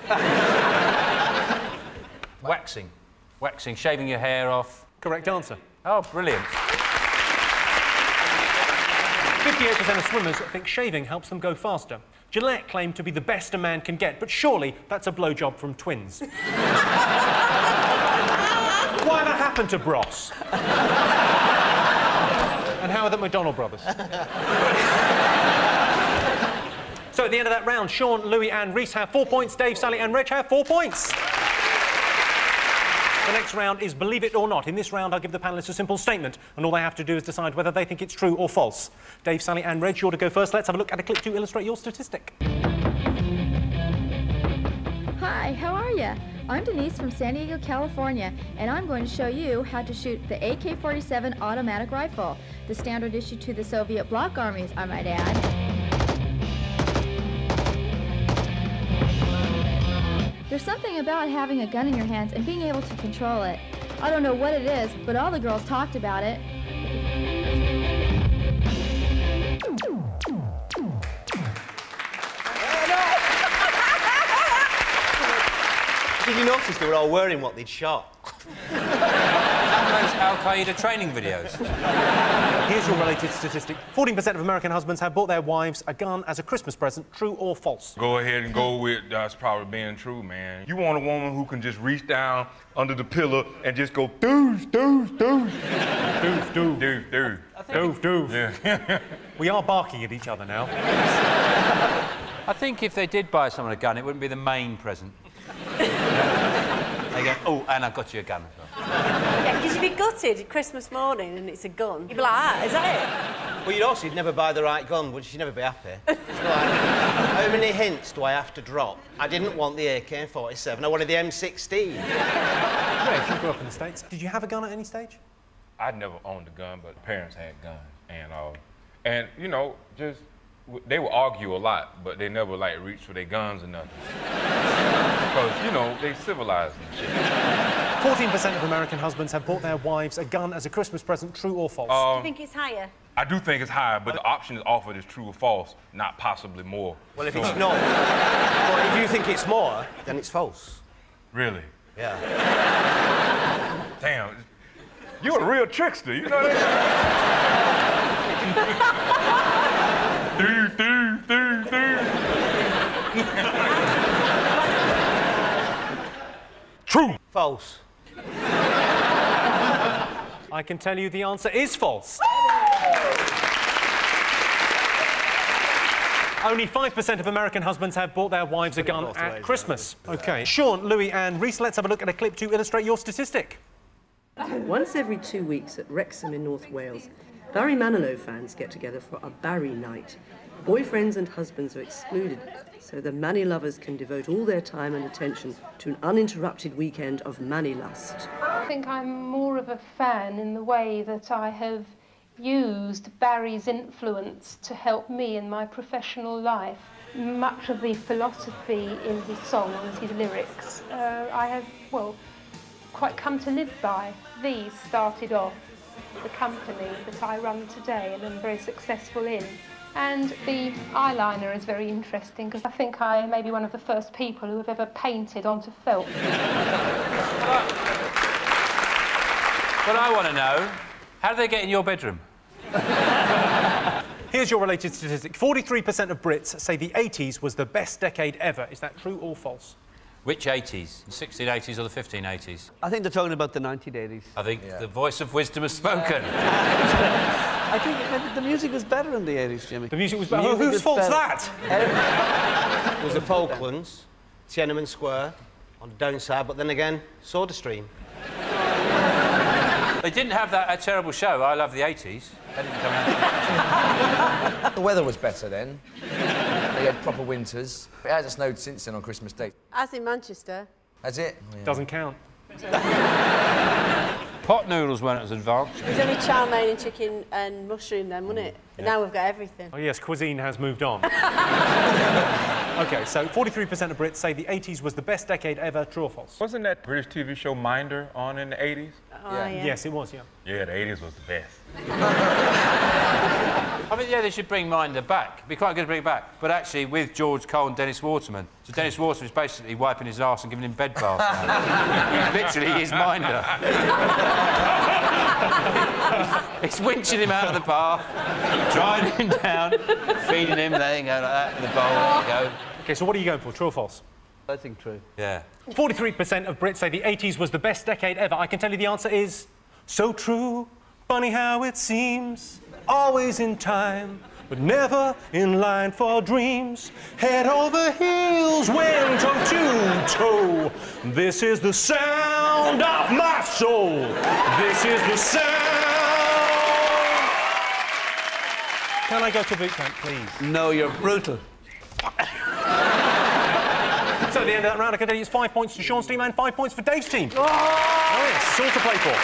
Waxing. Waxing, shaving your hair off. Correct answer. Oh, brilliant. 58% of swimmers think shaving helps them go faster. Gillette claimed to be the best a man can get, but surely that's a blowjob from twins. Whatever happened to Bros? And how are the McDonald brothers? So at the end of that round, Sean, Louis and Reese have 4 points, Dave, Sally and Reg have 4 points. The next round is Believe It or Not. In this round, I'll give the panellists a simple statement, and all they have to do is decide whether they think it's true or false. Dave, Sally and Reg, you're to go first. Let's have a look at a clip to illustrate your statistic. Hi, how are you? I'm Denise from San Diego, California, and I'm going to show you how to shoot the AK-47 automatic rifle, the standard issue to the Soviet bloc armies, I might add. There's something about having a gun in your hands and being able to control it. I don't know what it is, but all the girls talked about it. Did you notice they were all wearing what they'd shot? Those Al-Qaeda training videos. Here's your related statistic. 14% of American husbands have bought their wives a gun as a Christmas present. True or false? Go ahead and go with that's probably being true, man. You want a woman who can just reach down under the pillow and just go doof, doof, doof. Doof, doof. Doof, doof. Doof, doof. Yeah. We are barking at each other now. I think if they did buy someone a gun, it wouldn't be the main present. They go, oh, and I've got you a gun as well. Yeah, because you'd be gutted Christmas morning and it's a gun. You'd be like, ah, is that it? Well, you'd also never buy the right gun, would you? You'd never be happy. It's like, how many hints do I have to drop? I didn't want the AK-47, I wanted the M16. Greg, you grew up in the States. Did you have a gun at any stage? I never owned a gun, but parents had guns. And you know, just, they would argue a lot, but they never, like, reach for their guns or nothing. Because, you know, they civilized and shit. 14% of American husbands have bought their wives a gun as a Christmas present. True or false? Do you think it's higher? I do think it's higher, but the option is offered is true or false, not possibly more. Well, if it's not, well, if you think it's more, then it's false. Really? Yeah. Damn. You're a real trickster, you know that? True. False. I can tell you the answer is false. Only 5% of American husbands have bought their wives a gun at Christmas. OK. Sean, Louis and Reese, let's have a look at a clip to illustrate your statistic. Once every 2 weeks at Wrexham in North Wales, Barry Manilow fans get together for a Barry night. Boyfriends and husbands are excluded, so the Manny lovers can devote all their time and attention to an uninterrupted weekend of Manny lust. I think I'm more of a fan in the way that I have used Barry's influence to help me in my professional life. Much of the philosophy in his songs, his lyrics, I have, well, quite come to live by. These started off the company that I run today and am very successful in. And the eyeliner is very interesting because I think I may be one of the first people who have ever painted onto felt. Well, I want to know, how do they get in your bedroom? Here's your related statistic. 43% of Brits say the 80s was the best decade ever. Is that true or false? Which 80s? The 1680s or the 1580s? I think they're talking about the 1980s. I think the voice of wisdom has spoken. I think the music was better in the 80s, Jimmy. The music was better? Whose fault's that? It was the Falklands, Tiananmen Square, on the downside, but then again, SodaStream. They didn't have that terrible show, I Love the 80s. That didn't come out. The weather was better then. They had proper winters. It hasn't snowed since then on Christmas Day. As in Manchester. That's it? Yeah. Doesn't count. Pot noodles weren't as advanced. It was only chow mein and chicken and mushroom then, wasn't it? But now we've got everything. Oh, yes, cuisine has moved on. OK, so 43% of Brits say the 80s was the best decade ever. True or false? Wasn't that British TV show Minder on in the 80s? Oh, yeah. Yes, it was, yeah. Yeah, the 80s was the best. I mean, yeah, they should bring Minder back. It'd be quite good to bring it back. But actually, with George Cole and Dennis Waterman. So Dennis Waterman's basically wiping his arse and giving him bed baths now. Literally, he's Minder. He's winching him out of the bath, drying him down, feeding him, there you go, like that, in the bowl, there you go. OK, so what are you going for, true or false? I think true. Yeah. 43% of Brits say the 80s was the best decade ever. I can tell you the answer is so true. Funny how it seems, always in time, but never in line for dreams. Head over heels, went toe to toe. This is the sound of my soul. This is the sound. Can I go to boot camp, please? No, you're brutal. So at the end of that round, I can tell you it's 5 points to Sean's team and 5 points for Dave's team. Oh, yes, it's all to play for.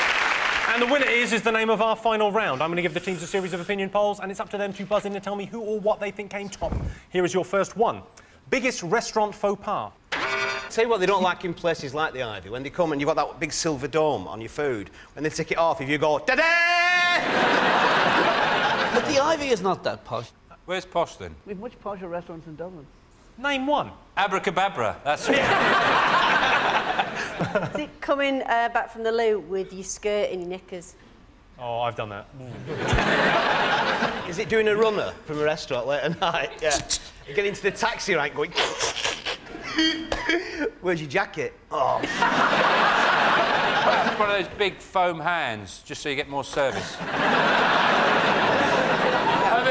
And the winner is the name of our final round. I'm going to give the teams a series of opinion polls, and it's up to them to buzz in and tell me who or what they think came top. Here is your first one. Biggest restaurant faux pas. Tell you what they don't like in places like the Ivy, when they come and you've got that big silver dome on your food, when they take it off, if you go, da-da! But the Ivy is not that posh. Where's posh, then? We've much posher restaurants in Dublin. Name one. Abracababra, that's it. Is it coming back from the loo with your skirt in your knickers? Oh, I've done that. Is it doing a runner from a restaurant late at night? Yeah. You get into the taxi rank going... Where's your jacket? Oh. One of those big foam hands, just so you get more service. Over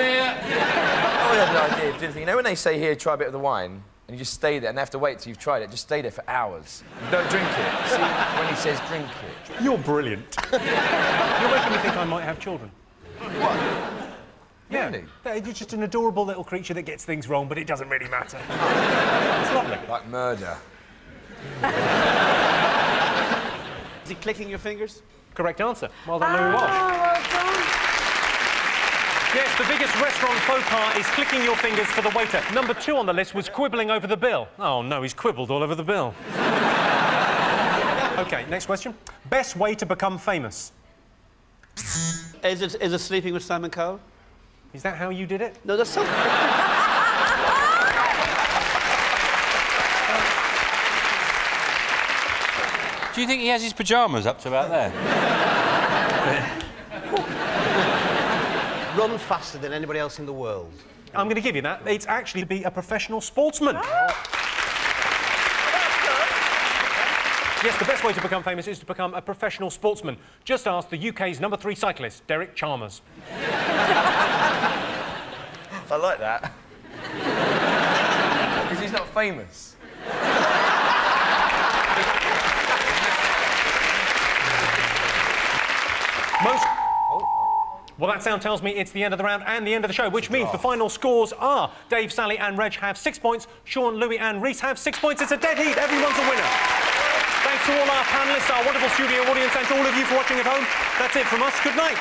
here. I had an idea of doing thing. You know when they say here, try a bit of the wine, and you just stay there and they have to wait till you've tried it, just stay there for hours. Don't drink it. See, when he says drink it. You're brilliant. You're making me think I might have children. What? Yeah. Really? You're just an adorable little creature that gets things wrong, but it doesn't really matter. It's lovely. Like murder. Is he clicking your fingers? Correct answer. Well done, Louis Walsh. Well done. Yes, the biggest restaurant faux pas is clicking your fingers for the waiter. Number 2 on the list was quibbling over the bill. Oh, no, he's quibbled all over the bill. OK, next question. Best way to become famous? Is it sleeping with Simon Cowell? Is that how you did it? No, that's something... Do you think he has his pyjamas up to about there? Run faster than anybody else in the world. I'm going to give you that. It's actually to be a professional sportsman. Yes, the best way to become famous is to become a professional sportsman. Just ask the UK's number 3 cyclist, Derek Chalmers. I like that. Because he's not famous. Well, that sound tells me it's the end of the round and the end of the show, which means the final scores are Dave, Sally and Reg have 6 points, Sean, Louis and Reese have 6 points. It's a dead heat. Everyone's a winner. Thanks to all our panellists, our wonderful studio audience, and to all of you for watching at home. That's it from us. Good night.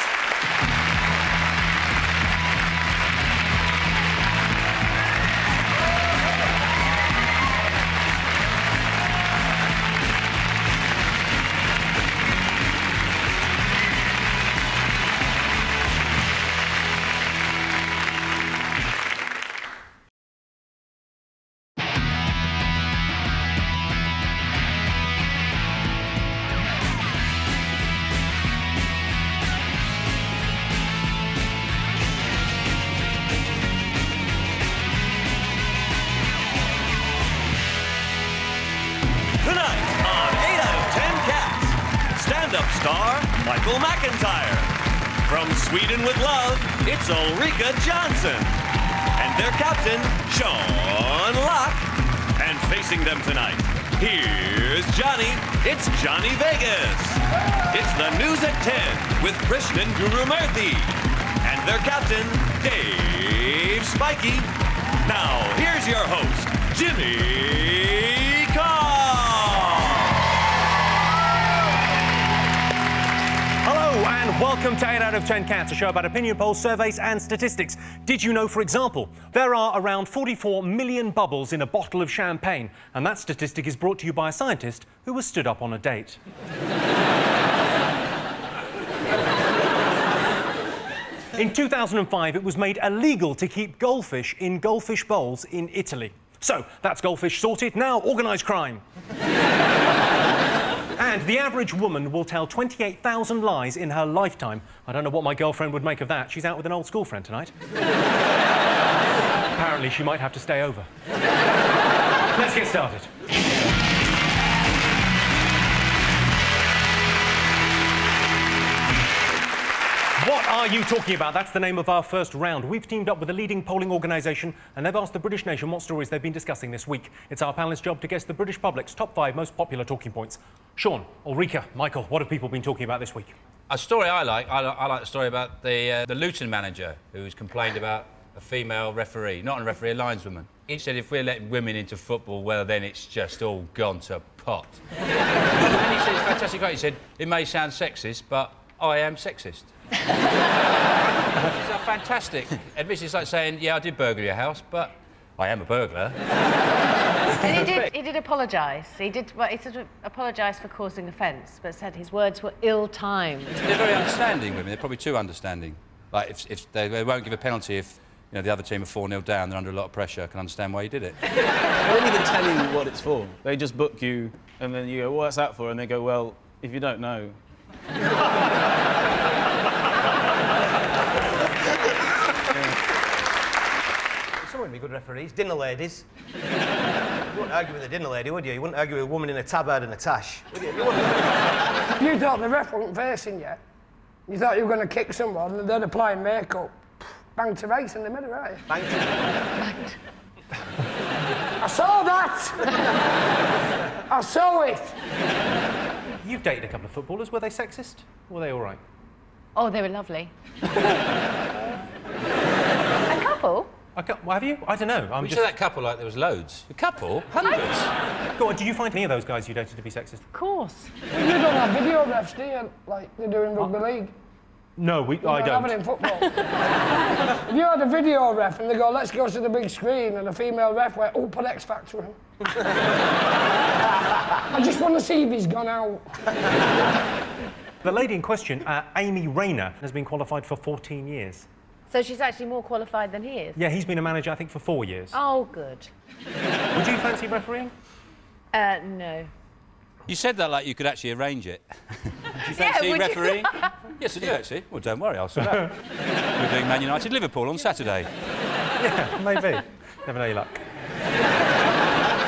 From Sweden with love, it's Ulrika Johnson. And their captain, Sean Locke. And facing them tonight, here's Johnny. It's Johnny Vegas. It's the News at 10 with Krishnan Gurumurthy. And their captain, Dave Spikey. Now, here's your host, Jimmy Carr. And welcome to 8 out of 10 Cats, a show about opinion polls, surveys and statistics. Did you know, for example, there are around 44 million bubbles in a bottle of champagne? And that statistic is brought to you by a scientist who was stood up on a date. In 2005, it was made illegal to keep goldfish in goldfish bowls in Italy. So, that's goldfish sorted. Now, organised crime. And the average woman will tell 28,000 lies in her lifetime. I don't know what my girlfriend would make of that. She's out with an old school friend tonight. Apparently, she might have to stay over. Let's get started. What are you talking about? That's the name of our first round. We've teamed up with a leading polling organisation and they've asked the British nation what stories they've been discussing this week. It's our panellists' job to guess the British public's top 5 most popular talking points. Sean, Ulrika, Michael, what have people been talking about this week? A story I like the story about the Luton manager who's complained about a female referee, not a referee, a lineswoman. He said if we're letting women into football, well, then it's just all gone to pot. And he said, it's fantastic, he said, it may sound sexist, but I am sexist. It's fantastic. Admittedly, it's like saying, yeah, I did burgle your house, but I am a burglar. And he did apologise. He sort of apologised for causing offence, but said his words were ill-timed. They're very understanding women. They're probably too understanding. Like, if they won't give a penalty if you know, the other team are 4-0 down, they're under a lot of pressure, I can understand why you did it. They don't even tell you what it's for. They just book you, and then you go, what's that for? And they go, well, if you don't know. Someone would be good referees. Dinner ladies. You wouldn't argue with a dinner lady, would you? You wouldn't argue with a woman in a tabard and a tash, would you? You thought the ref wasn't facing you. You thought you were going to kick someone, and they're applying makeup. Bang to race in the middle, right? Bang to... I saw that! I saw it! You've dated a couple of footballers. Were they sexist? Or were they all right? Oh, they were lovely. A couple? Well, have you? I don't know. You said that couple like there was loads. A couple? Hundreds? Go on, do you find any of those guys you dated to be sexist? Of course. Well, you don't have video refs, do you? Like they do in rugby league. No, I don't. Have it in football. If you had a video ref and they go, let's go to the big screen, and a female ref went, oh, put X Factor in. I just want to see if he's gone out. The lady in question, Amy Rayner, has been qualified for 14 years. So she's actually more qualified than he is? Yeah, he's been a manager, I think, for 4 years. Oh, good. Would you fancy refereeing? No. You said that like you could actually arrange it. Do you fancy refereeing? Yes, I do, actually. Well, don't worry, I'll sort out. We're doing Man United Liverpool on Saturday. Yeah, maybe. Never know your luck.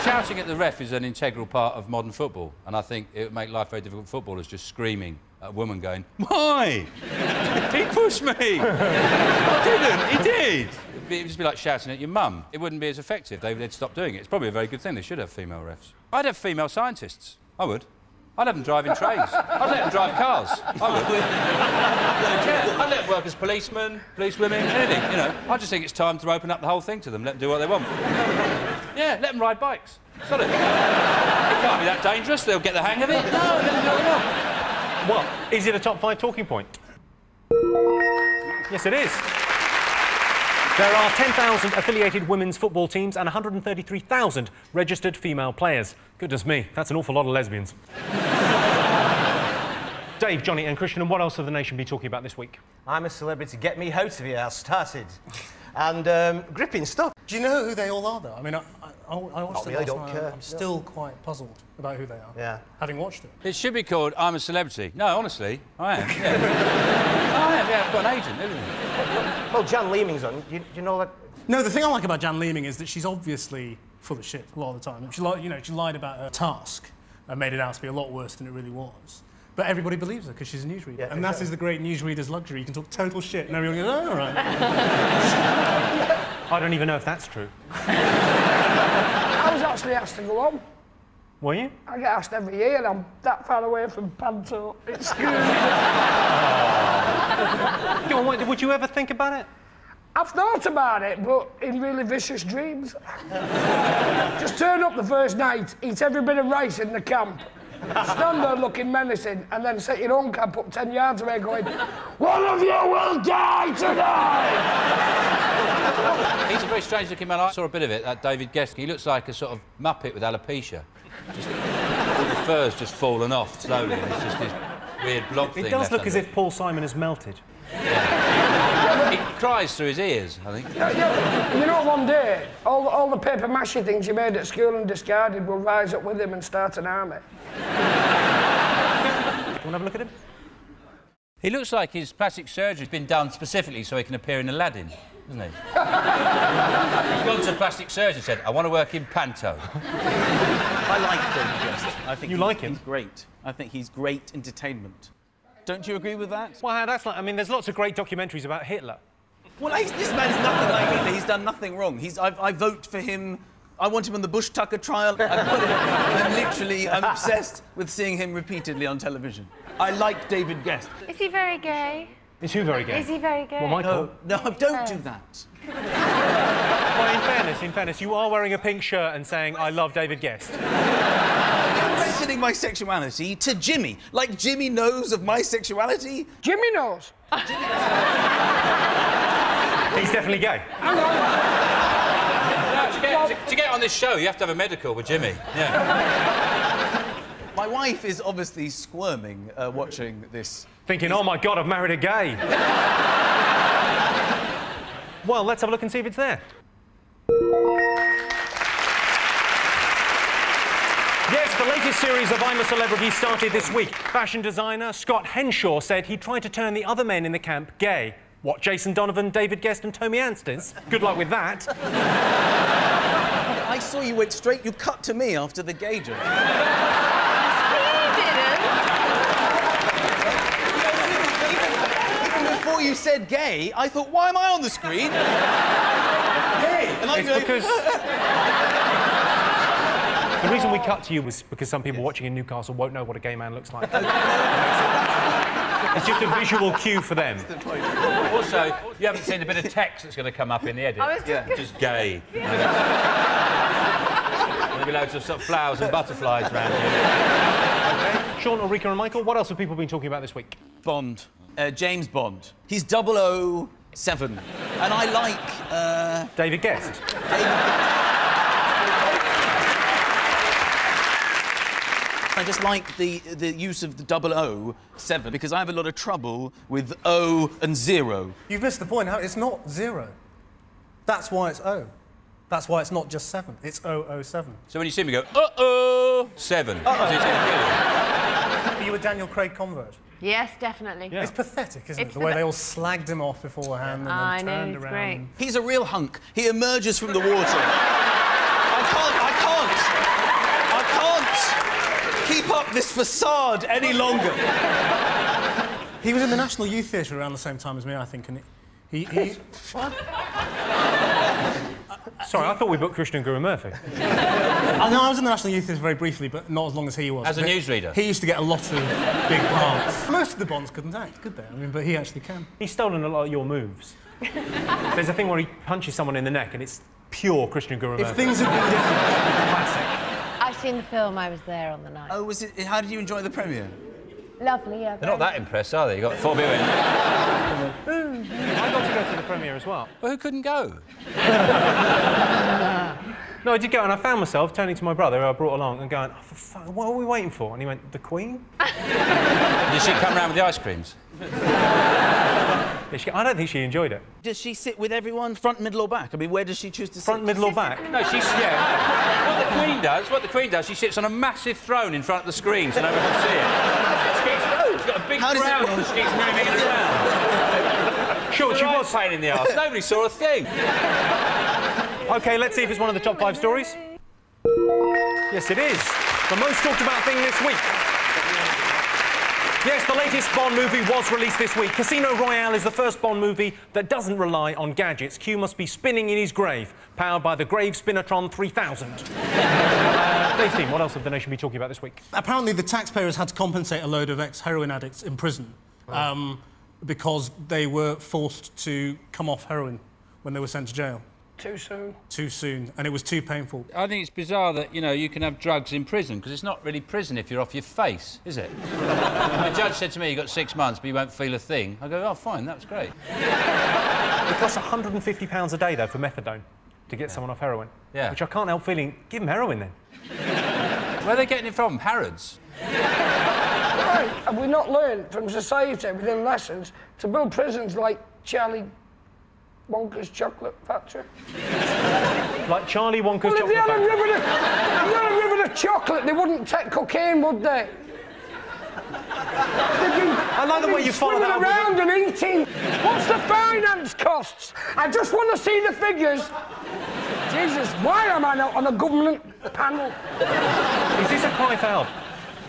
Shouting at the ref is an integral part of modern football, and I think it would make life very difficult for footballers just screaming at a woman going, why? He pushed me! I didn't, he did! It'd just be like shouting at your mum. It wouldn't be as effective. They'd stop doing it. It's probably a very good thing. They should have female refs. I'd have female scientists. I would. I'd have them driving trains. I'd let them drive cars. I would. Yeah, I'd let them work as policemen, policewomen, anything, you know. I just think it's time to open up the whole thing to them, let them do what they want. Yeah, let them ride bikes. Got it. It can't be that dangerous. They'll get the hang of it. No, let them do what they want. Well, is it a top 5 talking point? Yes, it is. There are 10,000 affiliated women's football teams and 133,000 registered female players. Goodness me, that's an awful lot of lesbians. Dave, Johnny and Christian, and what else will the nation be talking about this week? I'm a Celebrity, get me out of here, I started. And gripping stuff. Do you know who they all are, though? I mean, I watched it last night. care. I'm still quite puzzled about who they are. Yeah. Having watched it. It should be called I'm a Celebrity. No, honestly, I am. Yeah. I am, yeah, I've got an agent, everything. Well, Jan Leeming's on. Do you know that? No, the thing I like about Jan Leeming is that she's obviously full of shit a lot of the time. She lied about her task and made it out to be a lot worse than it really was. But everybody believes her because she's a newsreader. Yeah, and that is the great newsreader's luxury. You can talk total shit and everyone goes, oh, all right. I don't even know if that's true. I was actually asked to go on. Were you? I get asked every year, and I'm that far away from Panto. It's scary. Go on, would you ever think about it? I've thought about it, but in really vicious dreams. Just turn up the first night, eat every bit of rice in the camp, stand there looking menacing, and then set your own camp up 10 yards away going, one of you will die tonight! He's a very strange-looking man. I saw a bit of it, that David Guest. He looks like a sort of Muppet with alopecia. Just, all the fur's just fallen off slowly, and it's just this weird blob thing. It does look as if Paul Simon has melted. Yeah. He cries through his ears, I think. You know, one day, all the paper mache things you made at school and discarded will rise up with him and start an army. Do you want to have a look at him? He looks like his plastic surgery's been done specifically so he can appear in Aladdin, doesn't he? He's gone to plastic surgeon and said, I want to work in Panto. I like David Guest. I think you like him? He's great. I think he's great entertainment. Don't you agree with that? Well, that's like... I mean, there's lots of great documentaries about Hitler. Well, this man's nothing like Hitler. He's done nothing wrong. I vote for him. I want him on the Bush Tucker trial. I'm obsessed with seeing him repeatedly on television. I like David Guest. Is he very gay? Is who very gay? Is he very gay? Well, Michael. No, don't do that. Well, in fairness, you are wearing a pink shirt and saying, I love David Guest. Mentioning my sexuality to Jimmy. Like Jimmy knows of my sexuality. Jimmy knows. He's definitely gay. To get on this show, you have to have a medical with Jimmy. Yeah. My wife is obviously squirming watching this. Thinking, oh my God, I've married a gay. Well, let's have a look and see if it's there. Yes, the latest series of I'm a Celebrity started this week. Fashion designer Scott Henshaw said he tried to turn the other men in the camp gay. What, Jason Donovan, David Guest and Tommy Anstins? Good luck with that. I saw you went straight... You cut to me after the gay joke. Even before you said gay, I thought, why am I on the screen? Gay! And I'm it's because... The reason we cut to you was because some people watching in Newcastle won't know what a gay man looks like. It's just a visual cue for them. Also, you haven't seen a bit of text that's going to come up in the edit. Just gay. There'll be loads of sort of flowers and butterflies around here. Okay. Sean, Ulrika and Michael, what else have people been talking about this week? Bond. James Bond. He's 007. And I like... David Guest. I just like the use of the 007 because I have a lot of trouble with O and 0. You've missed the point. It's not 0. That's why it's O. That's why it's not just 7. It's 007. So when you see me go, uh-oh, 7. Are you a Daniel Craig convert? Yes, definitely. Yeah. It's pathetic, isn't it? The way they all slagged him off beforehand and then turned around. Great. He's a real hunk. He emerges from the water. I can't keep up this facade any longer. He was in the National Youth Theatre around the same time as me, I think, and he... Sorry, I thought we booked Christian Guru Murphy. I know I was in the National Youth Theatre very briefly, but not as long as he was. As a newsreader? He used to get a lot of big parts. Most of the Bonds couldn't act, could they? I mean, but he actually can. He's stolen a lot of your moves. There's a thing where he punches someone in the neck and it's pure Christian Guru Murphy. If things had been different, classic. I've seen the film. I was there on the night. Oh, was it? How did you enjoy the premiere? Lovely, yeah. They're not that impressed, are they? You got 4 viewing. I got to go to the premiere as well. Well, who couldn't go? No, I did go, and I found myself turning to my brother, who I brought along, and going, oh, for fuck, what are we waiting for? And he went, the Queen? Did she come round with the ice creams? I don't think she enjoyed it. Does she sit with everyone, front, middle, or back? I mean, where does she choose to sit? Front, middle, or back? No, she's... Yeah. What the Queen does, she sits on a massive throne in front of the screen so no one can see it. She's got a big crown on and she keeps moving it around. Sure, she was pain in the arse. Nobody saw a thing. OK, let's see if it's one of the top 5 stories. Yes, it is. The most talked about thing this week. Yes, the latest Bond movie was released this week. Casino Royale is the first Bond movie that doesn't rely on gadgets. Q must be spinning in his grave, powered by the Grave Spinatron 3000. Dave Steen, what else have the nation been talking about this week? Apparently, the taxpayers had to compensate a load of ex-heroin addicts in prison because they were forced to come off heroin when they were sent to jail. Too soon. Too soon, and it was too painful. I think it's bizarre that, you know, you can have drugs in prison, because it's not really prison if you're off your face, is it? The judge said to me, you've got 6 months, but you won't feel a thing. I go, oh, fine, that was great. It costs £150 a day, though, for methadone to get someone off heroin. Yeah. Which I can't help feeling, give them heroin, then. Where are they getting it from? Harrods? Right, have we not learned from society within lessons to build prisons like Charlie Wonka's chocolate factory? Like Charlie Wonka's chocolate factory? If they had a ribbon of chocolate, they wouldn't take cocaine, would they? I like the way you follow that up around and eating. What's the finance costs? I just want to see the figures. Jesus, why am I not on a government panel? Is this a cry for help?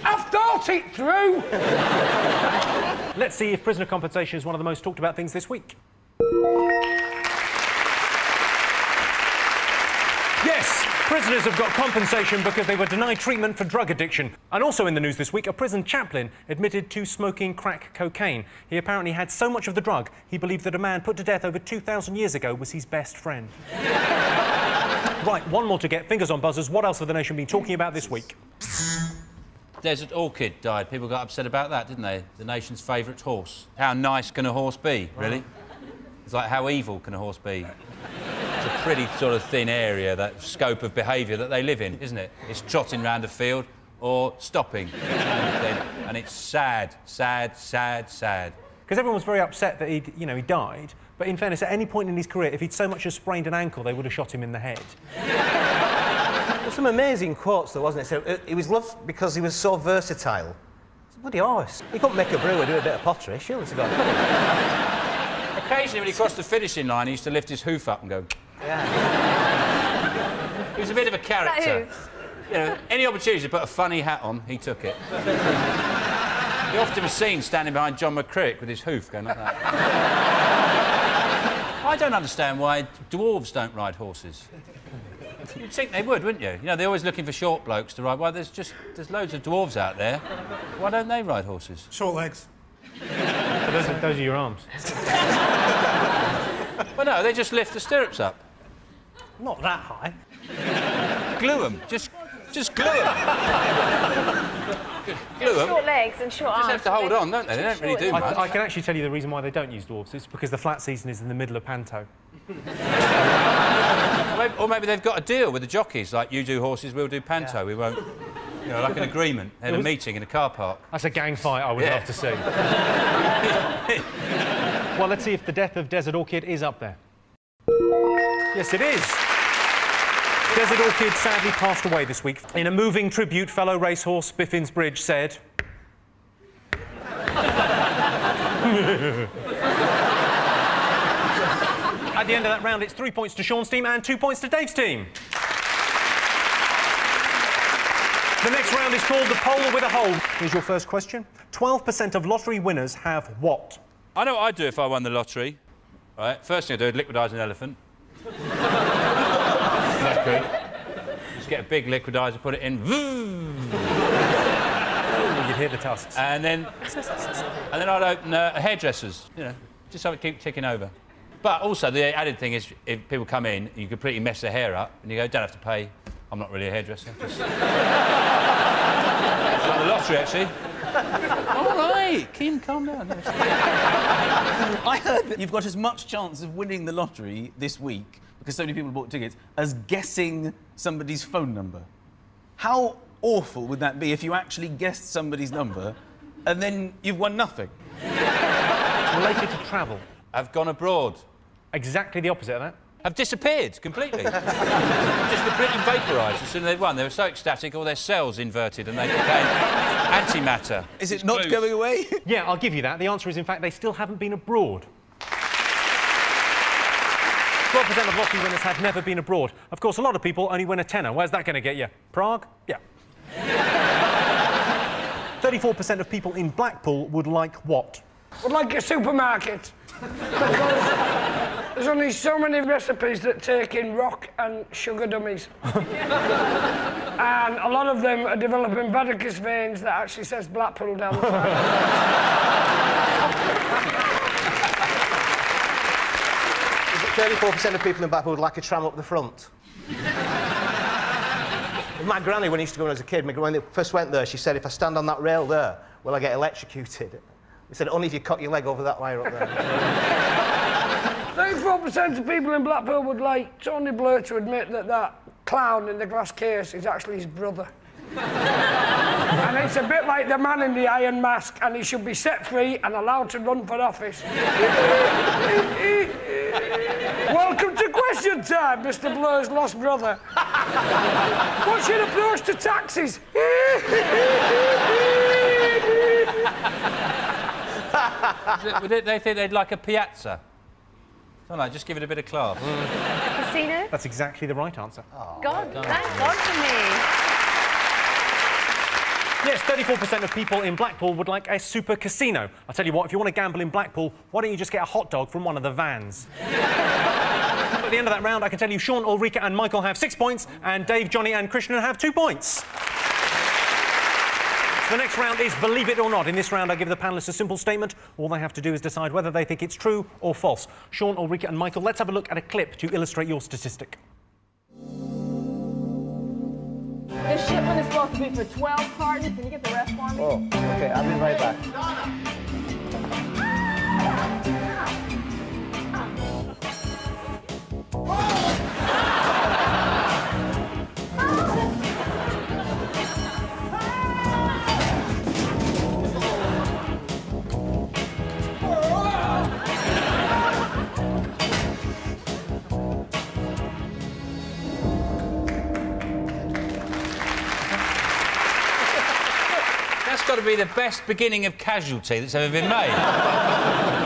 I've thought it through. Let's see if prisoner compensation is one of the most talked about things this week. Yes, prisoners have got compensation because they were denied treatment for drug addiction. And also in the news this week, a prison chaplain admitted to smoking crack cocaine. He apparently had so much of the drug, he believed that a man put to death over 2,000 years ago was his best friend. Right, one more to get. Fingers on buzzers. What else have the nation been talking about this week? Desert Orchid died. People got upset about that, didn't they? The nation's favourite horse. How nice can a horse be, really? It's like, how evil can a horse be? It's a pretty sort of thin area, that scope of behaviour that they live in, isn't it? It's trotting round a field or stopping. And it's sad, sad, sad, sad. Because everyone was very upset that he died. But in fairness, at any point in his career, if he'd so much as sprained an ankle, they would have shot him in the head. There's some amazing quotes, though, wasn't it? So he was loved because he was so versatile. It's a bloody horse. He couldn't make a brew or do a bit of pottery. Surely to God. Occasionally, when he crossed the finishing line, he used to lift his hoof up and go. Yeah. He was a bit of a character. You know, any opportunity to put a funny hat on, he took it. He often was seen standing behind John McCrick with his hoof going like that. I don't understand why dwarves don't ride horses. You'd think they would, wouldn't you? You know, they're always looking for short blokes to ride. Well, there's loads of dwarves out there. Why don't they ride horses? Short legs. Those are your arms. Well, no, they just lift the stirrups up. Not that high. Glue them. Just glue them. Glue them. Short legs and short arms. Just have to hold on, don't they? They don't really do much. I can actually tell you the reason why they don't use dwarves. It's because the flat season is in the middle of Panto. Or maybe they've got a deal with the jockeys, like you do horses, we'll do Panto. Yeah. We won't, you know, like an agreement. They had a meeting in a car park. That's a gang fight I would love to see. Well, let's see if the death of Desert Orchid is up there. Yes, it is. Desert Orchid sadly passed away this week. In a moving tribute, fellow racehorse Biffins Bridge said... At the end of that round, it's 3 points to Sean's team and 2 points to Dave's team. The next round is called the Pole with a Hole. Here's your first question. 12% of lottery winners have what? I know what I'd do if I won the lottery. Right, first thing I'd do is liquidise an elephant. That's good. Just get a big liquidiser, put it in. You'd hear the tusks. And then I'd open a hairdresser's, you know, just so it keep ticking over. But also, the added thing is, if people come in, you completely mess their hair up, and you go, don't have to pay. I'm not really a hairdresser. Just... It's like the lottery, actually. All right, Kim, calm down. I heard that you've got as much chance of winning the lottery this week, because so many people bought tickets, as guessing somebody's phone number. How awful would that be if you actually guessed somebody's number, and then you've won nothing? It's related to travel. I've gone abroad. Exactly the opposite of that. Have disappeared completely. Just completely vaporised as soon as they won. They were so ecstatic, all their cells inverted and they became antimatter. Is it not going away? Yeah, I'll give you that. The answer is, in fact, they still haven't been abroad. 12% of lottery winners had never been abroad. Of course, a lot of people only win a tenner. Where's that going to get you? Prague? Yeah. 34% of people in Blackpool would like what? Would like a supermarket. There's only so many recipes that take in rock and sugar dummies. And a lot of them are developing varicose veins that actually says Blackpool down the side. 34% of people in Blackpool would like a tram up the front. My granny, when I used to go when I was a kid, when they first went there, she said, if I stand on that rail there, will I get electrocuted? He said, only if you cut your leg over that wire up there. 34% of people in Blackpool would like Tony Blair to admit that that clown in the glass case is actually his brother. And it's a bit like the man in the iron mask, and he should be set free and allowed to run for office. Welcome to question time, Mr. Blair's lost brother. What's your approach to taxis? Would they think they'd like a piazza? Don't know, just give it a bit of class. A casino? That's exactly the right answer. Oh, God, thank God for me. Yes, 34% of people in Blackpool would like a super casino. I'll tell you what, if you want to gamble in Blackpool, why don't you just get a hot dog from one of the vans? At the end of that round, I can tell you Sean, Ulrika and Michael have 6 points, and Dave, Johnny and Krishnan have 2 points. The next round is Believe It or Not. In this round, I give the panellists a simple statement. All they have to do is decide whether they think it's true or false. Sean, Ulrika and Michael, let's have a look at a clip to illustrate your statistic. This shipment is supposed to be for 12 cartons. Can you get the rest for me? Oh, OK, I'll be right back. to be the best beginning of Casualty that's ever been made.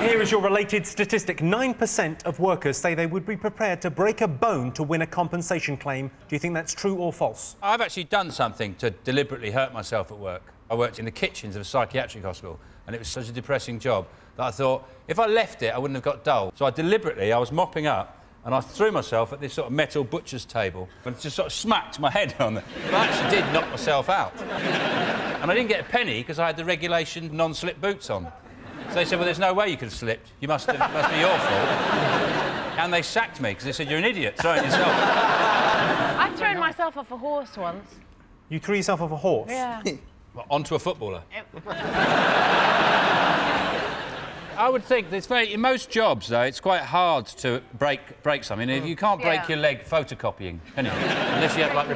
Here is your related statistic. 9% of workers say they would be prepared to break a bone to win a compensation claim. Do you think that's true or false? I've actually done something to deliberately hurt myself at work. I worked in the kitchens of a psychiatric hospital, and it was such a depressing job that I thought, if I left it, I wouldn't have got dull. So I was mopping up, and I threw myself at this sort of metal butcher's table and just sort of smacked my head on it. But I actually did knock myself out. And I didn't get a penny because I had the regulation non-slip boots on. So they said, well, there's no way you could have slipped. It must be your fault. And they sacked me because they said, you're an idiot, throwing yourself. I've thrown myself off a horse once. You threw yourself off a horse? Yeah. Well, onto a footballer? I would think that in most jobs, though, it's quite hard to break something. You can't break your leg photocopying, can you? Unless you have, like, a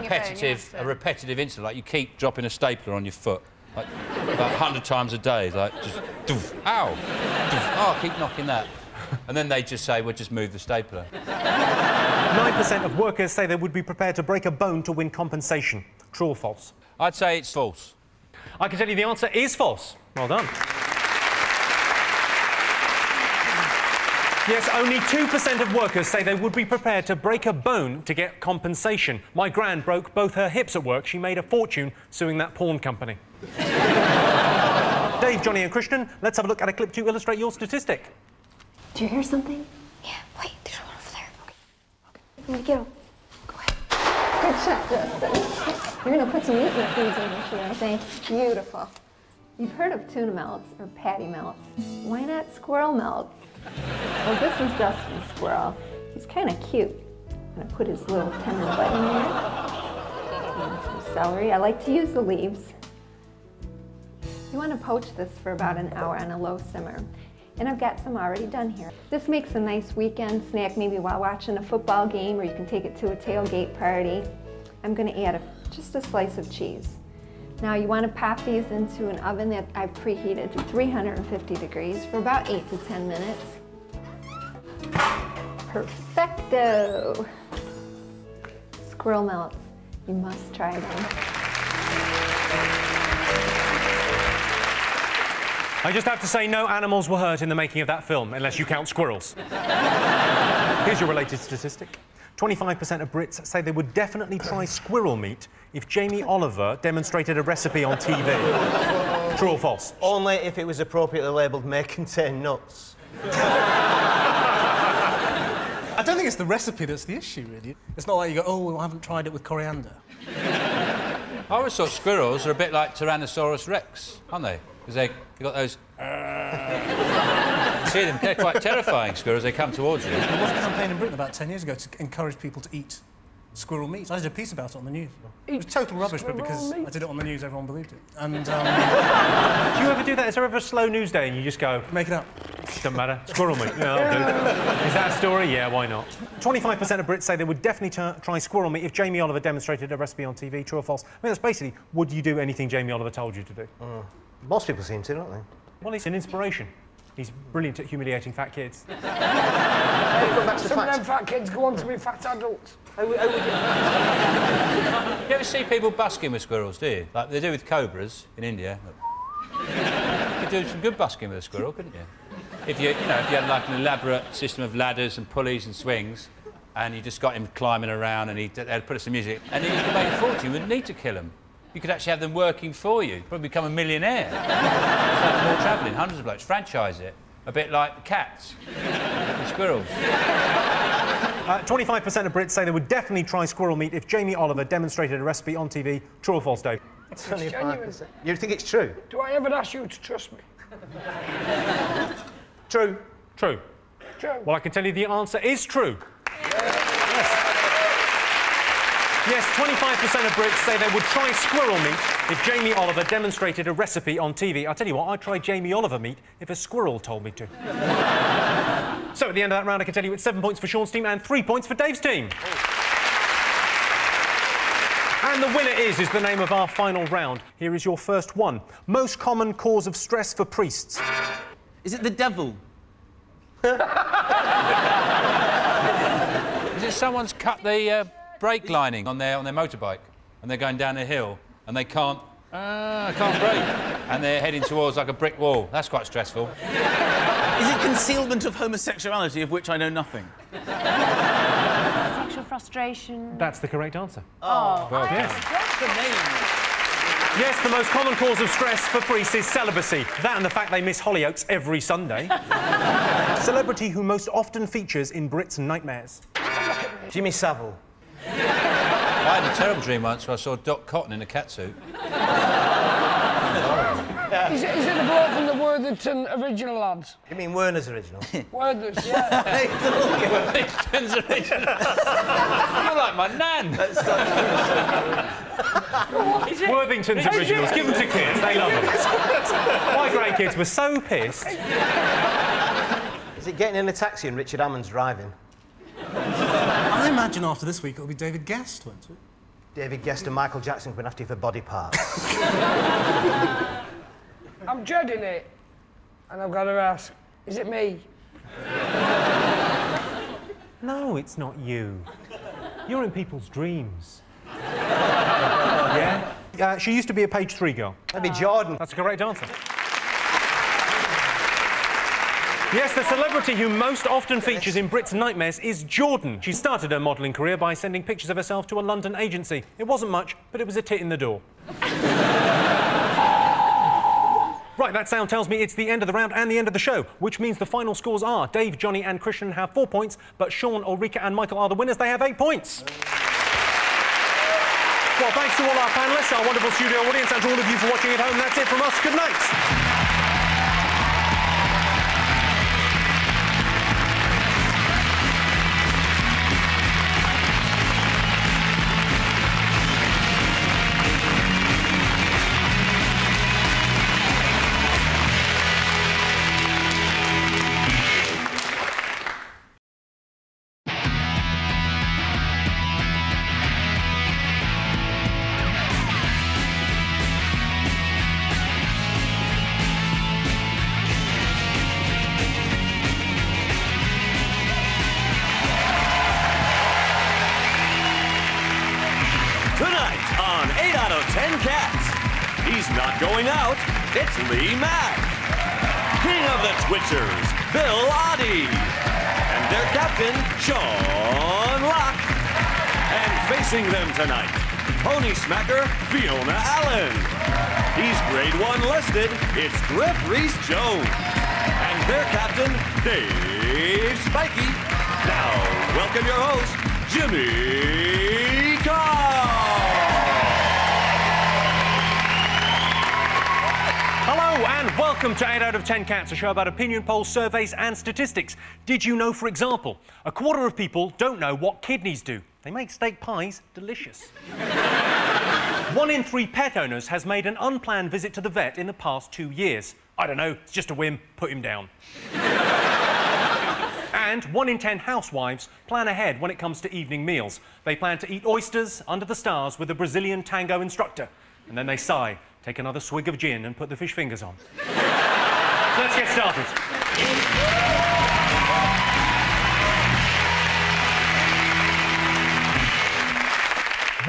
repetitive incident, like you keep dropping a stapler on your foot, like, about 100 times a day, like, just, doof, ow, doof, oh, keep knocking that. And then they just say, well, just move the stapler. 9% of workers say they would be prepared to break a bone to win compensation. True or false? I'd say it's false. I can tell you the answer is false. Well done. Yes, only 2% of workers say they would be prepared to break a bone to get compensation. My gran broke both her hips at work. She made a fortune suing that porn company. Dave, Johnny and Christian, let's have a look at a clip to illustrate your statistic. Do you hear something? Yeah, wait, there's one over there. Okay. I'm gonna get him. Go ahead. Good shot, Justin. You're gonna put some meat in the freezer this year, I think. Beautiful. You've heard of tuna melts or patty melts. Why not squirrel melts? Well, this is Justin's squirrel. He's kind of cute. I'm gonna put his little tender butt in there. And some celery. I like to use the leaves. You want to poach this for about an hour on a low simmer. And I've got some already done here. This makes a nice weekend snack, maybe while watching a football game, or you can take it to a tailgate party. I'm gonna add just a slice of cheese. Now you want to pop these into an oven that I've preheated to 350 degrees for about 8 to 10 minutes. Perfecto! Squirrel melts. You must try them. I just have to say no animals were hurt in the making of that film, unless you count squirrels. Here's your related statistic. 25% of Brits say they would definitely try squirrel meat if Jamie Oliver demonstrated a recipe on TV. True or false? Only if it was appropriately labelled may contain nuts. I don't think it's the recipe that's the issue, really. It's not like you go, oh, well, I haven't tried it with coriander. I always thought squirrels are a bit like Tyrannosaurus Rex, aren't they? Because they've got those... You see them, they're quite terrifying, squirrels. They come towards you. There was a campaign in Britain about 10 years ago to encourage people to eat squirrel meat. I did a piece about it on the news. It was total rubbish, but because I did it on the news, everyone believed it. And, do you ever do that? Is there ever a slow news day and you just go... Make it up. Doesn't matter. Squirrel meat. Yeah, I'll do. Is that a story? Yeah, why not? 25% of Brits say they would definitely try squirrel meat if Jamie Oliver demonstrated a recipe on TV. True or false? I mean, that's basically, would you do anything Jamie Oliver told you to do? Most people seem to, don't they? Well, he's an inspiration. He's brilliant at humiliating fat kids. Some of them fat kids go on to be fat adults. You ever see people busking with squirrels, do you? Like they do with cobras in India. You could do some good busking with a squirrel, couldn't you? If you had like an elaborate system of ladders and pulleys and swings, and you just got him climbing around, and they'd put some music, and then you could make a fortune. You wouldn't need to kill them. You could actually have them working for you. Probably become a millionaire. Start more travelling, hundreds of blokes. Franchise it. A bit like the cats. The squirrels. 25% of Brits say they would definitely try squirrel meat if Jamie Oliver demonstrated a recipe on TV. True or false, Dave? It's only 5%. You think it's true? Do I ever ask you to trust me? True. True. True. Well, I can tell you the answer is true. Yes, 25% of Brits say they would try squirrel meat if Jamie Oliver demonstrated a recipe on TV. I'll tell you what, I'd try Jamie Oliver meat if a squirrel told me to. So, at the end of that round, I can tell you it's 7 points for Sean's team and 3 points for Dave's team. And the winner is the name of our final round. Here is your first one. Most common cause of stress for priests. Is it the devil? Is it someone's cut the brake lining on their motorbike and they're going down a hill and they can't Ah, I can't breathe. And they're heading towards, like, a brick wall. That's quite stressful. Is it concealment of homosexuality, of which I know nothing? Sexual frustration. That's the correct answer. Oh. Well, yes. What's the name? Yes, the most common cause of stress for priests is celibacy. That and the fact they miss Hollyoaks every Sunday. Celebrity who most often features in Brits' nightmares. Jimmy Savile. I had a terrible dream once where I saw Doc Cotton in a catsuit. Is it the bloke from the Worthington original, lads? You mean Werner's original? Worthington, yeah. Worthington's original. You're like my nan. Worthington's originals. Give them to kids. They love them. My grandkids were so pissed. Is it getting in a taxi and Richard Hammond's driving? I imagine after this week it'll be David Guest, won't it? David Guest and Michael Jackson went after you for body parts. I'm dreading it. And I've got to ask, is it me? No, it's not you. You're in people's dreams. Yeah? She used to be a page 3 girl. Maybe Jordan. That's a correct answer. Yes, the celebrity who most often features in Brits' nightmares is Jordan. She started her modelling career by sending pictures of herself to a London agency. It wasn't much, but it was a tit in the door. Right, that sound tells me it's the end of the round and the end of the show, which means the final scores are Dave, Johnny and Christian have 4 points, but Sean, Ulrika and Michael are the winners. They have 8 points. Well, thanks to all our panellists, our wonderful studio audience, and to all of you for watching at home. That's it from us. Good night. Going out, it's Lee Mack, King of the Twitchers, Bill Oddie, and their captain, Sean Locke. And facing them tonight, Pony Smacker, Fiona Allen. He's grade 1 listed, it's Griff Rhys-Jones. And their captain, Dave Spikey. Now, welcome your host, Jimmy Carr. Hello and welcome to 8 out of 10 Cats, a show about opinion polls, surveys and statistics. Did you know, for example, a quarter of people don't know what kidneys do? They make steak pies delicious. 1 in 3 pet owners has made an unplanned visit to the vet in the past 2 years. I don't know, it's just a whim, put him down. And 1 in 10 housewives plan ahead when it comes to evening meals. They plan to eat oysters under the stars with a Brazilian tango instructor. And then they sigh, take another swig of gin and put the fish fingers on. Let's get started.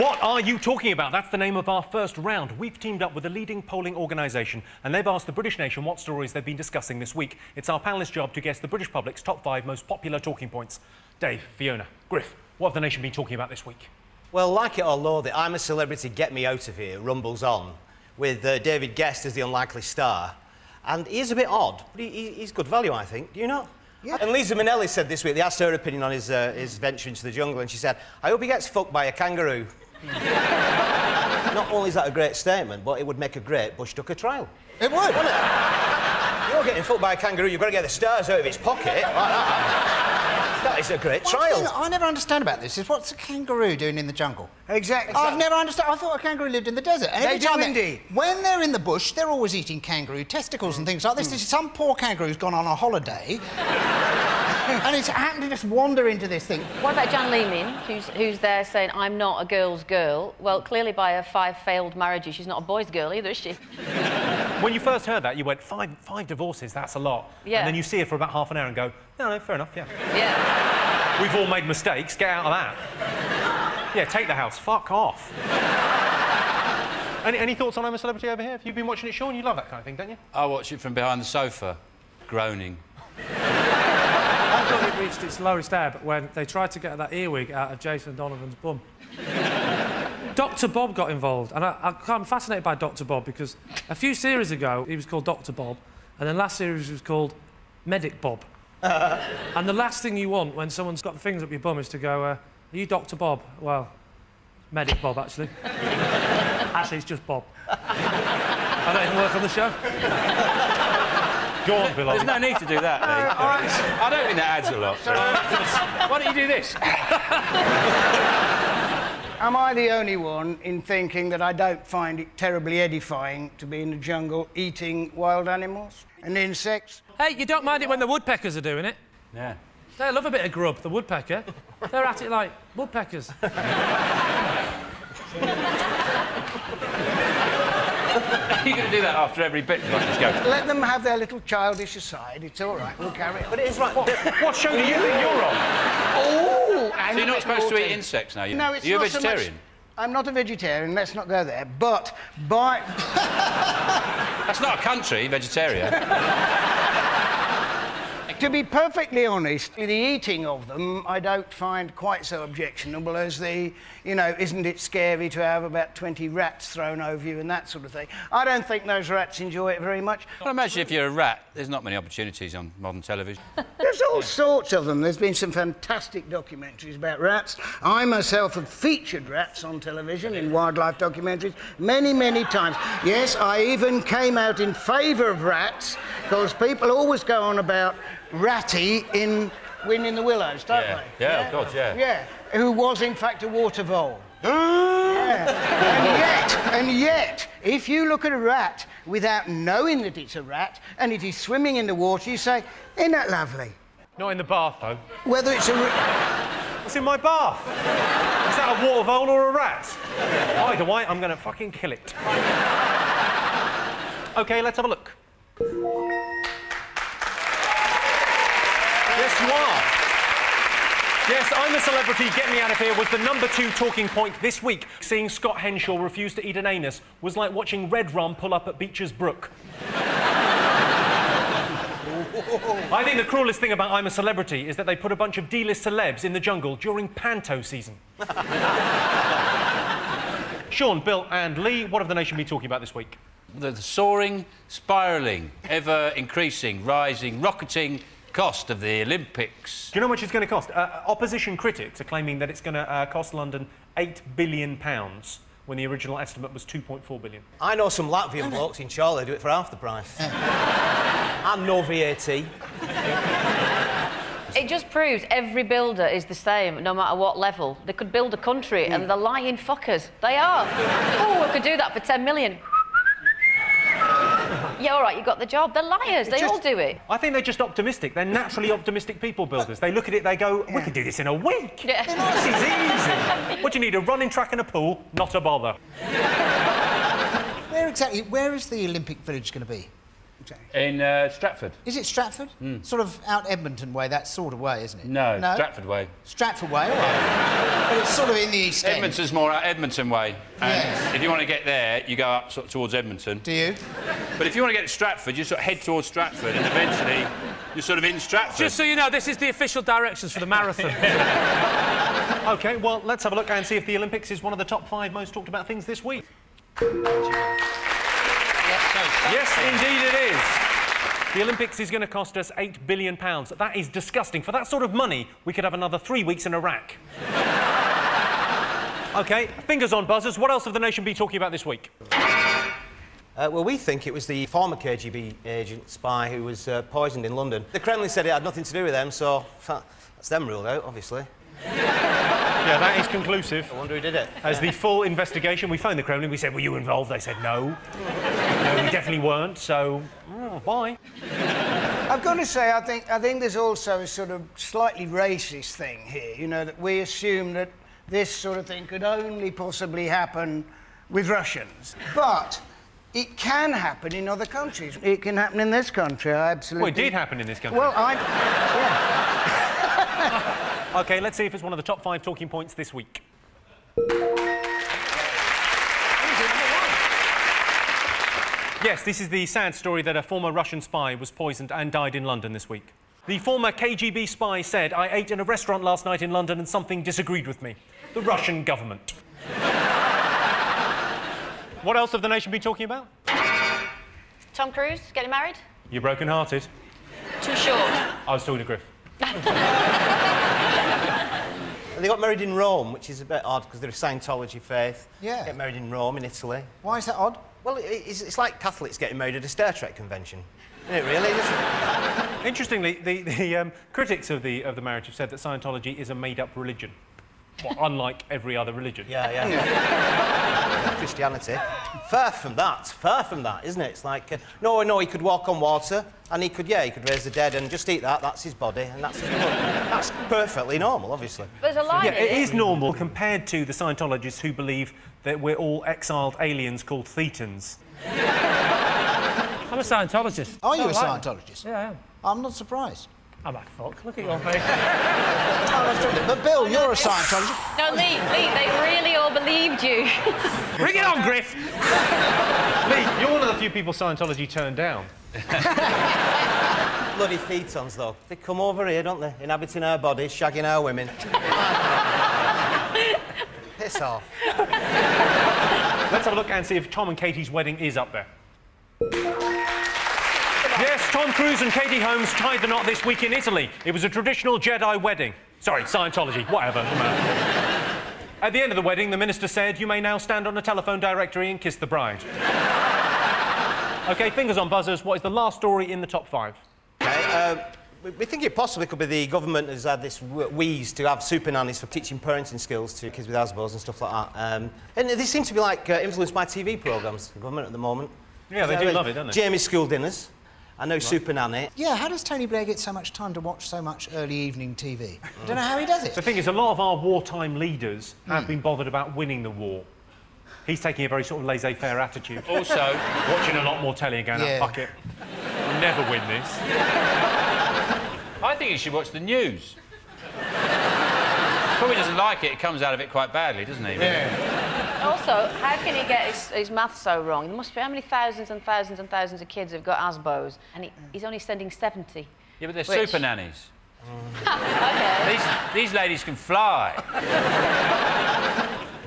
What are you talking about? That's the name of our first round. We've teamed up with a leading polling organisation and they've asked the British nation what stories they've been discussing this week. It's our panellists' job to guess the British public's top 5 most popular talking points. Dave, Fiona, Griff, what have the nation been talking about this week? Well, like it or loathe it, I'm a Celebrity, Get Me Out of Here rumbles on, with David Guest as the unlikely star. And he is a bit odd, but he's good value, I think. Do you not? Yeah. And Lisa Minnelli said this week, they asked her opinion on his venture into the jungle, and she said, I hope he gets fucked by a kangaroo. Not only is that a great statement, but it would make a great Bush Tucker trial. It would, wouldn't it? You're getting fucked by a kangaroo, you've got to get the stars out of its pocket, like that. That is a great trial. Thing I never understand about this is what's a kangaroo doing in the jungle? Exactly. I've never understood. I thought a kangaroo lived in the desert. And every time indeed. When they're in the bush, they're always eating kangaroo testicles and things like this. This is some poor kangaroo's gone on a holiday and it's happened to just wander into this thing. What about Jan Leeming, who's there saying, I'm not a girl's girl? Well, clearly by her 5 failed marriages, she's not a boy's girl either, is she? When you first heard that, you went, five divorces, that's a lot. Yeah. And then you see her for about half an hour and go, no, fair enough, yeah. Yeah. We've all made mistakes, get out of that. Yeah, take the house, fuck off. Any thoughts on I'm a Celebrity over here? Have you been watching it, Sean? You love that kind of thing, don't you? I watch it from behind the sofa, groaning. I thought it reached its lowest ebb when they tried to get that earwig out of Jason Donovan's bum. Dr. Bob got involved, and I'm fascinated by Dr. Bob because a few series ago he was called Dr. Bob, and then last series was called Medic Bob. And the last thing you want when someone's got the fingers up your bum is to go, are you Dr. Bob? Well, Medic Bob, actually. Actually, it's just Bob. I don't even work on the show. Go on, Bill. There's no need to do that, Lee. I don't think that adds a lot. Why don't you do this? Am I the only one in thinking that I don't find it terribly edifying to be in the jungle eating wild animals and insects? Hey, you don't mind it when the woodpeckers are doing it? Yeah. They love a bit of grub, the woodpecker. They're at it like woodpeckers. You're going to do that after every bit, like, just go. Let them have their little childish aside. It's all right. We'll carry on. But it is right. What show do you think you're on? Oh, So you're not supposed to eat insects now? No, it's Are you a not so much- vegetarian? I'm not a vegetarian. Let's not go there. But by... That's not a country, vegetarian. To be perfectly honest, the eating of them I don't find quite so objectionable as the, you know, isn't it scary to have about 20 rats thrown over you and that sort of thing. I don't think those rats enjoy it very much. Well, imagine if you're a rat, there's not many opportunities on modern television. There's all sorts of them. There's been some fantastic documentaries about rats. I myself have featured rats on television in wildlife documentaries many, many times. Yes, I even came out in favour of rats because people always go on about Ratty in Wind in the Willows, don't they? Yeah, of course, yeah. Yeah, who was in fact a water vole. Yeah. And yet, if you look at a rat without knowing that it's a rat and it is swimming in the water, you say, isn't that lovely? Not in the bath, though. Whether it's a... What's in my bath? Is that a water vole or a rat? Either way, I'm going to fucking kill it. OK, let's have a look. Yes, you are. Yes, I'm a Celebrity, Get Me Out of Here was the #2 talking point this week. Seeing Scott Henshaw refuse to eat an anus was like watching Red Rum pull up at Beecher's Brook. I think the cruelest thing about I'm a Celebrity is that they put a bunch of D-list celebs in the jungle during panto season. Sean, Bill and Lee, what have the nation been talking about this week? The soaring, spiralling, ever-increasing, rising, rocketing cost of the Olympics. Do you know how much it's going to cost? Opposition critics are claiming that it's going to cost London £8 billion when the original estimate was £2.4 billion. I know some Latvian blokes in Chorley do it for half the price. And no VAT. It just proves every builder is the same, no matter what level. They could build a country and they're lying fuckers. They are. Oh, we could do that for 10 million. Yeah, all right, you got the job. They're liars. They all do it. I think they're just optimistic. They're naturally optimistic people builders. They look at it, they go, we could do this in a week. Yeah. This is easy. What do you need, a running track and a pool? Not a bother. Where is the Olympic Village going to be? In Stratford. Is it Stratford? Sort of out Edmonton way, that sort of way, isn't it? No, Stratford way. Stratford way, all right. But it's sort of in the East End. Edmonton's more out Edmonton way. And if you want to get there, you go up sort of towards Edmonton. Do you? But if you want to get to Stratford, you sort of head towards Stratford and eventually you're sort of in Stratford. Just so you know, this is the official directions for the marathon. OK, well, let's have a look and see if the Olympics is one of the top 5 most talked about things this week. Yes, indeed it is. The Olympics is going to cost us £8 billion. That is disgusting. For that sort of money, we could have another 3 weeks in Iraq. OK, fingers on buzzers. What else have the nation been talking about this week? Well, we think it was the former KGB agent spy who was poisoned in London. The Kremlin said it had nothing to do with them, so that's them ruled out, obviously. Yeah, that is conclusive. I wonder who did it. As the full investigation, we phoned the Kremlin, we said, were you involved? They said no. No, we definitely weren't, so, bye. I've got to say, I think there's also a sort of slightly racist thing here, you know, that we assume that this sort of thing could only possibly happen with Russians. But it can happen in other countries. It can happen in this country, I absolutely... Well, it did happen in this country. Well, yeah. OK, let's see if it's one of the top 5 talking points this week. Yes, this is the sad story that a former Russian spy was poisoned and died in London this week. The former KGB spy said, "I ate in a restaurant last night in London and something disagreed with me." The Russian government. What else have the nation been talking about? Tom Cruise getting married? You're broken-hearted. Too short. I was talking to Griff. They got married in Rome, which is a bit odd because they're a Scientology faith. Yeah. Get married in Rome, in Italy. Why is that odd? Well, it's like Catholics getting married at a Star Trek convention. Isn't it, really? Interestingly, the critics of the marriage have said that Scientology is a made-up religion. Well, unlike every other religion. Yeah. Christianity. Far from that, isn't it? It's like, no, he could walk on water, and he could raise the dead and just eat that, that's his body, and that's his blood. That's perfectly normal, obviously. There's a line in it is normal compared to the Scientologists who believe that we're all exiled aliens called Thetans. I'm a Scientologist. Are you a Scientologist? Yeah, I am. I'm not surprised. I'm a fuck. Look at your face. But Bill, you're a Scientologist. No, Lee, they really all believed you. Bring it on, Griff! Lee, you're one of the few people Scientology turned down. Bloody Thetans, though. They come over here, don't they? Inhabiting our bodies, shagging our women. Piss off. Let's have a look and see if Tom and Katie's wedding is up there. Yes, Tom Cruise and Katie Holmes tied the knot this week in Italy. It was a traditional Jedi wedding. Sorry, Scientology, whatever. At the end of the wedding, the minister said, "You may now stand on a telephone directory and kiss the bride." OK, fingers on buzzers. What is the last story in the top 5? OK, we think it possibly could be the government has had this wheeze to have super nannies for teaching parenting skills to kids with Asperger's and stuff like that. And they seem to be, like, influenced by TV programmes, the government at the moment. Yeah, they do love it, don't they? Jamie's School Dinners. I know Super Nanny. Yeah, how does Tony Blair get so much time to watch so much early evening TV? Don't know how he does it. The thing is, a lot of our wartime leaders have been bothered about winning the war. He's taking a very sort of laissez-faire attitude. Also, watching a lot more telly and going, "Oh, fuck it. We'll never win this." I think you should watch the news. Probably doesn't like it. It comes out of it quite badly, doesn't he? Yeah. Also, how can he get his maths so wrong? There must be how many thousands and thousands and thousands of kids who've got Asbos, and he's only sending 70. Yeah, but they're super nannies. OK. These ladies can fly.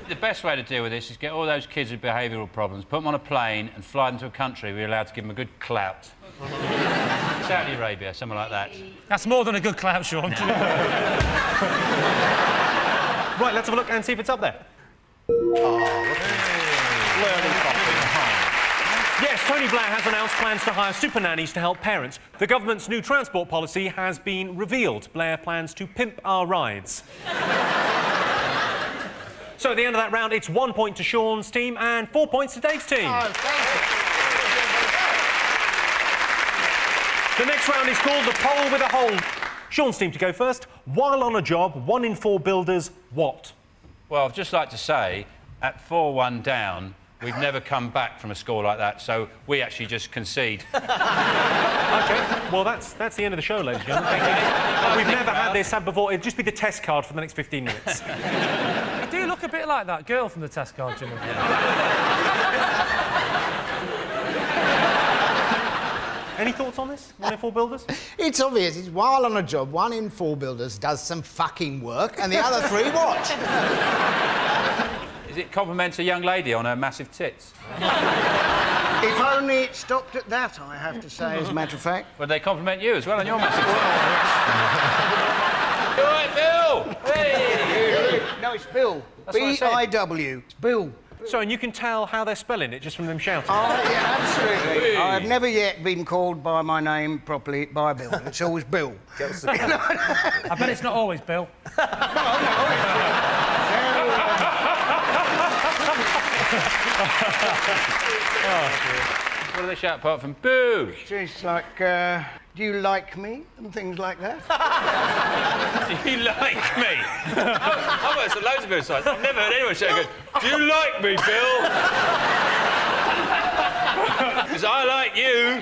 The best way to deal with this is get all those kids with behavioural problems, put them on a plane and fly them to a country where you're allowed to give them a good clout. Saudi Arabia, something like that. That's more than a good clout, Sean. Right, let's have a look and see if it's up there. Yes, Tony Blair has announced plans to hire super nannies to help parents. The government's new transport policy has been revealed. Blair plans to pimp our rides. So at the end of that round, it's 1 point to Sean's team and 4 points to Dave's team. The next round is called the Pole with a Hole. Sean's team to go first. While on a job, 1 in 4 builders, what? Well, I'd just like to say, at 4-1 down, we've never come back from a score like that, so we actually just concede. OK, well, that's the end of the show, ladies and gentlemen. Thank you. We've never had this before. It'd just be the test card for the next 15 minutes. You do look a bit like that girl from the test card, Jimmy. Any thoughts on this? 1 in 4 builders? It's obvious. It's while on a job, 1 in 4 builders does some fucking work and the other 3 watch. Is it compliments a young lady on her massive tits? If only it stopped at that, I have to say, as a matter of fact. Would they compliment you as well on your massive tits? You all right, Bill? Hey! No, it's Bill. B-I-W. It's Bill. So, and you can tell how they're spelling it just from them shouting? Oh, yeah, absolutely. I've never yet been called by my name properly by Bill. It's always Bill. I bet it's not always Bill. What do they shout apart from boo? It's like, do you like me? And things like that. Do you like me? I've heard some loads of Bill sides. I've never heard anyone shout, "Do you like me, Bill?" Because I like you.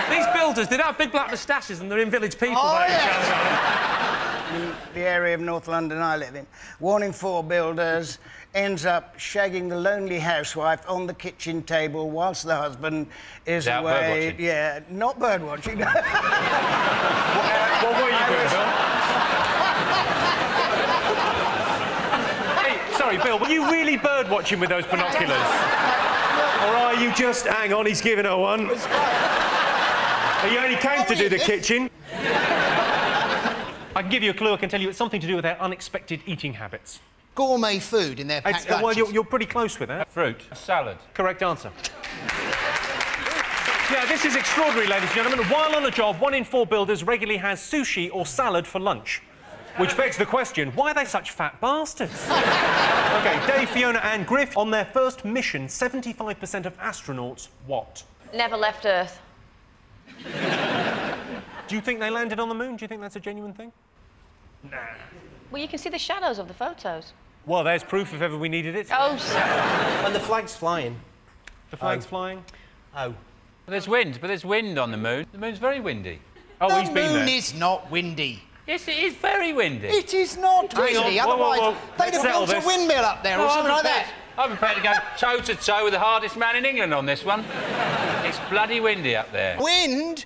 These builders, they don't have big black moustaches and they're in Village People. Oh, yeah. in the area of North London I live in. Warning 4 builders ends up shagging the lonely housewife on the kitchen table whilst the husband is Out away. birdwatching. Yeah, not birdwatching. What were you doing, Bill? Hey, sorry, Bill, were you really bird watching with those binoculars? Or are you just... Hang on, he's giving her one. You only came to do the kitchen. I can give you a clue. I can tell you it's something to do with their unexpected eating habits. Gourmet food in their packed lunches. Well, you're pretty close with that. Fruit. A salad. Correct answer. Yeah, this is extraordinary, ladies and gentlemen. While on a job, 1 in 4 builders regularly has sushi or salad for lunch. Which begs the question, why are they such fat bastards? OK, Dave, Fiona and Griff, on their first mission, 75% of astronauts what? Never left Earth. Do you think they landed on the moon? Do you think that's a genuine thing? Nah. Well, you can see the shadows of the photos. Well, there's proof if ever we needed it. Oh, And the flag's flying. The flag's flying? Oh. There's wind, but there's wind on the moon. The moon's very windy. Oh, he's been there. The moon is not windy. Yes, it is very windy. It is not windy. Hang on, whoa, Otherwise, they'd have built a windmill up there or something like that. I'm prepared to go toe-to-toe with the hardest man in England on this one. It's bloody windy up there. Wind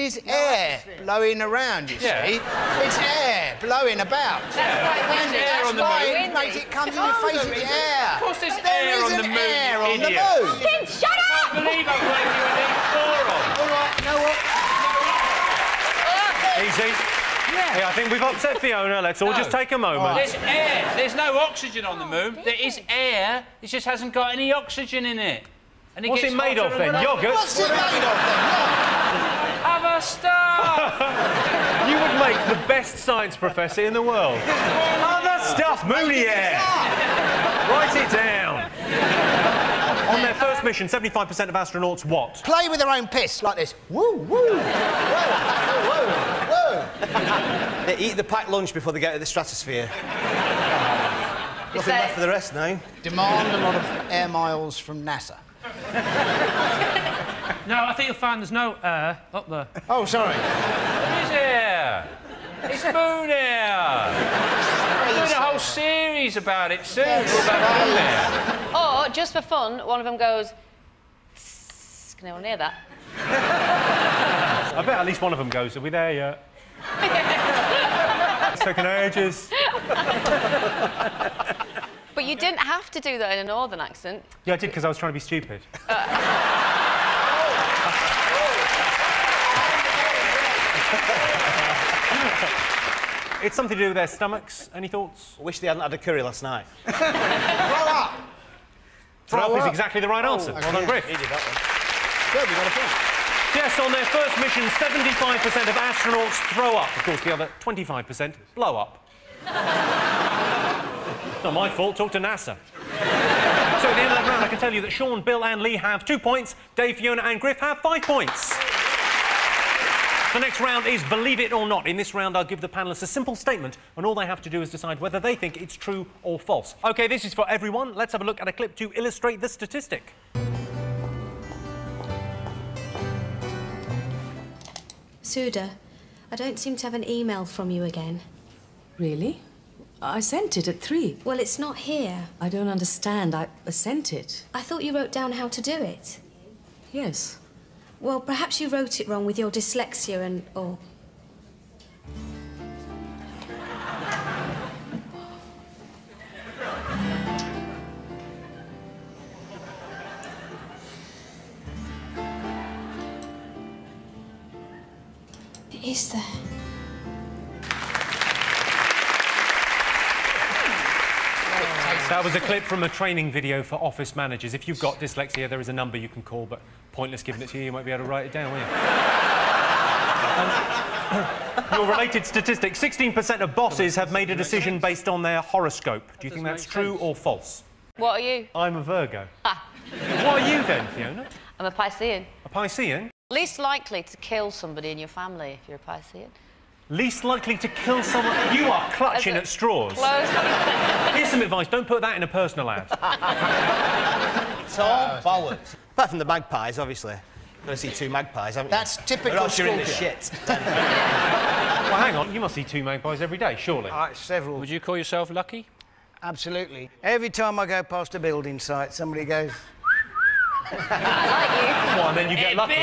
is air blowing around, you see. It's air blowing about. That's quite windy. That's on the why moon. it makes it come in your face with the air. Of course there's There air on the isn't moon, air on the idiot. moon. Kid, shut up! I believe I'm playing you an moron. All right, you know what? Easy. Yeah, I think we've upset Fiona. Let's all just take a moment. There's air. There's no oxygen on the moon. There is air. It just hasn't got any oxygen in it. And What's gets it made hotter of, and then? hotter. Yoghurt? What's it made of, then? Other stuff. You would make the best science professor in the world. Other stuff, moony air. Write it down. On their first mission, 75% of astronauts what? Play with their own piss, like this. Woo, woo. Whoa, whoa, whoa. They eat the packed lunch before they get to the stratosphere. Nothing left for the rest now. Demand a lot of air miles from NASA. No, I think you'll find there's no air up there. Oh, sorry. There is air. It's moon air. We're doing a whole series about it soon. About moon air. Or, just for fun, one of them goes... "Tss." Can anyone hear that? I bet at least one of them goes, are we there yet? It's taken ages. But you didn't have to do that in a northern accent. Yeah, I did, because I was trying to be stupid. It's something to do with their stomachs. Any thoughts? I wish they hadn't had a curry last night. Throw up. Throw up is exactly the right answer. Well done, Griff. He did that one. Good, we got a point. Yes, on their first mission, 75% of astronauts throw up. Of course, the other 25% blow up. Not my fault, talk to NASA. So at the end of that round, I can tell you that Sean, Bill and Lee have 2 points, Dave, Fiona and Griff have 5 points. The next round is Believe It or Not. In this round, I'll give the panellists a simple statement, and all they have to do is decide whether they think it's true or false. OK, this is for everyone. Let's have a look at a clip to illustrate the statistic. Suda, I don't seem to have an email from you again. Really? I sent it at 3. Well, it's not here. I don't understand. I sent it. I thought you wrote down how to do it. Yes. Well, perhaps you wrote it wrong with your dyslexia and all. It is there. That was a clip from a training video for office managers. If you've got dyslexia, there is a number you can call, but pointless giving it to you, you won't be able to write it down, will you? Your related statistic, 16% of bosses have made a decision based on their horoscope. Do you think that's true or false? What are you? I'm a Virgo. What are you then, Fiona? I'm a Piscean. A Piscean? Least likely to kill somebody in your family if you're a Piscean. Least likely to kill someone... You are clutching at straws. Here's some advice. Don't put that in a personal ad. It's all bollocks. Apart from the magpies, obviously. Got to see 2 magpies, haven't you? That's typical or else you're in the Scorpio. shit. Well, hang Hang on, you must see 2 magpies every day, surely? Several. Would you call yourself lucky? Absolutely. Every time I go past a building site, somebody goes... I like you. Well, and then you get lucky.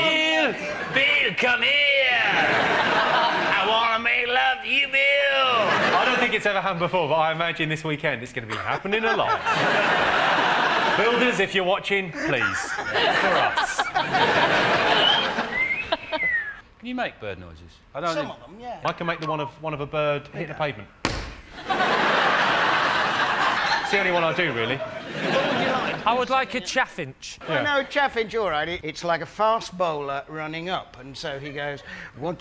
Bill, come here! I want to make love to you, Bill! I don't think it's ever happened before, but I imagine this weekend it's going to be happening a lot. Builders, if you're watching, please, for us. Can you make bird noises? Some of them, yeah. I can make the one of a bird hitting the pavement. It's the only one I do, really. What would you like? I would like a chaffinch. Well, no, chaffinch, all right. It's like a fast bowler running up, and so he goes... bowl.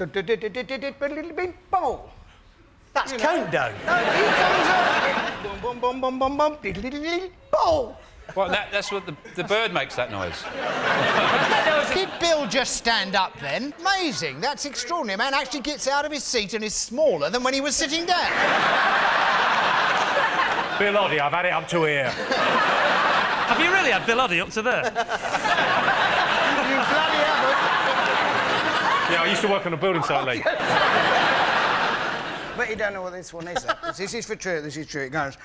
That's countdown. No, he comes up... Boom, boom, boom, boom, boom, boom, bowl. Well, that's what the bird makes that noise. Did Bill just stand up then? Amazing. That's extraordinary. A man actually gets out of his seat and is smaller than when he was sitting down. Bill Oddie, I've had it up to here. Have you really had Bill Oddie up to there? You bloody haven't. Yeah, I used to work on a building site, Lee. But you don't know what this one is. This is for true. This is true. It goes...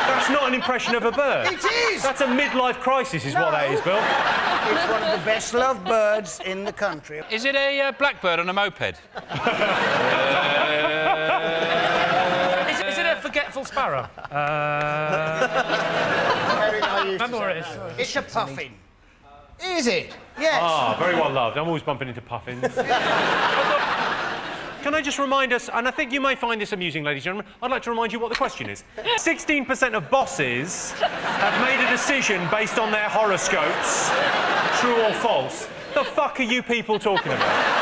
That's not an impression of a bird. It is! That's a midlife crisis, is what that is, Bill. It's one of the best-loved birds in the country. Is it a blackbird on a moped? Is it a forgetful sparrow? Remember where it is? It's a puffin. Is it? Yes. Ah, very well loved. I'm always bumping into puffins. Can I just remind us, and I think you may find this amusing, ladies and gentlemen, I'd like to remind you what the question is. 16% of bosses have made a decision based on their horoscopes. True or false? The fuck are you people talking about?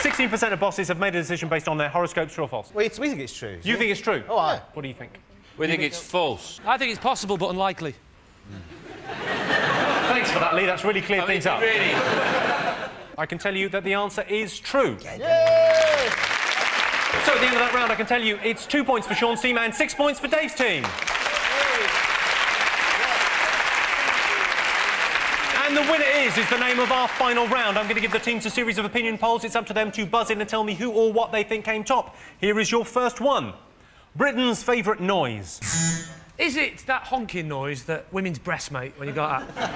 % of bosses have made a decision based on their horoscopes, true or false? Well, we think it's true. You think it's true? Oh, aye. What do you think? We think it's false. I think it's possible, but unlikely. Thanks for that, Lee. That's really cleared things up. Really? I can tell you that the answer is true. Yay! So at the end of that round, I can tell you it's 2 points for Sean's team and 6 points for Dave's team. And the winner is the name of our final round. I'm going to give the teams a series of opinion polls. It's up to them to buzz in and tell me who or what they think came top. Here is your first one. Britain's favourite noise. Is it that honking noise that women's breasts make when you go like that?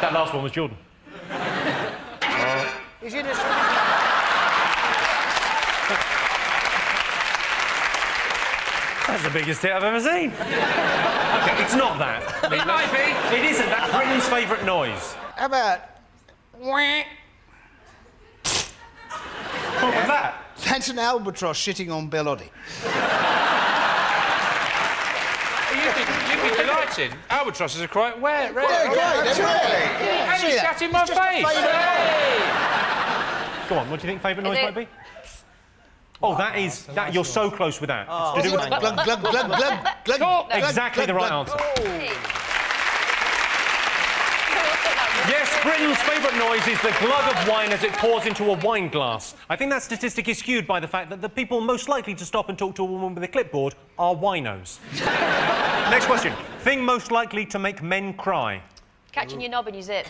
That last one was Jordan. Is it a... That's the biggest hit I've ever seen. OK, it's not that. It might be. It isn't. That's Britain's favourite noise. How about... What was that? That's an albatross shitting on Bill Oddie. You'd be delighted. Albatrosses are quite rare. That's right. And you shat in my face. Go on, what do you think favourite noise might be? Oh, that is... that you're so close with that. Oh, glug, glug, glug, glug, glug, glug. Exactly the right answer. Yes, Britain's favourite noise is the glug of wine as it pours into a wine glass. I think that statistic is skewed by the fact that the people most likely to stop and talk to a woman with a clipboard are winos. Next question. Thing most likely to make men cry. Catching your knob in your zip.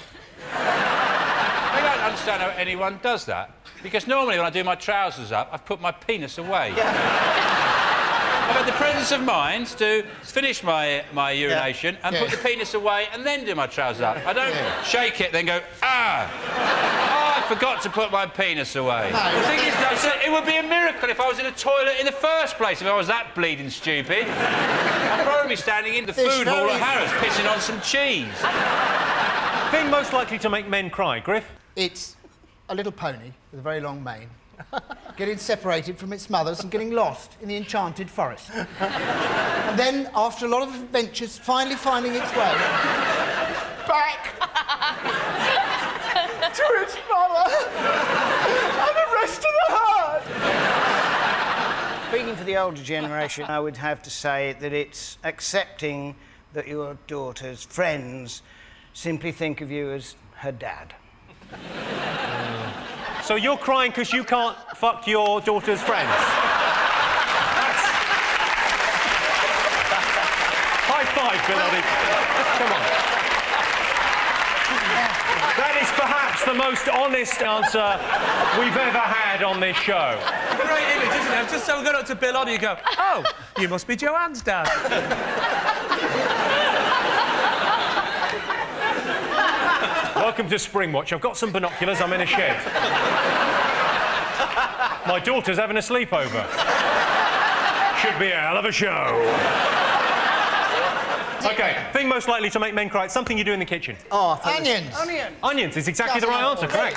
I don't understand how anyone does that. Because normally when I do my trousers up, I've put my penis away. I've had the presence of mind to finish my urination and put the penis away and then do my trousers up. I don't shake it, then go, ah! Oh, I forgot to put my penis away. No, the thing is, though, it would be a miracle if I was in a toilet in the first place, if I was that bleeding stupid. I'd probably be standing in the food hall at Harrods pissing on some cheese. Thing most likely to make men cry, Griff? It's a little pony with a very long mane getting separated from its mothers and getting lost in the enchanted forest. And then, after a lot of adventures, finally finding its way back to its mother and the rest of the herd. Speaking for the older generation, I would have to say that it's accepting that your daughter's friends simply think of you as her dad. So you're crying because you can't fuck your daughter's friends. High five, Bill Oddie. Come on. That is perhaps the most honest answer we've ever had on this show. Great image, isn't it? Just someone going up to Bill Oddie and go, oh, you must be Joanne's dad. Welcome to Springwatch. I've got some binoculars. I'm in a shed. My daughter's having a sleepover. Should be a hell of a show. OK, thing most likely to make men cry. It's something you do in the kitchen. Oh, onions. Onions is exactly the right answer, correct.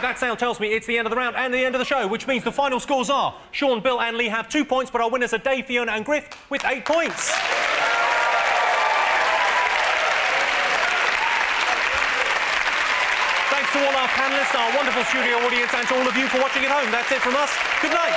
That sound tells me it's the end of the round and the end of the show, which means the final scores are Sean, Bill and Lee have 2 points, but our winners are Dave, Fiona and Griff with 8 points. Thanks to all our panellists, our wonderful studio audience and to all of you for watching at home. That's it from us. Good night.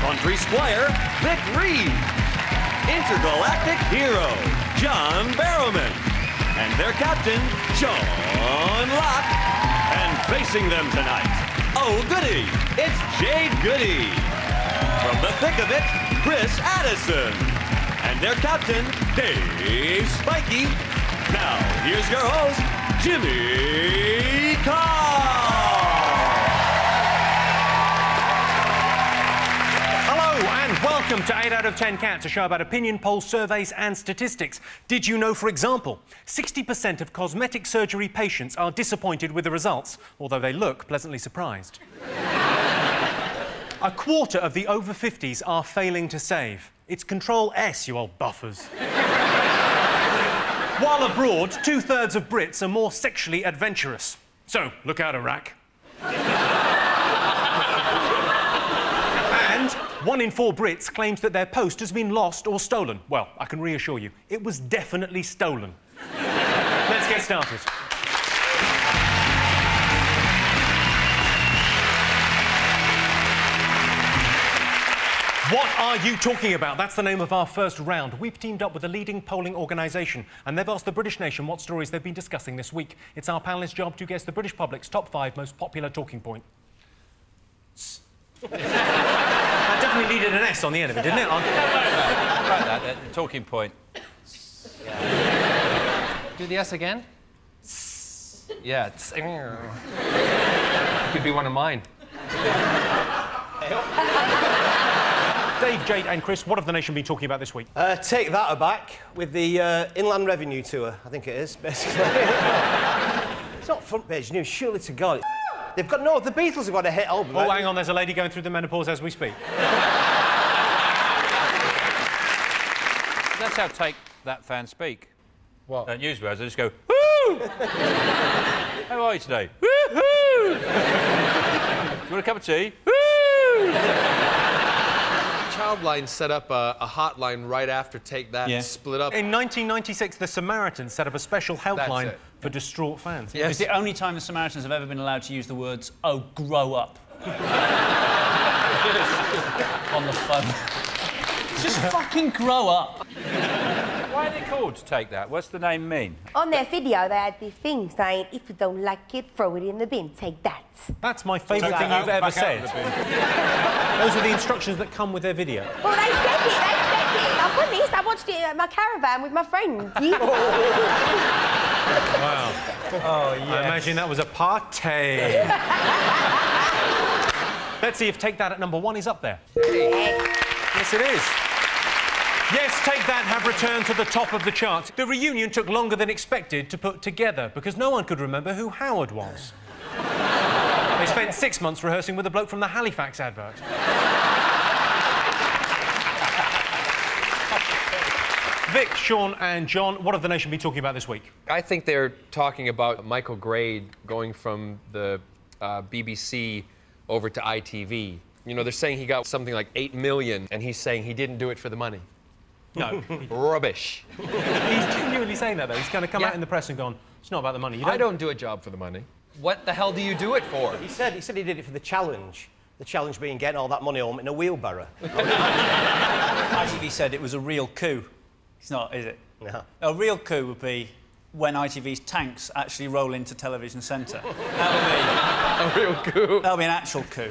Country Squire, Vic Reed. Intergalactic Hero, John Barrowman. And their captain, John Locke. And facing them tonight, oh goody, it's Jade Goody. From the thick of it, Chris Addison. And their captain, Dave Spikey. Now, here's your host, Jimmy Carr. Welcome to 8 out of 10 Cats, a show about opinion polls, surveys and statistics. Did you know, for example, 60% of cosmetic surgery patients are disappointed with the results, although they look pleasantly surprised? A quarter of the over 50s are failing to save. It's Control S, you old buffers. While abroad, 2/3 of Brits are more sexually adventurous. So, look out, Iraq. And 1 in 4 Brits claims that their post has been lost or stolen. Well, I can reassure you, it was definitely stolen. Let's get started. What are you talking about? That's the name of our first round. We've teamed up with a leading polling organisation and they've asked the British nation what stories they've been discussing this week. It's our panellists' job to guess the British public's top 5 most popular talking points. That definitely needed an S on the end of it, didn't it? Like that, the talking point. Do the S again. Yeah, it's... Could be one of mine. Dave, Jade and Chris, what have the nation been talking about this week? Take that aback with the Inland Revenue Tour, I think it is, basically. It's not front page news, surely to God. They've got... No, the Beatles have got a hit album. Oh, hang on, there's a lady going through the menopause as we speak. That's how Take That fans speak. What? Newswords, they just go, woo! How are you today? Woo-hoo! Do you want a cup of tea? Woo! Childline set up a hotline right after Take That and split up. In 1996, the Samaritans set up a special helpline for distraught fans. Yes. It's the only time the Samaritans have ever been allowed to use the words, oh, grow up. On the phone. Just fucking grow up. Why are they called Take That? What's the name mean? On their video, they had this thing saying, if you don't like it, throw it in the bin, take that. That's my favourite thing you've ever said. Those are the instructions that come with their video. Well, they said it, I'm honest, I watched it at my caravan with my friends. Wow. Oh, yeah. I imagine that was a party. Let's see if Take That at number 1 is up there. Yes, it is. Yes, Take That have returned to the top of the charts. The reunion took longer than expected to put together because no one could remember who Howard was. They spent 6 months rehearsing with a bloke from the Halifax advert. Vic, Sean and John, what have the nation been talking about this week? I think they're talking about Michael Grade going from the BBC over to ITV. You know, they're saying he got something like 8 million, and he's saying he didn't do it for the money. No. Rubbish. He's genuinely saying that, though. He's kind of come out in the press and gone, it's not about the money. I don't do a job for the money. What the hell do you do it for? He said he did it for the challenge. The challenge being getting all that money home in a wheelbarrow. ITV said it was a real coup. It's not, is it? No. A real coup would be when ITV's tanks actually roll into Television Centre. That'll be... a real coup? That'll be an actual coup.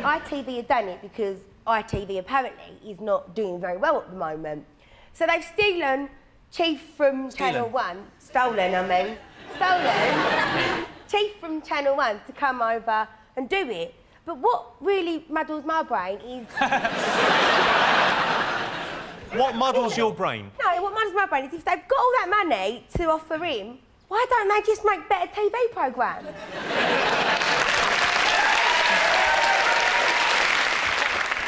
ITV have done it because ITV apparently is not doing very well at the moment. So they've stolen Chief from Channel 1. Stolen, Chief from Channel 1 to come over and do it. But what really muddles my brain is... What muddles your brain? No, what muddles my brain is if they've got all that money to offer him, why don't they just make better TV programmes?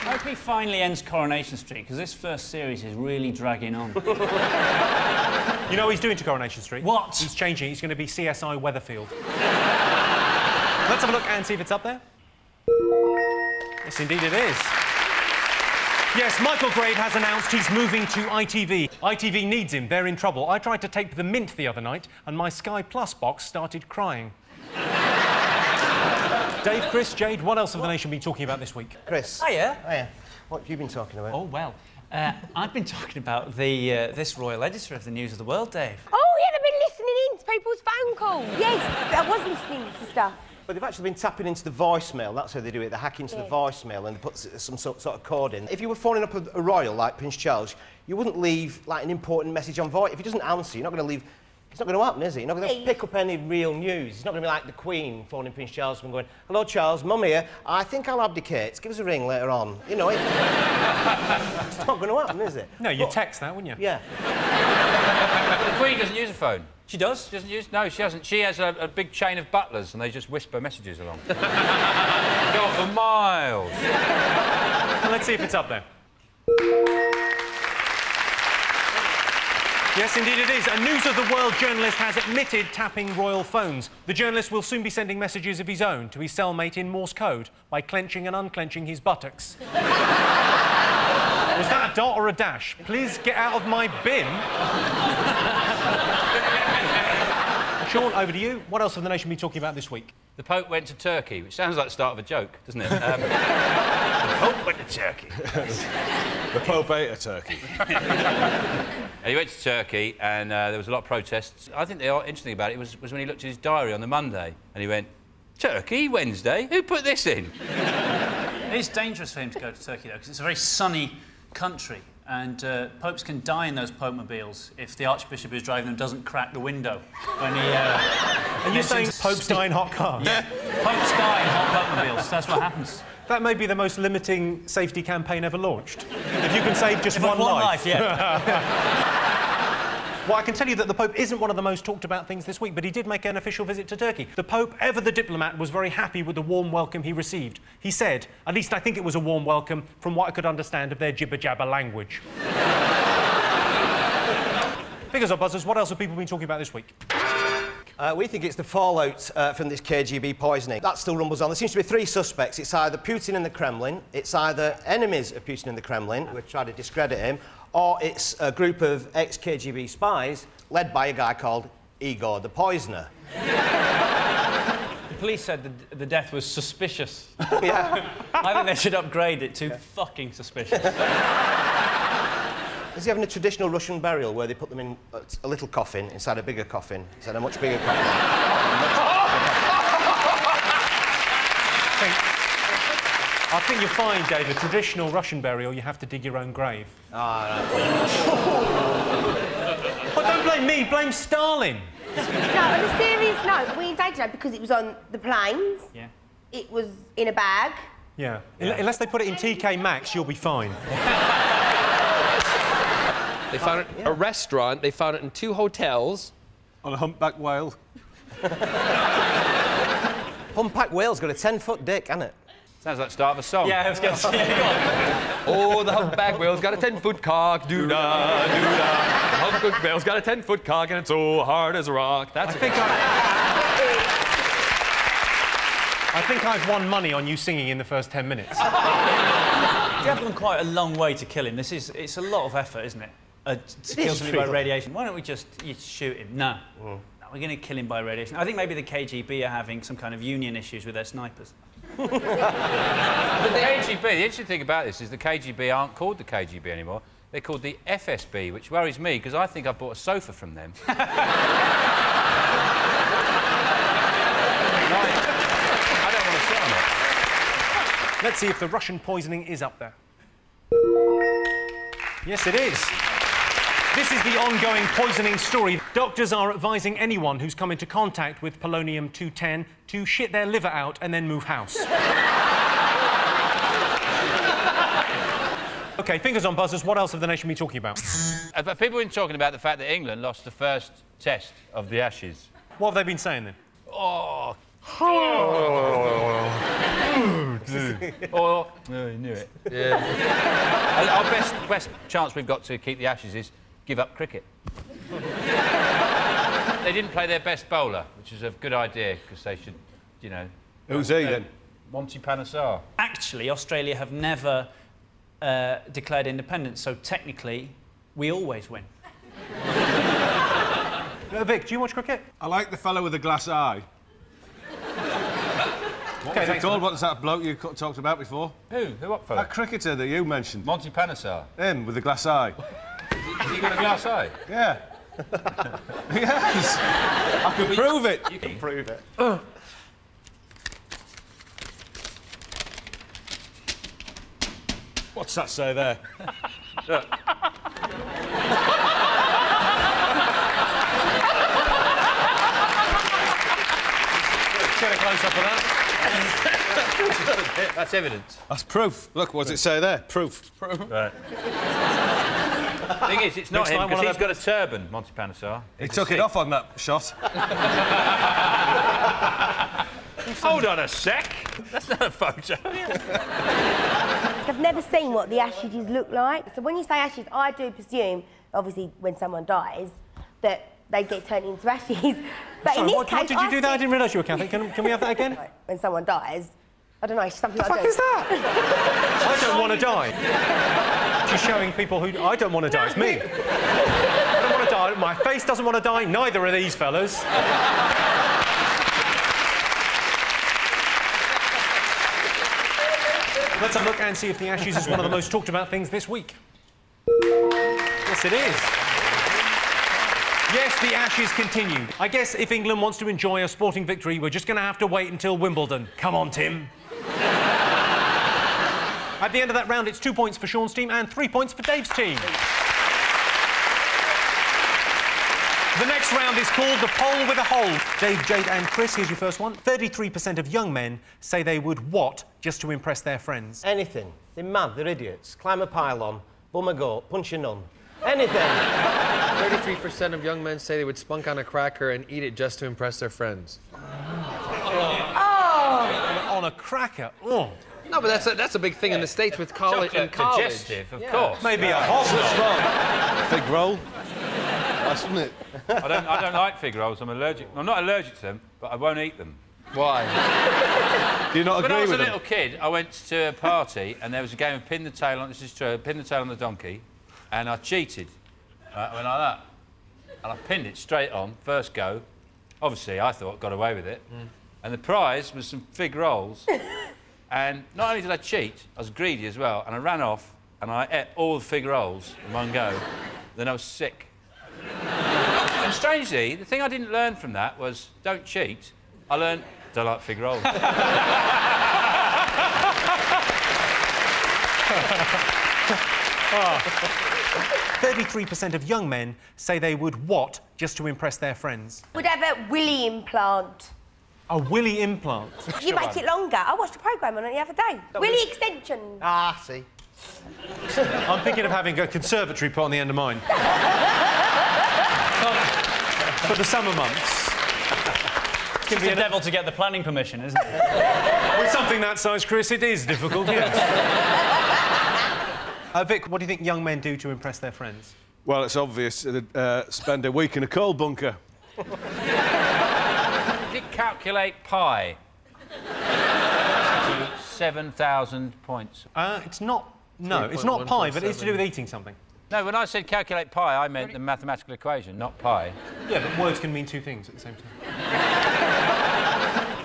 I hope he finally ends Coronation Street, because this first series is really dragging on. You know what he's doing to Coronation Street? What? He's changing. He's going to be CSI Weatherfield. Let's have a look and see if it's up there. Yes, indeed it is. Yes, Michael Grade has announced he's moving to ITV. ITV needs him. They're in trouble. I tried to tape the Mint the other night, and my Sky Plus box started crying. Dave, Chris, Jade, what else have the nation been talking about this week? Chris. Hiya. Hiya. What have you been talking about? Oh, well, I've been talking about this royal editor of the News of the World, Dave. Oh, yeah, they've been listening in to people's phone calls. Yes, I was listening to stuff. But they've actually been tapping into the voicemail. That's how they do it. They hack into the voicemail and they put some sort of code in. If you were phoning up a royal like Prince Charles, you wouldn't leave like an important message on voice. If he doesn't answer, you're not going to leave. It's not going to happen, is it? You're not going to pick up any real news. It's not going to be like the Queen phoning Prince Charles and going, "Hello, Charles, Mum here. I think I'll abdicate. Give us a ring later on." You know, it's not going to happen, is it? No, you'd text that, wouldn't you? Yeah. The Queen doesn't use a phone. She does? She doesn't use... No, she hasn't. She has a big chain of butlers and they just whisper messages along. Go on for miles. And let's see if it's up there. Yes, indeed it is. A News of the World journalist has admitted tapping royal phones. The journalist will soon be sending messages of his own to his cellmate in Morse code by clenching and unclenching his buttocks. Was that a dot or a dash? Please get out of my bin. Sean, over to you. What else have the nation been talking about this week? The Pope went to Turkey, which sounds like the start of a joke, doesn't it? The Pope went to Turkey. The Pope ate a turkey. He went to Turkey and there was a lot of protests. I think the interesting about it was when he looked at his diary on the Monday and he went, "Turkey, Wednesday? Who put this in?" It is dangerous for him to go to Turkey, though, because it's a very sunny country. And popes can die in those popemobiles if the archbishop who's driving them doesn't crack the window when he... Are you saying popes die in hot cars? Yeah, popes die in hot popemobiles. That's what happens. That may be the most limiting safety campaign ever launched. If you can save just one life. Yeah. Well, I can tell you that the Pope isn't one of the most talked about things this week, but he did make an official visit to Turkey. The Pope, ever the diplomat, was very happy with the warm welcome he received. He said, at least I think it was a warm welcome, from what I could understand of their jibber-jabber language. Figures or buzzers, what else have people been talking about this week? We think it's the fallout from this KGB poisoning. That still rumbles on. There seems to be 3 suspects. It's either Putin and the Kremlin, it's either enemies of Putin and the Kremlin, who are trying to discredit him, or it's a group of ex-KGB spies led by a guy called Igor the Poisoner. The police said the death was suspicious. Yeah. I think they should upgrade it to fucking suspicious. Is he having a traditional Russian burial where they put them in a little coffin inside a bigger coffin, inside a much bigger coffin? I think you'll find, Dave, a traditional Russian burial, you have to dig your own grave. Ah, But don't blame me, blame Stalin. No, on a serious note, we in danger because it was on the planes. Yeah. It was in a bag. Yeah. Unless they put it in TK Maxx, you'll be fine. They found it in a restaurant. They found it in 2 hotels. On a humpback whale. humpback whale's got a 10-foot dick, hasn't it? Sounds like the start of a song. Yeah, I was going to say. Oh, the humpback whale's got a 10-foot cock, doo-dah, doo-dah. The humpback whale's got a 10-foot cock and it's so hard as a rock. That's I think I've won money on you singing in the first 10 minutes. You have gone quite a long way to kill him. It's a lot of effort, isn't it? To kill somebody by radiation. Why don't we just shoot him? No. No, we're going to kill him by radiation. I think maybe the KGB are having some kind of union issues with their snipers. But the KGB, the interesting thing about this is the KGB aren't called the KGB anymore. They're called the FSB, which worries me because I think I bought a sofa from them. I don't want to sit on it. Let's see if the Russian poisoning is up there. Yes, it is. This is the ongoing poisoning story. Doctors are advising anyone who's come into contact with polonium-210 to shit their liver out and then move house. OK, fingers on buzzers. What else have the nation been talking about? People have been talking about the fact that England lost the first test of the Ashes. What have they been saying, then? Oh. Oh, no, you knew it. Yeah. Our best chance we've got to keep the Ashes is give up cricket. They didn't play their best bowler, which is a good idea, because they should, you know... Who's he, then? Monty Panesar. Actually, Australia have never declared independence, so technically, we always win. Vic, do you watch cricket? I like the fellow with the glass eye. What was it called? What's that bloke you talked about before? Who? What fellow? That cricketer that you mentioned. Monty Panesar. Him, with the glass eye. Has he got a glass eye? Yeah. Yes. I can prove it. You can prove it. What's that say there? Look. Get a close-up of that. That's evidence. That's proof. Look, what does it say there? Proof. Right. The thing is, it's not him, because he's got a turban, Monty Panesar. He took it off on that shot. Hold on a sec. That's not a photo. I've never seen what the ashes look like. So when you say ashes, I do presume, obviously, when someone dies, that they get turned into ashes. But Sorry, in this what case, did you do that? I didn't realise you were Catholic. Can we have that again? When someone dies, I don't know, it's something What the fuck is that? I don't want to die. She's showing people who... I don't want to die, it's me. I don't want to die. My face doesn't want to die, neither are these fellas. Let's have a look and see if the Ashes is one of the most talked about things this week. Yes, it is. Yes, the Ashes continued. I guess if England wants to enjoy a sporting victory, we're just going to have to wait until Wimbledon. Come on, Tim. At the end of that round, it's 2 points for Sean's team and 3 points for Dave's team. The next round is called the poll with a hole. Dave, Jade and Chris, here's your first one. 33% of young men say they would what just to impress their friends? Anything. They're mad, they're idiots. Climb a pylon, bum a goat, punch a nun. Anything. 33% of young men say they would spunk on a cracker and eat it just to impress their friends. Oh. On a cracker? Oh. No, but that's a big thing in the States with college. Digestive, of course. Maybe a hot fig roll. That's, isn't it? I don't like fig rolls. I'm allergic. I'm not allergic to them, but I won't eat them. Why? Do you not agree with them? When I was a little kid, I went to a party and there was a game of pin the tail on. This is true. Pin the tail on the donkey, and I cheated. I went like that, and I pinned it straight on first go. Obviously, I thought I got away with it, and the prize was some fig rolls. And not only did I cheat, I was greedy as well, and I ran off and I ate all the fig rolls in one go. Then I was sick. And strangely, the thing I didn't learn from that was don't cheat. I learned don't like fig rolls. 33% of young men say they would what just to impress their friends? Would have a willy implant. A willy implant? You make it longer. I watched a programme on it the other day. Willy extension. Ah, see. I'm thinking of having a conservatory put on the end of mine. For the summer months. It's the devil to get the planning permission, isn't it? With something that size, Chris, it is difficult, yes. Vic, what do you think young men do to impress their friends? Well, it's obvious. Spend a week in a coal bunker. Did you calculate pi? 7,000 points. It's not... No, it's not pi, but it's to do with eating something. No, when I said calculate pi, I meant the mathematical equation, not pi. Yeah, but words can mean two things at the same time.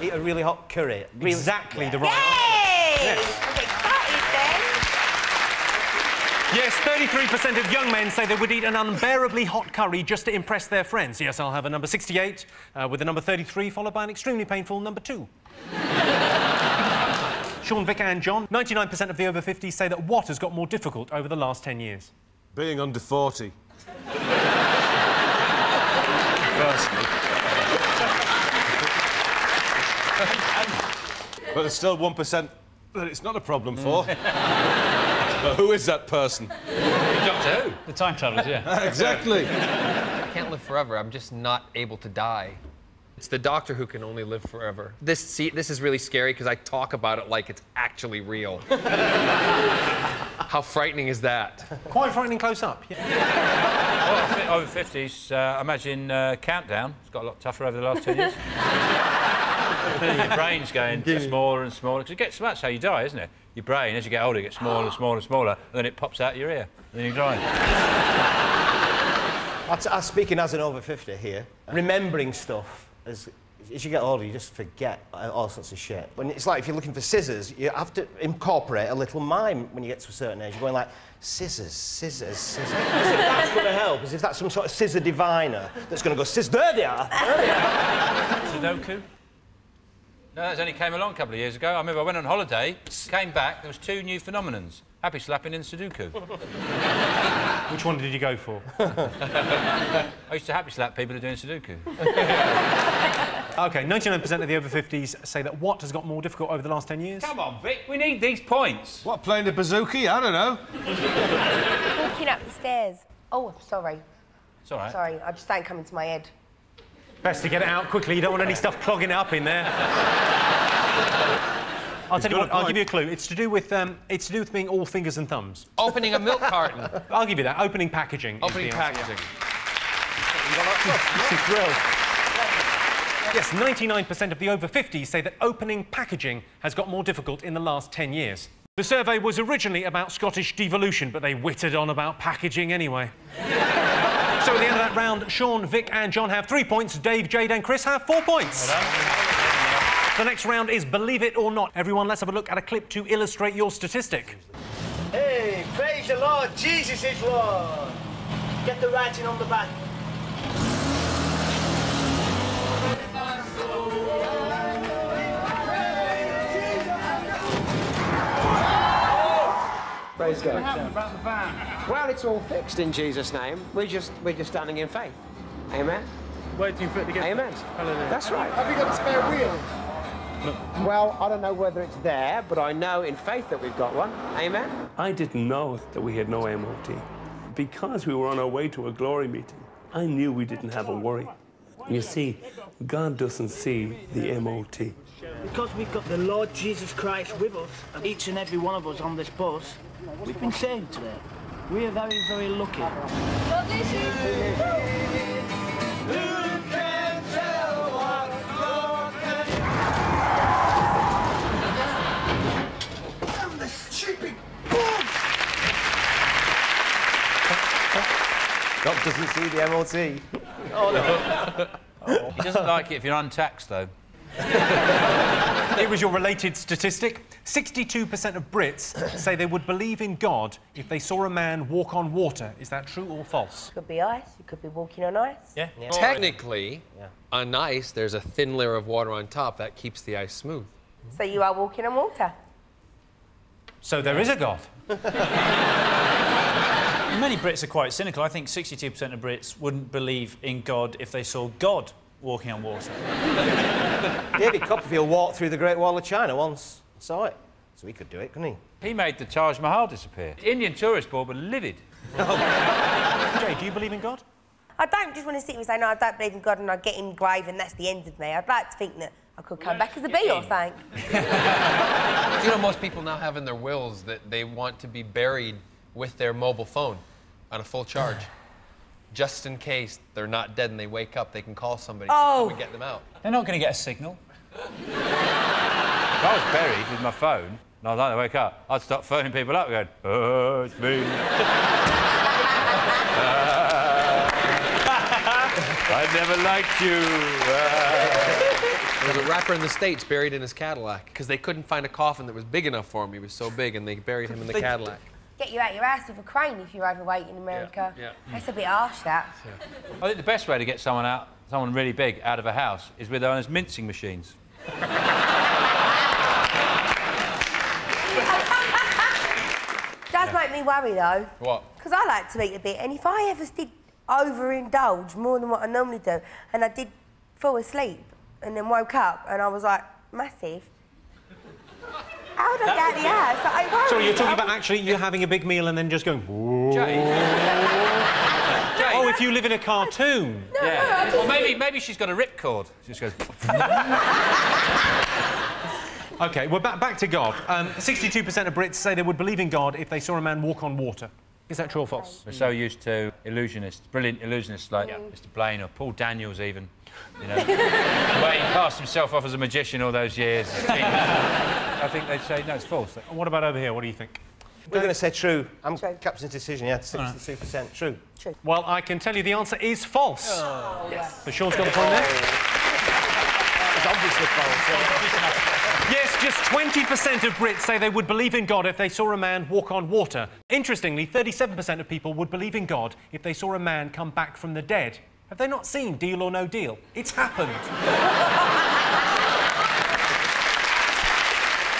Eat a really hot curry. Exactly the right answer. Yes. Yes, 33% of young men say they would eat an unbearably hot curry just to impress their friends. Yes, I'll have a number 68, with the number 33, followed by an extremely painful number 2. Sean, Vic and John, 99% of the over 50s say that what has got more difficult over the last 10 years? Being under 40. Firstly. But there's still 1% that it's not a problem for. But who is that person? Doctor Who. The time travellers, yeah. Exactly. I can't live forever. I'm just not able to die. It's the doctor who can only live forever. This is really scary because I talk about it like it's actually real. How frightening is that? Quite frightening close up. Yeah. Well, over 50s, imagine Countdown. It's got a lot tougher over the last 10 years. Your brain's going smaller and smaller. Because it gets, that's how you die, isn't it? Your brain, as you get older, gets smaller and smaller and smaller, and then it pops out your ear, and then you die. I'm speaking as an over 50 here. Remembering stuff, as you get older, you just forget all sorts of shit. When it's like if you're looking for scissors, you have to incorporate a little mime when you get to a certain age. You're going like, scissors, scissors, scissors. As if that's going to help, as if that's some sort of scissor diviner that's going to go, scissors, there they are, there they are. Sudoku? No, that only came along a couple of years ago. I remember I went on holiday, came back, there was 2 new phenomenons. Happy slapping and Sudoku. Which one did you go for? I used to happy slap people who are doing Sudoku. OK, 99% of the over 50s say that what has got more difficult over the last 10 years? Come on, Vic, we need these points. What, playing the bouzouki? I don't know. Walking up the stairs. Oh, I'm sorry. It's all right. Sorry, I just ain't coming to my head. Best to get it out quickly. You don't want any stuff clogging it up in there. I'll tell you what, I'll give you a clue. It's to do with being all fingers and thumbs. Opening a milk carton. I'll give you that. Opening packaging. Opening packaging. This is thrilled. Yes, 99% of the over 50s say that opening packaging has got more difficult in the last 10 years. The survey was originally about Scottish devolution, but they whittered on about packaging anyway. So at the end of that round, Sean, Vic and John have 3 points. Dave, Jade and Chris have 4 points. The next round is Believe It or Not. Everyone, let's have a look at a clip to illustrate your statistic. Hey, praise the Lord, Jesus is Lord. Get the writing on the back. Praise God. Well, it's all fixed in Jesus' name. We're just standing in faith. Amen. Waiting for it to get... Amen. Hallelujah. That's right. Have you got a spare wheel? Well, I don't know whether it's there, but I know in faith that we've got one. Amen. I didn't know that we had no MOT. Because we were on our way to a glory meeting, I knew we didn't have a worry. You see, God doesn't see the MOT. Because we've got the Lord Jesus Christ with us, and each and every one of us on this bus, we've been saved today. We are very, very lucky. Well, this is... God doesn't see the MOT. Oh, no. He doesn't like it if you're untaxed, though. It was your related statistic. 62% of Brits say they would believe in God if they saw a man walk on water. Is that true or false? Could be ice. You could be walking on ice. Yeah. Technically, on ice, there's a thin layer of water on top that keeps the ice smooth. So you are walking on water. So there is a God. Many Brits are quite cynical. I think 62% of Brits wouldn't believe in God if they saw God walking on water. David Copperfield walked through the Great Wall of China once. Saw it. So he could do it, couldn't he? He made the Taj Mahal disappear. Indian tourist board were livid. Jay, do you believe in God? I don't just want to sit here and say, no, I don't believe in God and I get in the grave and that's the end of me. I'd like to think that I could come back as a bee or something. Do you know most people now have in their wills that they want to be buried with their mobile phone on a full charge? Just in case they're not dead and they wake up, they can call somebody to come and get them out. They're not going to get a signal. If I was buried with my phone and I was like to wake up, I'd start phoning people up going, oh, it's me. I never liked you. There was a rapper in the States buried in his Cadillac because they couldn't find a coffin that was big enough for him. He was so big, and they buried him in the Cadillac. Get you out your house with a crane if you're overweight in America. Yeah. That's a bit harsh, that. I think the best way to get someone really big, out of a house is with those mincing machines. Does make me worry, though. What? Because I like to eat a bit, and if I ever did overindulge more than what I normally do, and I did fall asleep and then woke up and I was like, massive, how would I get out of the house? Like, I worry. Sorry, you're talking about actually you having a big meal and then just going... Jane. Oh, if you live in a cartoon. No, yeah. no, Or maybe she's got a ripcord. She just goes... OK, well, back to God. 62% of Brits say they would believe in God if they saw a man walk on water. Is that true or false? We're so used to illusionists, brilliant illusionists like Mr. Blaine or Paul Daniels even. You know, the way he passed himself off as a magician all those years. I think they'd say, no, it's false. And what about over here? What do you think? We're going to say true. I'm Captain's decision, yeah, 62% true. True. Well, I can tell you the answer is false. Oh. Yes. So Sean's got the point there. It's obviously false. Yes, just 20% of Brits say they would believe in God if they saw a man walk on water. Interestingly, 37% of people would believe in God if they saw a man come back from the dead. Have they not seen Deal or No Deal? It's happened.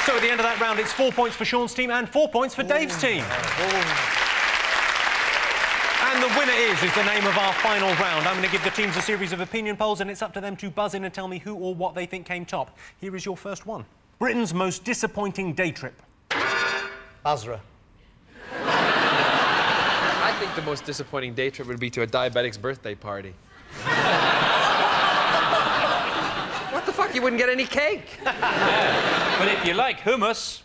So at the end of that round, it's 4 points for Sean's team and 4 points for Dave's team. And the winner is the name of our final round. I'm going to give the teams a series of opinion polls and it's up to them to buzz in and tell me who or what they think came top. Here is your first one. Britain's most disappointing day trip. Basra. I think the most disappointing day trip would be to a diabetic's birthday party. What the fuck? You wouldn't get any cake. Yeah. But if you like hummus...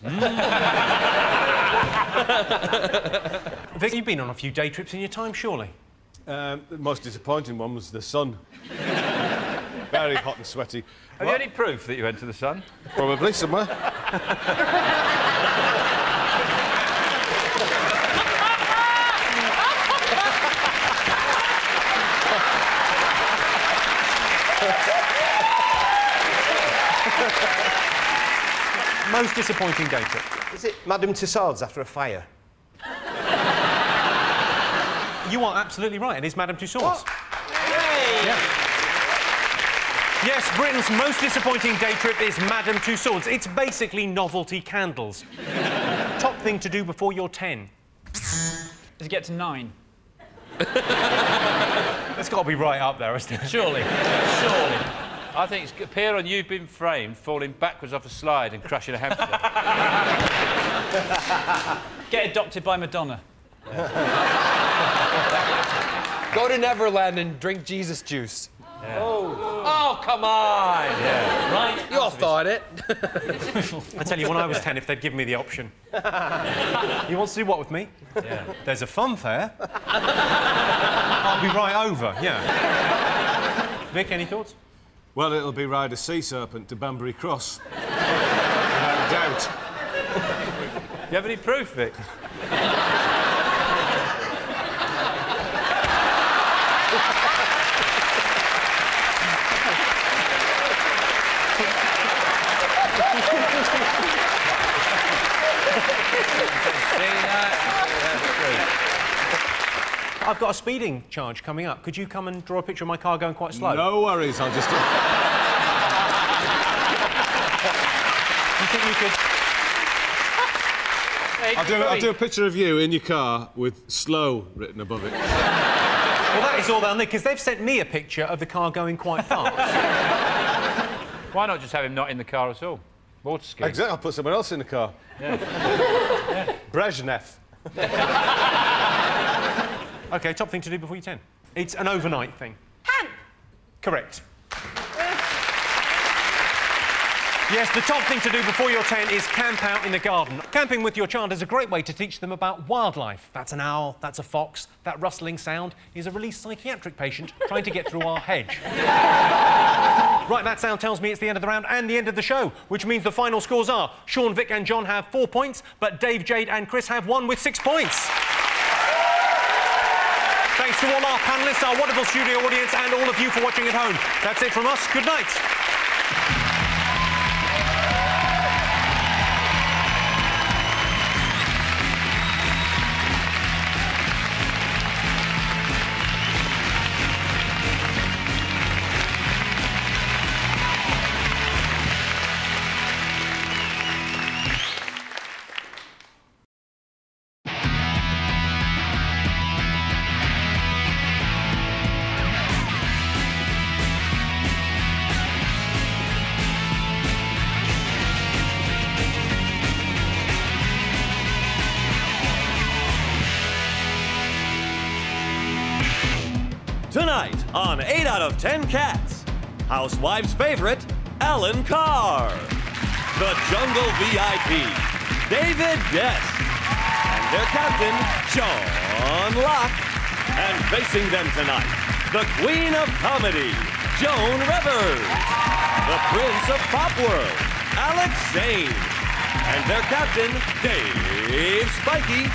Vic, you've been on a few day trips in your time, surely? The most disappointing one was the sun. Very hot and sweaty. Have you any proof that you went to the sun? Probably somewhere. Most disappointing day trip. Is it Madame Tussauds after a fire? You are absolutely right. It is Madame Tussauds. Hey! Yeah. Yes, Britain's most disappointing day trip is Madame Tussauds. It's basically novelty candles. Top thing to do before you're 10. Does it get to 9? It's got to be right up there, isn't it? Surely. Surely. I think it's appear on You've Been Framed falling backwards off a slide and crushing a hamster. Get adopted by Madonna. Go to Neverland and drink Jesus juice. Yeah. Oh, come on! Yeah. Right. You all thought it. I tell you, when I was 10, if they'd given me the option. You want to do what with me? Yeah. There's a fun fair. I'll be right over, yeah. Vic, any thoughts? Well, it'll be ride a sea serpent to Banbury Cross. Without doubt. You have any proof, Vic? I've got a speeding charge coming up. Could you come and draw a picture of my car going quite slow? No worries, I'll just... You think you could... I'll do a picture of you in your car with slow written above it. Well, that is all they'll need, because they've sent me a picture of the car going quite fast. Why not just have him not in the car at all? Water skiing. Exactly, I'll put someone else in the car. Yeah. Brezhnev. OK, top thing to do before you 10. It's an overnight thing. Ham. Correct. Yes, the top thing to do before you're 10 is camp out in the garden. Camping with your child is a great way to teach them about wildlife. That's an owl, that's a fox, that rustling sound is a released psychiatric patient trying to get through our hedge. Right, that sound tells me it's the end of the round and the end of the show, which means the final scores are Sean, Vic and John have 4 points, but Dave, Jade and Chris have won with 6 points. Thanks to all our panellists, our wonderful studio audience and all of you for watching at home. That's it from us. Good night. Tonight on 8 out of 10 Cats, Housewives' favorite, Alan Carr. The Jungle VIP, David Guest. And their captain, Sean Locke. And facing them tonight, the Queen of Comedy, Joan Rivers. The Prince of Pop World, Alex Shane. And their captain, Dave Spikey.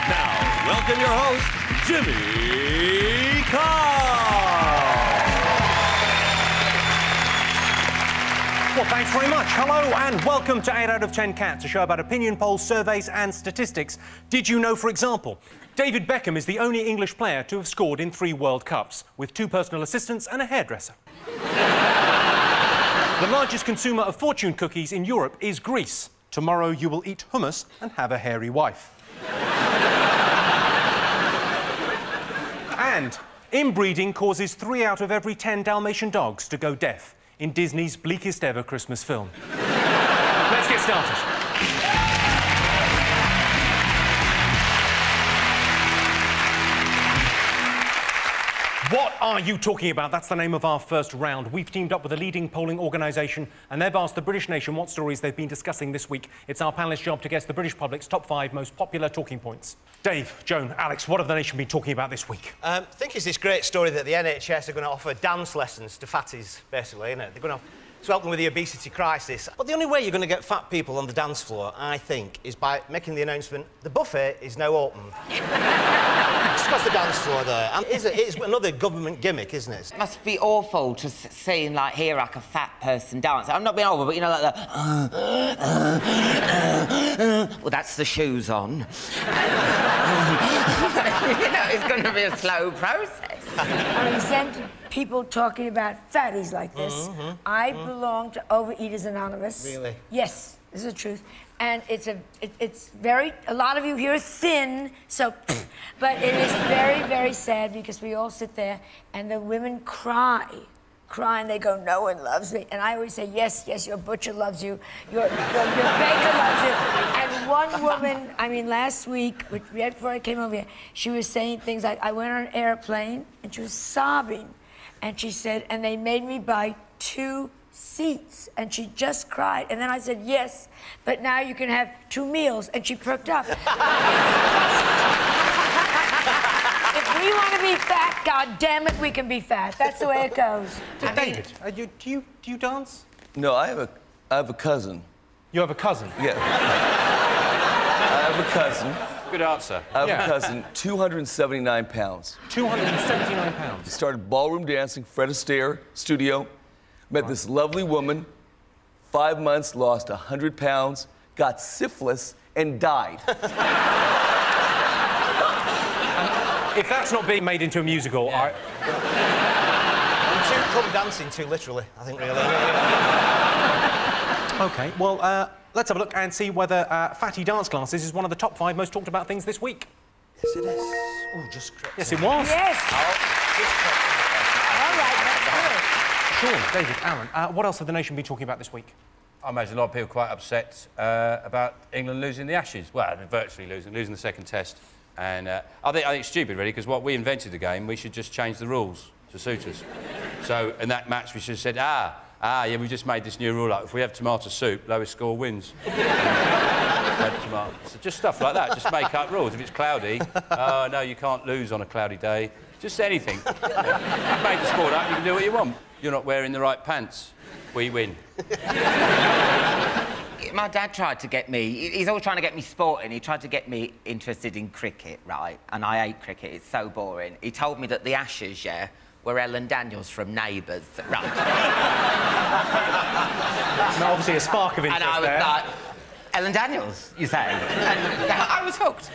Now, welcome your host, Jimmy Carr. Well, thanks very much. Hello and welcome to 8 out of 10 Cats, a show about opinion polls, surveys and statistics. Did you know, for example, David Beckham is the only English player to have scored in 3 World Cups, with 2 personal assistants and a hairdresser. The largest consumer of fortune cookies in Europe is Greece. Tomorrow you will eat hummus and have a hairy wife. And inbreeding causes 3 out of every 10 Dalmatian dogs to go deaf in Disney's bleakest ever Christmas film. Let's get started. What are you talking about? That's the name of our first round. We've teamed up with a leading polling organisation and they've asked the British nation what stories they've been discussing this week. It's our panellists' job to guess the British public's top 5 most popular talking points. Dave, Joan, Alex, what have the nation been talking about this week? I think it's this great story that the NHS are going to offer dance lessons to fatties, basically, isn't it? They're going to help them with the obesity crisis. But the only way you're going to get fat people on the dance floor, I think, is by making the announcement, the buffet is now open. Just across the dance floor there. And it's another government gimmick, isn't it? It must be awful to see, like, hear, like, a fat person dance. I'm not being awful, but, you know, like the... well, that's the shoes on. You know, it's going to be a slow process. I resent people talking about fatties like this. I belong to Overeaters Anonymous. Really? Yes, this is the truth. And it's very... A lot of you here are thin, so... But it is very, very sad because we all sit there and the women cry, and they go, no one loves me. And I always say, yes, yes, your butcher loves you, your baker loves you. And one woman, I mean, last week, right before I came over here, she was saying things like, I went on an airplane and she was sobbing. And she said, and they made me buy 2 seats. And she just cried. And then I said, yes, but now you can have 2 meals. And she perked up. If we want to be fat, God damn it, we can be fat. That's the way it goes. David, do you dance? No, I have a cousin. You have a cousin? Yeah. I have a cousin. Good answer. I have a cousin, 279 pounds. 279 pounds? He started ballroom dancing, Fred Astaire studio. Met this lovely woman, 5 months, lost 100 pounds, got syphilis, and died. If that's not being made into a musical, I'm too come dancing too literally, I think, really. OK, well, let's have a look and see whether fatty dance classes is one of the top 5 most talked about things this week. Yes, it is. Oh, just correct. Yes, it was. Yes. All right, that's good. Sean, David, Aaron, what else have the nation been talking about this week? I imagine a lot of people quite upset about England losing the Ashes. Well, I mean, virtually losing the second test. And I think it's stupid, really, because what we invented the game, we should just change the rules to suit us. So in that match, we should have said, yeah, we just made this new rule up. If we have tomato soup, lowest score wins. So just stuff like that. Just make up rules. If it's cloudy, oh, no, you can't lose on a cloudy day. Just anything. You made the sport up, you can do what you want. You're not wearing the right pants. We win. My dad tried to get me... He's always trying to get me sporting. He tried to get me interested in cricket, right? And I hate cricket. It's so boring. He told me that the Ashes, yeah, were Ellen Daniels from Neighbours, right? Now, obviously, a spark of interest and I was there. like, Ellen Daniels, you say? And I was hooked.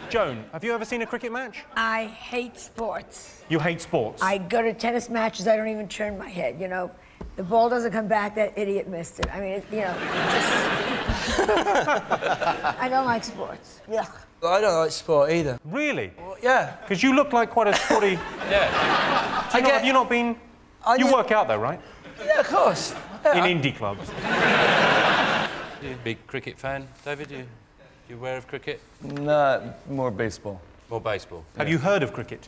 Joan, have you ever seen a cricket match? I hate sports. You hate sports? I go to tennis matches, I don't even turn my head, you know. The ball doesn't come back, that idiot missed it. I mean, you know, just... I don't like sports. Yeah. I don't like sport either. Really? Well, yeah. Because you look like quite a sporty... Yeah. Have you not been... You work out, though, right? Yeah, of course. Yeah, in indie clubs. You a big cricket fan, David? You aware of cricket? Nah, more baseball. More baseball. Have you heard of cricket?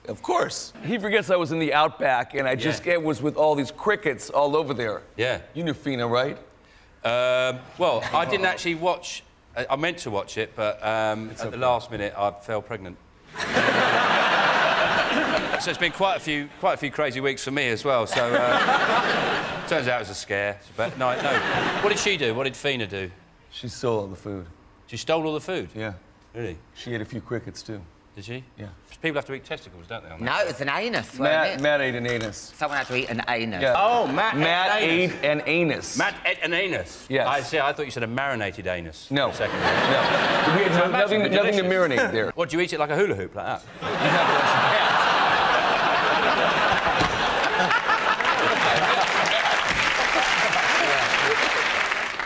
Of course. He forgets I was in the Outback, and I just was with all these crickets all over there. Yeah. You knew Fina, right? Well, I didn't actually watch... I meant to watch it, but at the last minute, I fell pregnant. So it's been quite a few crazy weeks for me as well, so... turns out it was a scare. But no. What did she do? What did Fina do? She stole all the food. She stole all the food? Yeah. Really? She ate a few crickets, too. Did she? Yeah. People have to eat testicles, don't they? No, it's an anus, wasn't it? Matt ate an anus. Someone had to eat an anus. Yeah. Oh, Matt ate an anus. Matt ate an anus? Yes. I see, I thought you said a marinated anus. No. For a second. No. We had nothing to marinate there. What, do you eat it like a hula hoop, like that?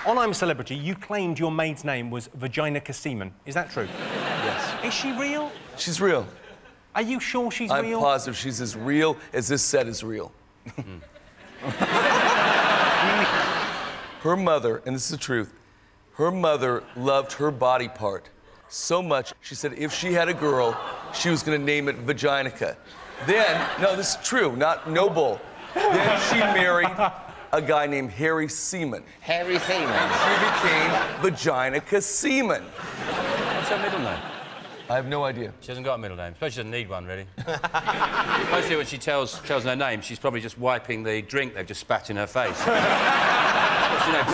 On I'm a Celebrity, you claimed your maid's name was Vagina Seaman. Is that true? Yes. Is she real? She's real. Are you sure she's I'm real? I'm positive she's as real as this set is real. Her mother, and this is the truth, her mother loved her body part so much, she said if she had a girl, she was going to name it Vaginica. Then, no, this is true, no bull. Then she married a guy named Harry Seaman. Harry Seaman? She became Vaginica Seaman. What's her middle name? I have no idea. She hasn't got a middle name. I suppose she doesn't need one, really. Mostly when she tells her name, she's probably just wiping the drink they've just spat in her face. What's your name?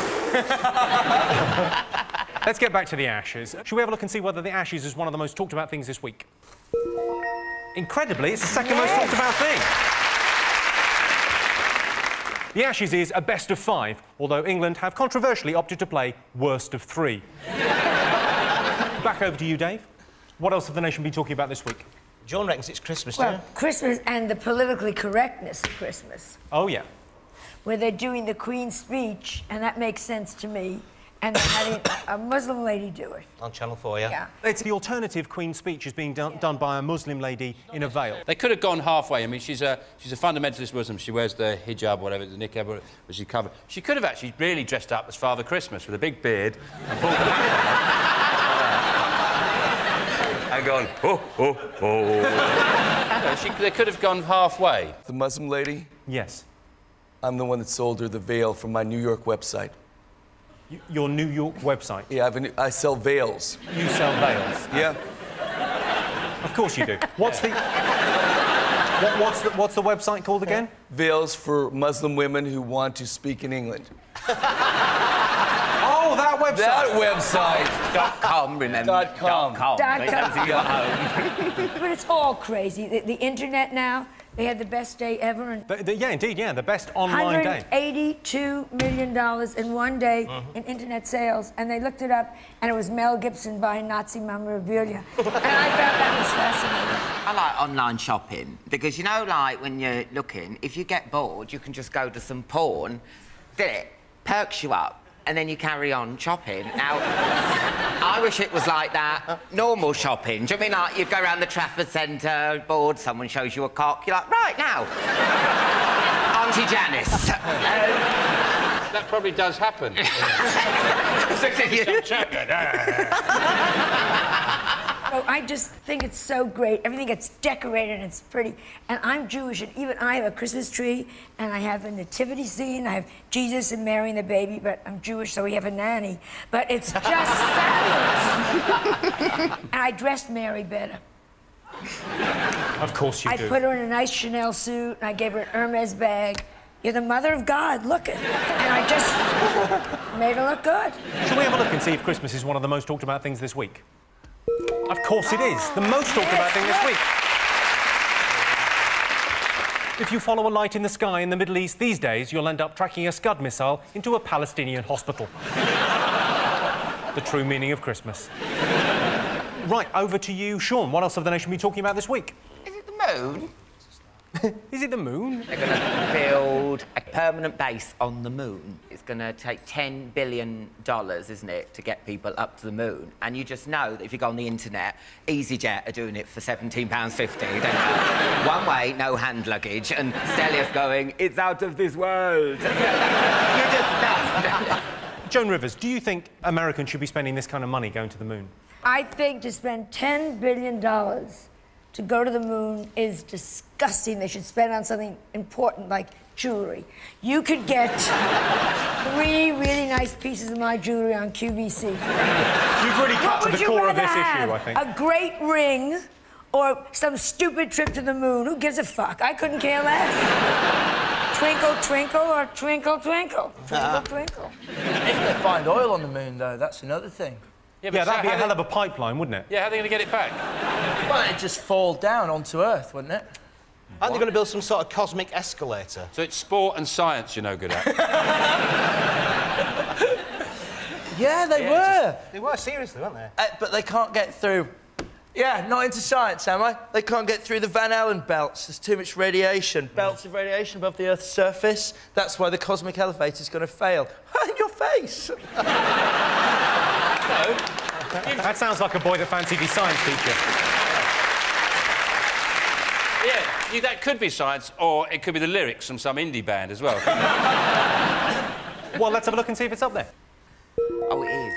Let's get back to the Ashes. Shall we have a look and see whether the Ashes is one of the most talked about things this week? Incredibly, it's the second most talked about thing. The Ashes is a best of 5, although England have controversially opted to play worst of 3. Back over to you, Dave. What else have the nation been talking about this week? John reckons it's Christmas, well, Christmas and the politically correctness of Christmas. Oh, yeah. Where they're doing the Queen's speech, and that makes sense to me, and they're having a Muslim lady do it. On Channel 4, yeah? Yeah. It's the alternative Queen's speech is being done by a Muslim lady in a veil. They could have gone halfway. I mean, she's a fundamentalist Muslim. She wears the hijab, whatever, the niqab, whatever, which she covered. She could have actually really dressed up as Father Christmas with a big beard and pulled and gone, ho, ho, ho. They could have gone halfway. The Muslim lady? Yes. I'm the one that sold her the veil from my New York website. Your New York website? Yeah, I sell veils. You sell veils? Yeah. Of course you do. What's the website called again? Veils for Muslim women who want to speak in England. Oh, that website! That website! .com, remember? .com. But it's all crazy. The internet now, they had the best day ever. And yeah, indeed, yeah, the best online day. $182 million in one day in internet sales. And they looked it up, and it was Mel Gibson buying Nazi memorabilia. And I found that was fascinating. I like online shopping because, you know, like, when you're looking, if you get bored, you can just go to some porn, it perks you up, and then you carry on shopping. Now, I wish it was like that, normal shopping. Do you mean, like, you'd go around the Trafford Centre, bored, someone shows you a cock, you're like, right, now, Auntie Janice. That probably does happen. Oh, I just think it's so great. Everything gets decorated and it's pretty. And I'm Jewish, and even I have a Christmas tree, and I have a nativity scene. I have Jesus and Mary and the baby, but I'm Jewish, so we have a nanny. But it's just fabulous. And I dressed Mary better. Of course you do. I put her in a nice Chanel suit, and I gave her an Hermes bag. You're the mother of God, look it. And I just made her look good. Shall we have a look and see if Christmas is one of the most talked about things this week? Of course it is. The most talked about thing this week. If you follow a light in the sky in the Middle East these days, you'll end up tracking a Scud missile into a Palestinian hospital. The true meaning of Christmas. Right, over to you, Sean. What else have the nation been talking about this week? Is it the moon? Is it the moon? They're going to build a permanent base on the moon. It's going to take $10 billion, isn't it, to get people up to the moon. And you just know that if you go on the internet, EasyJet are doing it for £17.50. One way, no hand luggage, and Stelios going, it's out of this world. You just know. Joan Rivers, do you think Americans should be spending this kind of money going to the moon? I think to spend $10 billion to go to the moon is disgusting. They should spend on something important like jewelry. You could get 3 really nice pieces of my jewelry on QVC. You've really cut to the core of this issue, I think. A great ring or some stupid trip to the moon. Who gives a fuck? I couldn't care less. Twinkle, twinkle, or twinkle, twinkle. Twinkle, twinkle. If they find oil on the moon, though, that's another thing. Yeah, that'd be a hell of a pipeline, wouldn't it? Yeah, how are they going to get it back? Well, it'd just fall down onto Earth, wouldn't it? Aren't they going to build some sort of cosmic escalator? So it's sport and science you're no good at. Yeah, they were. They were, seriously, weren't they? But they can't get through. Yeah, not into science, am I? They can't get through the Van Allen belts. There's too much radiation. Belts of radiation above the Earth's surface. That's why the cosmic elevator's going to fail. In your face! That sounds like a boy that fancied his science teacher. Yeah, that could be science, or it could be the lyrics from some indie band as well. Well, let's have a look and see if it's up there. Oh, it is.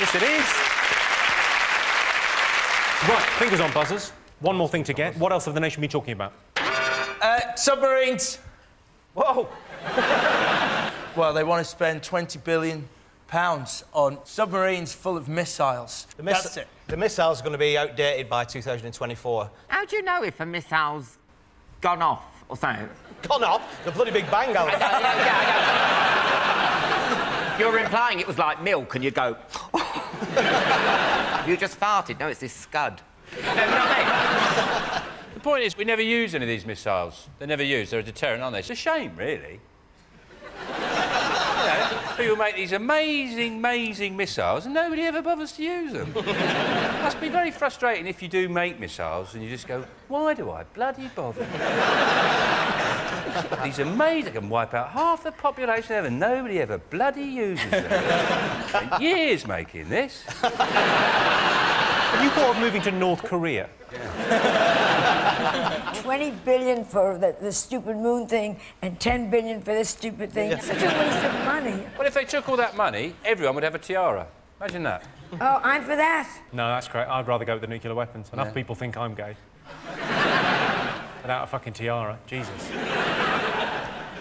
Yes, it is. Right, fingers on buzzers. One more thing to get. What else have the nation been talking about? Submarines. Whoa. Well, they want to spend £20 billion on submarines full of missiles. That's it. The missile's going to be outdated by 2024. How do you know if a missile's gone off or something? Gone off? The bloody Big Bang, Alan. You're implying it was like milk and you'd go... You just farted. No, it's this scud. You know what I mean? The point is, we never use any of these missiles. They're never used. They're a deterrent, aren't they? It's a shame, really. People make these amazing missiles and nobody ever bothers to use them. It must be very frustrating if you do make missiles and you just go, why do I bloody bother? These amazing, can wipe out half the population ever, nobody ever bloody uses them. Spent years making this. Have you thought of moving to North Korea? Yeah. 20 billion for the stupid moon thing and 10 billion for this stupid thing. It's such a waste of money. Well, if they took all that money, everyone would have a tiara. Imagine that. Oh, I'm for that. No, that's great. I'd rather go with the nuclear weapons. Enough people think I'm gay. Without a fucking tiara. Jesus.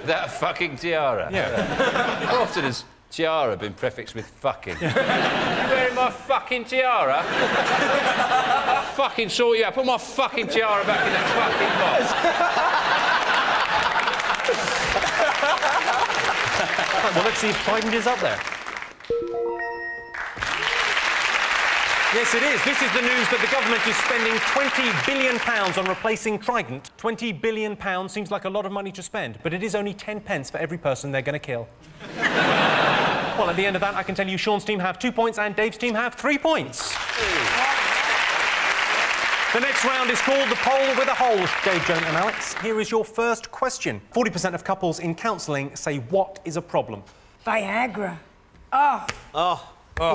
Without a fucking tiara? Yeah. How often has tiara been prefixed with fucking? You wearing my fucking tiara? I'll fucking sort you out. Put my fucking tiara back in that fucking box. Well, let's see if Trident is up there. Yes, it is. This is the news that the government is spending £20 billion on replacing Trident. £20 billion seems like a lot of money to spend, but it is only 10 pence for every person they're going to kill. Well, at the end of that, I can tell you Sean's team have 2 points and Dave's team have 3 points. The next round is called the poll with a hole. Dave, Joan and Alex, here is your first question. 40% of couples in counselling say what is a problem? Viagra. Oh.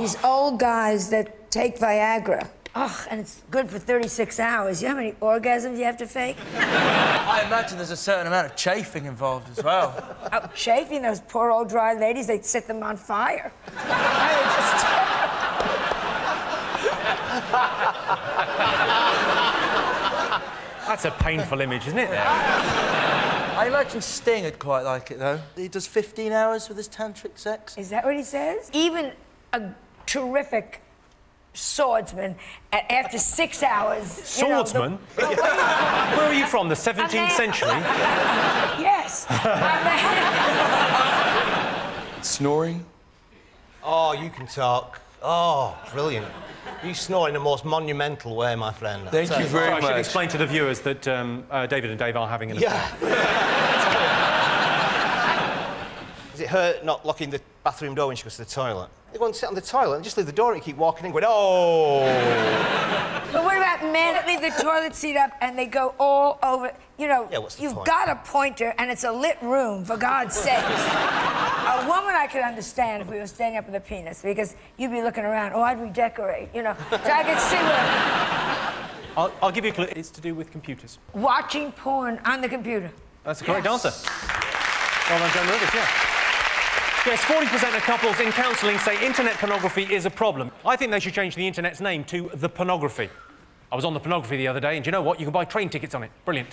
These old guys that take Viagra. Oh, and it's good for 36 hours. You know how many orgasms you have to fake? I imagine there's a certain amount of chafing involved as well. Oh, chafing, those poor old dry ladies, they'd set them on fire. That's a painful image, isn't it? I imagine Sting would quite like it, though. He does 15 hours with his tantric sex. Is that what he says? Even a terrific swordsman, after 6 hours... Swordsman? You know, where are you from, the 17th century? Yes. Snoring? Oh, you can talk. Oh, brilliant. You snore in the most monumental way, my friend. Thank you very much. I should explain to the viewers that David and Dave are having an affair. Does it hurt not locking the bathroom door when she goes to the toilet? They go and sit on the toilet and just leave the door and keep walking in going, oh! But what about men that leave the toilet seat up and they go all over? You know, you've got a pointer and it's a lit room, for God's sakes. A woman I could understand if we were standing up with a penis, because you'd be looking around. Oh, I'd redecorate, you know, so I could see where... I'll give you a clue. It's to do with computers. Watching porn on the computer. That's the correct answer. Well done, Joan Rivers, yeah. Yes, 40% of couples in counselling say internet pornography is a problem. I think they should change the internet's name to the pornography. I was on the pornography the other day, and do you know what? You can buy train tickets on it. Brilliant.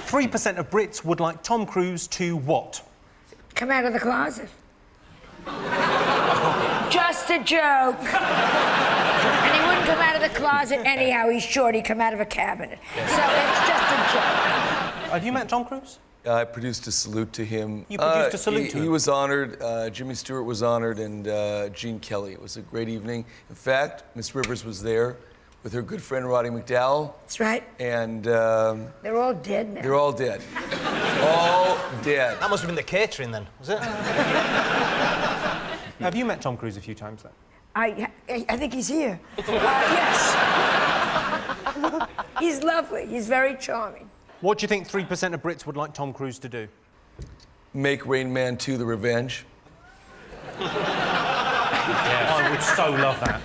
3% of Brits would like Tom Cruise to what? Come out of the closet. Just a joke. And he wouldn't come out of the closet anyhow. He's short. He'd come out of a cabinet. So it's just a joke. Have you met Tom Cruise? I produced a salute to him. You produced a salute to him? He was honoured, Jimmy Stewart was honoured, and Gene Kelly. It was a great evening. In fact, Miss Rivers was there with her good friend Roddy McDowell. That's right. And... they're all dead now. They're all dead. All dead. That must have been the catering then, was it? Have you met Tom Cruise a few times then? I think he's here. Yes. He's lovely. He's very charming. What do you think 3% of Brits would like Tom Cruise to do? Make Rain Man 2 The Revenge. I would so love that.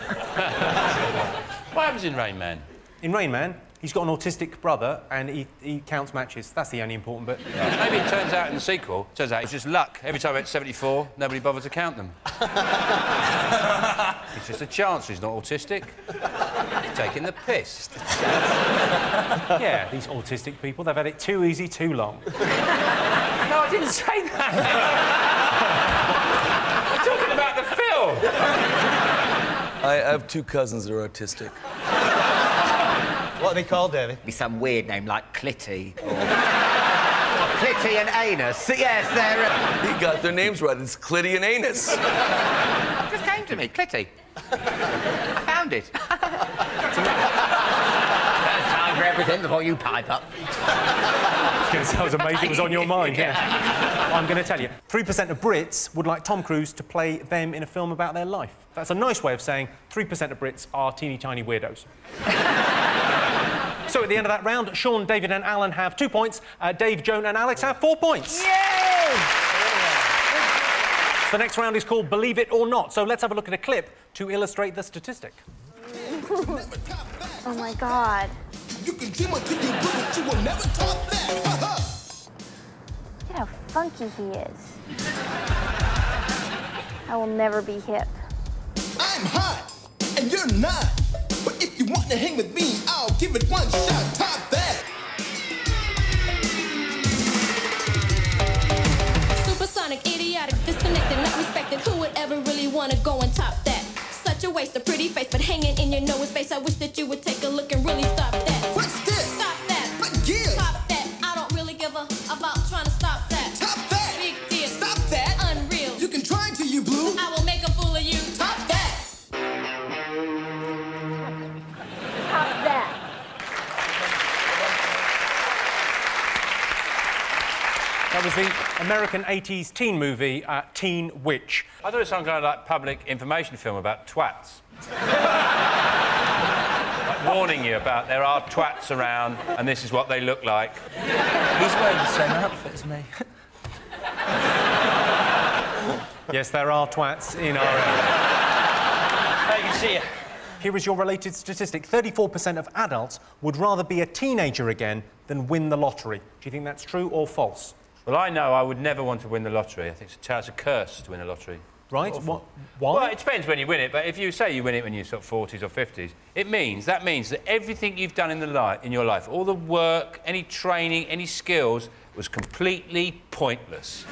What happens in Rain Man? In Rain Man, he's got an autistic brother and he counts matches. That's the only important bit. Maybe it turns out in the sequel, it's just luck. Every time it's 74, nobody bothers to count them. It's just a chance he's not autistic. He's taking the piss. Yeah, these autistic people, they've had it too easy, too long. No, I didn't say that. I'm talking about the film. I have two cousins that are autistic. What are they called, David? Be some weird name like Clitty or... Clitty and Anus. Yes, they're... He got their names right. It's Clitty and Anus. It just came to me, Clitty. I found it. That's time for everything before you pipe up. That was amazing. It was on your mind, yeah. I'm going to tell you. 3% of Brits would like Tom Cruise to play them in a film about their life. That's a nice way of saying 3% of Brits are teeny tiny weirdos. So at the end of that round, Sean, David and Alan have 2 points. Dave, Joan and Alex have 4 points. Yay! So the next round is called Believe It or Not. So let's have a look at a clip to illustrate the statistic. Oh my God. You can dream until you do it, you will never top that. Look at how funky he is. I will never be hip. I'm hot, and you're not. But if you want to hang with me, I'll give it one shot. Top that. Supersonic, idiotic, disconnected, not respected. Who would ever really want to go and top that? Such a waste of pretty face, but hanging in your nose space. I wish that you would take a look and really stop that. What's this? Stop that. But yeah. Top that. I don't really give a about trying to stop that. Top that. Big deal. Stop that. Unreal. You can try to, you blue. I will make a fool of you. Top that. Top that. That was the American 80s teen movie, Teen Witch. I thought it was some kind of like public information film about twats. Like warning you about there are twats around and this is what they look like. He's wearing the same outfit as me. Yes, there are twats in our area. You can see Here is your related statistic. 34% of adults would rather be a teenager again than win the lottery. Do you think that's true or false? Well, I know I would never want to win the lottery. I think it's a curse to win a lottery. Right. What? Why? Well, it depends when you win it, but if you say you win it when you're sort of 40s or 50s, that means that everything you've done in your life, all the work, any training, any skills, was completely pointless.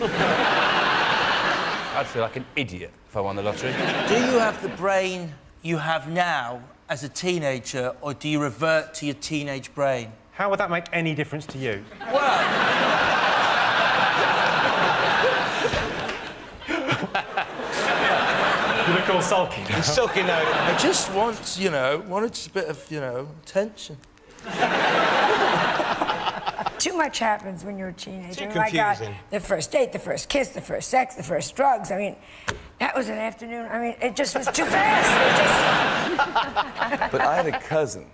I'd feel like an idiot if I won the lottery. Do you have the brain you have now as a teenager, or do you revert to your teenage brain? How would that make any difference to you? Well... You look all sulky now. He's sulky now. I just want, wanted just a bit of, attention. Too much happens when you're a teenager. Too confusing. The first date, the first kiss, the first sex, the first drugs. I mean, that was an afternoon. I mean, it just was too fast. But I had a cousin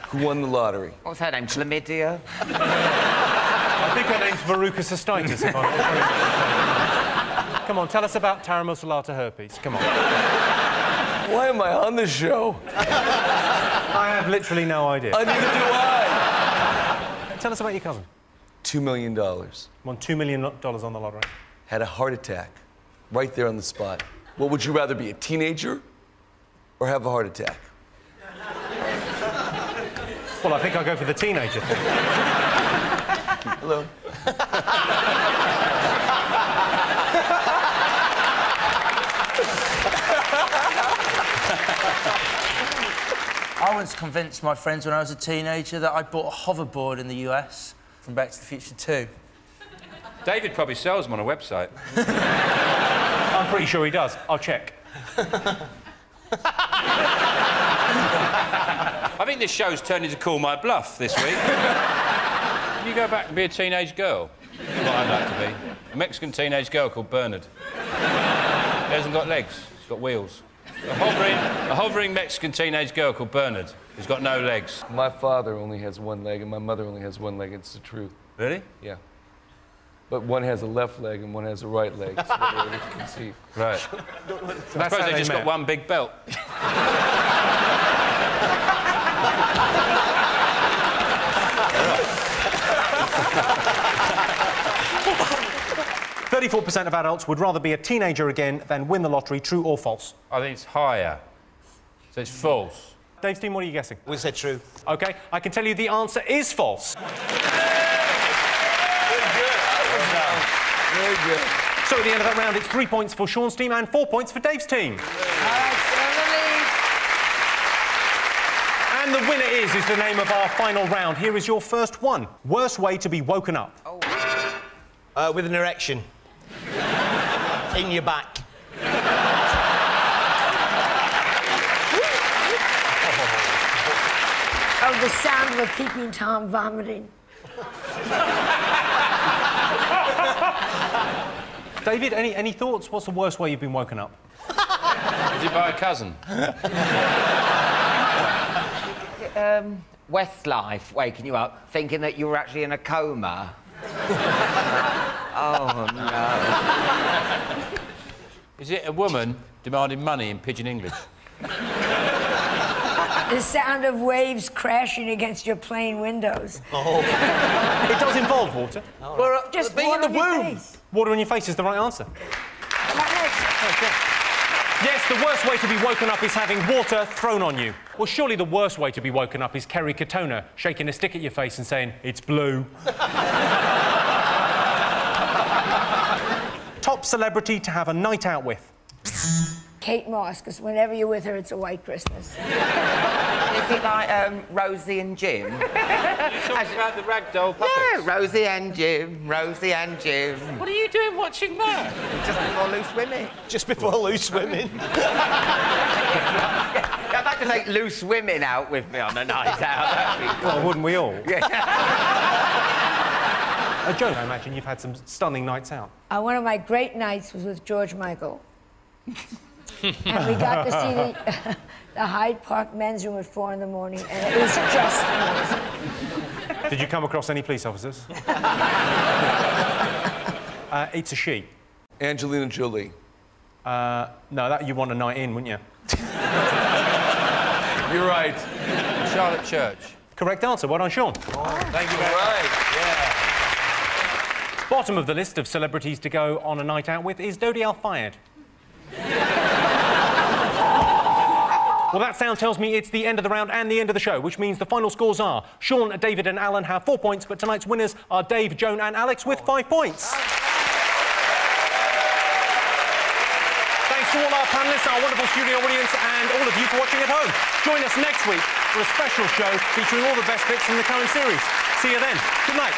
who won the lottery. What's her name? Chlamydia? I think her name's Veruca cystitis, if I'm not. Come on, tell us about Taramussalata herpes. Come on. Why am I on this show? I have literally no idea. Neither do I. Tell us about your cousin. $2 million. Won $2 million on the lottery. Had a heart attack right there on the spot. What would you rather be, a teenager or have a heart attack? Well, I think I'll go for the teenager thing. Hello. I once convinced my friends when I was a teenager that I bought a hoverboard in the US from Back to the Future 2. David probably sells them on a website. I'm pretty sure he does. I'll check. I think this show's turned into Call My Bluff this week. Can you go back and be a teenage girl? That's what I'd like to be. A Mexican teenage girl called Bernard. He hasn't got legs, he's got wheels. A hovering Mexican teenage girl called Bernard who's got no legs. My father only has one leg and my mother only has one leg. It's the truth. Really? Yeah. But one has a left leg and one has a right leg, so they're able to conceive. Right. I suppose they just got one big belt. 34% of adults would rather be a teenager again than win the lottery. True or false? I think it's higher. So it's false. Dave's team, what are you guessing? We said true. OK, I can tell you the answer is false. Very good. So at the end of that round, it's 3 points for Sean's team and 4 points for Dave's team. And the winner is the name of our final round. Here is your first one. Worst way to be woken up. With an erection. In your back. Oh, the sound of a peeping Tom vomiting. David, any thoughts? What's the worst way you've been woken up? Is it by a cousin? Westlife waking you up thinking that you were actually in a coma. Oh, no. Is it a woman demanding money in pidgin English? The sound of waves crashing against your plane windows. Oh. It does involve water. Oh. Well, just being in the womb. Water in your face is the right answer. Yes, the worst way to be woken up is having water thrown on you. Well, surely the worst way to be woken up is Kerry Katona shaking a stick at your face and saying, "It's blue." Top celebrity to have a night out with? Kate Moss, because whenever you're with her, it's a white Christmas. Is it like Rosie and Jim? You're talking about the ragdoll puppets? Yeah, Rosie and Jim, Rosie and Jim. What are you doing watching that? Just before loose women. Just before loose women. I'd like to take loose women out with me on a night out. Well, wouldn't we all? Yeah. Joe, I imagine you've had some stunning nights out. One of my great nights was with George Michael. And we got to see the Hyde Park men's room at 4 in the morning, and it was just amazing. Did you come across any police officers? It's a she. Angelina Jolie. No, that you want a night in, wouldn't you? You're right. Charlotte Church. Correct answer. Well done, Sean. Thank you very much. Yeah. Bottom of the list of celebrities to go on a night out with is Dodi Al-Fayed. Well, that sound tells me it's the end of the round and the end of the show, which means the final scores are Sean, David and Alan have 4 points, but tonight's winners are Dave, Joan and Alex with 5 points. Thanks to all our panellists, our wonderful studio audience and all of you for watching at home. Join us next week for a special show featuring all the best bits from the current series. See you then. Good night.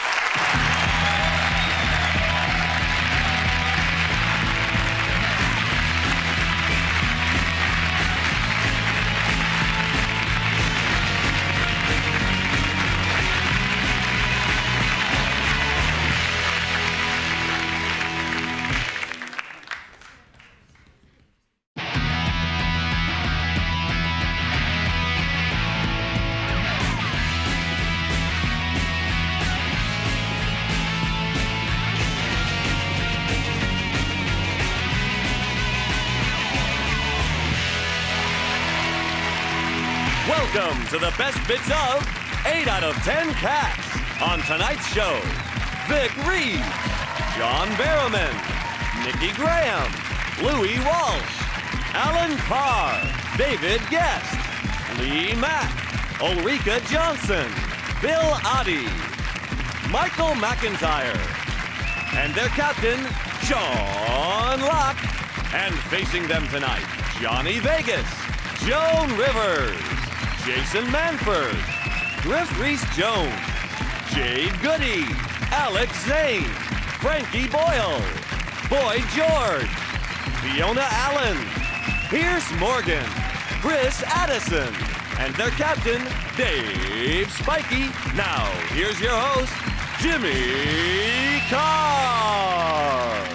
Welcome to the best bits of 8 out of 10 Cats. On tonight's show, Vic Reed, John Barrowman, Nikki Graham, Louis Walsh, Alan Carr, David Guest, Lee Mack, Ulrika Johnson, Bill Oddie, Michael McIntyre, and their captain, Sean Locke. And facing them tonight, Johnny Vegas, Joan Rivers, Jason Manford, Griff Rhys-Jones, Jade Goody, Alex Zane, Frankie Boyle, Boy George, Fiona Allen, Pierce Morgan, Chris Addison, and their captain, Dave Spikey. Now, here's your host, Jimmy Carr.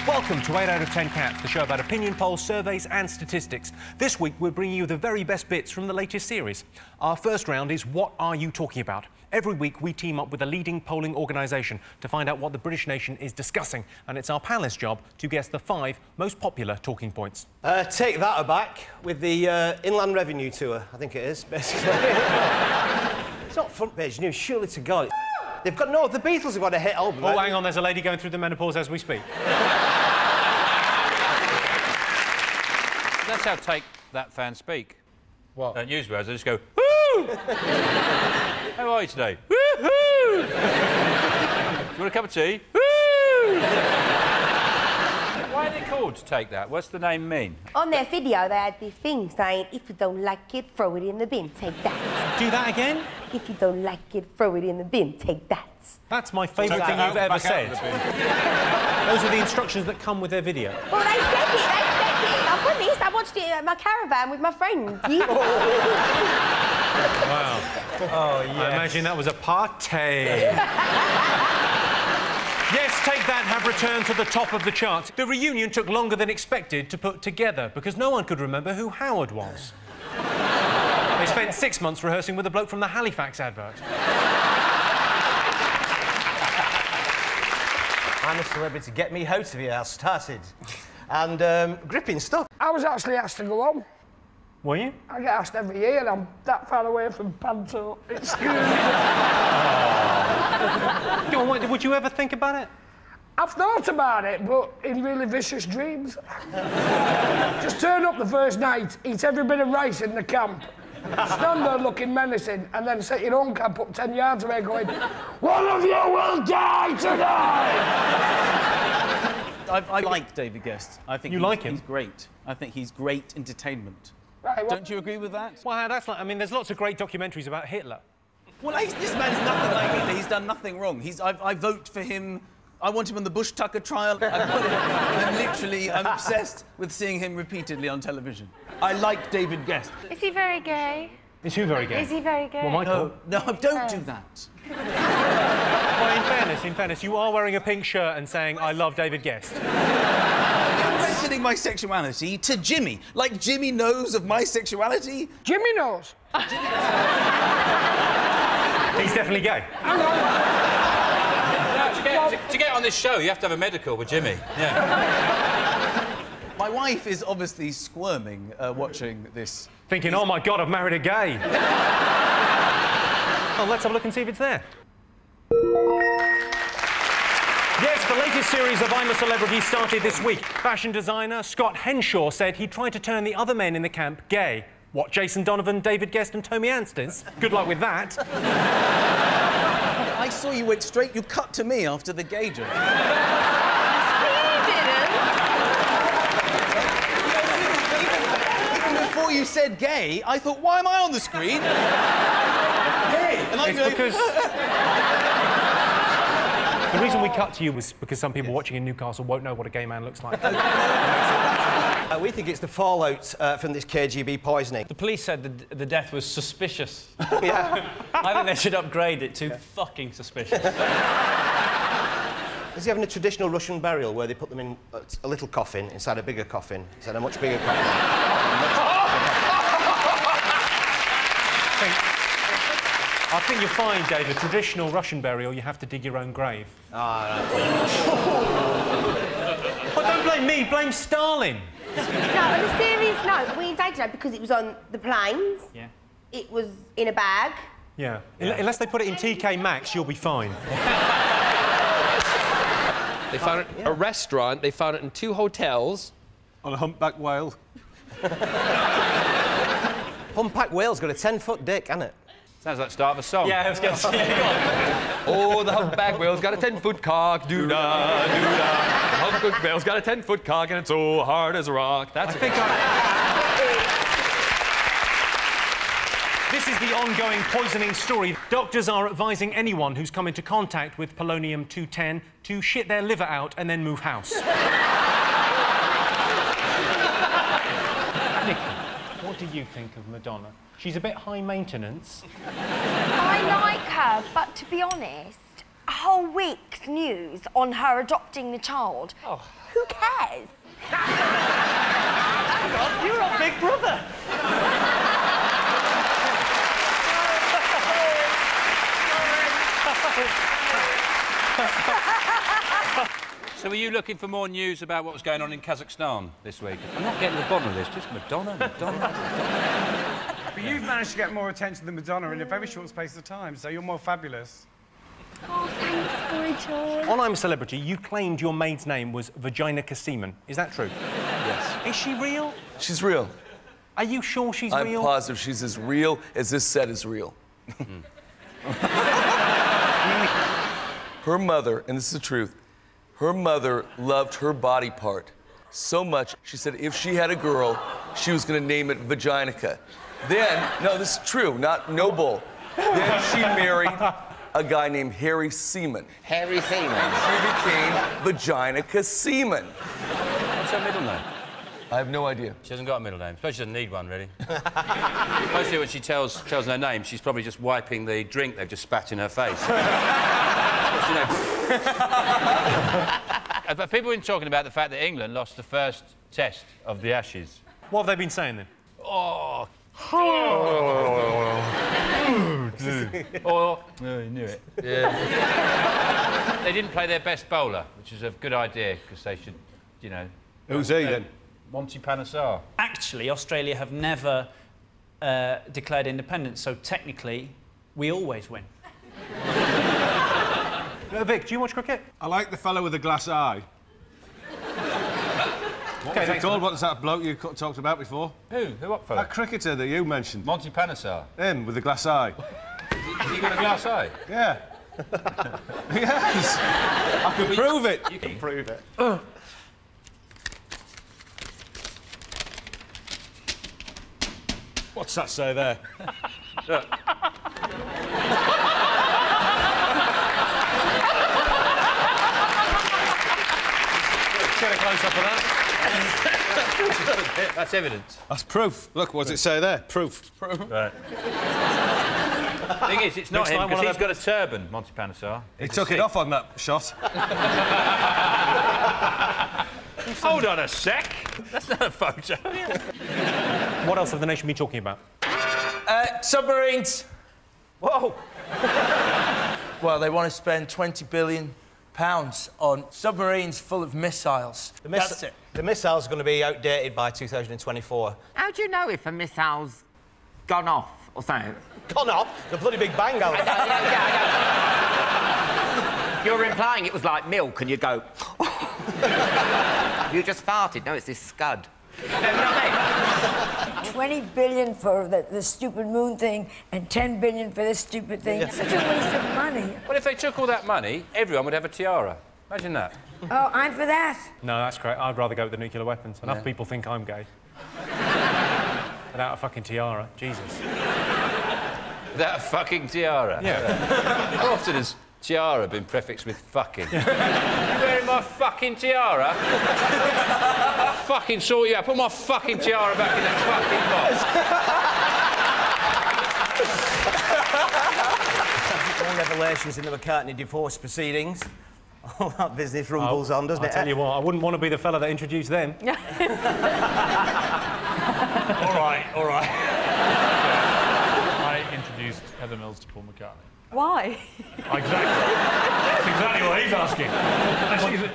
Welcome to 8 out of 10 Cats, the show about opinion polls, surveys and statistics. This week we're bringing you the very best bits from the latest series. Our first round is What Are You Talking About? Every week we team up with a leading polling organisation to find out what the British nation is discussing, and it's our panellists' job to guess the 5 most popular talking points. Take that aback with the Inland Revenue Tour, I think it is, basically. It's not front page news, surely to God. They've got, no, the Beatles have got a hit album. Oh, hang on, there's a lady going through the menopause as we speak. That's how Take That fans speak. What? Newswords, they just go, woo! How are you today? Woo-hoo! Do you want a cup of tea? Woo! Why are they called Take That? What's the name mean? On their video, they had this thing saying, if you don't like it, throw it in the bin, take that. Do that again? If you don't like it, throw it in the bin, take that. That's my favourite thing you've ever said. Those are the instructions that come with their video. Well, they said it, I promise, I watched it at my caravan with my friends. Wow. Oh, yeah. I imagine that was a party. Yes, Take That have returned to the top of the charts. The reunion took longer than expected to put together because no one could remember who Howard was. They spent 6 months rehearsing with a bloke from the Halifax advert. I'm a celebrity. Get me out of here. I started. And gripping stuff. I was actually asked to go on. Were you? I get asked every year and I'm that far away from Panto. Excuse me. Go on, would you ever think about it? I've thought about it, but in really vicious dreams. Just turn up the first night, eat every bit of rice in the camp, stand there looking menacing, and then set your own camp up 10 yards away going, one of you will die tonight! I like David Guest. I think you like him? He's great. I think he's great entertainment. Right, well, don't you agree with that? Well, that's like, I mean, there's lots of great documentaries about Hitler. Well, this man's nothing like Hitler. He's done nothing wrong. I vote for him. I want him on the Bush-Tucker trial. I'm obsessed with seeing him repeatedly on television. I like David Guest. Is he very gay? Is who very gay? Is he very gay? Well, Michael. No, don't do that. Well, in fairness, you are wearing a pink shirt and saying, I love David Guest. Mentioning my sexuality to Jimmy. Like Jimmy knows of my sexuality. Jimmy knows. He's definitely gay. Hang on. To get on this show, you have to have a medical with Jimmy. Yeah. My wife is obviously squirming watching this. Thinking, oh my God, I've married a gay. Well, let's have a look and see if it's there. Yes, the latest series of I'm a Celebrity started this week. Fashion designer Scott Henshaw said he tried to turn the other men in the camp gay. What, Jason Donovan, David Guest and Tommy Anstis? Good luck with that. I saw you went straight, you cut to me after the gay joke. Even before you said gay, I thought, why am I on the screen? Gay! And I'm because... The reason we cut to you was because some people watching in Newcastle won't know what a gay man looks like. We think it's the fallout from this KGB poisoning. The police said the death was suspicious. Yeah. I think they should upgrade it to fucking suspicious. Is he having a traditional Russian burial where they put them in a little coffin inside a bigger coffin, inside a much bigger coffin? I think you're fine, David. Traditional Russian burial, you have to dig your own grave. Ah, But don't blame me, blame Stalin. No, on a serious note, we dated her because it was on the planes. Yeah. It was in a bag. Yeah. Unless they put it in TK Maxx, you'll be fine. They found it in a restaurant. They found it in 2 hotels. On a humpback whale. Humpback whale's got a 10-foot dick, hasn't it? Sounds like the start of a song. Yeah, I was going to say. Oh, the humpback whale's got a 10-foot cock, doo-dah, doo-dah. The humpback whale's got a 10-foot cock and it's so hard as a rock. That's This is the ongoing poisoning story. Doctors are advising anyone who's come into contact with polonium-210 to shit their liver out and then move house. Nicky, what do you think of Madonna? She's a bit high maintenance. I like her, but to be honest, a whole week's news on her adopting the child. Oh. Who cares? You're a big brother. So were you looking for more news about what was going on in Kazakhstan this week? I'm not getting to the bottom of this, just Madonna. But you've managed to get more attention than Madonna in a very short space of time, so you're more fabulous. Oh, thanks, Boy. On I'm a Celebrity, you claimed your maid's name was Vagina Seaman. Is that true? Yes. Is she real? She's real. Are you sure she's real? I'm positive she's as real as this set is real. Her mother, and this is the truth, her mother loved her body part so much, she said if she had a girl, she was going to name it Vaginica. Then, no, this is true, not no bull. Then she married a guy named Harry Seaman. Harry Seaman. She became Vaginica Seaman. What's her middle name? I have no idea. She hasn't got a middle name. Suppose she doesn't need one, really. Mostly when she tells her name, she's probably just wiping the drink they've just spat in her face. You know. People have been talking about the fact that England lost the first test of the Ashes. What have they been saying, then? Oh. Oh, I knew it. Yeah. They didn't play their best bowler, which is a good idea, because they should, you know... Who's he, then? Monty Panesar. Actually, Australia have never declared independence, so technically, we always win. Vic, do you watch cricket? I like the fellow with the glass eye. What was he called? What was that bloke you talked about before? Who? What fellow? That cricketer that you mentioned. Monty Panesar. Him, with the glass eye. Has he got a glass eye? Yeah. Yes. I can prove it. You can prove it. What's that say there? Look. Get a close-up of that. That's evidence. That's proof. Look, what does it say there? Proof. Proof. Right. Thing is, it's not him, because he's got a turban, Monty Panesar. He took it off on that shot. Hold on a sec. That's not a photo. What else have the nation been talking about? Submarines. Whoa. Well, they want to spend $20 billion on submarines full of missiles. That's it. The missile's going to be outdated by 2024. How do you know if a missile's gone off or something? Gone off? The bloody big bang out. You're implying it was like milk and you go... You just farted. No, it's this scud. You know what I mean? 20 billion for the stupid moon thing and 10 billion for this stupid thing. It's such a waste of money. Well, if they took all that money, everyone would have a tiara. Imagine that. Oh, I'm for that. No, that's great. I'd rather go with the nuclear weapons. Enough people think I'm gay. Without a fucking tiara. Jesus. Without a fucking tiara? Yeah. How often has tiara been prefixed with fucking? You wearing my fucking tiara? I'll fucking sort you out. Put my fucking tiara back in that fucking box. All revelations in the McCartney divorce proceedings. All that business rumbles on, doesn't it? I tell you what, I wouldn't want to be the fella that introduced them. All right, all right. I introduced Heather Mills to Paul McCartney. Why? Exactly. That's exactly what he's asking.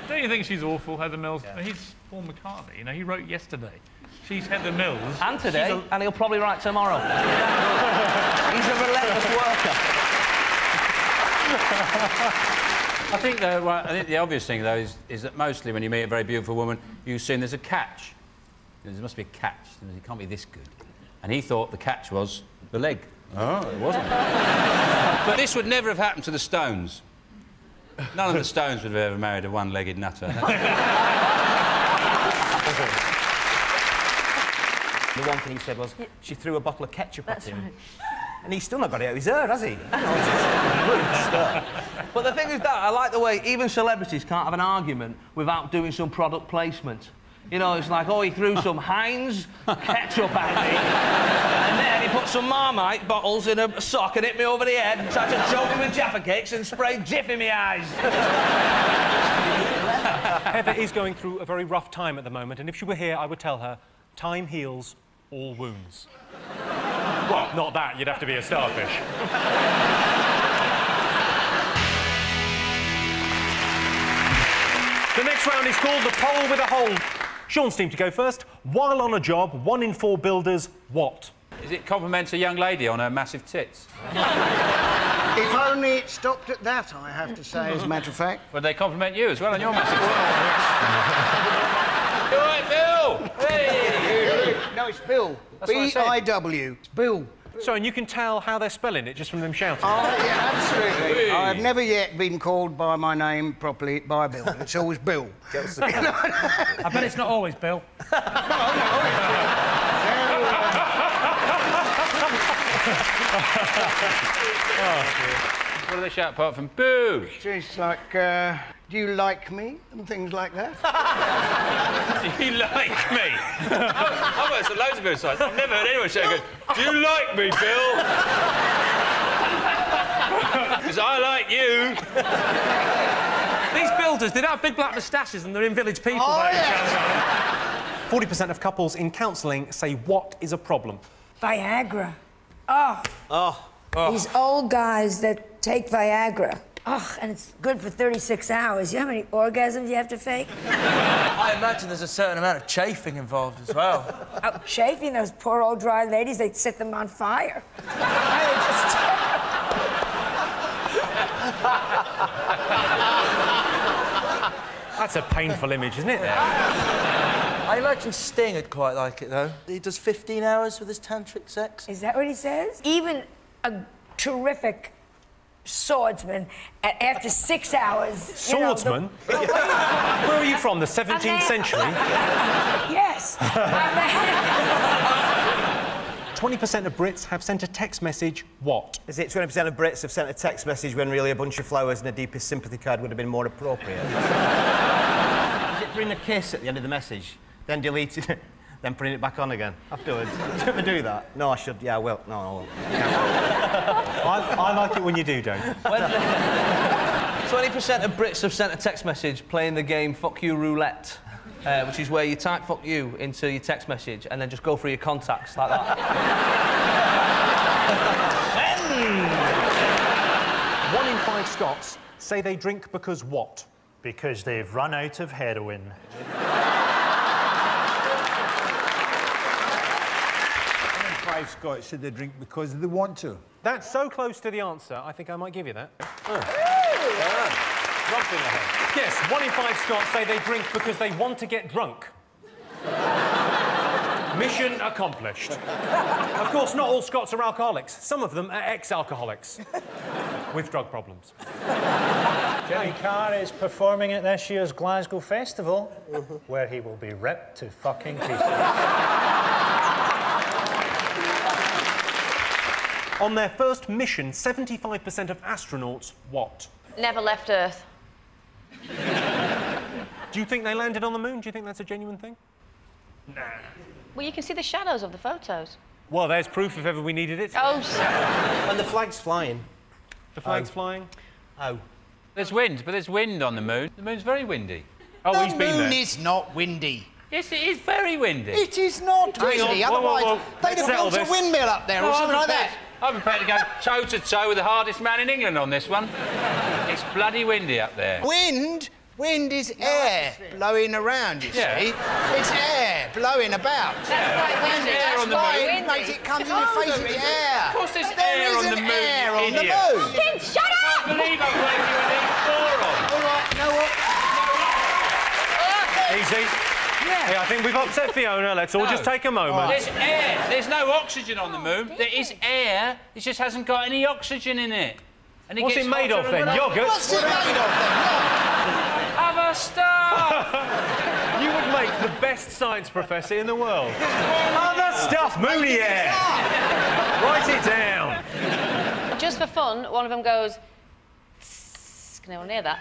Don't you think she's awful, Heather Mills? Yeah. He's Paul McCartney. You know, he wrote yesterday. She's Heather Mills. And today, and he'll probably write tomorrow. He's a relentless worker. I think the obvious thing, though, is that mostly when you meet a very beautiful woman, you assume there's a catch. There must be a catch. It can't be this good. And he thought the catch was the leg. Oh, it wasn't. But this would never have happened to the Stones. None of the Stones would have ever married a one-legged nutter. The one thing he said was, she threw a bottle of ketchup at him. Right. And he's still not got it out of his hair, has he? But the thing is that, I like the way even celebrities can't have an argument without doing some product placement. You know, it's like, oh, he threw some Heinz ketchup at me, and then he put some Marmite bottles in a sock and hit me over the head, and tried to choke me with Jaffa cakes and sprayed Jif in my eyes. Heather is going through a very rough time at the moment, and if she were here, I would tell her, time heals all wounds. Well, not that. You'd have to be a starfish. The next round is called the Pole with a Hole. Sean's team to go first. While on a job, 1 in 4 builders, what? Is it compliment a young lady on her massive tits? If only it stopped at that, I have to say, as a matter of fact. Would they compliment you as well on your massive tits? All right, Bill! Hey! No, it's Bill. B-I-W. It's Bill. So, and you can tell how they're spelling it just from them shouting? Oh, yeah, absolutely. Hey. I've never yet been called by my name properly by Bill. It's always Bill. I bet it's not always Bill. What do they shout apart from boo? It's like, do you like me? And things like that. Do you like me? I've worked at loads of building sites. I've never heard anyone shout, do you like me, Bill? Because I like you. These builders, they don't have big black moustaches and they're in Village People. Oh, yeah. 40% of couples in counselling say what is a problem? Viagra. Oh. These old guys that take Viagra. Oh, and it's good for 36 hours. You know how many orgasms you have to fake? I imagine there's a certain amount of chafing involved as well. Oh, chafing? Those poor old dry ladies, they'd set them on fire. That's a painful image, isn't it? I imagine Sting would quite like it, though. He does 15 hours with his tantric sex. Is that what he says? Even a terrific swordsman, after 6 hours... Swordsman? You know, Where are you from, the 17th century? Yes. 20% of Brits have sent a text message, what? Is it 20% of Brits have sent a text message when really a bunch of flowers and a deepest sympathy card would have been more appropriate? Is it putting a kiss at the end of the message, then deleting it, then putting it back on again afterwards? Should I ever do that? No, I should. Yeah, I will. No, I won't. I like it when you do, Dave. 20% of Brits have sent a text message playing the game Fuck You Roulette. Which is where you type "fuck you" into your text message and then just go through your contacts like that. 1 in 5 Scots say they drink because what? Because they've run out of heroin. 1 in 5 Scots said they drink because they want to. That's so close to the answer, I think I might give you that. Yes, 1 in 5 Scots say they drink because they want to get drunk. Mission accomplished. Of course, not all Scots are alcoholics. Some of them are ex-alcoholics with drug problems. Jimmy Carr is performing at this year's Glasgow Festival, where he will be ripped to fucking pieces. On their first mission, 75% of astronauts what? Never left Earth. Do you think they landed on the moon? Do you think that's a genuine thing? Nah. Well, you can see the shadows of the photos. Well, there's proof if ever we needed it. Oh, And the flag's flying. The flag's flying? Oh. There's wind, but there's wind on the moon. The moon's very windy. Oh, he's been there. The moon is not windy. Yes, it is very windy. It is not windy. Otherwise, they'd have built a windmill up there or something like that. I'm prepared to go toe-to-toe with the hardest man in England on this one. It's bloody windy up there. Wind is air blowing around, you see. It's air blowing about. That's quite windy. That's why it makes it come in your face, it's air. Of course there's There air on the isn't moon, air on the idiot. moon. Kids, shut up! I can't believe I'm playing you an moron. All right, you know what? Easy. Yeah, I think we've upset Fiona. Let's all just take a moment. There's air. There's no oxygen on the moon. There is air. It just hasn't got any oxygen in it. And What's gets it made of hotter then? and hotter. Yoghurt? What's it made of then? Other stuff! You would make the best science professor in the world. Other stuff, moony air. Write it down. Just for fun, one of them goes... Tss. Can anyone hear that?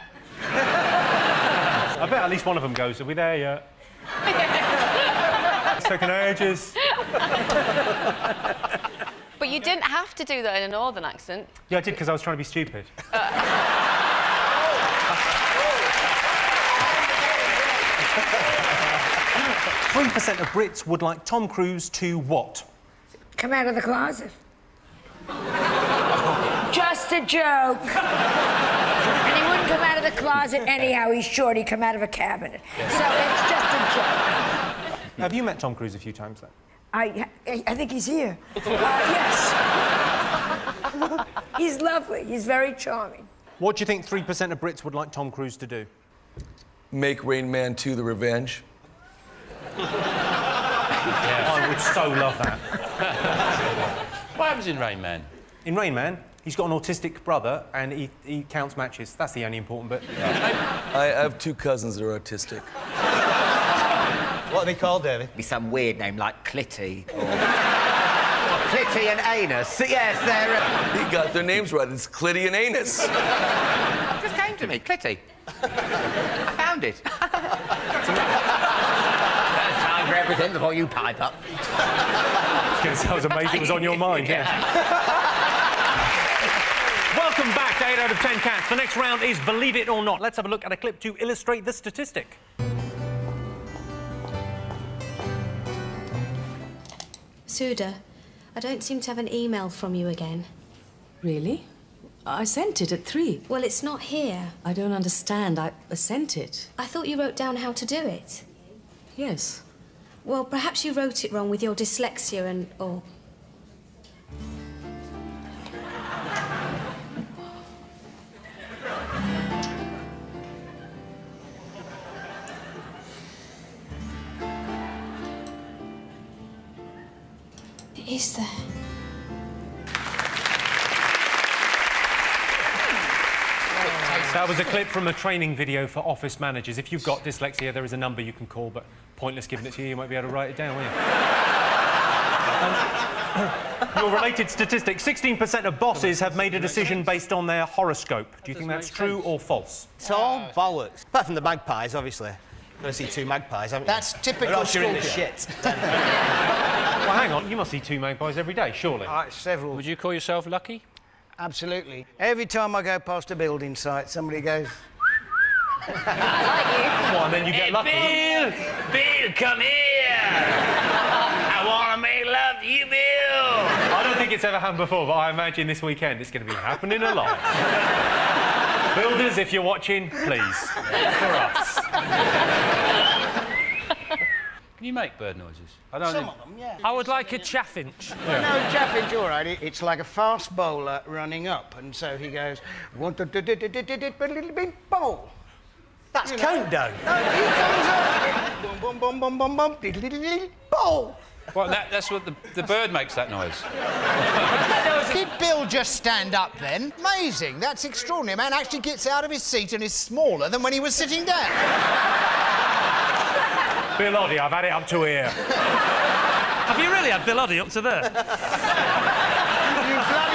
I bet at least one of them goes, are we there yet? It's taken ages. But you didn't have to do that in a northern accent. Yeah, I did because I was trying to be stupid. 3% of Brits would like Tom Cruise to what? Come out of the closet. Just a joke. And he wouldn't come out of the closet anyhow. He's short. He'd come out of a cabinet. So it's just a joke. Have you met Tom Cruise a few times then? I think he's here. Yes. He's lovely. He's very charming. What do you think 3% of Brits would like Tom Cruise to do? Make Rain Man 2 The Revenge. I would so love that. What happens in Rain Man? In Rain Man, he's got an autistic brother and he counts matches. That's the only important bit. I have 2 cousins that are autistic. What are they called, David? Be some weird name like Clitty or... Clitty and Anus. Yes, they're... He got their names right. It's Clitty and Anus. It just came to me, Clitty. I found it. Time for everything before you pipe up. I was amazed it was on your mind, yeah. Welcome back to 8 out of 10 Cats. The next round is Believe It or Not. Let's have a look at a clip to illustrate the statistic. Suda, I don't seem to have an email from you again. Really? I sent it at 3. Well, it's not here. I don't understand. I sent it. I thought you wrote down how to do it. Yes. Well, perhaps you wrote it wrong with your dyslexia and all. It is there. That was a clip from a training video for office managers. If you've got dyslexia, there is a number you can call, but pointless giving it to you. You might be able to write it down, won't you? Your related statistic, 16% of bosses have made a decision based on their horoscope. Do you think that's true or false? It's all bollocks. Apart from the magpies, obviously. You've got to see 2 magpies, haven't you? That's typical Or else you're in the Scorpio. shit. Well, hang on. You must see 2 magpies every day, surely. Several. Would you call yourself lucky? Absolutely. Every time I go past a building site, somebody goes... I like you. Well, and then you get lucky. Bill, come here! I want to make love to you, Bill! I don't think it's ever happened before, but I imagine this weekend it's going to be happening a lot. Builders, if you're watching, please. For us. Can you make bird noises? I don't Some of them, yeah. I would like a chaffinch. Yeah. No, chaffinch, all right. It's like a fast bowler running up, and so he goes... bowl. That's countdown. No, he comes up. Boom, boom, boom, boom, boom, boom, diddle-diddle-diddle, bowl. Well, that's what the bird makes that noise. Did Bill just stand up then? Amazing. That's extraordinary. A man actually gets out of his seat and is smaller than when he was sitting down. Bill Oddie, I've had it up to here. Have you really had Bill Oddie up to there? You bloody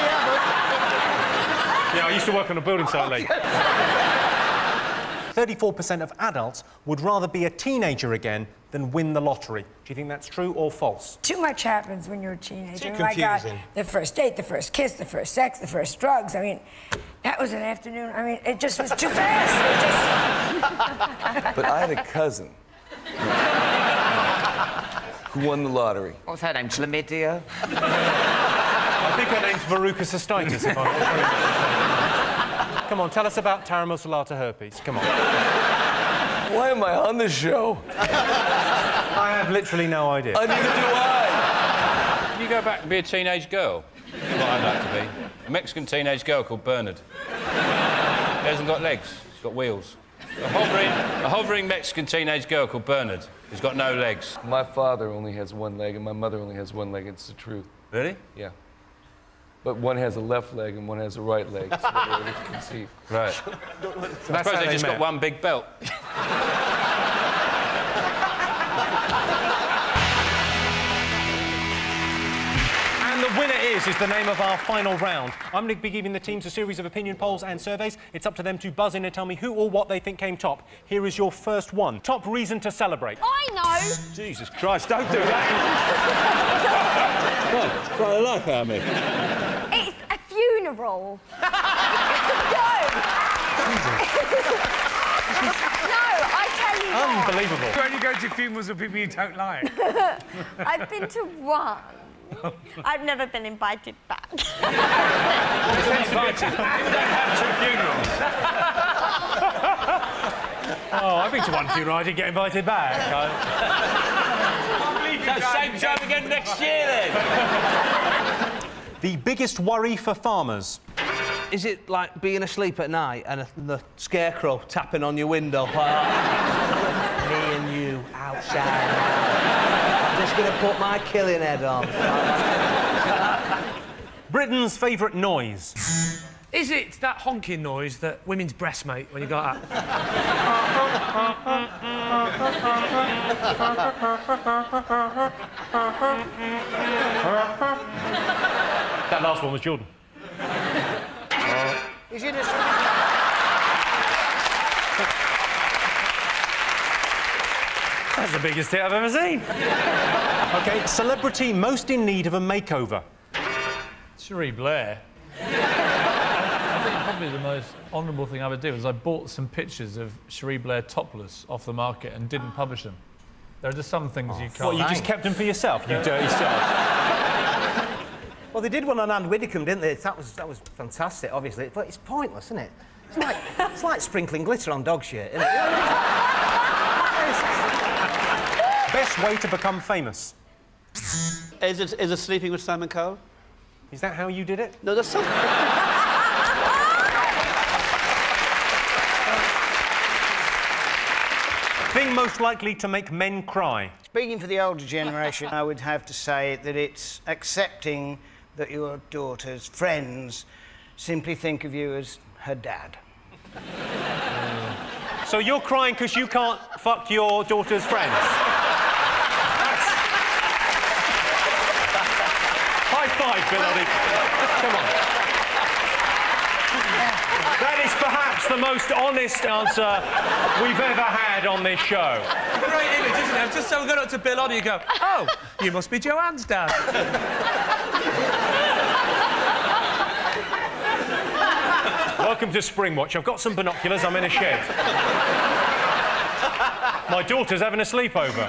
haven't. Yeah, I used to work on a building site late. 34% of adults would rather be a teenager again than win the lottery. Do you think that's true or false? Too much happens when you're a teenager. Too My God, confusing. the first date, the first kiss, the first sex, the first drugs. I mean, that was an afternoon. I mean, it just was too fast. But I had a cousin who won the lottery. What's her name? Chlamydia? I think her name's Veruca Cystitis, if I'm not Come on, tell us about Tara Salata herpes. Come on. Why am I on the show? I have literally no idea. Neither do I. Can you go back and be a teenage girl? That's what I'd like to be. A Mexican teenage girl called Bernard. He hasn't got legs, he's got wheels. A hovering Mexican teenage girl called Bernard who's got no legs. My father only has one leg and my mother only has one leg. It's the truth. Really? Yeah. But one has a left leg and one has a right leg, so they're able to conceive. Right. So I suppose they just got one big belt. And the winner is the name of our final round. I'm going to be giving the teams a series of opinion polls and surveys. It's up to them to buzz in and tell me who or what they think came top. Here is your first one. Top reason to celebrate. I know. Jesus Christ, don't do that. What? Try to laugh at me. It's a funeral. No. No, I tell you what. Unbelievable. You only go to funerals of people you don't like. I've been to one. I've never been invited back. Oh, I've been to one funeral, I didn't get invited back. Same time again next year, then. The biggest worry for farmers. Is it like being asleep at night and the scarecrow tapping on your window? Me and you outside. I'm just going to put my killing head on. Britain's favourite noise. Is it that honking noise that women's breasts make when you go out? That last one was Jordan. Is it a... That's the biggest hit I've ever seen. OK, celebrity most in need of a makeover. Cherie Blair. I think probably the most honourable thing I ever did was I bought some pictures of Cherie Blair topless off the market and didn't publish them. There are just some things you can't... What, you just kept them for yourself, you dirty self? Well, they did one on Anne Widdecombe, didn't they? That was fantastic, obviously. But it's pointless, isn't it? It's like sprinkling glitter on dog shit, isn't it? Best way to become famous. Is it sleeping with Simon Cowell? Is that how you did it? No, that's something. Thing most likely to make men cry. Speaking for the older generation, I would have to say that it's accepting that your daughter's friends simply think of you as her dad. So you're crying because you can't fuck your daughter's friends? High five, Bill Oddie. Come on. That is perhaps the most honest answer we've ever had on this show. Great image, isn't it? I've just so gone up to Bill Oddie and go, oh, you must be Joanne's dad. Welcome to Springwatch. I've got some binoculars. I'm in a shed. My daughter's having a sleepover.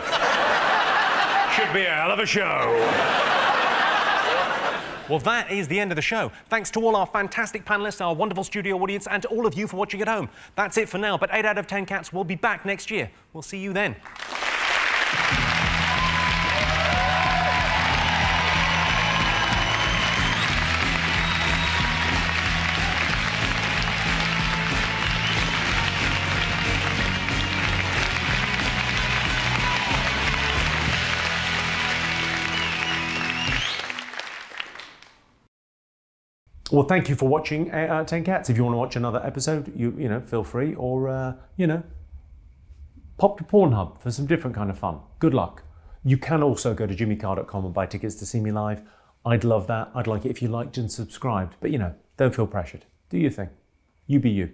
Should be a hell of a show. Well, that is the end of the show. Thanks to all our fantastic panellists, our wonderful studio audience, and to all of you for watching at home. That's it for now, but 8 out of 10 Cats will be back next year. We'll see you then. Well, thank you for watching 8 out of 10 Cats. If you want to watch another episode, you know, feel free, or, you know, pop to Pornhub for some different kind of fun. Good luck. You can also go to jimmycarr.com and buy tickets to see me live. I'd love that. I'd like it if you liked and subscribed. But, you know, don't feel pressured. Do your thing. You be you.